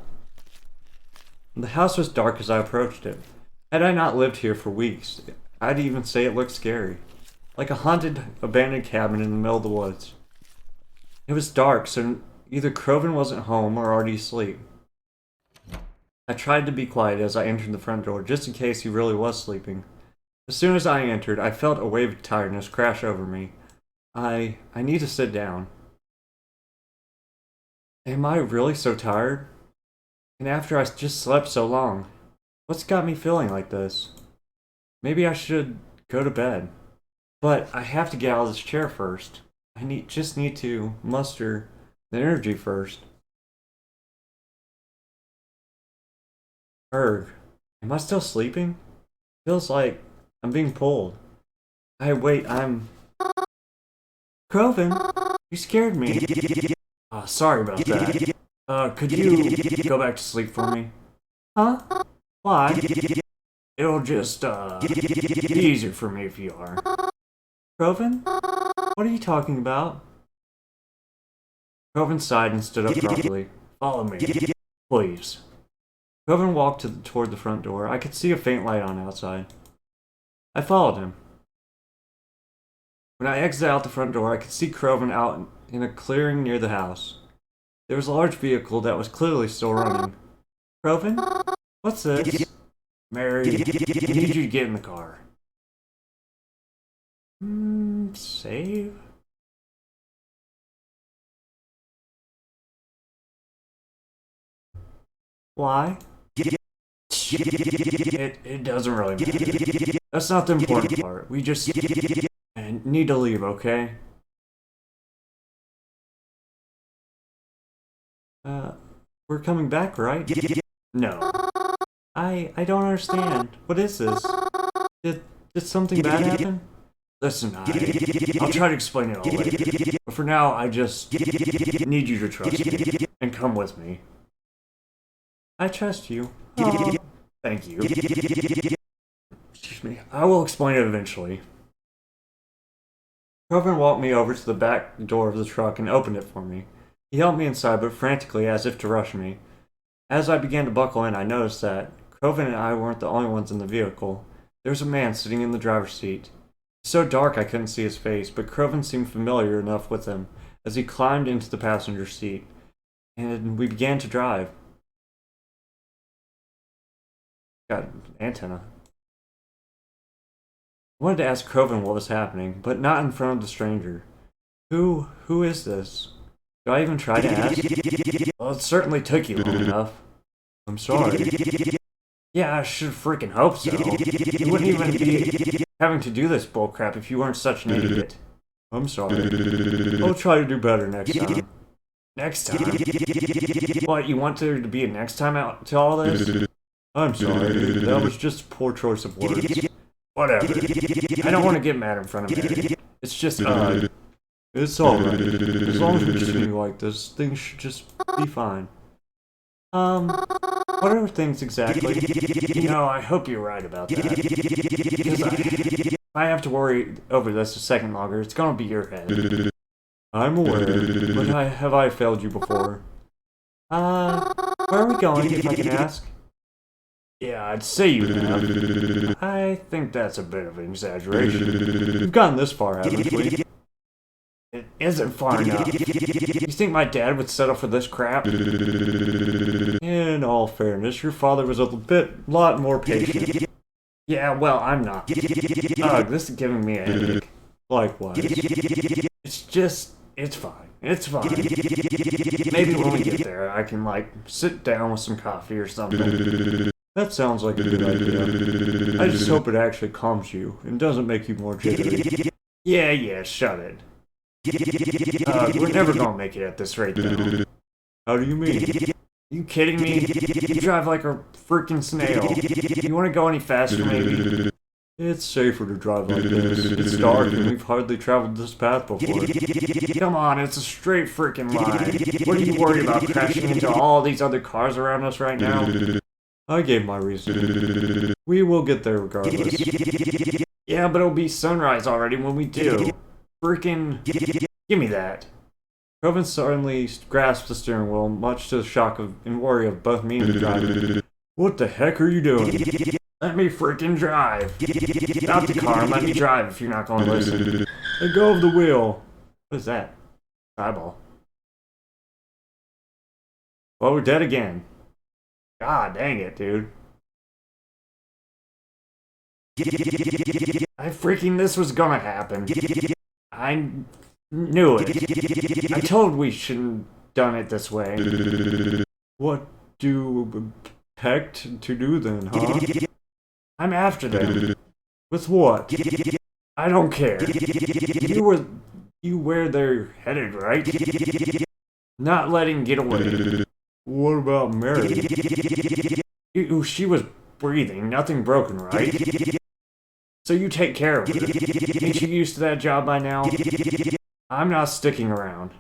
The house was dark as I approached it. Had I not lived here for weeks, I'd even say it looked scary. Like a haunted, abandoned cabin in the middle of the woods. It was dark, so either Croven wasn't home or already asleep. I tried to be quiet as I entered the front door, just in case he really was sleeping. As soon as I entered, I felt a wave of tiredness crash over me. I need to sit down. Am I really so tired? And after I just slept so long, what's got me feeling like this? Maybe I should go to bed. But I have to get out of this chair first. Just need to muster the energy first. Erg, am I still sleeping? Feels like I'm being pulled. I'm... Croven, you scared me. Sorry about that. Could you go back to sleep for me? Huh? Why? It'll just, be easier for me if you are. Croven? What are you talking about? Croven sighed and stood up properly. Follow me, please. Croven walked toward the front door. I could see a faint light on outside. I followed him. When I exited out the front door, I could see Croven out in a clearing near the house. There was a large vehicle that was clearly still running. Croven? What's this? Mary, I need you to get in the car. Save? Why? It doesn't really matter. That's not the important part. We just need to leave, okay? We're coming back, right? No. I don't understand. What is this? Did something bad happen? Listen, I'll try to explain it all later. But for now, I just need you to trust me and come with me. I trust you. Oh, thank you. Excuse me. I will explain it eventually. Croven walked me over to the back door of the truck and opened it for me. He helped me inside, but frantically, as if to rush me. As I began to buckle in, I noticed that Croven and I weren't the only ones in the vehicle. There was a man sitting in the driver's seat. So dark I couldn't see his face, but Croven seemed familiar enough with him as he climbed into the passenger seat, and we began to drive. Got an antenna. I wanted to ask Croven what was happening, but not in front of the stranger. Who is this? Do I even try to ask? Well, it certainly took you long enough. I'm sorry. Yeah, I should freaking hope so. You wouldn't even be having to do this bullcrap if you weren't such an idiot. I'm sorry. I'll try to do better next time. Next time? What, you want there to be a next time out to all this? I'm sorry, that was just a poor choice of words. Whatever. I don't want to get mad in front of Mary. It's just, it's alright. As long as we continue like this, things should just be fine. What are things exactly? I hope you're right about that. Because if I have to worry over this a second longer, it's gonna be your head. I'm aware, but have I failed you before? Where are we going, if I can ask? Yeah, I'd say you have. I think that's a bit of an exaggeration. We've gotten this far, haven't we? It isn't far enough. You think my dad would settle for this crap? In all fairness, your father was a lot more patient. Yeah, well, I'm not. Ugh, this is giving me a headache. Likewise. It's fine. It's fine. Maybe when we get there, I can, sit down with some coffee or something. That sounds like a good idea. I just hope it actually calms you and doesn't make you more jittery. Yeah, shut it. We're never gonna make it at this rate, though. How do you mean? You kidding me? You drive like a freaking snail. You wanna go any faster, maybe? It's safer to drive like this. It's dark and we've hardly traveled this path before. Come on, it's a straight freaking line. What are you worried about, crashing into all these other cars around us right now? I gave my reason. We will get there regardless. Yeah, but it'll be sunrise already when we do. Freaking... Give me that. Croven suddenly grasped the steering wheel, much to the shock and worry of both me and the driver. What the heck are you doing? Let me freaking drive. Stop the car and let me drive if you're not going to listen. Let go of the wheel. What is that? Eyeball. Well, we're dead again.
God dang it, dude. I freaking this was gonna happen. I knew it. I told we shouldn't done it this way. What do you expect to do then, huh? I'm after them. With what? I don't care. You where they're headed, right? Not letting get away. What about Mary? She was breathing, nothing broken, right? So you take care of her. Ain't you used to that job by now? I'm not sticking around.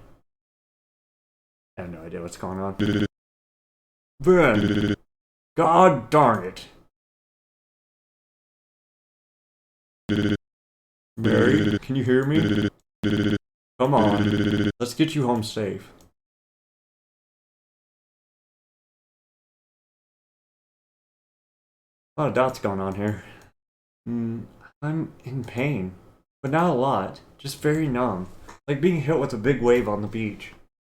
I have no idea what's going on. Ben! God darn it! Mary, can you hear me? Come on, let's get you home safe. A lot of dots going on here. I'm in pain, but not a lot, just very numb, like being hit with a big wave on the beach.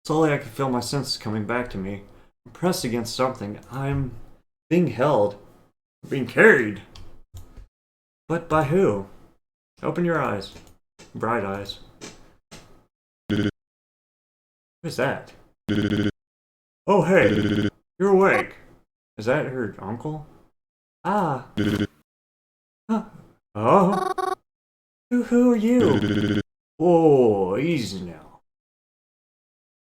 Slowly I can feel my senses coming back to me. I'm pressed against something. I'm being held, being carried. But by who? Open your eyes, bright eyes. Who is that? Oh hey, you're awake. Is that her uncle? Ah. Huh. Oh? Who are you? Whoa, easy now.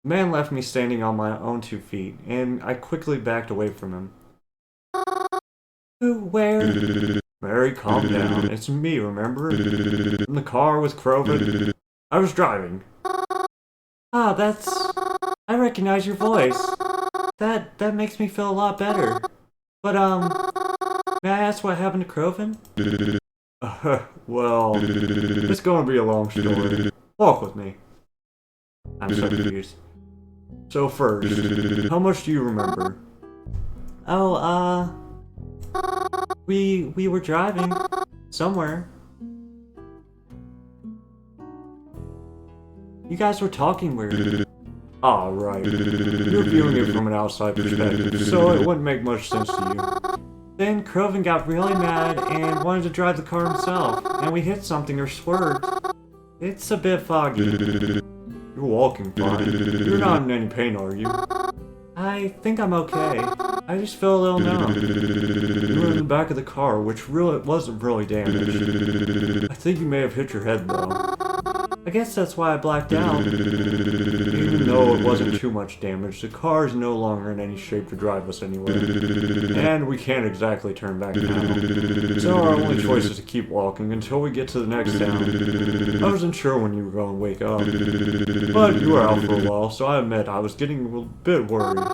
The man left me standing on my own 2 feet, and I quickly backed away from him. Who, where? Mary, calm down. It's me, remember? In the car with Croven. I was driving. Ah, that's... I recognize your voice. That makes me feel a lot better. But, may I ask what happened to Croven? Well, it's gonna be a long story. Walk with me. I'm so confused. So first, how much do you remember? Oh, we were driving somewhere. You guys were talking weird. Ah, right. You're viewing it from an outside perspective, so it wouldn't make much sense to you. Then Croven got really mad and wanted to drive the car himself, and we hit something or swerved. It's a bit foggy. You're walking fine. You're not in any pain, are you? I think I'm okay. I just feel a little numb. You were in the back of the car, which really wasn't really damaged. I think you may have hit your head, though. I guess that's why I blacked out. Even though it wasn't too much damage, the car is no longer in any shape to drive us anywhere. And we can't exactly turn back now. So our only choice is to keep walking until we get to the next town. I wasn't sure when you were going to wake up. But you were out for a while, so I admit I was getting a bit worried.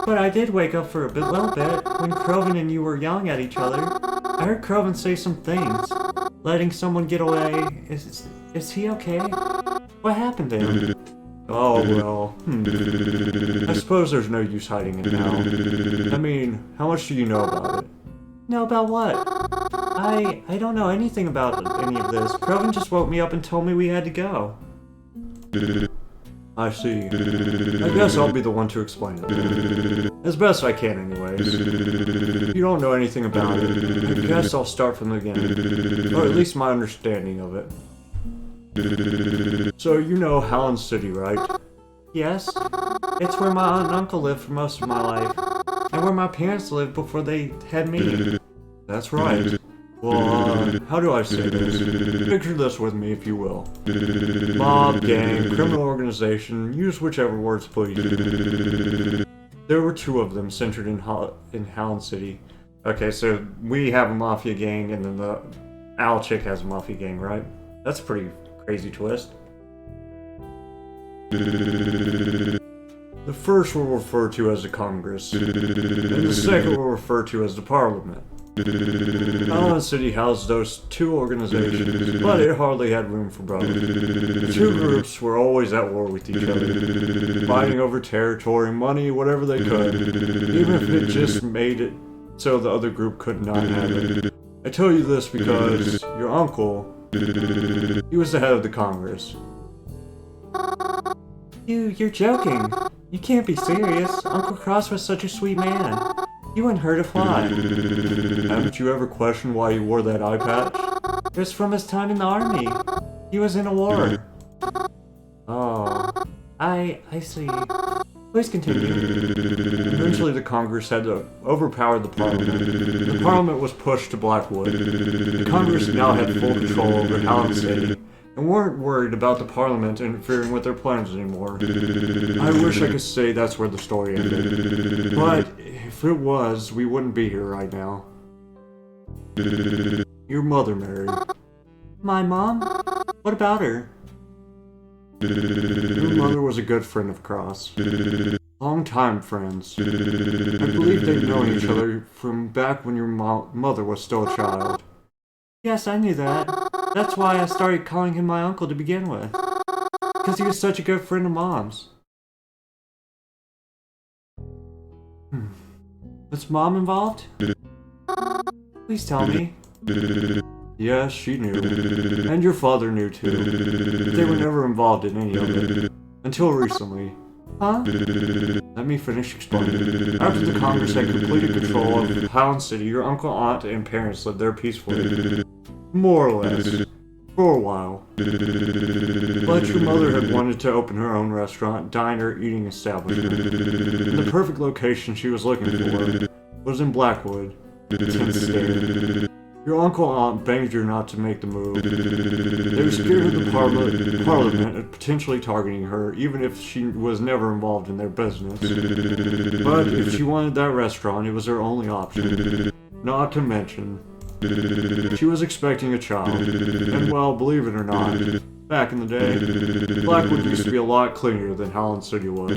But I did wake up for a little bit when Croven and you were yelling at each other. I heard Croven say some things. Letting someone get away. Is he okay? What happened to him? Oh, well, I suppose there's no use hiding it now. I mean, how much do you know about it? Know about what? I don't know anything about any of this. Croven just woke me up and told me we had to go. I see. I guess I'll be the one to explain it. As best I can, anyways. If you don't know anything about it, I guess I'll start from the beginning. Or at least my understanding of it. So you know Hallen City, right? Yes. It's where my aunt and uncle lived for most of my life. And where my parents lived before they had me. That's right. Well, how do I say this? Picture this with me, if you will. Mob, gang, criminal organization, use whichever words please. There were 2 of them centered in Hallen City. Okay, so we have a mafia gang, and then the owl chick has a mafia gang, right? That's a pretty crazy twist. The first we'll refer to as the Congress, and the second we'll refer to as the Parliament. Hallen City housed those 2 organizations, but it hardly had room for both. The 2 groups were always at war with each other, fighting over territory, money, whatever they could, even if it just made it so the other group could not have it. I tell you this because your uncle, he was the head of the Congress. You're joking. You can't be serious. Uncle Cross was such a sweet man.
You wouldn't hurt a fly.
Haven't you ever questioned why he wore that eye patch?
It was from his time in the army. He was in a war. Oh, I see. Please continue.
Eventually the Congress had to overpower the Parliament. The Parliament was pushed to Blackwood. The Congress now had full control over Hallam City, and weren't worried about the Parliament interfering with their plans anymore. I wish I could say that's where the story ended, but if it was, we wouldn't be here right now. Your mother, Mary.
My mom? What about her?
Your mother was a good friend of Cross. Long-time friends. I believe they've known each other from back when your mother was still a child.
Yes, I knew that. That's why I started calling him my uncle to begin with. Because he was such a good friend of Mom's. Was Mom involved? Please tell me.
Yes, she knew. And your father knew too. But they were never involved in any of it. Until recently.
Huh?
Let me finish explaining. After the Congress had completed control of Hallam City, your uncle, aunt, and parents lived there peacefully. More or less. For a while. But your mother had wanted to open her own restaurant, diner, eating establishment. And the perfect location she was looking for was in Blackwood. Tense state. Your uncle and aunt begged her not to make the move. They were scared of the Parliament of potentially targeting her, even if she was never involved in their business. But if she wanted that restaurant, it was her only option. Not to mention, she was expecting a child. And well, believe it or not, back in the day, Blackwood used to be a lot cleaner than Hallam City was.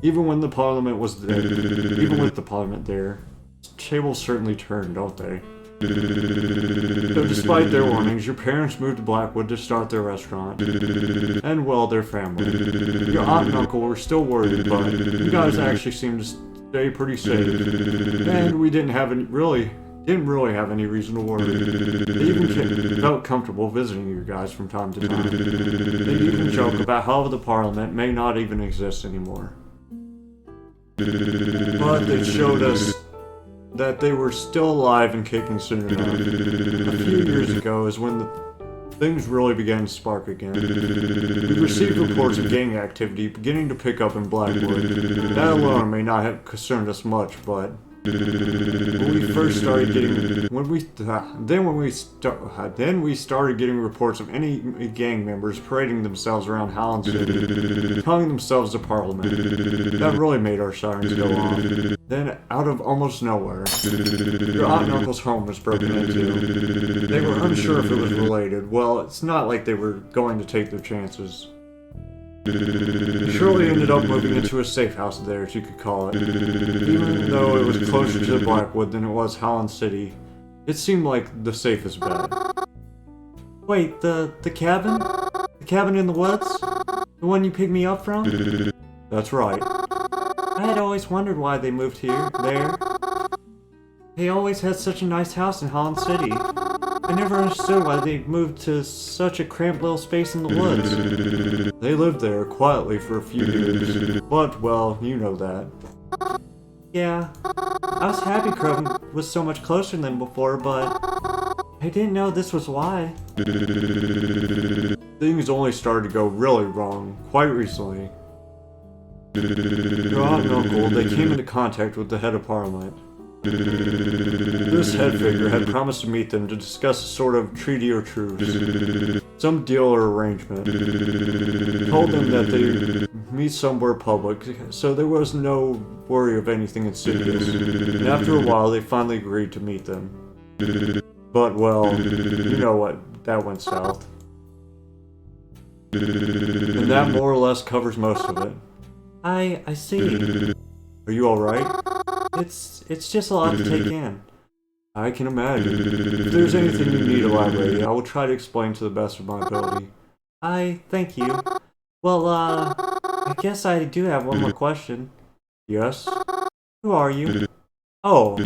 Even when the Parliament was there, even with the Parliament there, tables certainly turned, don't they? So despite their warnings, your parents moved to Blackwood to start their restaurant. And well, their family. Your aunt and uncle were still worried, but you guys actually seemed to stay pretty safe. And we didn't really have any reason to worry. They even felt comfortable visiting you guys from time to time. They even joke about how the Parliament may not even exist anymore. But they showed us that they were still alive and kicking soon enough. A few years ago is when things really began to spark again. We received reports of gang activity beginning to pick up in Blackwood. That alone may not have concerned us much, but when we first started getting we started getting reports of any gang members parading themselves around Hallam City, calling themselves the Parliament. That really made our sirens go off. Then, out of almost nowhere, your aunt and uncle's home was broken into. They were unsure if it was related. Well, it's not like they were going to take their chances. Shirley ended up moving into a safe house there, as you could call it. Even though it was closer to Blackwood than it was Hallam City, it seemed like the safest bet.
Wait, the cabin? The cabin in the woods? The one you picked me up from?
That's right.
I had always wondered why they moved there. They always had such a nice house in Hallam City. I never understood why they moved to such a cramped little space in the woods.
They lived there quietly for a few years, but, well, you know that.
Yeah, I was happy Cren was so much closer than before, but I didn't know this was why.
Things only started to go really wrong quite recently. Your aunt and uncle, they came into contact with the head of Parliament. This head figure had promised to meet them to discuss a sort of treaty or truce, some deal or arrangement. Told them that they'd meet somewhere public, so there was no worry of anything insidious. And after a while, they finally agreed to meet them. But, well, you know what, that went south. And that more or less covers most of it.
I see.
Are you alright?
It's just a lot to take in.
I can imagine. If there's anything you need elaborating, I will try to explain to the best of my ability.
Thank you. Well, I guess I do have one more question.
Yes?
Who are you?
Oh,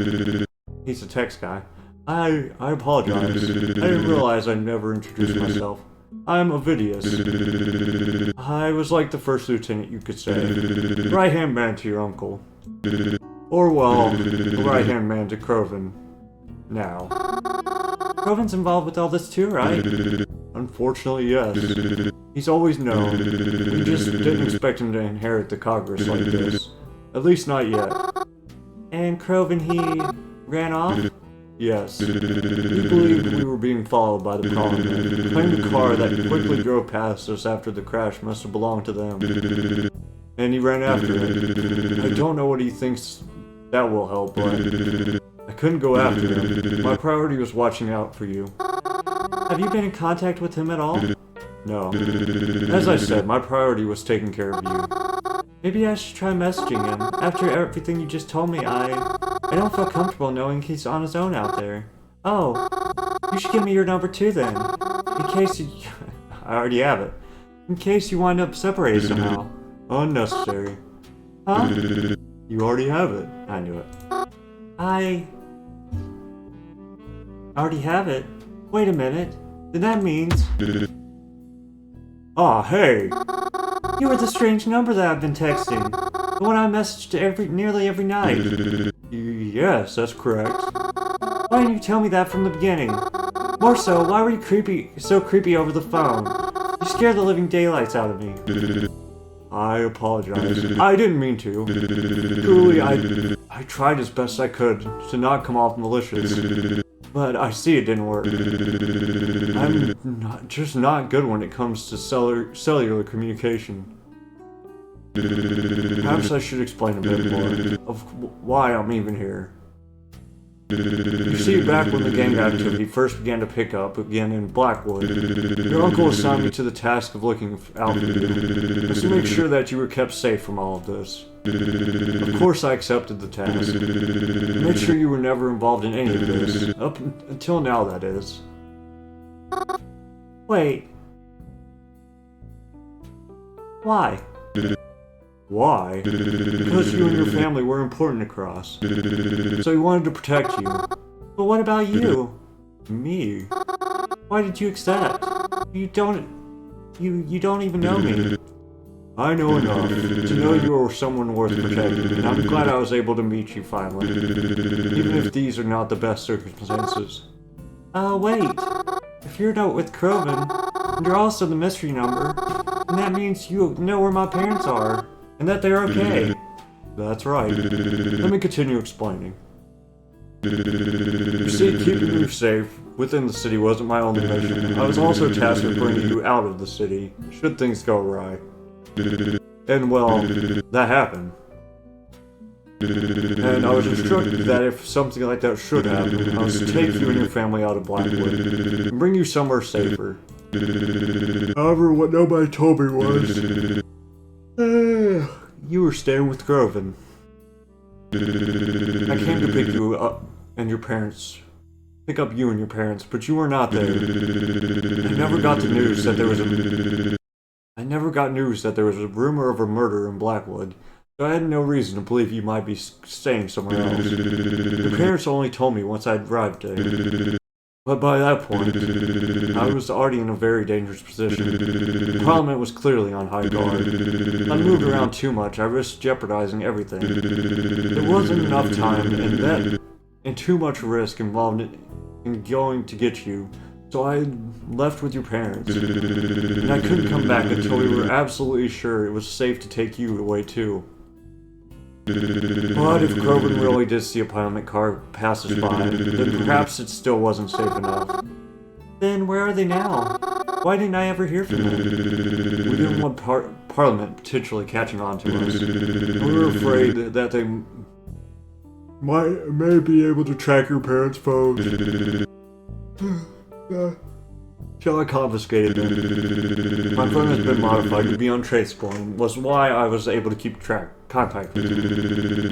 he's a text guy. I apologize. I didn't realize I never introduced myself. I'm Ovidius. I was like the first lieutenant, you could say. Right-hand man to your uncle. Or, well, the right-hand man to Cren. Now.
Croven's involved with all this too, right?
Unfortunately, yes. He's always known. We just didn't expect him to inherit the Congress like this. At least not yet.
And Croven, he ran off?
Yes. We believed we were being followed by the Parliament. Claimed the car that quickly drove past us after the crash must have belonged to them. And he ran after it. I don't know what he thinks that will help, but I couldn't go after him. My priority was watching out for you.
Have you been in contact with him at all?
No. As I said, my priority was taking care of you.
Maybe I should try messaging him. After everything you just told me, I don't feel comfortable knowing he's on his own out there. Oh, you should give me your number too then. In case you...
I already have it.
In case you wind up separated somehow.
Unnecessary.
Huh?
You already have it. I knew it.
I already have it? Wait a minute. Then that means...
Ah, hey!
You were the strange number that I've been texting. The one I messaged nearly every night.
Yes, that's correct.
Why didn't you tell me that from the beginning? More so, why were you so creepy over the phone? You scared the living daylights out of me.
I apologize. I didn't mean to. Truly, I tried as best I could to not come off malicious. But I see it didn't work. I'm just not good when it comes to cellular communication. Perhaps I should explain a bit more of why I'm even here. You see, back when the gang activity first began to pick up again in Blackwood, your uncle assigned me to the task of looking out for you, just to make sure that you were kept safe from all of this. Of course I accepted the task. Made sure you were never involved in any of this, up until now, that is.
Wait. Why?
Why? Because you and your family were important to Cross. So he wanted to protect you.
But what about you?
Me?
Why did you accept? You don't even know me.
I know enough to know you are someone worth protecting, and I'm glad I was able to meet you finally. Even if these are not the best circumstances.
Wait. If you're not with Croven, and you're also the mystery number, then that means you know where my parents are. And that they're okay.
That's right. Let me continue explaining. You see, keeping you safe within the city wasn't my only mission. I was also tasked with bringing you out of the city, should things go awry. And well, that happened. And I was instructed that if something like that should happen, I was to take you and your family out of Blackwood and bring you somewhere safer. However, what nobody told me was... you were staying with Croven. I came to pick you up and your parents. Pick up you and your parents, but you were not there. I never got news that there was a rumor of a murder in Blackwood, so I had no reason to believe you might be staying somewhere else. Your parents only told me once I'd arrived there. But by that point, I was already in a very dangerous position. The Parliament was clearly on high guard. If I moved around too much, I risked jeopardizing everything. There wasn't enough time and too much risk involved in going to get you, so I left with your parents. And I couldn't come back until we were absolutely sure it was safe to take you away too. But if Croven really did see a Parliament car pass us by, then perhaps it still wasn't safe enough.
Then where are they now? Why didn't I ever hear from them?
We didn't want Parliament potentially catching on to us. We were afraid that they may be able to track your parents' phones. Till I confiscated them. My phone has been modified to be untraceable and was why I was able to keep contact with you.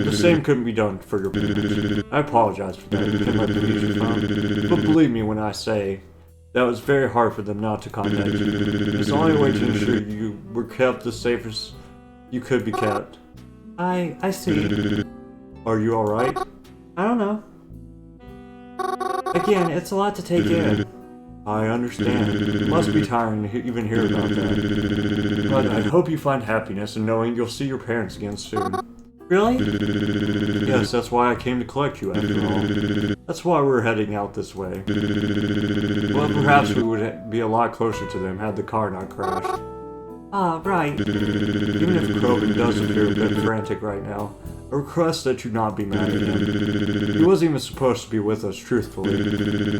The same couldn't be done for your parents. I apologize for that. You can let them use your phone. But believe me when I say that was very hard for them not to contact you. It's the only way to ensure you were kept the safest you could be kept.
I see.
Are you alright?
I don't know. Again, it's a lot to take in.
I understand. It must be tiring to even hear about that. But I hope you find happiness in knowing you'll see your parents again soon.
Really?
Yes, that's why I came to collect you after all. That's why we're heading out this way. Well, perhaps we would be a lot closer to them had the car not crashed.
Ah, right.
Even if Krogan does appear a bit frantic right now, I request that you not be mad at him. He wasn't even supposed to be with us, truthfully,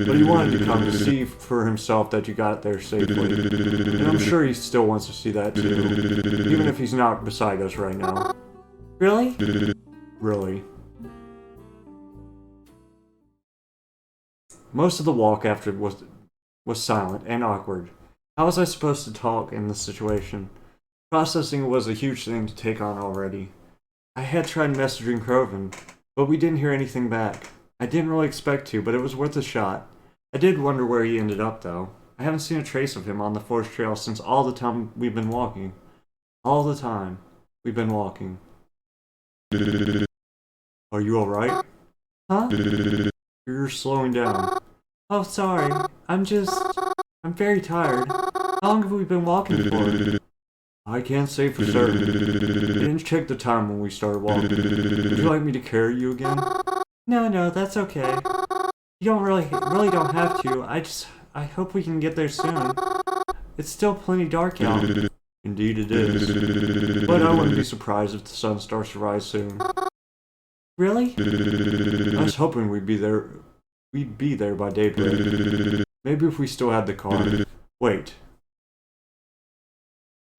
but he wanted to come to see for himself that you got there safely. And I'm sure he still wants to see that too, even if he's not beside us right now.
Really?
Really. Most of the walk after was silent and awkward. How was I supposed to talk in this situation? Processing was a huge thing to take on already. I had tried messaging Krogan, but we didn't hear anything back. I didn't really expect to, but it was worth a shot. I did wonder where he ended up, though. I haven't seen a trace of him on the forest trail since all the time we've been walking. All the time we've been walking. Are you alright?
Huh?
You're slowing down.
Oh, sorry. I'm very tired. How long have we been walking for?
I can't say for certain. I didn't check the time when we started walking. Would you like me to carry you again?
No, that's okay. You don't really don't have to. I hope we can get there soon. It's still plenty dark out.
Indeed it is. But I wouldn't be surprised if the sun starts to rise soon.
Really?
I was hoping we'd be there by daybreak. Maybe if we still had the car. Wait.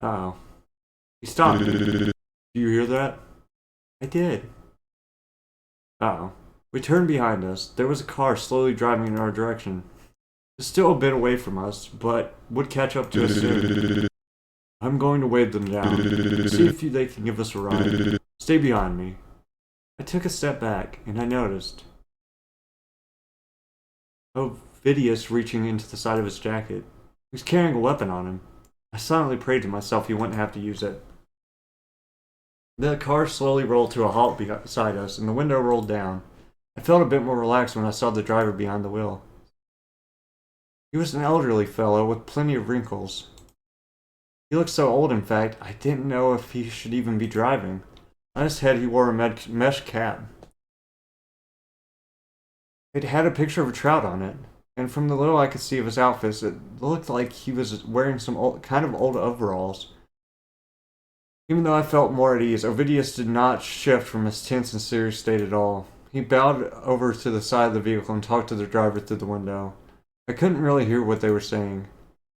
Uh-oh. He stopped. Do you hear that?
I did.
Uh-oh. We turned behind us. There was a car slowly driving in our direction. It's still a bit away from us, but would catch up to us soon. I'm going to wave them down. See if they can give us a ride. Stay behind me.
I took a step back, and I noticed Ovidius reaching into the side of his jacket. He was carrying a weapon on him. I silently prayed to myself he wouldn't have to use it. The car slowly rolled to a halt beside us, and the window rolled down. I felt a bit more relaxed when I saw the driver behind the wheel. He was an elderly fellow with plenty of wrinkles. He looked so old, in fact, I didn't know if he should even be driving. On his head, he wore a mesh cap. It had a picture of a trout on it, and from the little I could see of his outfits, it looked like he was wearing some kind of old overalls. Even though I felt more at ease, Ovidius did not shift from his tense and serious state at all. He bowed over to the side of the vehicle and talked to the driver through the window. I couldn't really hear what they were saying,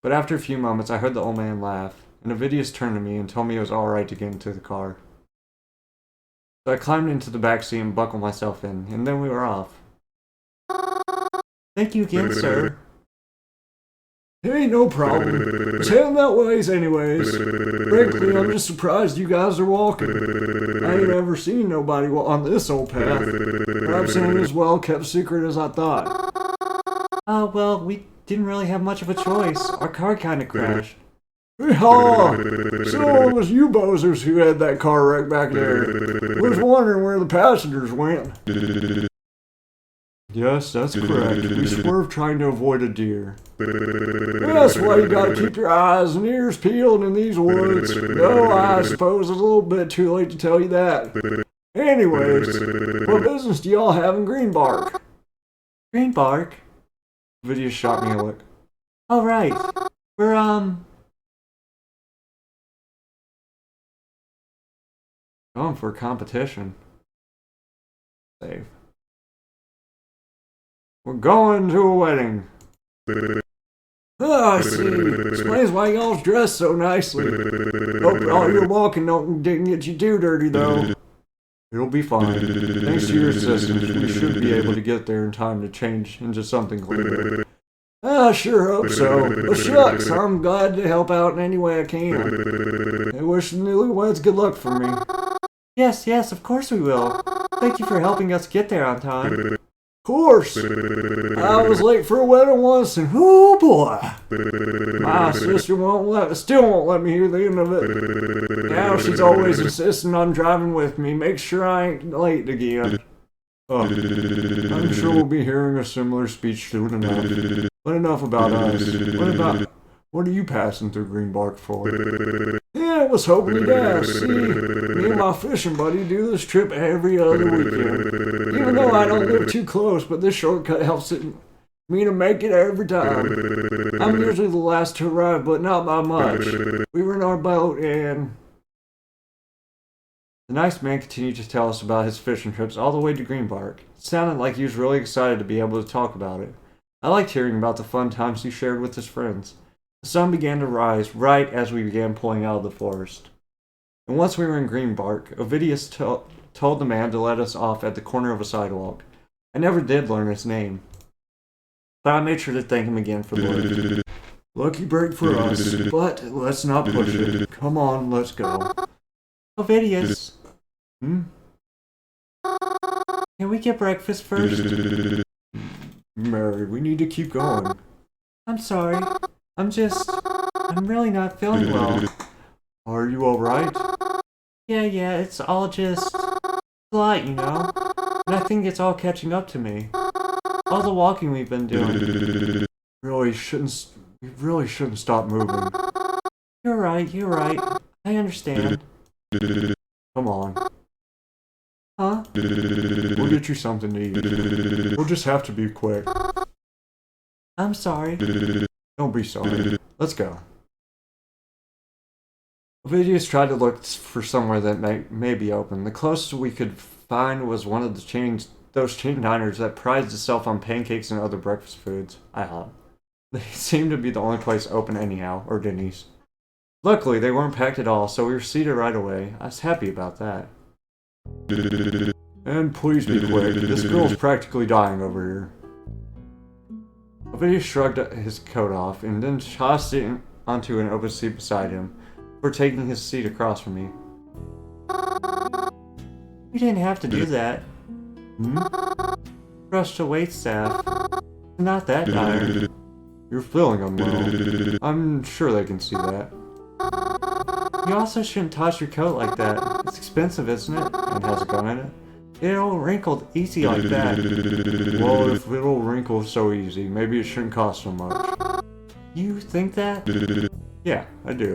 but after a few moments I heard the old man laugh, and Ovidius turned to me and told me it was alright to get into the car. So I climbed into the back seat and buckled myself in, and then we were off. Thank you again, sir.
Hey, no problem. It's heading that ways anyways. Frankly, I'm just surprised you guys are walking. I ain't ever seen nobody on this old path. Perhaps it ain't as well kept secret as I thought.
Well, we didn't really have much of a choice. Our car kinda crashed.
Haw! So it was you bozers who had that car wrecked back there. Was wondering where the passengers went. Yes, that's correct. We swerved trying to avoid a deer. That's why you gotta keep your eyes and ears peeled in these woods. Though I suppose it's a little bit too late to tell you that. Anyways, what business do y'all have in Greenbark?
Greenbark?
Video shot me a look.
Oh, right. We're,
going for a competition. Save. We're going to a wedding. Oh, I see. Explains why y'all's dressed so nicely. Hope all your walking didn't get you too dirty, though. It'll be fine. Thanks to your assistance, we should be able to get there in time to change into something cleaner. I sure hope so. But shucks, I'm glad to help out in any way I can. I wish the newlyweds good luck for me.
Yes, of course we will. Thank you for helping us get there on time.
Of course. I was late for a wedding once, and oh boy, my sister still won't let me hear the end of it. Now she's always insisting on driving with me. Make sure I ain't late again. I'm sure we'll be hearing a similar speech soon enough. But enough about us. What are you passing through Greenbark for? Yeah, I was hoping to guess. See, me and my fishing buddy do this trip every other weekend. Even though I don't live too close, but this shortcut helps me to make it every time. I'm usually the last to arrive, but not by much. We were in our boat and...
The nice man continued to tell us about his fishing trips all the way to Greenbark. It sounded like he was really excited to be able to talk about it. I liked hearing about the fun times he shared with his friends. The sun began to rise right as we began pulling out of the forest. And once we were in Greenbark, Ovidius told the man to let us off at the corner of a sidewalk. I never did learn his name, but I made sure to thank him again for the lift.
Lucky break for us, but let's not push it. Come on, let's go.
Ovidius! Can we get breakfast first?
Mary, we need to keep going.
I'm sorry. I'm really not feeling well.
Are you alright?
Yeah, it's all just a lot, you know? And I think it's all catching up to me. All the walking we've been doing.
We really shouldn't stop moving.
You're right. I understand.
Come on.
Huh?
We'll get you something to eat. We'll just have to be quick.
I'm sorry.
Don't be sorry. Let's go.
Ovidius tried to look for somewhere that may be open. The closest we could find was one of those chain diners that prides itself on pancakes and other breakfast foods. IHOP. They seemed to be the only place open anyhow, or Denny's. Luckily, they weren't packed at all, so we were seated right away. I was happy about that.
And please be quick. This girl's practically dying over here.
Ovidius shrugged his coat off and then tossed it onto an open seat beside him, before taking his seat across from me. You didn't have to do that. Rushed to waitstaff. Not that dire.
You're feeling unwell. I'm sure they can see that.
You also shouldn't toss your coat like that. It's expensive, isn't it?
And has a gun in it?
It'll wrinkle easy like that.
Well, if it'll wrinkle so easy, maybe it shouldn't cost so much.
You think that?
Yeah, I do.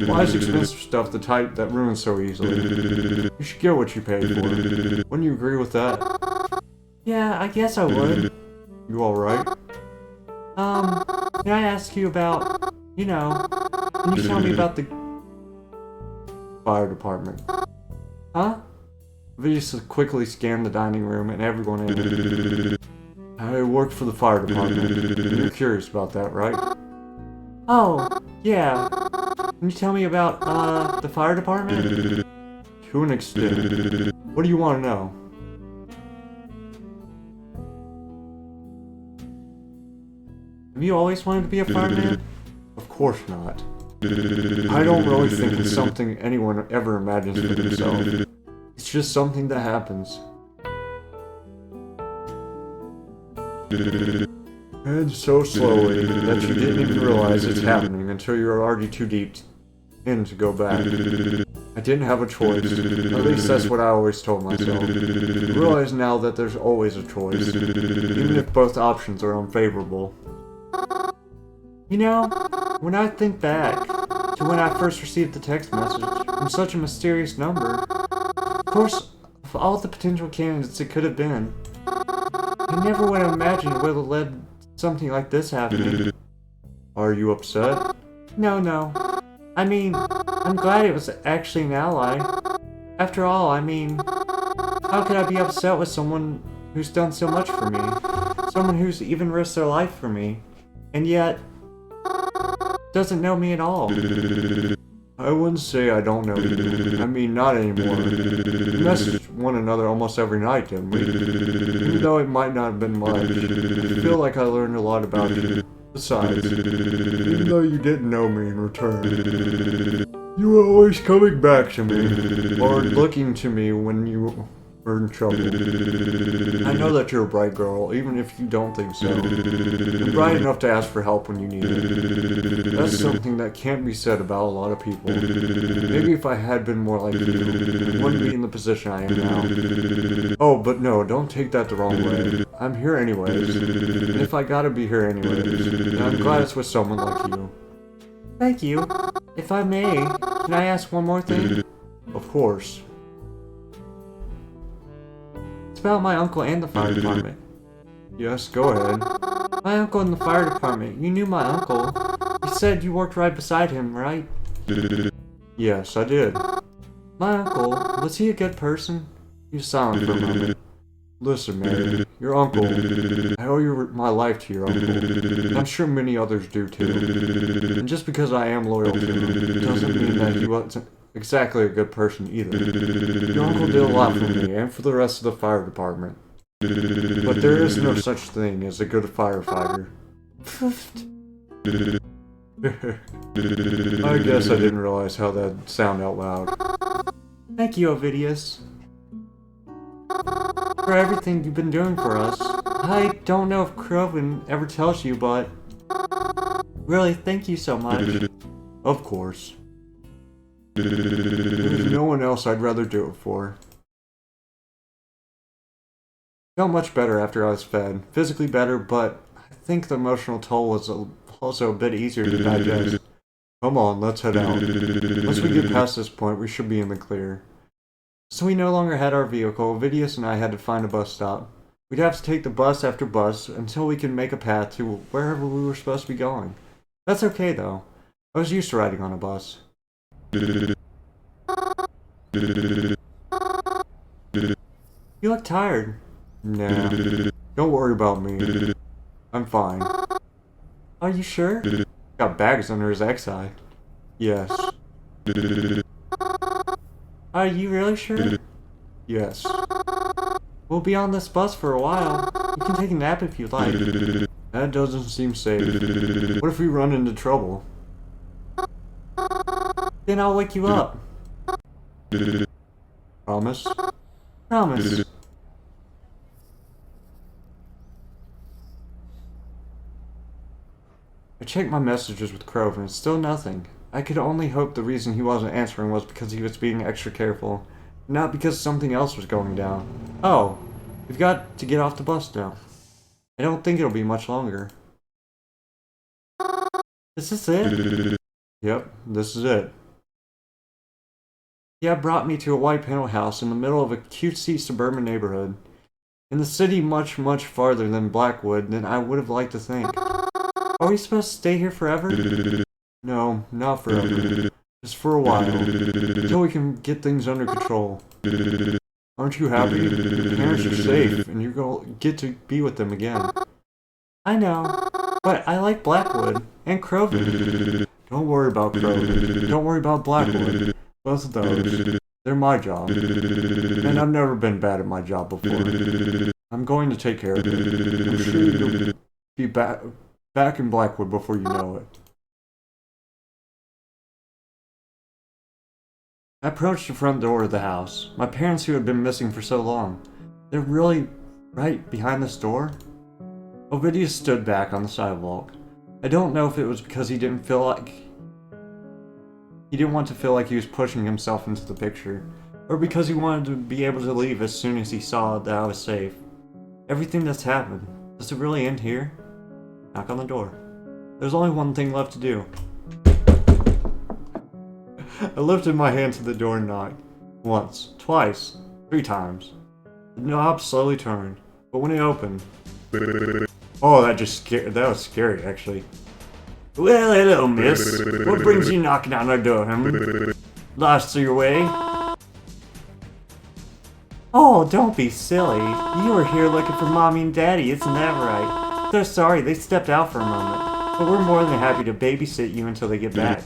Why is expensive stuff the type that ruins so easily? You should get what you pay for. Wouldn't you agree with that?
Yeah, I guess I would.
You alright?
Can I ask you about, can you tell me about the
fire department?
Huh?
Ovidius quickly scanned the dining room and everyone in it. I worked for the fire department. You're curious about that, right?
Oh, yeah. Can you tell me about, the fire department?
To an extent. What do you want to know?
Have you always wanted to be a fireman?
Of course not. I don't really think it's something anyone ever imagines for themselves. It's just something that happens. And so slowly that you didn't even realize it's happening until you're already too deep in to go back. I didn't have a choice. At least that's what I always told myself. I realize now that there's always a choice, even if both options are unfavorable.
When I think back to when I first received the text message from such a mysterious number, of course, of all the potential candidates it could have been, I never would have imagined it would have led to something like this happening.
Are you upset?
No. I mean, I'm glad it was actually an ally. After all, how could I be upset with someone who's done so much for me? Someone who's even risked their life for me, and yet doesn't know me at all.
I wouldn't say I don't know you. Not anymore. We messaged one another almost every night, didn't we? Even though it might not have been much, I feel like I learned a lot about you. Besides, even though you didn't know me in return, you were always coming back to me, or looking to me when you were in trouble. I know that you're a bright girl, even if you don't think so. You're bright enough to ask for help when you need it. That's something that can't be said about a lot of people. Maybe if I had been more like you, I wouldn't be in the position I am now. Oh, but no, don't take that the wrong way. I'm here anyways. And if I gotta be here anyways, then I'm glad it's with someone like you.
Thank you. If I may, can I ask one more thing?
Of course.
It's about my uncle and the fire department.
Yes, go ahead.
My uncle in the fire department. You knew my uncle. You said you worked right beside him, right?
Yes, I did.
My uncle, was he a good person?
You silent for a moment. Listen, man, your uncle. I owe my life to your uncle. And I'm sure many others do too. And just because I am loyal to him doesn't mean that he wasn't exactly a good person either. Your uncle did a lot for me and for the rest of the fire department. But there is no such thing as a good firefighter. I guess I didn't realize how that'd sound out loud.
Thank you, Ovidius. For everything you've been doing for us. I don't know if Croven ever tells you, but really, thank you so much.
Of course. There's no one else I'd rather do it for. Felt much better after I was fed. Physically better, but I think the emotional toll was also a bit easier to digest. Come on, let's head out. Once we get past this point, we should be in the clear.
So we no longer had our vehicle. Ovidius and I had to find a bus stop. We'd have to take the bus after bus until we could make a path to wherever we were supposed to be going. That's okay though. I was used to riding on a bus. You look tired.
Nah, don't worry about me. I'm fine.
Are you sure?
Got bags under his X-eye. Yes.
Are you really sure?
Yes.
We'll be on this bus for a while. You can take a nap if you'd like.
That doesn't seem safe. What if we run into trouble?
Then I'll wake you up.
Promise?
Promise.
I checked my messages with Croven and still nothing. I could only hope the reason he wasn't answering was because he was being extra careful, not because something else was going down. Oh, we've got to get off the bus now. I don't think it'll be much longer.
Is this it?
Yep, this is it.
Yeah, brought me to a white panel house in the middle of a cutesy suburban neighborhood. In the city much, much farther than Blackwood than I would have liked to think. Are we supposed to stay here forever?
No, not forever. Just for a while. Until we can get things under control. Aren't you happy? Your parents are safe, and you're going to get to be with them again.
I know, but I like Blackwood and Croven.
Don't worry about Croven. Don't worry about Blackwood. Both of those. They're my job. And I've never been bad at my job before. I'm going to take care of it. I'm sure you'll be back in Blackwood before you know it.
I approached the front door of the house. My parents, who had been missing for so long. They're really right behind this door? Ovidius stood back on the sidewalk. I don't know if it was because he didn't want to feel like he was pushing himself into the picture, or because he wanted to be able to leave as soon as he saw that I was safe. Everything that's happened, does it really end here? Knock on the door. There's only one thing left to do.
I lifted my hand to the door and knocked. Once, twice, 3 times. The knob slowly turned, but when it opened... Oh, that was scary, actually.
Well, hello, miss. What brings you knocking on our door, Lost your way? Oh, don't be silly. You were here looking for Mommy and Daddy, isn't that right? They're sorry, they stepped out for a moment. But we're more than happy to babysit you until they get back.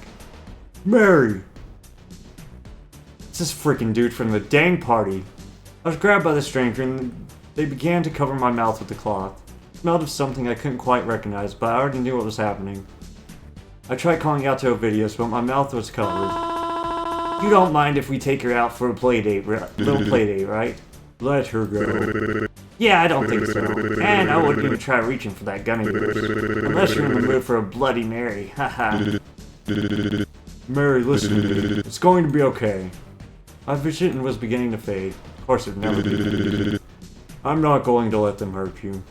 Mary!
It's this freaking dude from the dang party. I was grabbed by the stranger and they began to cover my mouth with the cloth. It smelled of something I couldn't quite recognize, but I already knew what was happening. I tried calling out to Ovidius, but my mouth was covered. You don't mind if we take her out for a little play date, right?
Let her go.
Yeah, I don't think so. And I wouldn't even try reaching for that gun of yours. Unless you're in the mood for a Bloody Mary, haha.
Mary, listen to me. It's going to be okay.
My vision was beginning to fade. Of course it'd never be.
I'm not going to let them hurt you.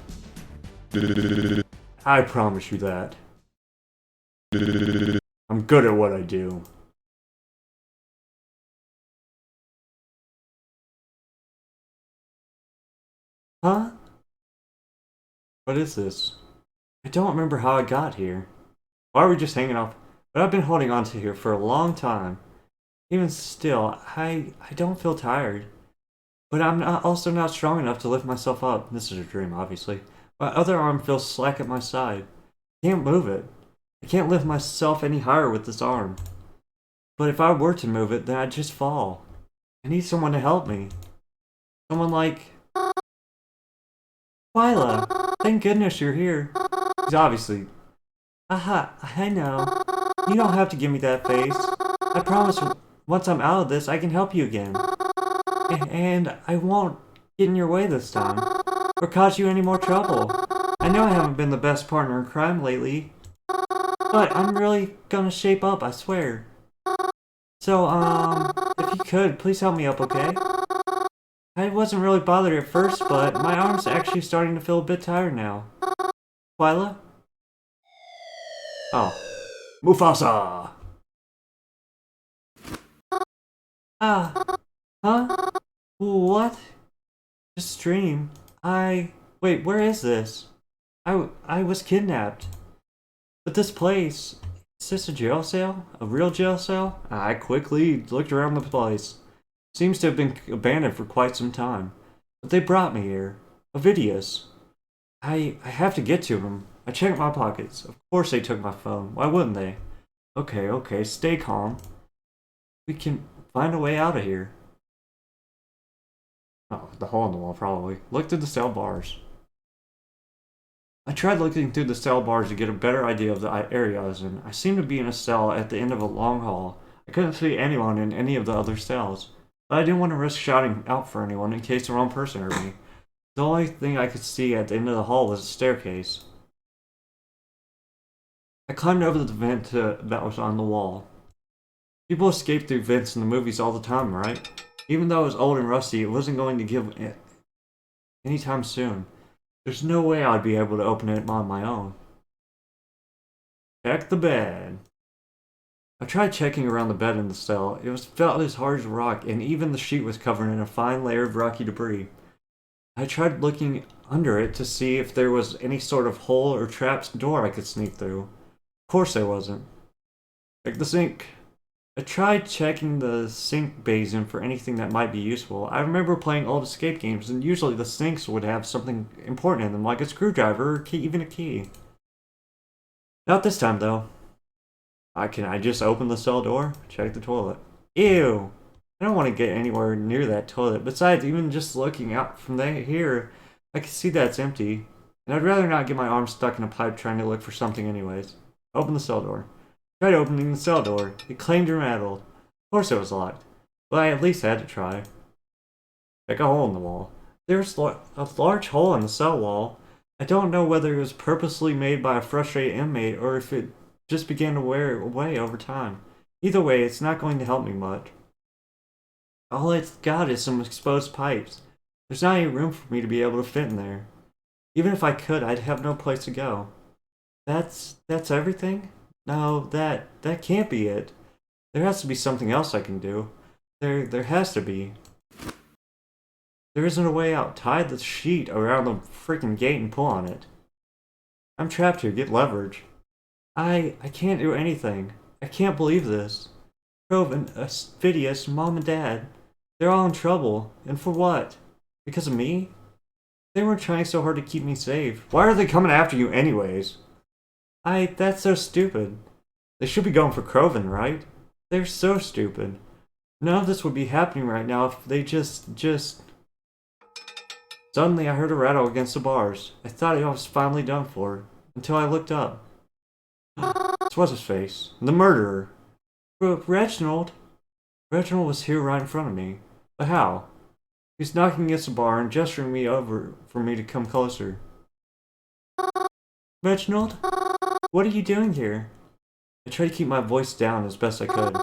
I promise you that. I'm good at what I do.
Huh? What is this? I don't remember how I got here. Why are we just hanging off? But I've been holding on to here for a long time. Even still, I don't feel tired. But I'm also not strong enough to lift myself up. This is a dream, obviously. My other arm feels slack at my side. I can't move it. I can't lift myself any higher with this arm. But if I were to move it, then I'd just fall. I need someone to help me. Someone like... Twila! Thank goodness you're here. He's obviously... Aha, I know. You don't have to give me that face. I promise once I'm out of this, I can help you again. And I won't get in your way this time, or cause you any more trouble. I know I haven't been the best partner in crime lately, but I'm really gonna shape up, I swear. So, if you could, please help me up, okay? I wasn't really bothered at first, but my arm's actually starting to feel a bit tired now. Twila?
Oh. Mufasa!
Ah. Huh? What? Just dream. Wait, where is this? I was kidnapped. But this place... Is this a jail cell? A real jail cell?
I quickly looked around the place.
Seems to have been abandoned for quite some time. But they brought me here. Ovidius. I have to get to him. I checked my pockets. Of course they took my phone. Why wouldn't they? Okay, stay calm. We can find a way out of here.
Oh, the hole in the wall, probably.
Look through the cell bars. I tried looking through the cell bars to get a better idea of the area I was in. I seemed to be in a cell at the end of a long hall. I couldn't see anyone in any of the other cells, but I didn't want to risk shouting out for anyone in case the wrong person heard me. The only thing I could see at the end of the hall was a staircase. I climbed over the vent that was on the wall. People escape through vents in the movies all the time, right? Even though it was old and rusty, it wasn't going to give it anytime soon. There's no way I'd be able to open it on my own.
Check the bed.
I tried checking around the bed in the cell. It felt as hard as rock, and even the sheet was covered in a fine layer of rocky debris. I tried looking under it to see if there was any sort of hole or trap door I could sneak through. Of course there wasn't.
Check the sink.
I tried checking the sink basin for anything that might be useful. I remember playing old escape games, and usually the sinks would have something important in them, like a screwdriver or even a key. Not this time, though. Can I just open the cell door? Check the toilet. Ew! I don't want to get anywhere near that toilet. Besides, even just looking out from here, I can see that it's empty. And I'd rather not get my arm stuck in a pipe trying to look for something anyways. Open the cell door. Tried opening the cell door. It claimed or rattled. Of course it was locked, but I at least had to try.
Check a hole in the wall.
There's a large hole in the cell wall. I don't know whether it was purposely made by a frustrated inmate or if it just began to wear away over time. Either way, it's not going to help me much. All it's got is some exposed pipes. There's not any room for me to be able to fit in there. Even if I could, I'd have no place to go. That's everything? No, that can't be it. There has to be something else I can do. There has to be. There isn't a way out. Tie the sheet around the freaking gate and pull on it. I'm trapped here. Get leverage. I can't do anything. I can't believe this. Cren, Phidias, Mom and Dad. They're all in trouble. And for what? Because of me? They weren't trying so hard to keep me safe.
Why are they coming after you anyways?
That's so stupid. They should be going for Cren, right? They're so stupid. None of this would be happening right now if they just... Suddenly I heard a rattle against the bars. I thought I was finally done for, until I looked up. This was his face. The murderer. Reginald? Reginald was here right in front of me. But how? He was knocking against the bar and gesturing me over for me to come closer. Reginald? What are you doing here? I tried to keep my voice down as best I could.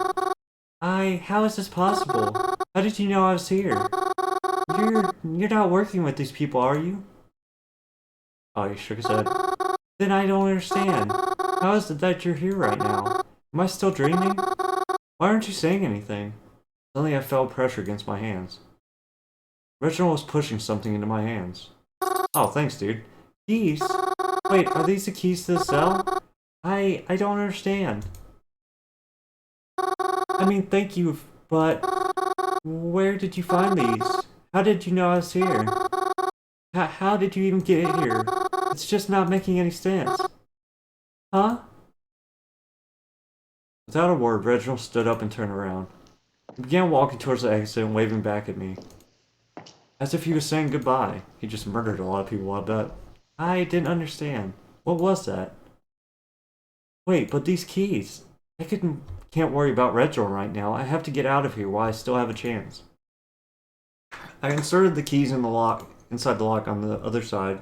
How is this possible? How did you know I was here? You're not working with these people, are you? Oh, he shook his head. Then I don't understand. How is it that you're here right now? Am I still dreaming? Why aren't you saying anything? Suddenly I felt pressure against my hands. Reginald was pushing something into my hands. Oh, thanks, dude. Keys? Wait, are these the keys to the cell? I don't understand. I mean, thank you, but where did you find these? How did you know I was here? How did you even get here? It's just not making any sense. Huh? Without a word, Reginald stood up and turned around. He began walking towards the exit and waving back at me. As if he was saying goodbye. He just murdered a lot of people, I bet. I didn't understand. What was that? Wait, but these keys. Can't worry about Reginald right now. I have to get out of here while I still have a chance. I inserted the keys in the lock, inside the lock on the other side.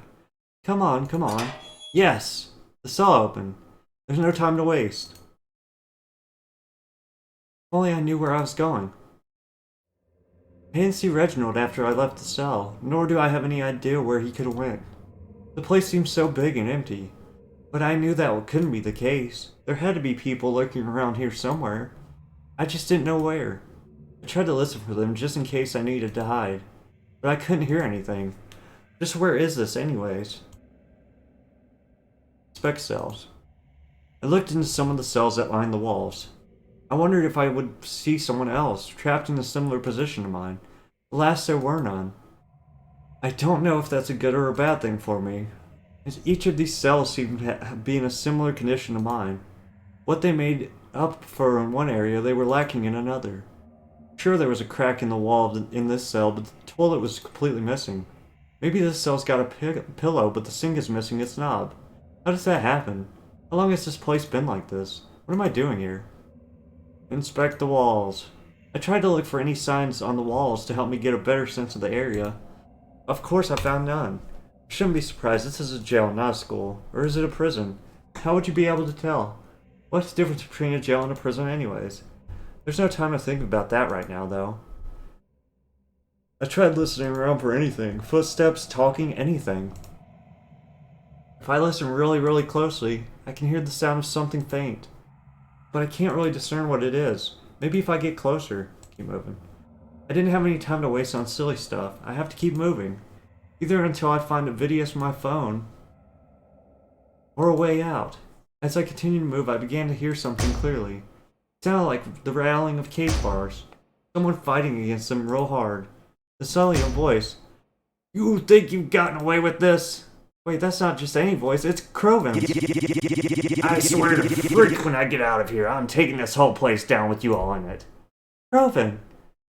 Come on, come on. Yes! The cell opened. There's no time to waste. If only I knew where I was going. I didn't see Reginald after I left the cell, nor do I have any idea where he could have went. The place seemed so big and empty. But I knew that couldn't be the case. There had to be people lurking around here somewhere. I just didn't know where. I tried to listen for them just in case I needed to hide. But I couldn't hear anything. Just where is this anyways? Spec cells. I looked into some of the cells that lined the walls. I wondered if I would see someone else, trapped in a similar position to mine. Alas, there were none. I don't know if that's a good or a bad thing for me, as each of these cells seemed to be in a similar condition to mine. What they made up for in one area, they were lacking in another. Sure, there was a crack in the wall in this cell, but the toilet was completely missing. Maybe this cell's got a pillow, but the sink is missing its knob. How does that happen? How long has this place been like this? What am I doing here? Inspect the walls. I tried to look for any signs on the walls to help me get a better sense of the area. Of course, I found none. I shouldn't be surprised. This is a jail, not a school. Or is it a prison? How would you be able to tell? What's the difference between a jail and a prison anyways? There's no time to think about that right now, though. I tried listening around for anything. Footsteps, talking, anything. If I listen really, really closely, I can hear the sound of something faint. But I can't really discern what it is. Maybe if I get closer. Keep moving. I didn't have any time to waste on silly stuff. I have to keep moving. Either until I find a video from my phone, or a way out. As I continued to move, I began to hear something clearly. It sounded like the rattling of cage bars. Someone fighting against them real hard. The cellular voice. You think you've gotten away with this? Wait, that's not just any voice, it's Crovin's. I swear to freak when I get out of here. I'm taking this whole place down with you all in it. Crovin,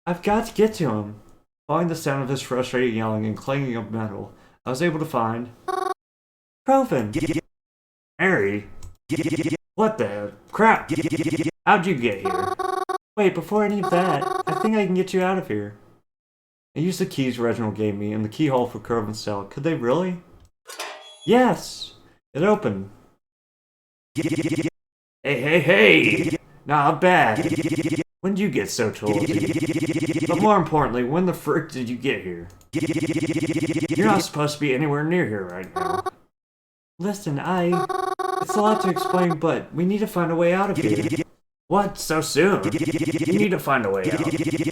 I've got to get to him. Following the sound of his frustrated yelling and clanging of metal, I was able to find... Crovin! Mary? What the crap? How'd you get here? Wait, before any of that, I think I can get you out of here. I used the keys Reginald gave me and the keyhole for Crovin's cell. Could they really? Yes! It opened. Hey! Not bad. When did you get so toolsy? But more importantly, when the frick did you get here? You're not supposed to be anywhere near here right now. Listen, it's a lot to explain, but we need to find a way out of here. What? So soon? You need to find a way out.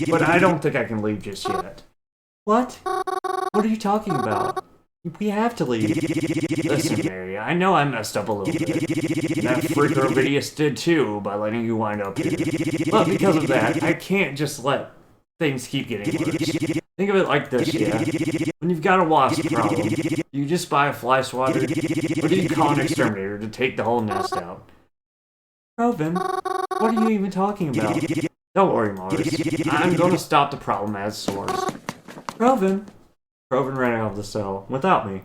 But I don't think I can leave just yet. What? What are you talking about? We have to leave. Listen, Mary, I know I messed up a little bit. That freaker Ovidius did too, by letting you wind up here. But because of that, I can't just let things keep getting worse. Think of it like this, yeah? When you've got a wasp problem, you just buy a fly swatter, or do you call an exterminator to take the whole nest out? Provin, what are you even talking about? Don't worry, Morris. I'm gonna stop the problem at its source. Provin ran out of the cell, without me.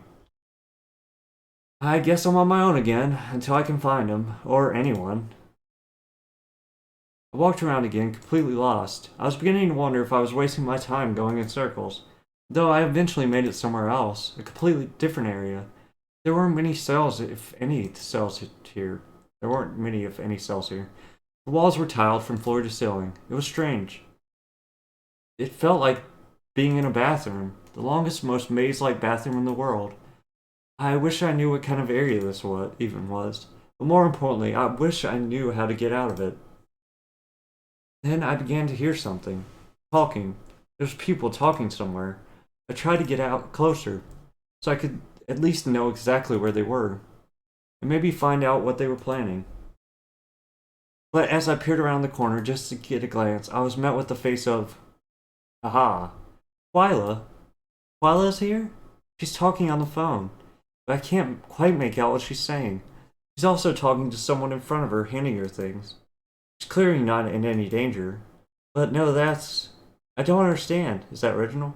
I guess I'm on my own again, until I can find him, or anyone. I walked around again, completely lost. I was beginning to wonder if I was wasting my time going in circles, though I eventually made it somewhere else, a completely different area. There weren't many cells, if any cells here. There weren't many, if any, cells here. The walls were tiled from floor to ceiling. It was strange. It felt like being in a bathroom. The longest, most maze-like bathroom in the world. I wish I knew what kind of area this even was. But more importantly, I wish I knew how to get out of it. Then I began to hear something. Talking. There's people talking somewhere. I tried to get out closer, so I could at least know exactly where they were, and maybe find out what they were planning. But as I peered around the corner just to get a glance, I was met with the face of... Aha. Twila. Twila's here? She's talking on the phone, but I can't quite make out what she's saying. She's also talking to someone in front of her, handing her things. She's clearly not in any danger. But no, that's... I don't understand. Is that Reginald?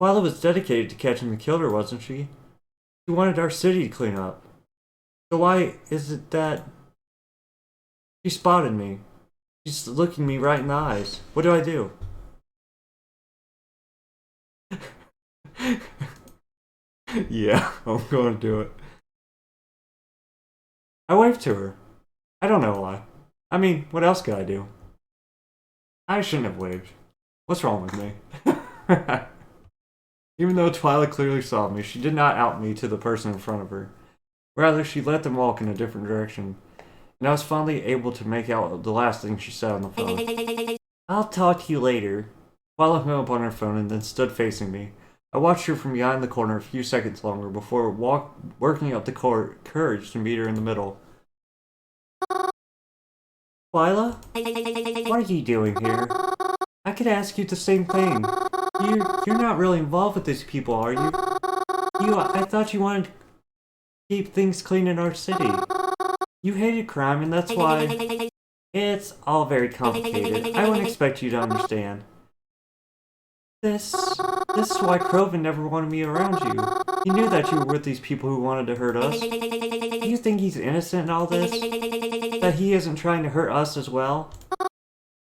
Twila was dedicated to catching the killer, wasn't she? She wanted our city to clean up. So why is it that... She spotted me. She's looking me right in the eyes. What do I do? Yeah, I'm going to do it. I waved to her. I don't know why. I mean, what else could I do? I shouldn't have waved. What's wrong with me? Even though Twila clearly saw me, she did not out me to the person in front of her. Rather, she let them walk in a different direction, and I was finally able to make out the last thing she said on the phone. I'll talk to you later. Twila hung up on her phone and then stood facing me. I watched her from behind the corner a few seconds longer before working up the courage to meet her in the middle. Twila? What are you doing here? I could ask you the same thing. You're not really involved with these people, are you? I thought you wanted to keep things clean in our city. You hated crime, and that's why... It's all very complicated. I wouldn't expect you to understand. This is why Croven never wanted me around you. He knew that you were with these people who wanted to hurt us. Do you think he's innocent in all this? That he isn't trying to hurt us as well?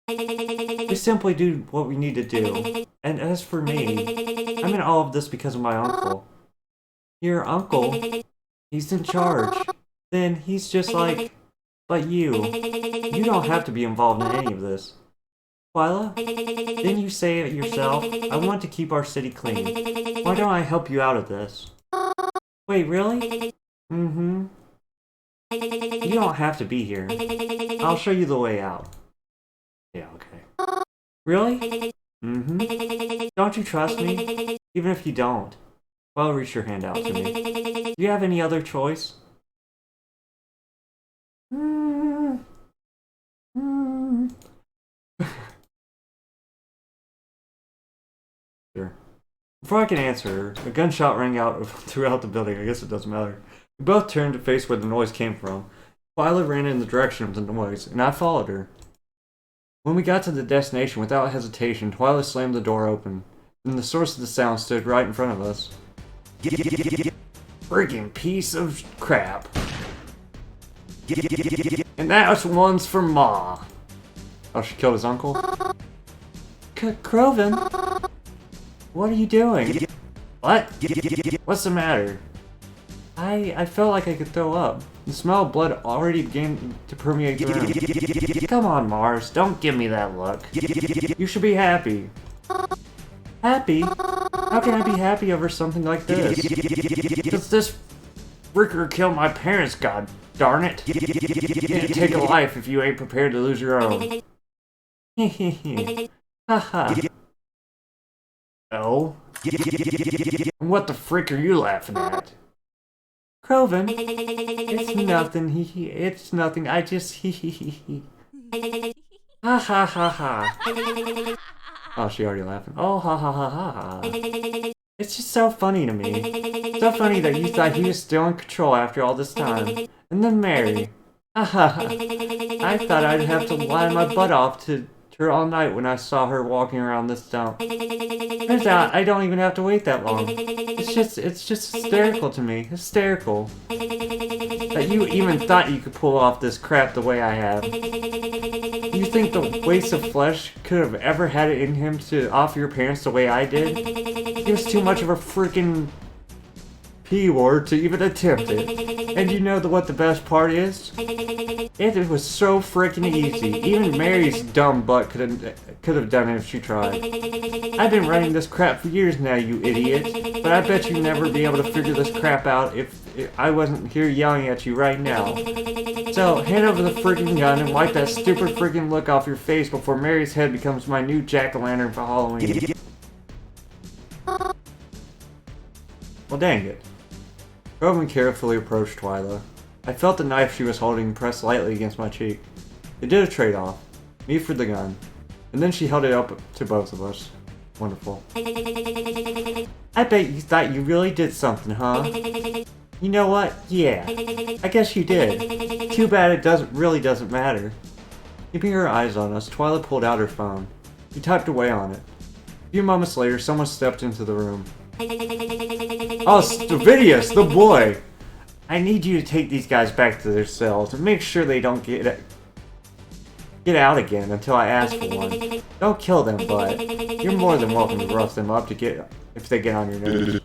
We simply do what we need to do. And as for me, I'm in all of this because of my uncle. Your uncle? He's in charge. Then he's just like... But you don't have to be involved in any of this. Twila, didn't you say it yourself? I want to keep our city clean. Why don't I help you out of this? Wait, really? Mm-hmm. You don't have to be here. I'll show you the way out. Yeah, okay. Really? Mm-hmm. Don't you trust me? Even if you don't. Well, reach your hand out to me. Do you have any other choice? Sure. Before I can answer her, a gunshot rang out throughout the building. I guess it doesn't matter. We both turned to face where the noise came from. Twila ran in the direction of the noise, and I followed her. When we got to the destination, without hesitation, Twila slammed the door open, and the source of the sound stood right in front of us. Freaking piece of crap. And that one's for Ma. Oh, she killed his uncle? Croven? What are you doing? What? What's the matter? I felt like I could throw up. The smell of blood already began to permeate the room. Come on, Mars, don't give me that look. You should be happy. Happy? How can I be happy over something like this? Because this Ricker killed my parents, god darn it. You can't take a life if you ain't prepared to lose your own. Haha. Oh? What the frick are you laughing at? Croven, it's nothing, it's nothing, I just Ha ha ha ha. Oh, she already laughing. Oh, ha ha ha ha ha. It's just so funny to me. So funny that you thought he was still in control after all this time. And then Mary. Ha ha ha. I thought I'd have to lie my butt off to her all night when I saw her walking around this dump. Turns out I don't even have to wait that long. It's just hysterical to me. Hysterical. That you even thought you could pull off this crap the way I have. You think the waste of flesh could have ever had it in him to offer your parents the way I did? He was too much of a freaking P-word to even attempt it. And you know what the best part is? It was so freaking easy. Even Mary's dumb butt could have done it if she tried. I've been writing this crap for years now, you idiot. But I bet you'd never be able to figure this crap out if I wasn't here yelling at you right now. So, hand over the freaking gun and wipe that stupid freaking look off your face before Mary's head becomes my new jack-o'-lantern for Halloween. Well, dang it. Roman carefully approached Twila. I felt the knife she was holding pressed lightly against my cheek. It did a trade-off. Me for the gun. And then she held it up to both of us. Wonderful. I bet you thought you really did something, huh? You know what? Yeah. I guess you did. Too bad it really doesn't matter. Keeping her eyes on us, Twila pulled out her phone. She typed away on it. A few moments later, someone stepped into the room. Oh, Stavidius, the boy! I need you to take these guys back to their cells and make sure they don't get out again until I ask for one. Don't kill them, but you're more than welcome to rough them up if they get on your nerves.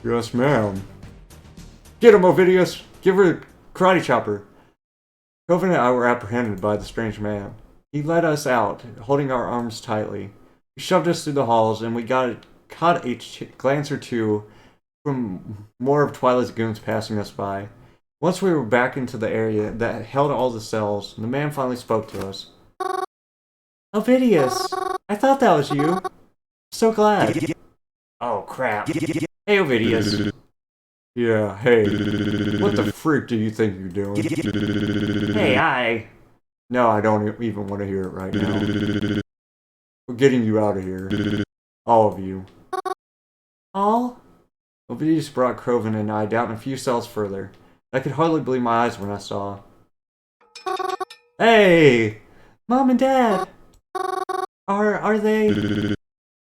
Yes, ma'am. Get him, Ovidius! Give her a karate chopper!
Coven and I were apprehended by the strange man. He led us out, holding our arms tightly. He shoved us through the halls, and we caught a glance or two from more of Twila's goons passing us by. Once we were back into the area that held all the cells, the man finally spoke to us. Ovidius! I thought that was you. So glad. Oh, crap. Hey, Ovidius.
Yeah, hey. What the freak do you think you're doing?
Hey,
No, I don't even want to hear it right now. We're getting you out of here. All of you.
All? Ovidius brought Croven and I down a few cells further. I could hardly believe my eyes when I saw. Hey! Mom and Dad! Are they...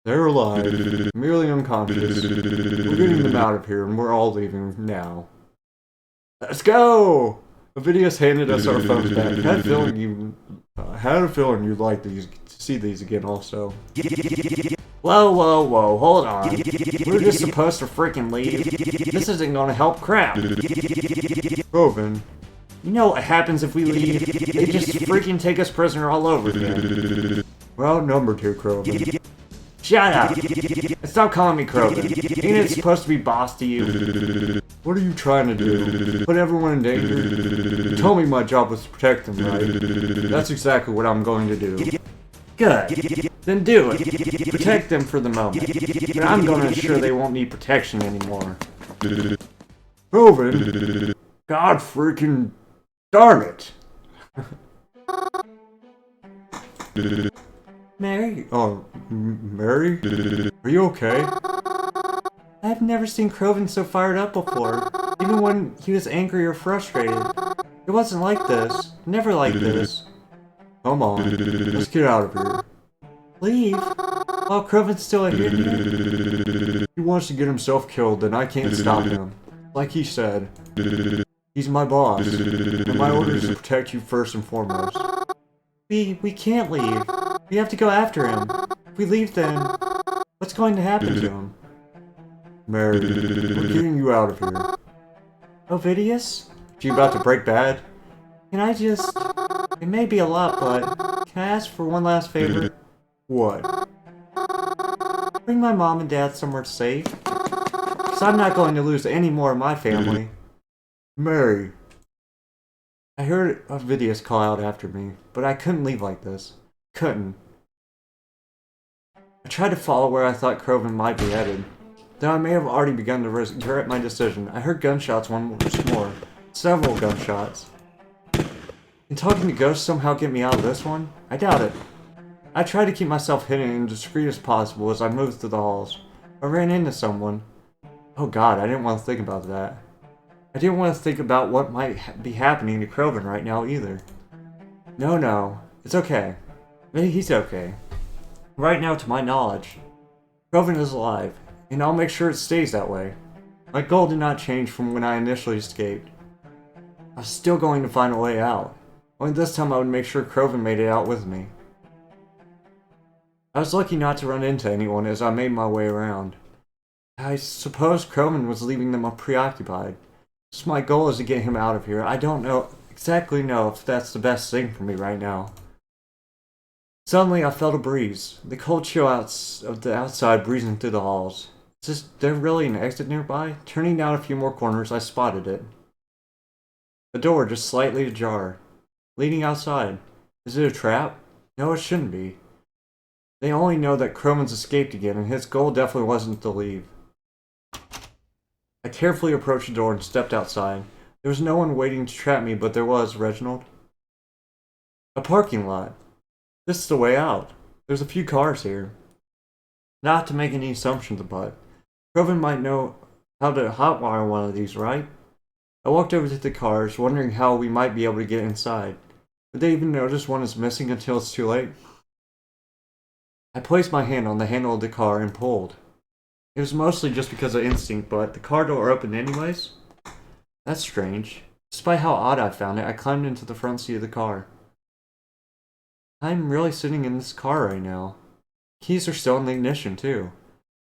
They're alive, merely unconscious. We're getting them out of here, and we're all leaving now.
Let's go! Ovidius handed us our phones back.
Had a feeling you'd like to see these again also.
Whoa, hold on. We're just supposed to freaking leave. This isn't gonna help crap.
Croven.
You know what happens if we leave? They just freaking take us prisoner all over again.
We're outnumbered here, Croven.
Shut up! And stop calling me Croven. Ain't it supposed to be boss to you?
What are you trying to do? Put everyone in danger? You told me my job was to protect them, right? That's exactly what I'm going to do.
Good. Then do it. Protect them for the moment. But I'm going to ensure they won't need protection anymore.
Croven! God freaking darn it!
Mary?
Oh, Mary? Are you okay?
I've never seen Croven so fired up before. Even when he was angry or frustrated. It wasn't like this. Never like this.
Come on, let's get out of here.
Leave? While Croven's still a hidden?
He wants to get himself killed, then I can't stop him. Like he said, he's my boss, and my orders is to protect you first and foremost.
We can't leave. We have to go after him. If we leave then, what's going to happen to him?
Mary, we're getting you out of here.
Ovidius?
You about to break bad?
Can I just... It may be a lot, but can I ask for one last favor?
What?
Bring my mom and dad somewhere safe. Because I'm not going to lose any more of my family.
Mary.
I heard Ovidius call out after me, but I couldn't leave like this. Couldn't. I tried to follow where I thought Croven might be headed. Though I may have already begun to regret my decision, I heard gunshots once more. Several gunshots. Can talking to ghosts somehow get me out of this one? I doubt it. I tried to keep myself hidden and discreet as possible as I moved through the halls. I ran into someone. Oh god, I didn't want to think about that. I didn't want to think about what might be happening to Croven right now either. No, it's okay. Maybe he's okay. Right now, to my knowledge, Croven is alive, and I'll make sure it stays that way. My goal did not change from when I initially escaped. I was still going to find a way out. Only this time I would make sure Croven made it out with me. I was lucky not to run into anyone as I made my way around.
I suppose Croman was leaving them preoccupied. Just my goal is to get him out of here. I don't exactly know if that's the best thing for me right now. Suddenly, I felt a breeze. The cold chill of the outside breezing through the halls. Is there really an exit nearby? Turning down a few more corners, I spotted it. The door just slightly ajar, leading outside. Is it a trap? No, it shouldn't be. They only know that Croman's escaped again, and his goal definitely wasn't to leave. I carefully approached the door and stepped outside. There was no one waiting to trap me, but there was Reginald. A parking lot. This is the way out. There's a few cars here. Not to make any assumptions, but Croman might know how to hotwire one of these, right? I walked over to the cars, wondering how we might be able to get inside. Would they even notice one is missing until it's too late? I placed my hand on the handle of the car and pulled. It was mostly just because of instinct, but the car door opened anyways. That's strange. Despite how odd I found it, I climbed into the front seat of the car. I'm really sitting in this car right now. Keys are still in the ignition, too.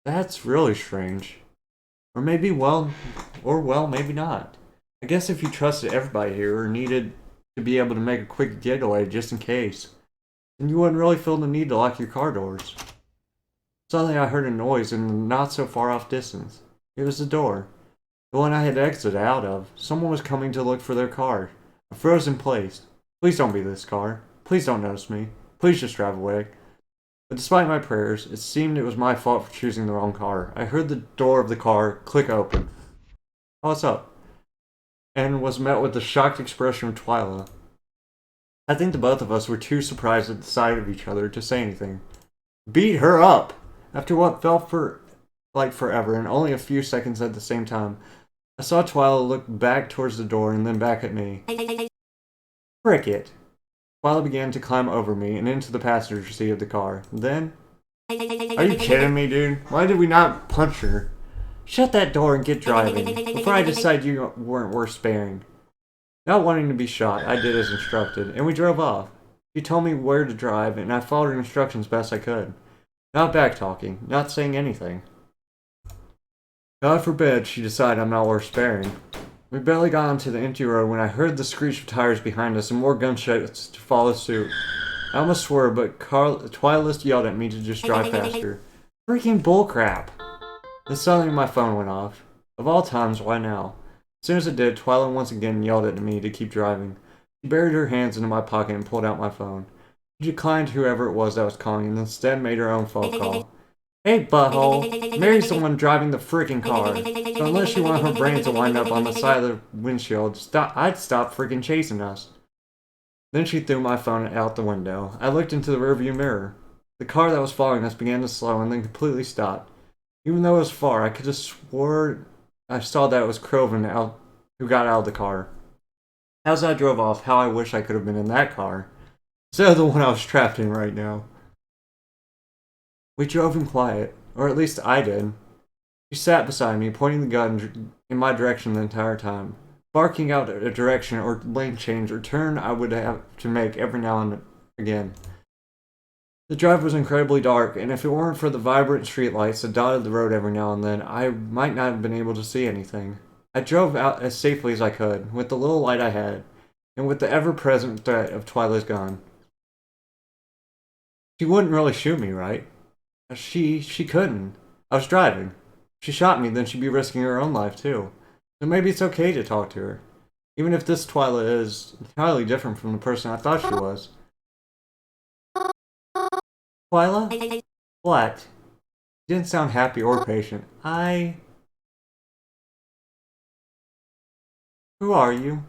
That's really strange. Or maybe, maybe not. I guess if you trusted everybody here or needed to be able to make a quick getaway just in case, then you wouldn't really feel the need to lock your car doors. Suddenly I heard a noise in the not so far off distance. It was the door. The one I had exited out of. Someone was coming to look for their car. I froze in place. Please don't be this car. Please don't notice me. Please just drive away. But despite my prayers, it seemed it was my fault for choosing the wrong car. I heard the door of the car click open. Oh, what's up? And was met with the shocked expression of Twila. I think the both of us were too surprised at the sight of each other to say anything. Beat her up! After what felt like forever and only a few seconds at the same time, I saw Twila look back towards the door and then back at me. Frick it! Twila began to climb over me and into the passenger seat of the car. Then... Are you kidding me, dude? Why did we not punch her? Shut that door and get driving, before I decide you weren't worth sparing. Not wanting to be shot, I did as instructed, and we drove off. She told me where to drive, and I followed her instructions best I could. Not back-talking, not saying anything. God forbid she decide I'm not worth sparing. We barely got onto the empty road when I heard the screech of tires behind us and more gunshots to follow suit. I almost swore, but Twila yelled at me to just drive faster. Freaking bullcrap! Then suddenly my phone went off. Of all times, why now? As soon as it did, Twila once again yelled at me to keep driving. She buried her hands into my pocket and pulled out my phone. She declined whoever it was that was calling and instead made her own phone call. Hey, butthole. Mary's the one driving the freaking car. So unless you want her brains to wind up on the side of the windshield, I'd stop freaking chasing us. Then she threw my phone out the window. I looked into the rearview mirror. The car that was following us began to slow and then completely stopped. Even though it was far, I could have swore I saw that it was Croman who got out of the car. As I drove off, how I wish I could have been in that car, instead of the one I was trapped in right now. We drove in quiet, or at least I did. She sat beside me, pointing the gun in my direction the entire time, barking out a direction or lane change or turn I would have to make every now and again. The drive was incredibly dark, and if it weren't for the vibrant streetlights that dotted the road every now and then, I might not have been able to see anything. I drove out as safely as I could, with the little light I had, and with the ever-present threat of Twila's gun. She wouldn't really shoot me, right? She couldn't. I was driving. If she shot me, then she'd be risking her own life, too. So maybe it's okay to talk to her. Even if this Twila is entirely different from the person I thought she was. Twila? What? You didn't sound happy or patient. Who are you?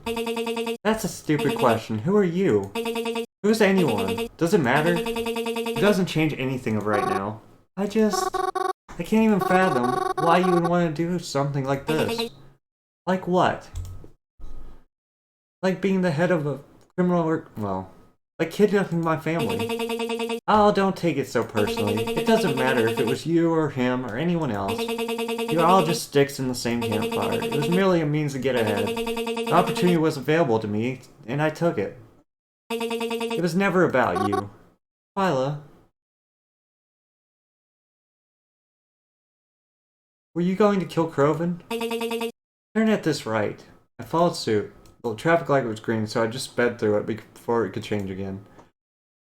That's a stupid question. Who are you? Who's anyone? Does it matter? It doesn't change anything right now. I can't even fathom why you would want to do something like this. Like what? Like being the head of a criminal like kidnapping my family. Oh, don't take it so personally. It doesn't matter if it was you or him or anyone else. You're all just sticks in the same campfire. It was merely a means to get ahead. The opportunity was available to me, and I took it. It was never about you. Twila.
Were you going to kill Croven? Turn at this right. I followed suit. The traffic light was green, so I just sped through it before it could change again.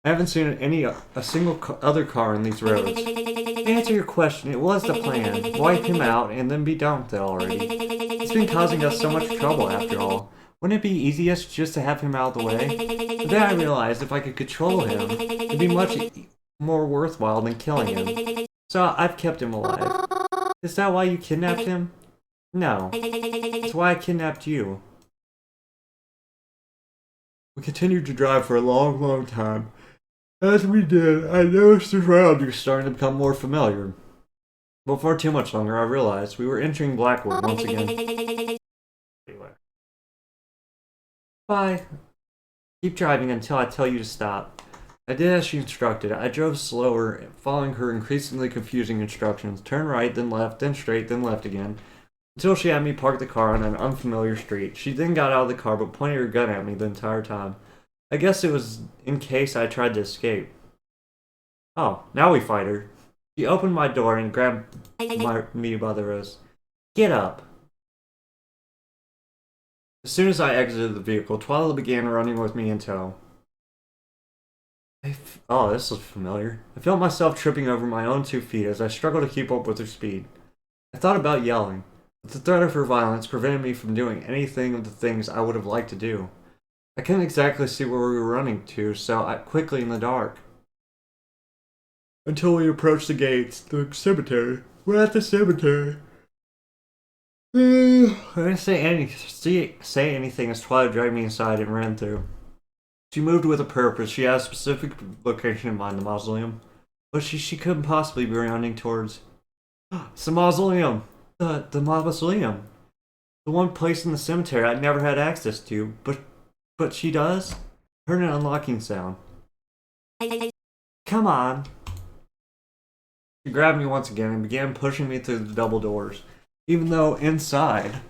I haven't seen a single other car on these roads. To answer your question, it was the plan. Wipe him out and then be done with it already. It's been causing us so much trouble after all. Wouldn't it be easiest just to have him out of the way? But then I realized if I could control him, it'd be much more worthwhile than killing him. So I've kept him alive. Is that why you kidnapped him? No. It's why I kidnapped you. We continued to drive for a long time. As we did, I noticed the surroundings starting to become more familiar. Before too much longer, I realized we were entering Blackwood once again. Anyway. Bye. Keep driving until I tell you to stop. I did as she instructed. I drove slower, following her increasingly confusing instructions. Turn right, then left, then straight, then left again. Until she had me park the car on an unfamiliar street. She then got out of the car but pointed her gun at me the entire time. I guess it was in case I tried to escape. Oh, now we fight her. She opened my door and grabbed me by the wrist. Get up. As soon as I exited the vehicle, Twila began running with me in tow. Oh, this was familiar. I felt myself tripping over my own 2 feet as I struggled to keep up with her speed. I thought about yelling, but the threat of her violence prevented me from doing anything of the things I would have liked to do. I couldn't exactly see where we were running to, so I quickly in the dark. Until we approached the gates, the cemetery. We're at the cemetery. I didn't say anything as Twilight dragged me inside and ran through. She moved with a purpose. She had a specific location in mind, the mausoleum. But she couldn't possibly be running towards... It's the mausoleum! The mausoleum! The one place in the cemetery I never had access to, but she does? I heard an unlocking sound. Come on. She grabbed me once again and began pushing me through the double doors. Even though inside,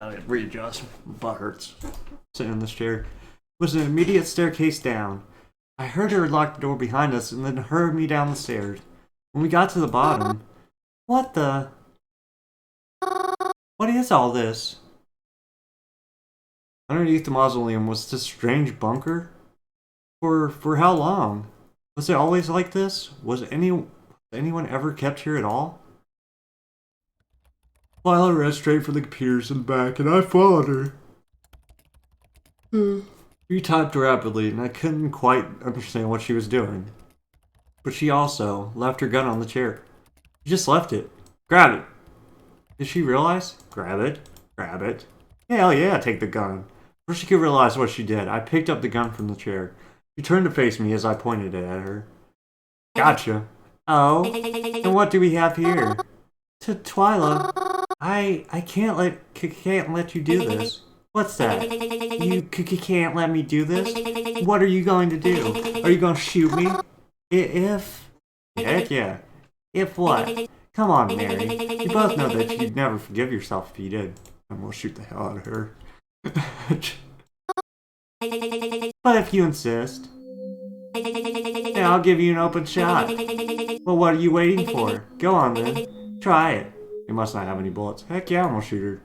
I didn't readjust, my butt hurts, sitting in this chair, was an immediate staircase down. I heard her lock the door behind us and then hurried me down the stairs. When we got to the bottom, what the? What is all this? Underneath the mausoleum was this strange bunker? For how long? Was it always like this? Was anyone ever kept here at all? Lila ran straight for the computers in the back, and I followed her. She typed rapidly, and I couldn't quite understand what she was doing. But she also left her gun on the chair. She just left it. Grab it! Did she realize? Grab it. Grab it. Hell yeah, take the gun. Before she could realize what she did, I picked up the gun from the chair. She turned to face me as I pointed it at her. Gotcha. Oh, and what do we have here? Twila, I can't let you do this. What's that? You can't let me do this? What are you going to do? Are you going to shoot me? If... Heck yeah. If what? Come on, Mary. You both know that you'd never forgive yourself if you did. I'm gonna shoot the hell out of her. But if you insist, then I'll give you an open shot. Well, what are you waiting for? Go on then. Try it. You must not have any bullets. Heck yeah, I'm gonna shoot her.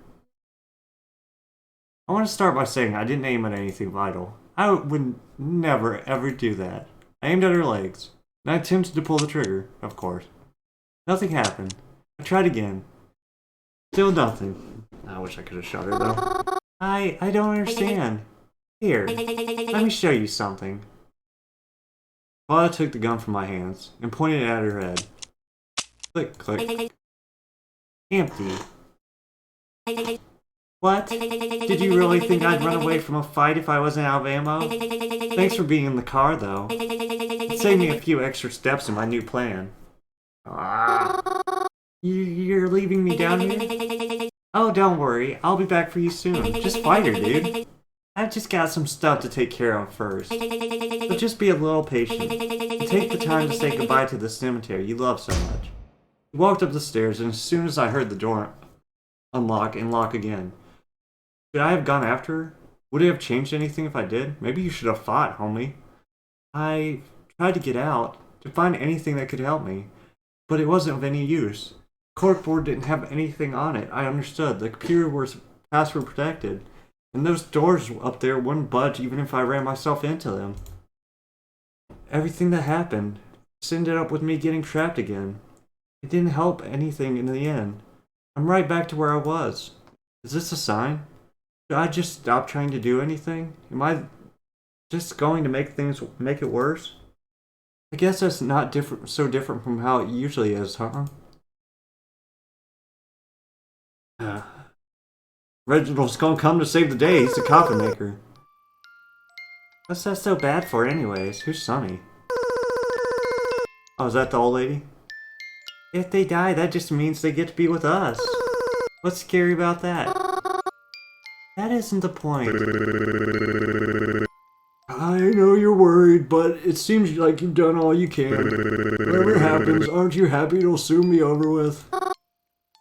I want to start by saying I didn't aim at anything vital. I would never ever do that. I aimed at her legs, and I attempted to pull the trigger, of course. Nothing happened. I tried again. Still nothing. I wish I could have shot her though. I don't understand. Here, let me show you something. Paula took the gun from my hands and pointed it at her head. Click, click. Empty. What? Did you really think I'd run away from a fight if I wasn't out of ammo? Thanks for being in the car, though. It saved me a few extra steps in my new plan. You're leaving me down here? Oh, don't worry. I'll be back for you soon. Just fight her, dude. I've just got some stuff to take care of first. But just be a little patient. And take the time to say goodbye to the cemetery you love so much. We walked up the stairs, and as soon as I heard the door unlock and lock again. Should I have gone after her? Would it have changed anything if I did? Maybe you should have fought, homie. I tried to get out, to find anything that could help me, but it wasn't of any use.
Corkboard didn't have anything on it. I understood. The computer was password protected. And those doors up there wouldn't budge even if I ran myself into them. Everything that happened just ended up with me getting trapped again. It didn't help anything in the end. I'm right back to where I was. Is this a sign? Should I just stop trying to do anything? Am I just going to make it worse? I guess that's not so different from how it usually is, huh? Reginald's gonna come to save the day. He's the coffin maker. What's that so bad for anyways? Who's Sonny? Oh, is that the old lady? If they die, that just means they get to be with us. What's scary about that? That isn't the point. I know you're worried, but it seems like you've done all you can. Whatever happens, aren't you happy it'll soon be over with?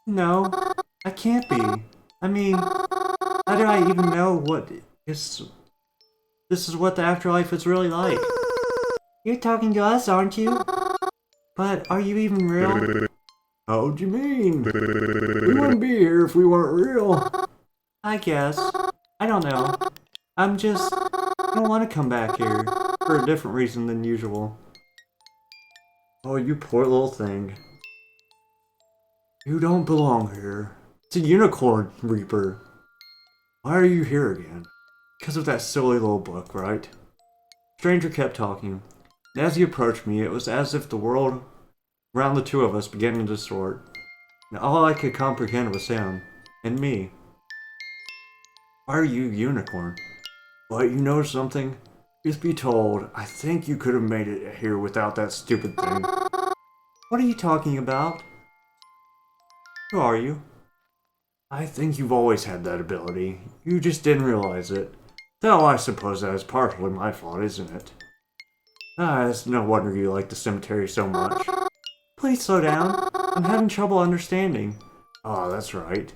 No, I can't be. I mean, how do I even know this is what the afterlife is really like? You're talking to us, aren't you? But are you even real? How do you mean? We wouldn't be here if we weren't real. I guess. I don't know. I don't want to come back here. For a different reason than usual. Oh, you poor little thing. You don't belong here. It's a unicorn reaper. Why are you here again? Because of that silly little book, right? Stranger kept talking. And as he approached me, it was as if the world around the two of us began to distort. And all I could comprehend was him. And me. Why are you unicorn? But you know something? Just be told, I think you could have made it here without that stupid thing. What are you talking about? Who are you? I think you've always had that ability. You just didn't realize it. Though I suppose that is partially my fault, isn't it? It's no wonder you like the cemetery so much. Please slow down. I'm having trouble understanding. Oh, that's right.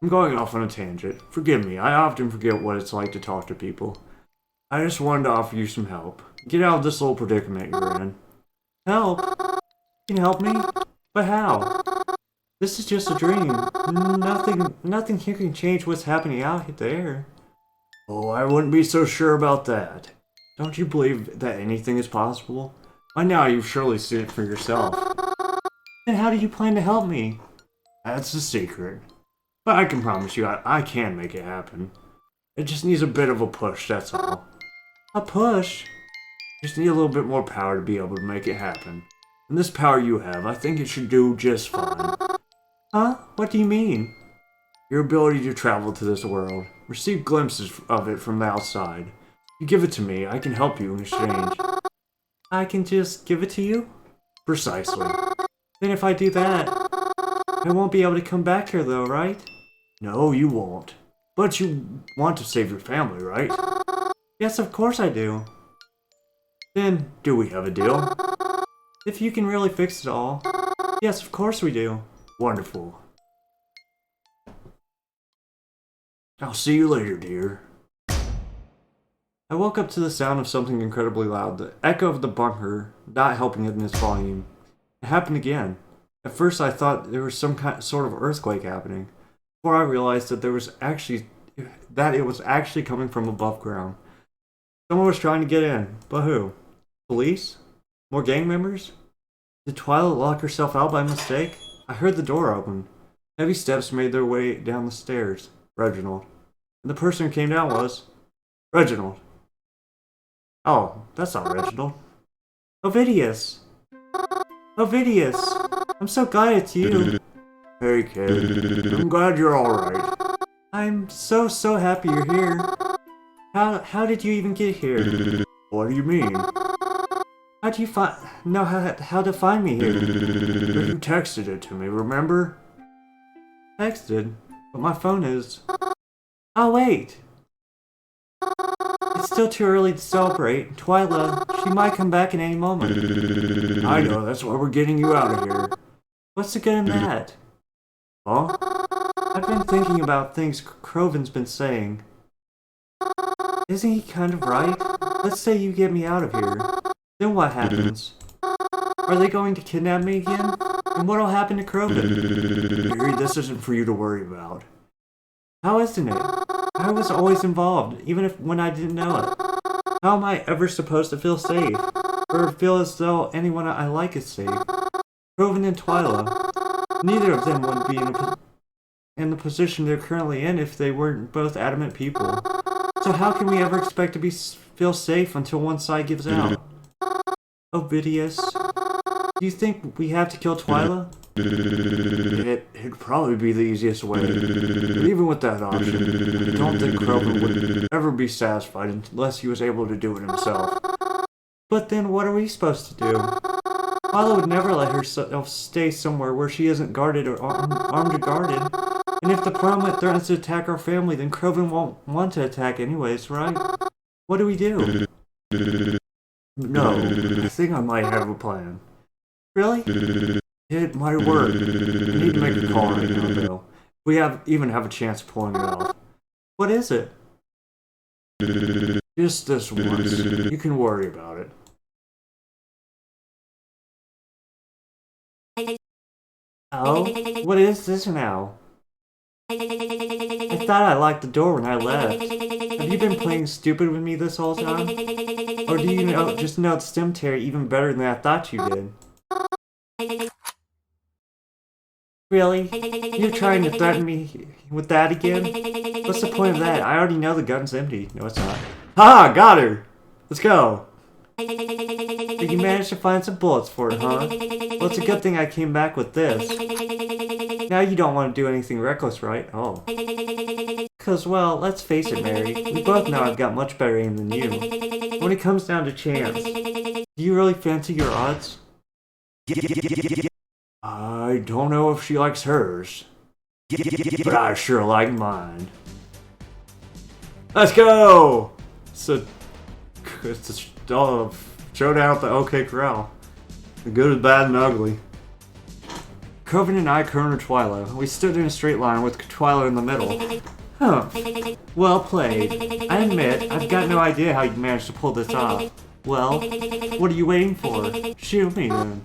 I'm going off on a tangent. Forgive me, I often forget what it's like to talk to people. I just wanted to offer you some help. Get out of this little predicament you're in. Help? Can you help me? But how? This is just a dream. Nothing here can change what's happening out there. Oh, I wouldn't be so sure about that. Don't you believe that anything is possible? By now you've surely seen it for yourself. Then how do you plan to help me? That's the secret. But I can promise you I can make it happen. It just needs a bit of a push, that's all. A push? Just need a little bit more power to be able to make it happen. And this power you have, I think it should do just fine. Huh? What do you mean? Your ability to travel to this world. Receive glimpses of it from the outside. You give it to me, I can help you in exchange. I can just give it to you? Precisely. Then if I do that, I won't be able to come back here though, right? No, you won't. But you want to save your family, right? Yes, of course I do. Then, do we have a deal? If you can really fix it all. Yes, of course we do. Wonderful. I'll see you later, dear. I woke up to the sound of something incredibly loud, the echo of the bunker not helping in its volume. It happened again. At first I thought there was some sort of earthquake happening, before I realized that it was actually coming from above ground. Someone was trying to get in, but who? Police? More gang members? Did Twila lock herself out by mistake? I heard the door open. Heavy steps made their way down the stairs. Reginald. And the person who came down was... Reginald. Oh, that's not Reginald. Ovidius! Ovidius! I'm so glad it's you. Hey kid, I'm glad you're alright. I'm so happy you're here. How did you even get here? What do you mean? How do you know how to find me here? You texted it to me, remember? Texted? But my phone is... Oh wait! It's still too early to celebrate. Twila, she might come back at any moment. I know, that's why we're getting you out of here. What's the good in that? Huh? I've been thinking about things Croven's been saying. Isn't he kind of right? Let's say you get me out of here. Then what happens? Are they going to kidnap me again?
And what'll happen to Croven?
Mary, this isn't for you to worry about.
How isn't it? I was always involved, even if when I didn't know it. How am I ever supposed to feel safe? Or feel as though anyone I like is safe? Croven and Twila. Neither of them would be in the position they're currently in if they weren't both adamant people. So how can we ever expect to feel safe until one side gives out? Ovidius, do you think we have to kill Twila?
It'd probably be the easiest way. But even with that option, I don't think Croven would ever be satisfied unless he was able to do it himself.
But then what are we supposed to do? Twila would never let herself stay somewhere where she isn't guarded or armed or guarded. And if the Prominent threatens to attack our family, then Croven won't want to attack anyways, right? What do we do?
No, I think I might have a plan.
Really?
It might work. I need to make a call right now, though. We even have a chance of pulling it off.
What is it?
Just this once. You can worry about it.
Oh? What is this now? I thought I locked the door when I left. Have you been playing stupid with me this whole time? Or do you just know the cemetery even better than I thought you did? Really? You're trying to threaten me with that again? What's the point of that? I already know the gun's empty. No, it's not.
Ha! Got her! Let's go!
But you managed to find some bullets for it, huh? Well, it's a good thing I came back with this. Now you don't want to do anything reckless, right? Oh. Cause, well, let's face it, Mary. We both know I've got much better aim than you. When it comes down to chance, do you really fancy your odds?
I don't know if she likes hers, but I sure like mine. Let's go! It's a showdown at the OK Corral. The good, the bad, and ugly.
Croven and I cornered Twila. We stood in a straight line with Twila in the middle. Huh. Well played. I admit, I've got no idea how you managed to pull this off. Well, what are you waiting for? Shoot me then.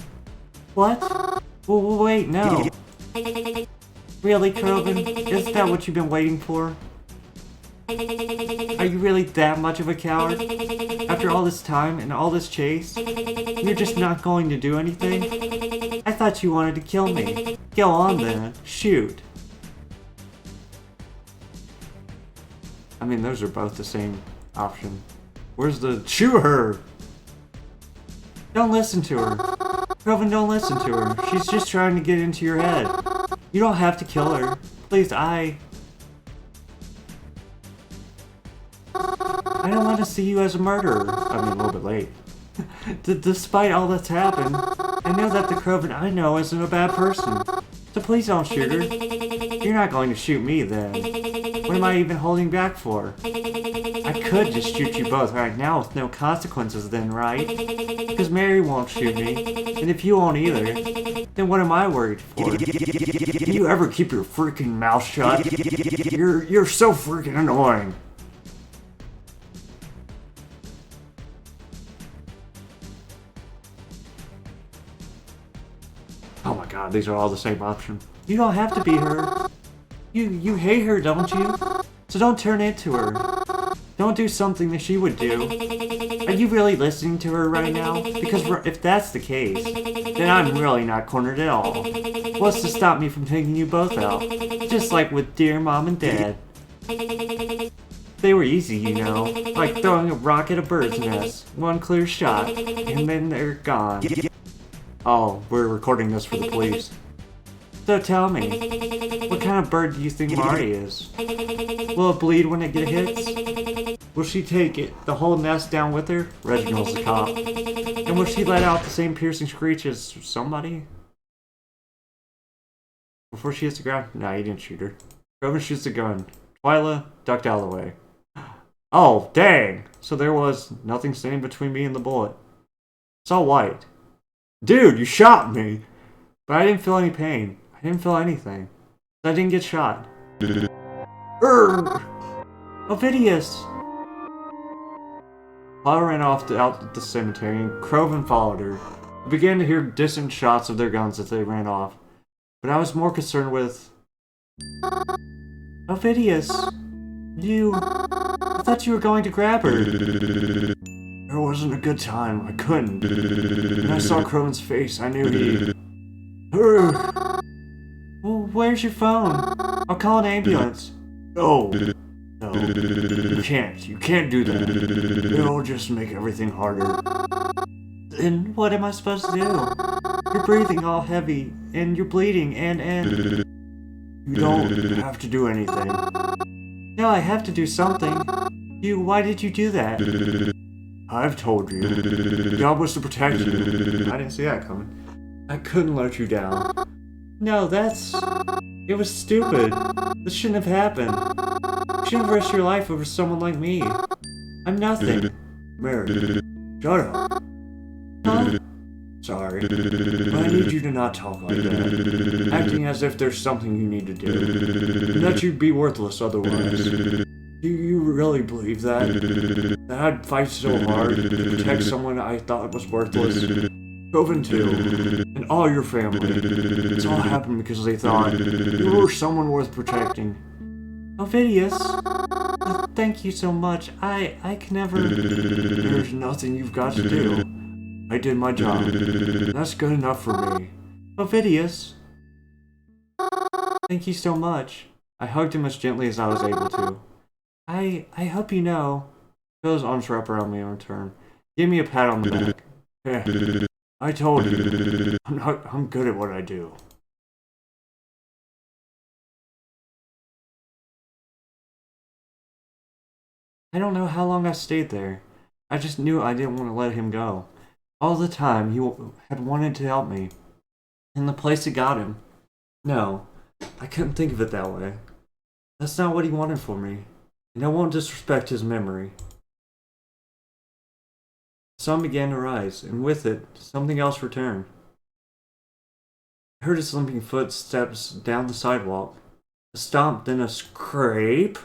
What? Well, wait, no. Really, Croven? Isn't that what you've been waiting for? Are you really that much of a coward? After all this time and all this chase? You're just not going to do anything? I thought you wanted to kill me. Go on then. Shoot.
I mean, those are both the same option. Where's the... Shoot her!
Don't listen to her. Croven, don't listen to her. She's just trying to get into your head. You don't have to kill her. Please, I don't want to see you as a murderer.
I mean, a little bit late.
Despite all that's happened, I know that the Croven I know isn't a bad person. So please don't shoot her. You're not going to shoot me then. What am I even holding back for? I could just shoot you both right now with no consequences then, right? Because Mary won't shoot me, and if you won't either, then what am I worried for?
Do you ever keep your freaking mouth shut? You're so freaking annoying. Oh my god, these are all the same option.
You don't have to be her. You hate her, don't you? So don't turn into her. Don't do something that she would do. Are you really listening to her right now? Because if that's the case, then I'm really not cornered at all. What's to stop me from taking you both out? Just like with dear Mom and Dad. They were easy, you know. Like throwing a rock at a bird's nest. One clear shot, and then they're gone.
Oh, we're recording this for the police.
So tell me, what kind of bird do you think Mari is? Will it bleed when it hits? Will she take the whole nest down with her?
Reginald's the cop.
And will she let out the same piercing screech as somebody? Before she hits the ground? Nah, he didn't shoot her. Croven shoots the gun. Twila ducked out of the way. Oh, dang! So there was nothing standing between me and the bullet. It's all white.
Dude, you shot me!
But I didn't feel any pain. I didn't feel anything. I didn't get shot. Ovidius!
Twila ran off out the cemetery and Croven followed her. I began to hear distant shots of their guns as they ran off, but I was more concerned with...
Ovidius, I thought you were going to grab her.
There wasn't a good time. I couldn't. When I saw Crone's face, I knew he...
Well, where's your phone? I'll call an ambulance.
No. No. You can't. You can't do that. It'll just make everything harder.
Then what am I supposed to do? You're breathing all heavy, and you're bleeding, and...
You don't have to do anything.
No, I have to do something. Why did you do that?
I've told you. The job was to protect you. I didn't see that coming. I couldn't let you down.
No, it was stupid. This shouldn't have happened. You shouldn't have risked your life over someone like me. I'm nothing.
Mary, shut up.
Huh?
Sorry, but I need you to not talk like that. Acting as if there's something you need to do. And that you'd be worthless otherwise. Do you really believe that? That I'd fight so hard to protect someone I thought was worthless? Coven too, and all your family. It's all happened because they thought you were someone worth protecting.
Ovidius, thank you so much. I can never...
There's nothing you've got to do. I did my job. That's good enough for me.
Ovidius, thank you so much. I hugged him as gently as I was able to. I hope you know.
Feel his arms wrap around me in return. Give me a pat on the back. Yeah, I told you. I'm good at what I do.
I don't know how long I stayed there. I just knew I didn't want to let him go. All the time, he had wanted to help me. And the place that got him. No, I couldn't think of it that way. That's not what he wanted for me. And I won't disrespect his memory. The sun began to rise, and with it, something else returned. I heard his limping footsteps down the sidewalk. A stomp, then a scrape,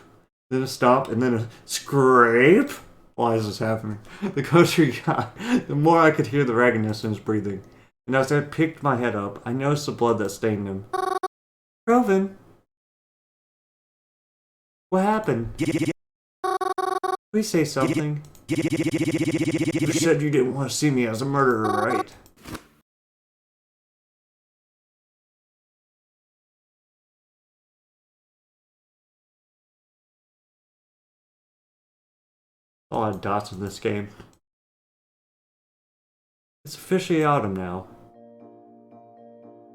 then a stomp, and then a scrape. Why is this happening? The closer he got, the more I could hear the raggedness in his breathing. And as I picked my head up, I noticed the blood that stained him. Croven! What happened? Please say something.
You said you didn't want to see me as a murderer, right?
A lot of dots in this game. It's officially autumn now.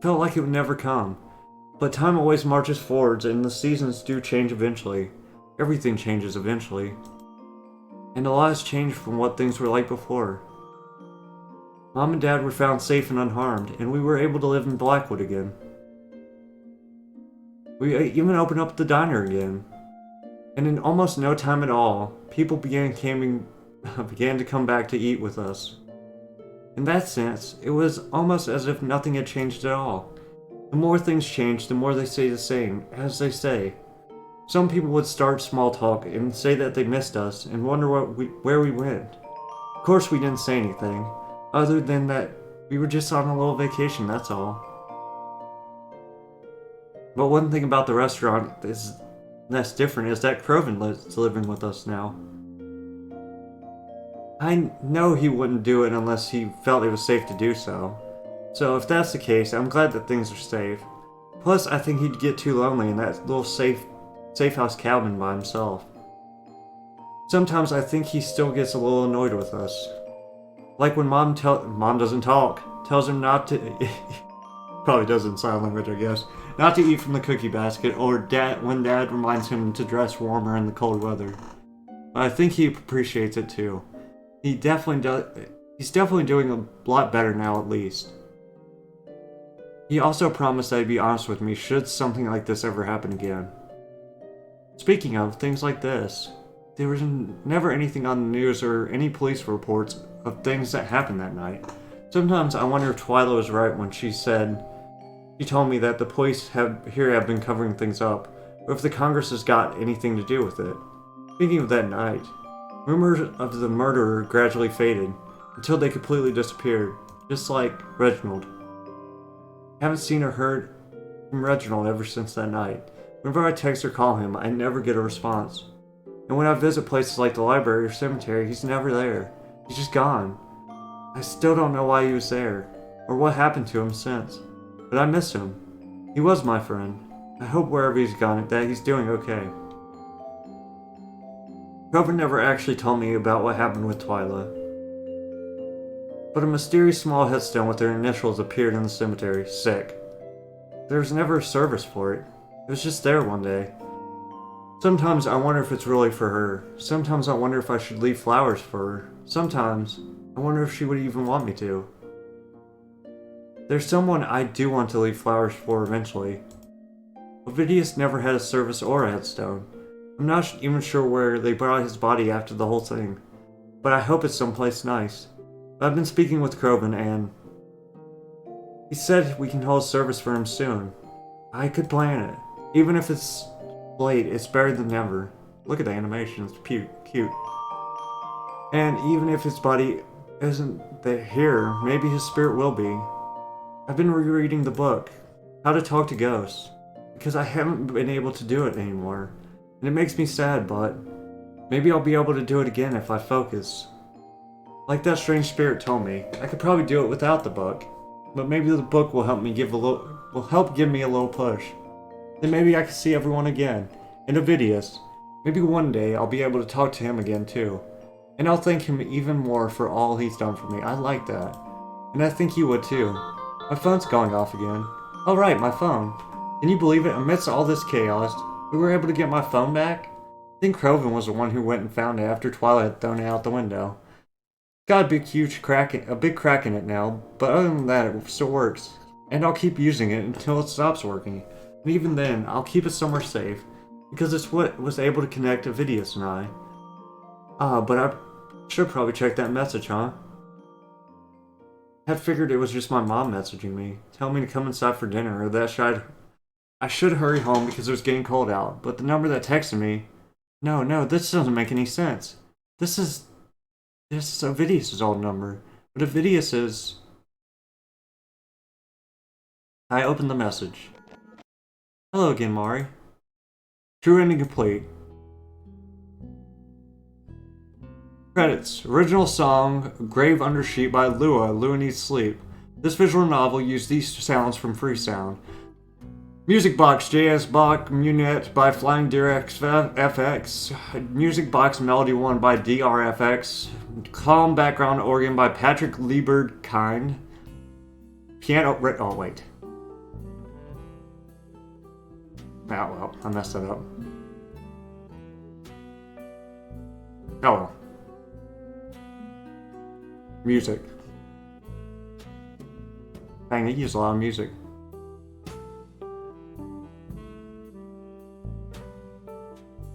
Felt like it would never come. But time always marches forwards and the seasons do change eventually. Everything changes eventually. And a lot has changed from what things were like before. Mom and Dad were found safe and unharmed, and we were able to live in Blackwood again. We even opened up the diner again. And in almost no time at all, people began to come back to eat with us. In that sense, it was almost as if nothing had changed at all. The more things change, the more they stay the same, as they say. Some people would start small talk and say that they missed us and wonder where we went. Of course we didn't say anything, other than that we were just on a little vacation, that's all. But one thing about the restaurant that's different is that Croven is living with us now. I know he wouldn't do it unless he felt it was safe to do so. So if that's the case, I'm glad that things are safe. Plus, I think he'd get too lonely in that little safe house cabin by himself. Sometimes I think he still gets a little annoyed with us. Like when Mom doesn't talk, tells him not to... probably does in sign language, I guess. Not to eat from the cookie basket, or when Dad reminds him to dress warmer in the cold weather. But I think he appreciates it too. He definitely does. He's definitely doing a lot better now, at least. He also promised that he'd be honest with me should something like this ever happen again. Speaking of things like this, there was never anything on the news or any police reports of things that happened that night. Sometimes I wonder if Twila was right when she told me that the police have been covering things up, or if the Congress has got anything to do with it. Speaking of that night, rumors of the murderer gradually faded, until they completely disappeared. Just like Reginald. I haven't seen or heard from Reginald ever since that night. Whenever I text or call him, I never get a response. And when I visit places like the library or cemetery, he's never there. He's just gone. I still don't know why he was there, or what happened to him since. But I miss him. He was my friend. I hope wherever he's gone that he's doing okay. Cren never actually told me about what happened with Twila. But a mysterious small headstone with their initials appeared in the cemetery. Sick. There was never a service for it. It was just there one day. Sometimes I wonder if it's really for her. Sometimes I wonder if I should leave flowers for her. Sometimes I wonder if she would even want me to. There's someone I do want to leave flowers for eventually. Ovidius never had a service or a headstone. I'm not even sure where they brought his body after the whole thing, but I hope it's someplace nice. I've been speaking with Cren and he said we can hold service for him soon. I could plan it. Even if it's late, it's better than never. Look at the animation, it's cute. And even if his body isn't here, maybe his spirit will be. I've been rereading the book, How to Talk to Ghosts, because I haven't been able to do it anymore. And it makes me sad, but maybe I'll be able to do it again if I focus. Like that strange spirit told me, I could probably do it without the book, but maybe the book will help give me a little push. Then maybe I can see everyone again. And Ovidius. Maybe one day I'll be able to talk to him again too. And I'll thank him even more for all he's done for me. I like that. And I think you would too. My phone's going off again. Oh right, my phone. Can you believe it? Amidst all this chaos, we were able to get my phone back? I think Cren was the one who went and found it after Twila had thrown it out the window. Got a big crack in it now, but other than that, it still works. And I'll keep using it until it stops working. And even then, I'll keep it somewhere safe, because it's what was able to connect Ovidius and I. But I should probably check that message, huh? Had figured it was just my mom messaging me, telling me to come inside for dinner, or that I should hurry home because it was getting cold out. But the number that texted me, no, this doesn't make any sense. This is Ovidius' old number. But Ovidius is... I opened the message. Hello again, Mari. True ending complete. Credits. Original song, Grave Under Sheet by Lua. Lua Needs Sleep. This visual novel used these sounds from Freesound. Music Box, JS Bach, Munette by Flying Deer FX. Music Box Melody 1 by DRFX. Calm Background Organ by Patrick Liebert-Kind. Piano... Oh, wait. Oh, well. I messed that up. Oh, well. Music. Dang, they use a lot of music.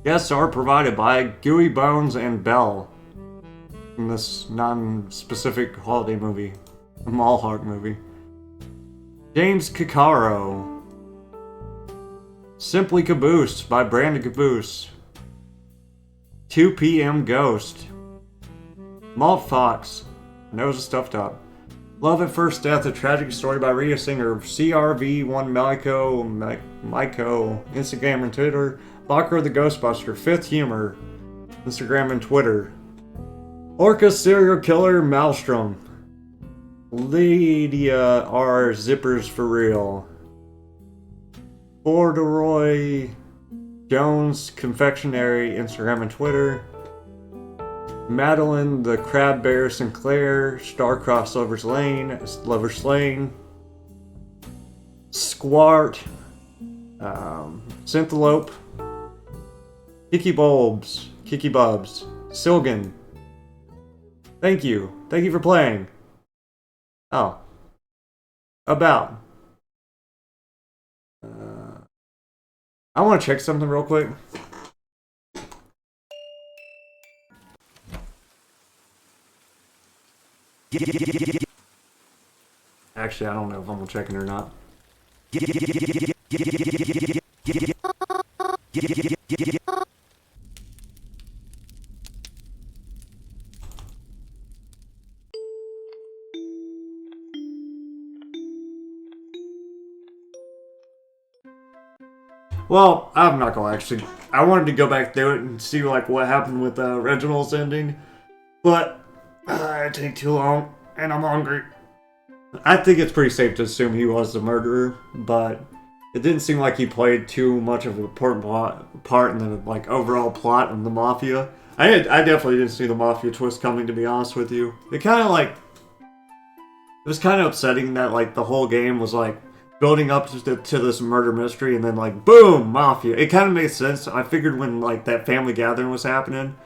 Guests are provided by Gooey Bones and Belle in this non-specific holiday movie, a Mallhawk movie. James Kikaro. Simply Caboose by Brandon Caboose. 2 PM Ghost. Malt Fox. Nose is stuffed up. Love at First Death, a tragic story by Rita Singer. CRV1 Myco, Instagram and Twitter. Bakra the Ghostbuster, Fifth Humor, Instagram and Twitter. Orca Serial Killer Maelstrom. Lydia R. Zippers for Real. Borderoy Jones Confectionery, Instagram and Twitter. Madeline the Crab Bear Sinclair, Starcroft Lover's Lane, Squart, Synthalope, Kiki Bubs, Silgan. Thank you for playing. Oh. About. I want to check something real quick. Actually, I don't know if I'm checking or not.
Well, I'm not gonna actually. I wanted to go back through it and see like what happened with Reginald's ending, but it take too long, and I'm hungry. I think it's pretty safe to assume he was the murderer, but it didn't seem like he played too much of an important part in the like overall plot of the mafia. I definitely didn't see the mafia twist coming, to be honest with you. It kind of like it was kind of upsetting that like the whole game was like building up to this murder mystery, and then like boom, mafia. It kind of made sense. I figured when like that family gathering was happening,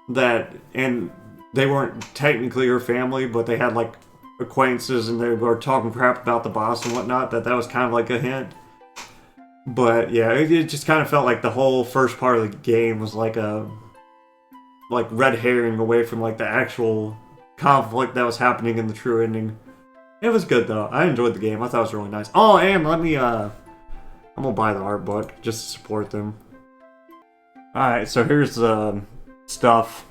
that and they weren't technically her family, but they had like acquaintances and they were talking crap about the boss and whatnot. That was kind of like a hint. But yeah, it just kind of felt like the whole first part of the game was like a red herring away from like the actual conflict that was happening in the true ending. It was good though. I enjoyed the game. I thought it was really nice. Oh, and let me I'm gonna buy the art book just to support them. Alright, so here's the stuff.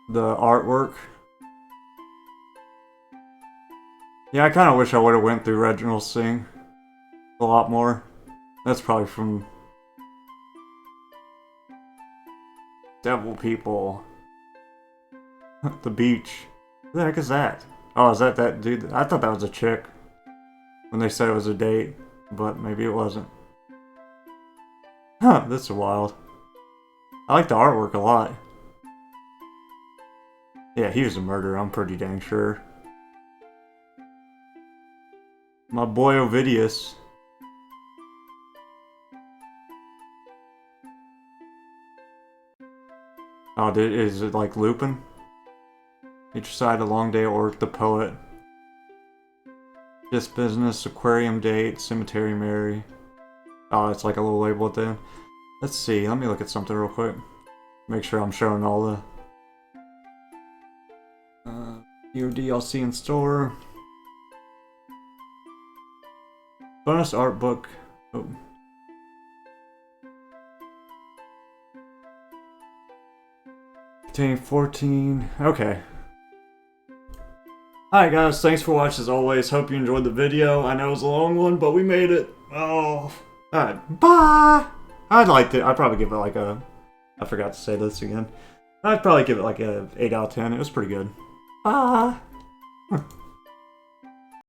The artwork. Yeah, I kind of wish I would have went through Reginald's thing a lot more. That's probably from Devil People. The beach. Who the heck is that? Oh, is that dude? I thought that was a chick when they said it was a date, but maybe it wasn't. Huh, this is wild. I like the artwork a lot. Yeah, he was a murderer, I'm pretty dang sure. My boy Ovidius. Oh, is it like Lupin? Each side a long day at work, the poet. Just business, aquarium date, cemetery Mary. Oh, it's like a little label at the end. Let's see, let me look at something real quick. Make sure I'm showing all the new DLC in store. Bonus art book. Oh. Containing 14. Okay. Alright guys, thanks for watching as always. Hope you enjoyed the video. I know it was a long one, but we made it. Oh. Alright, bye! I'd probably give it like a... I forgot to say this again. I'd probably give it like a 8 out of 10. It was pretty good. Bye!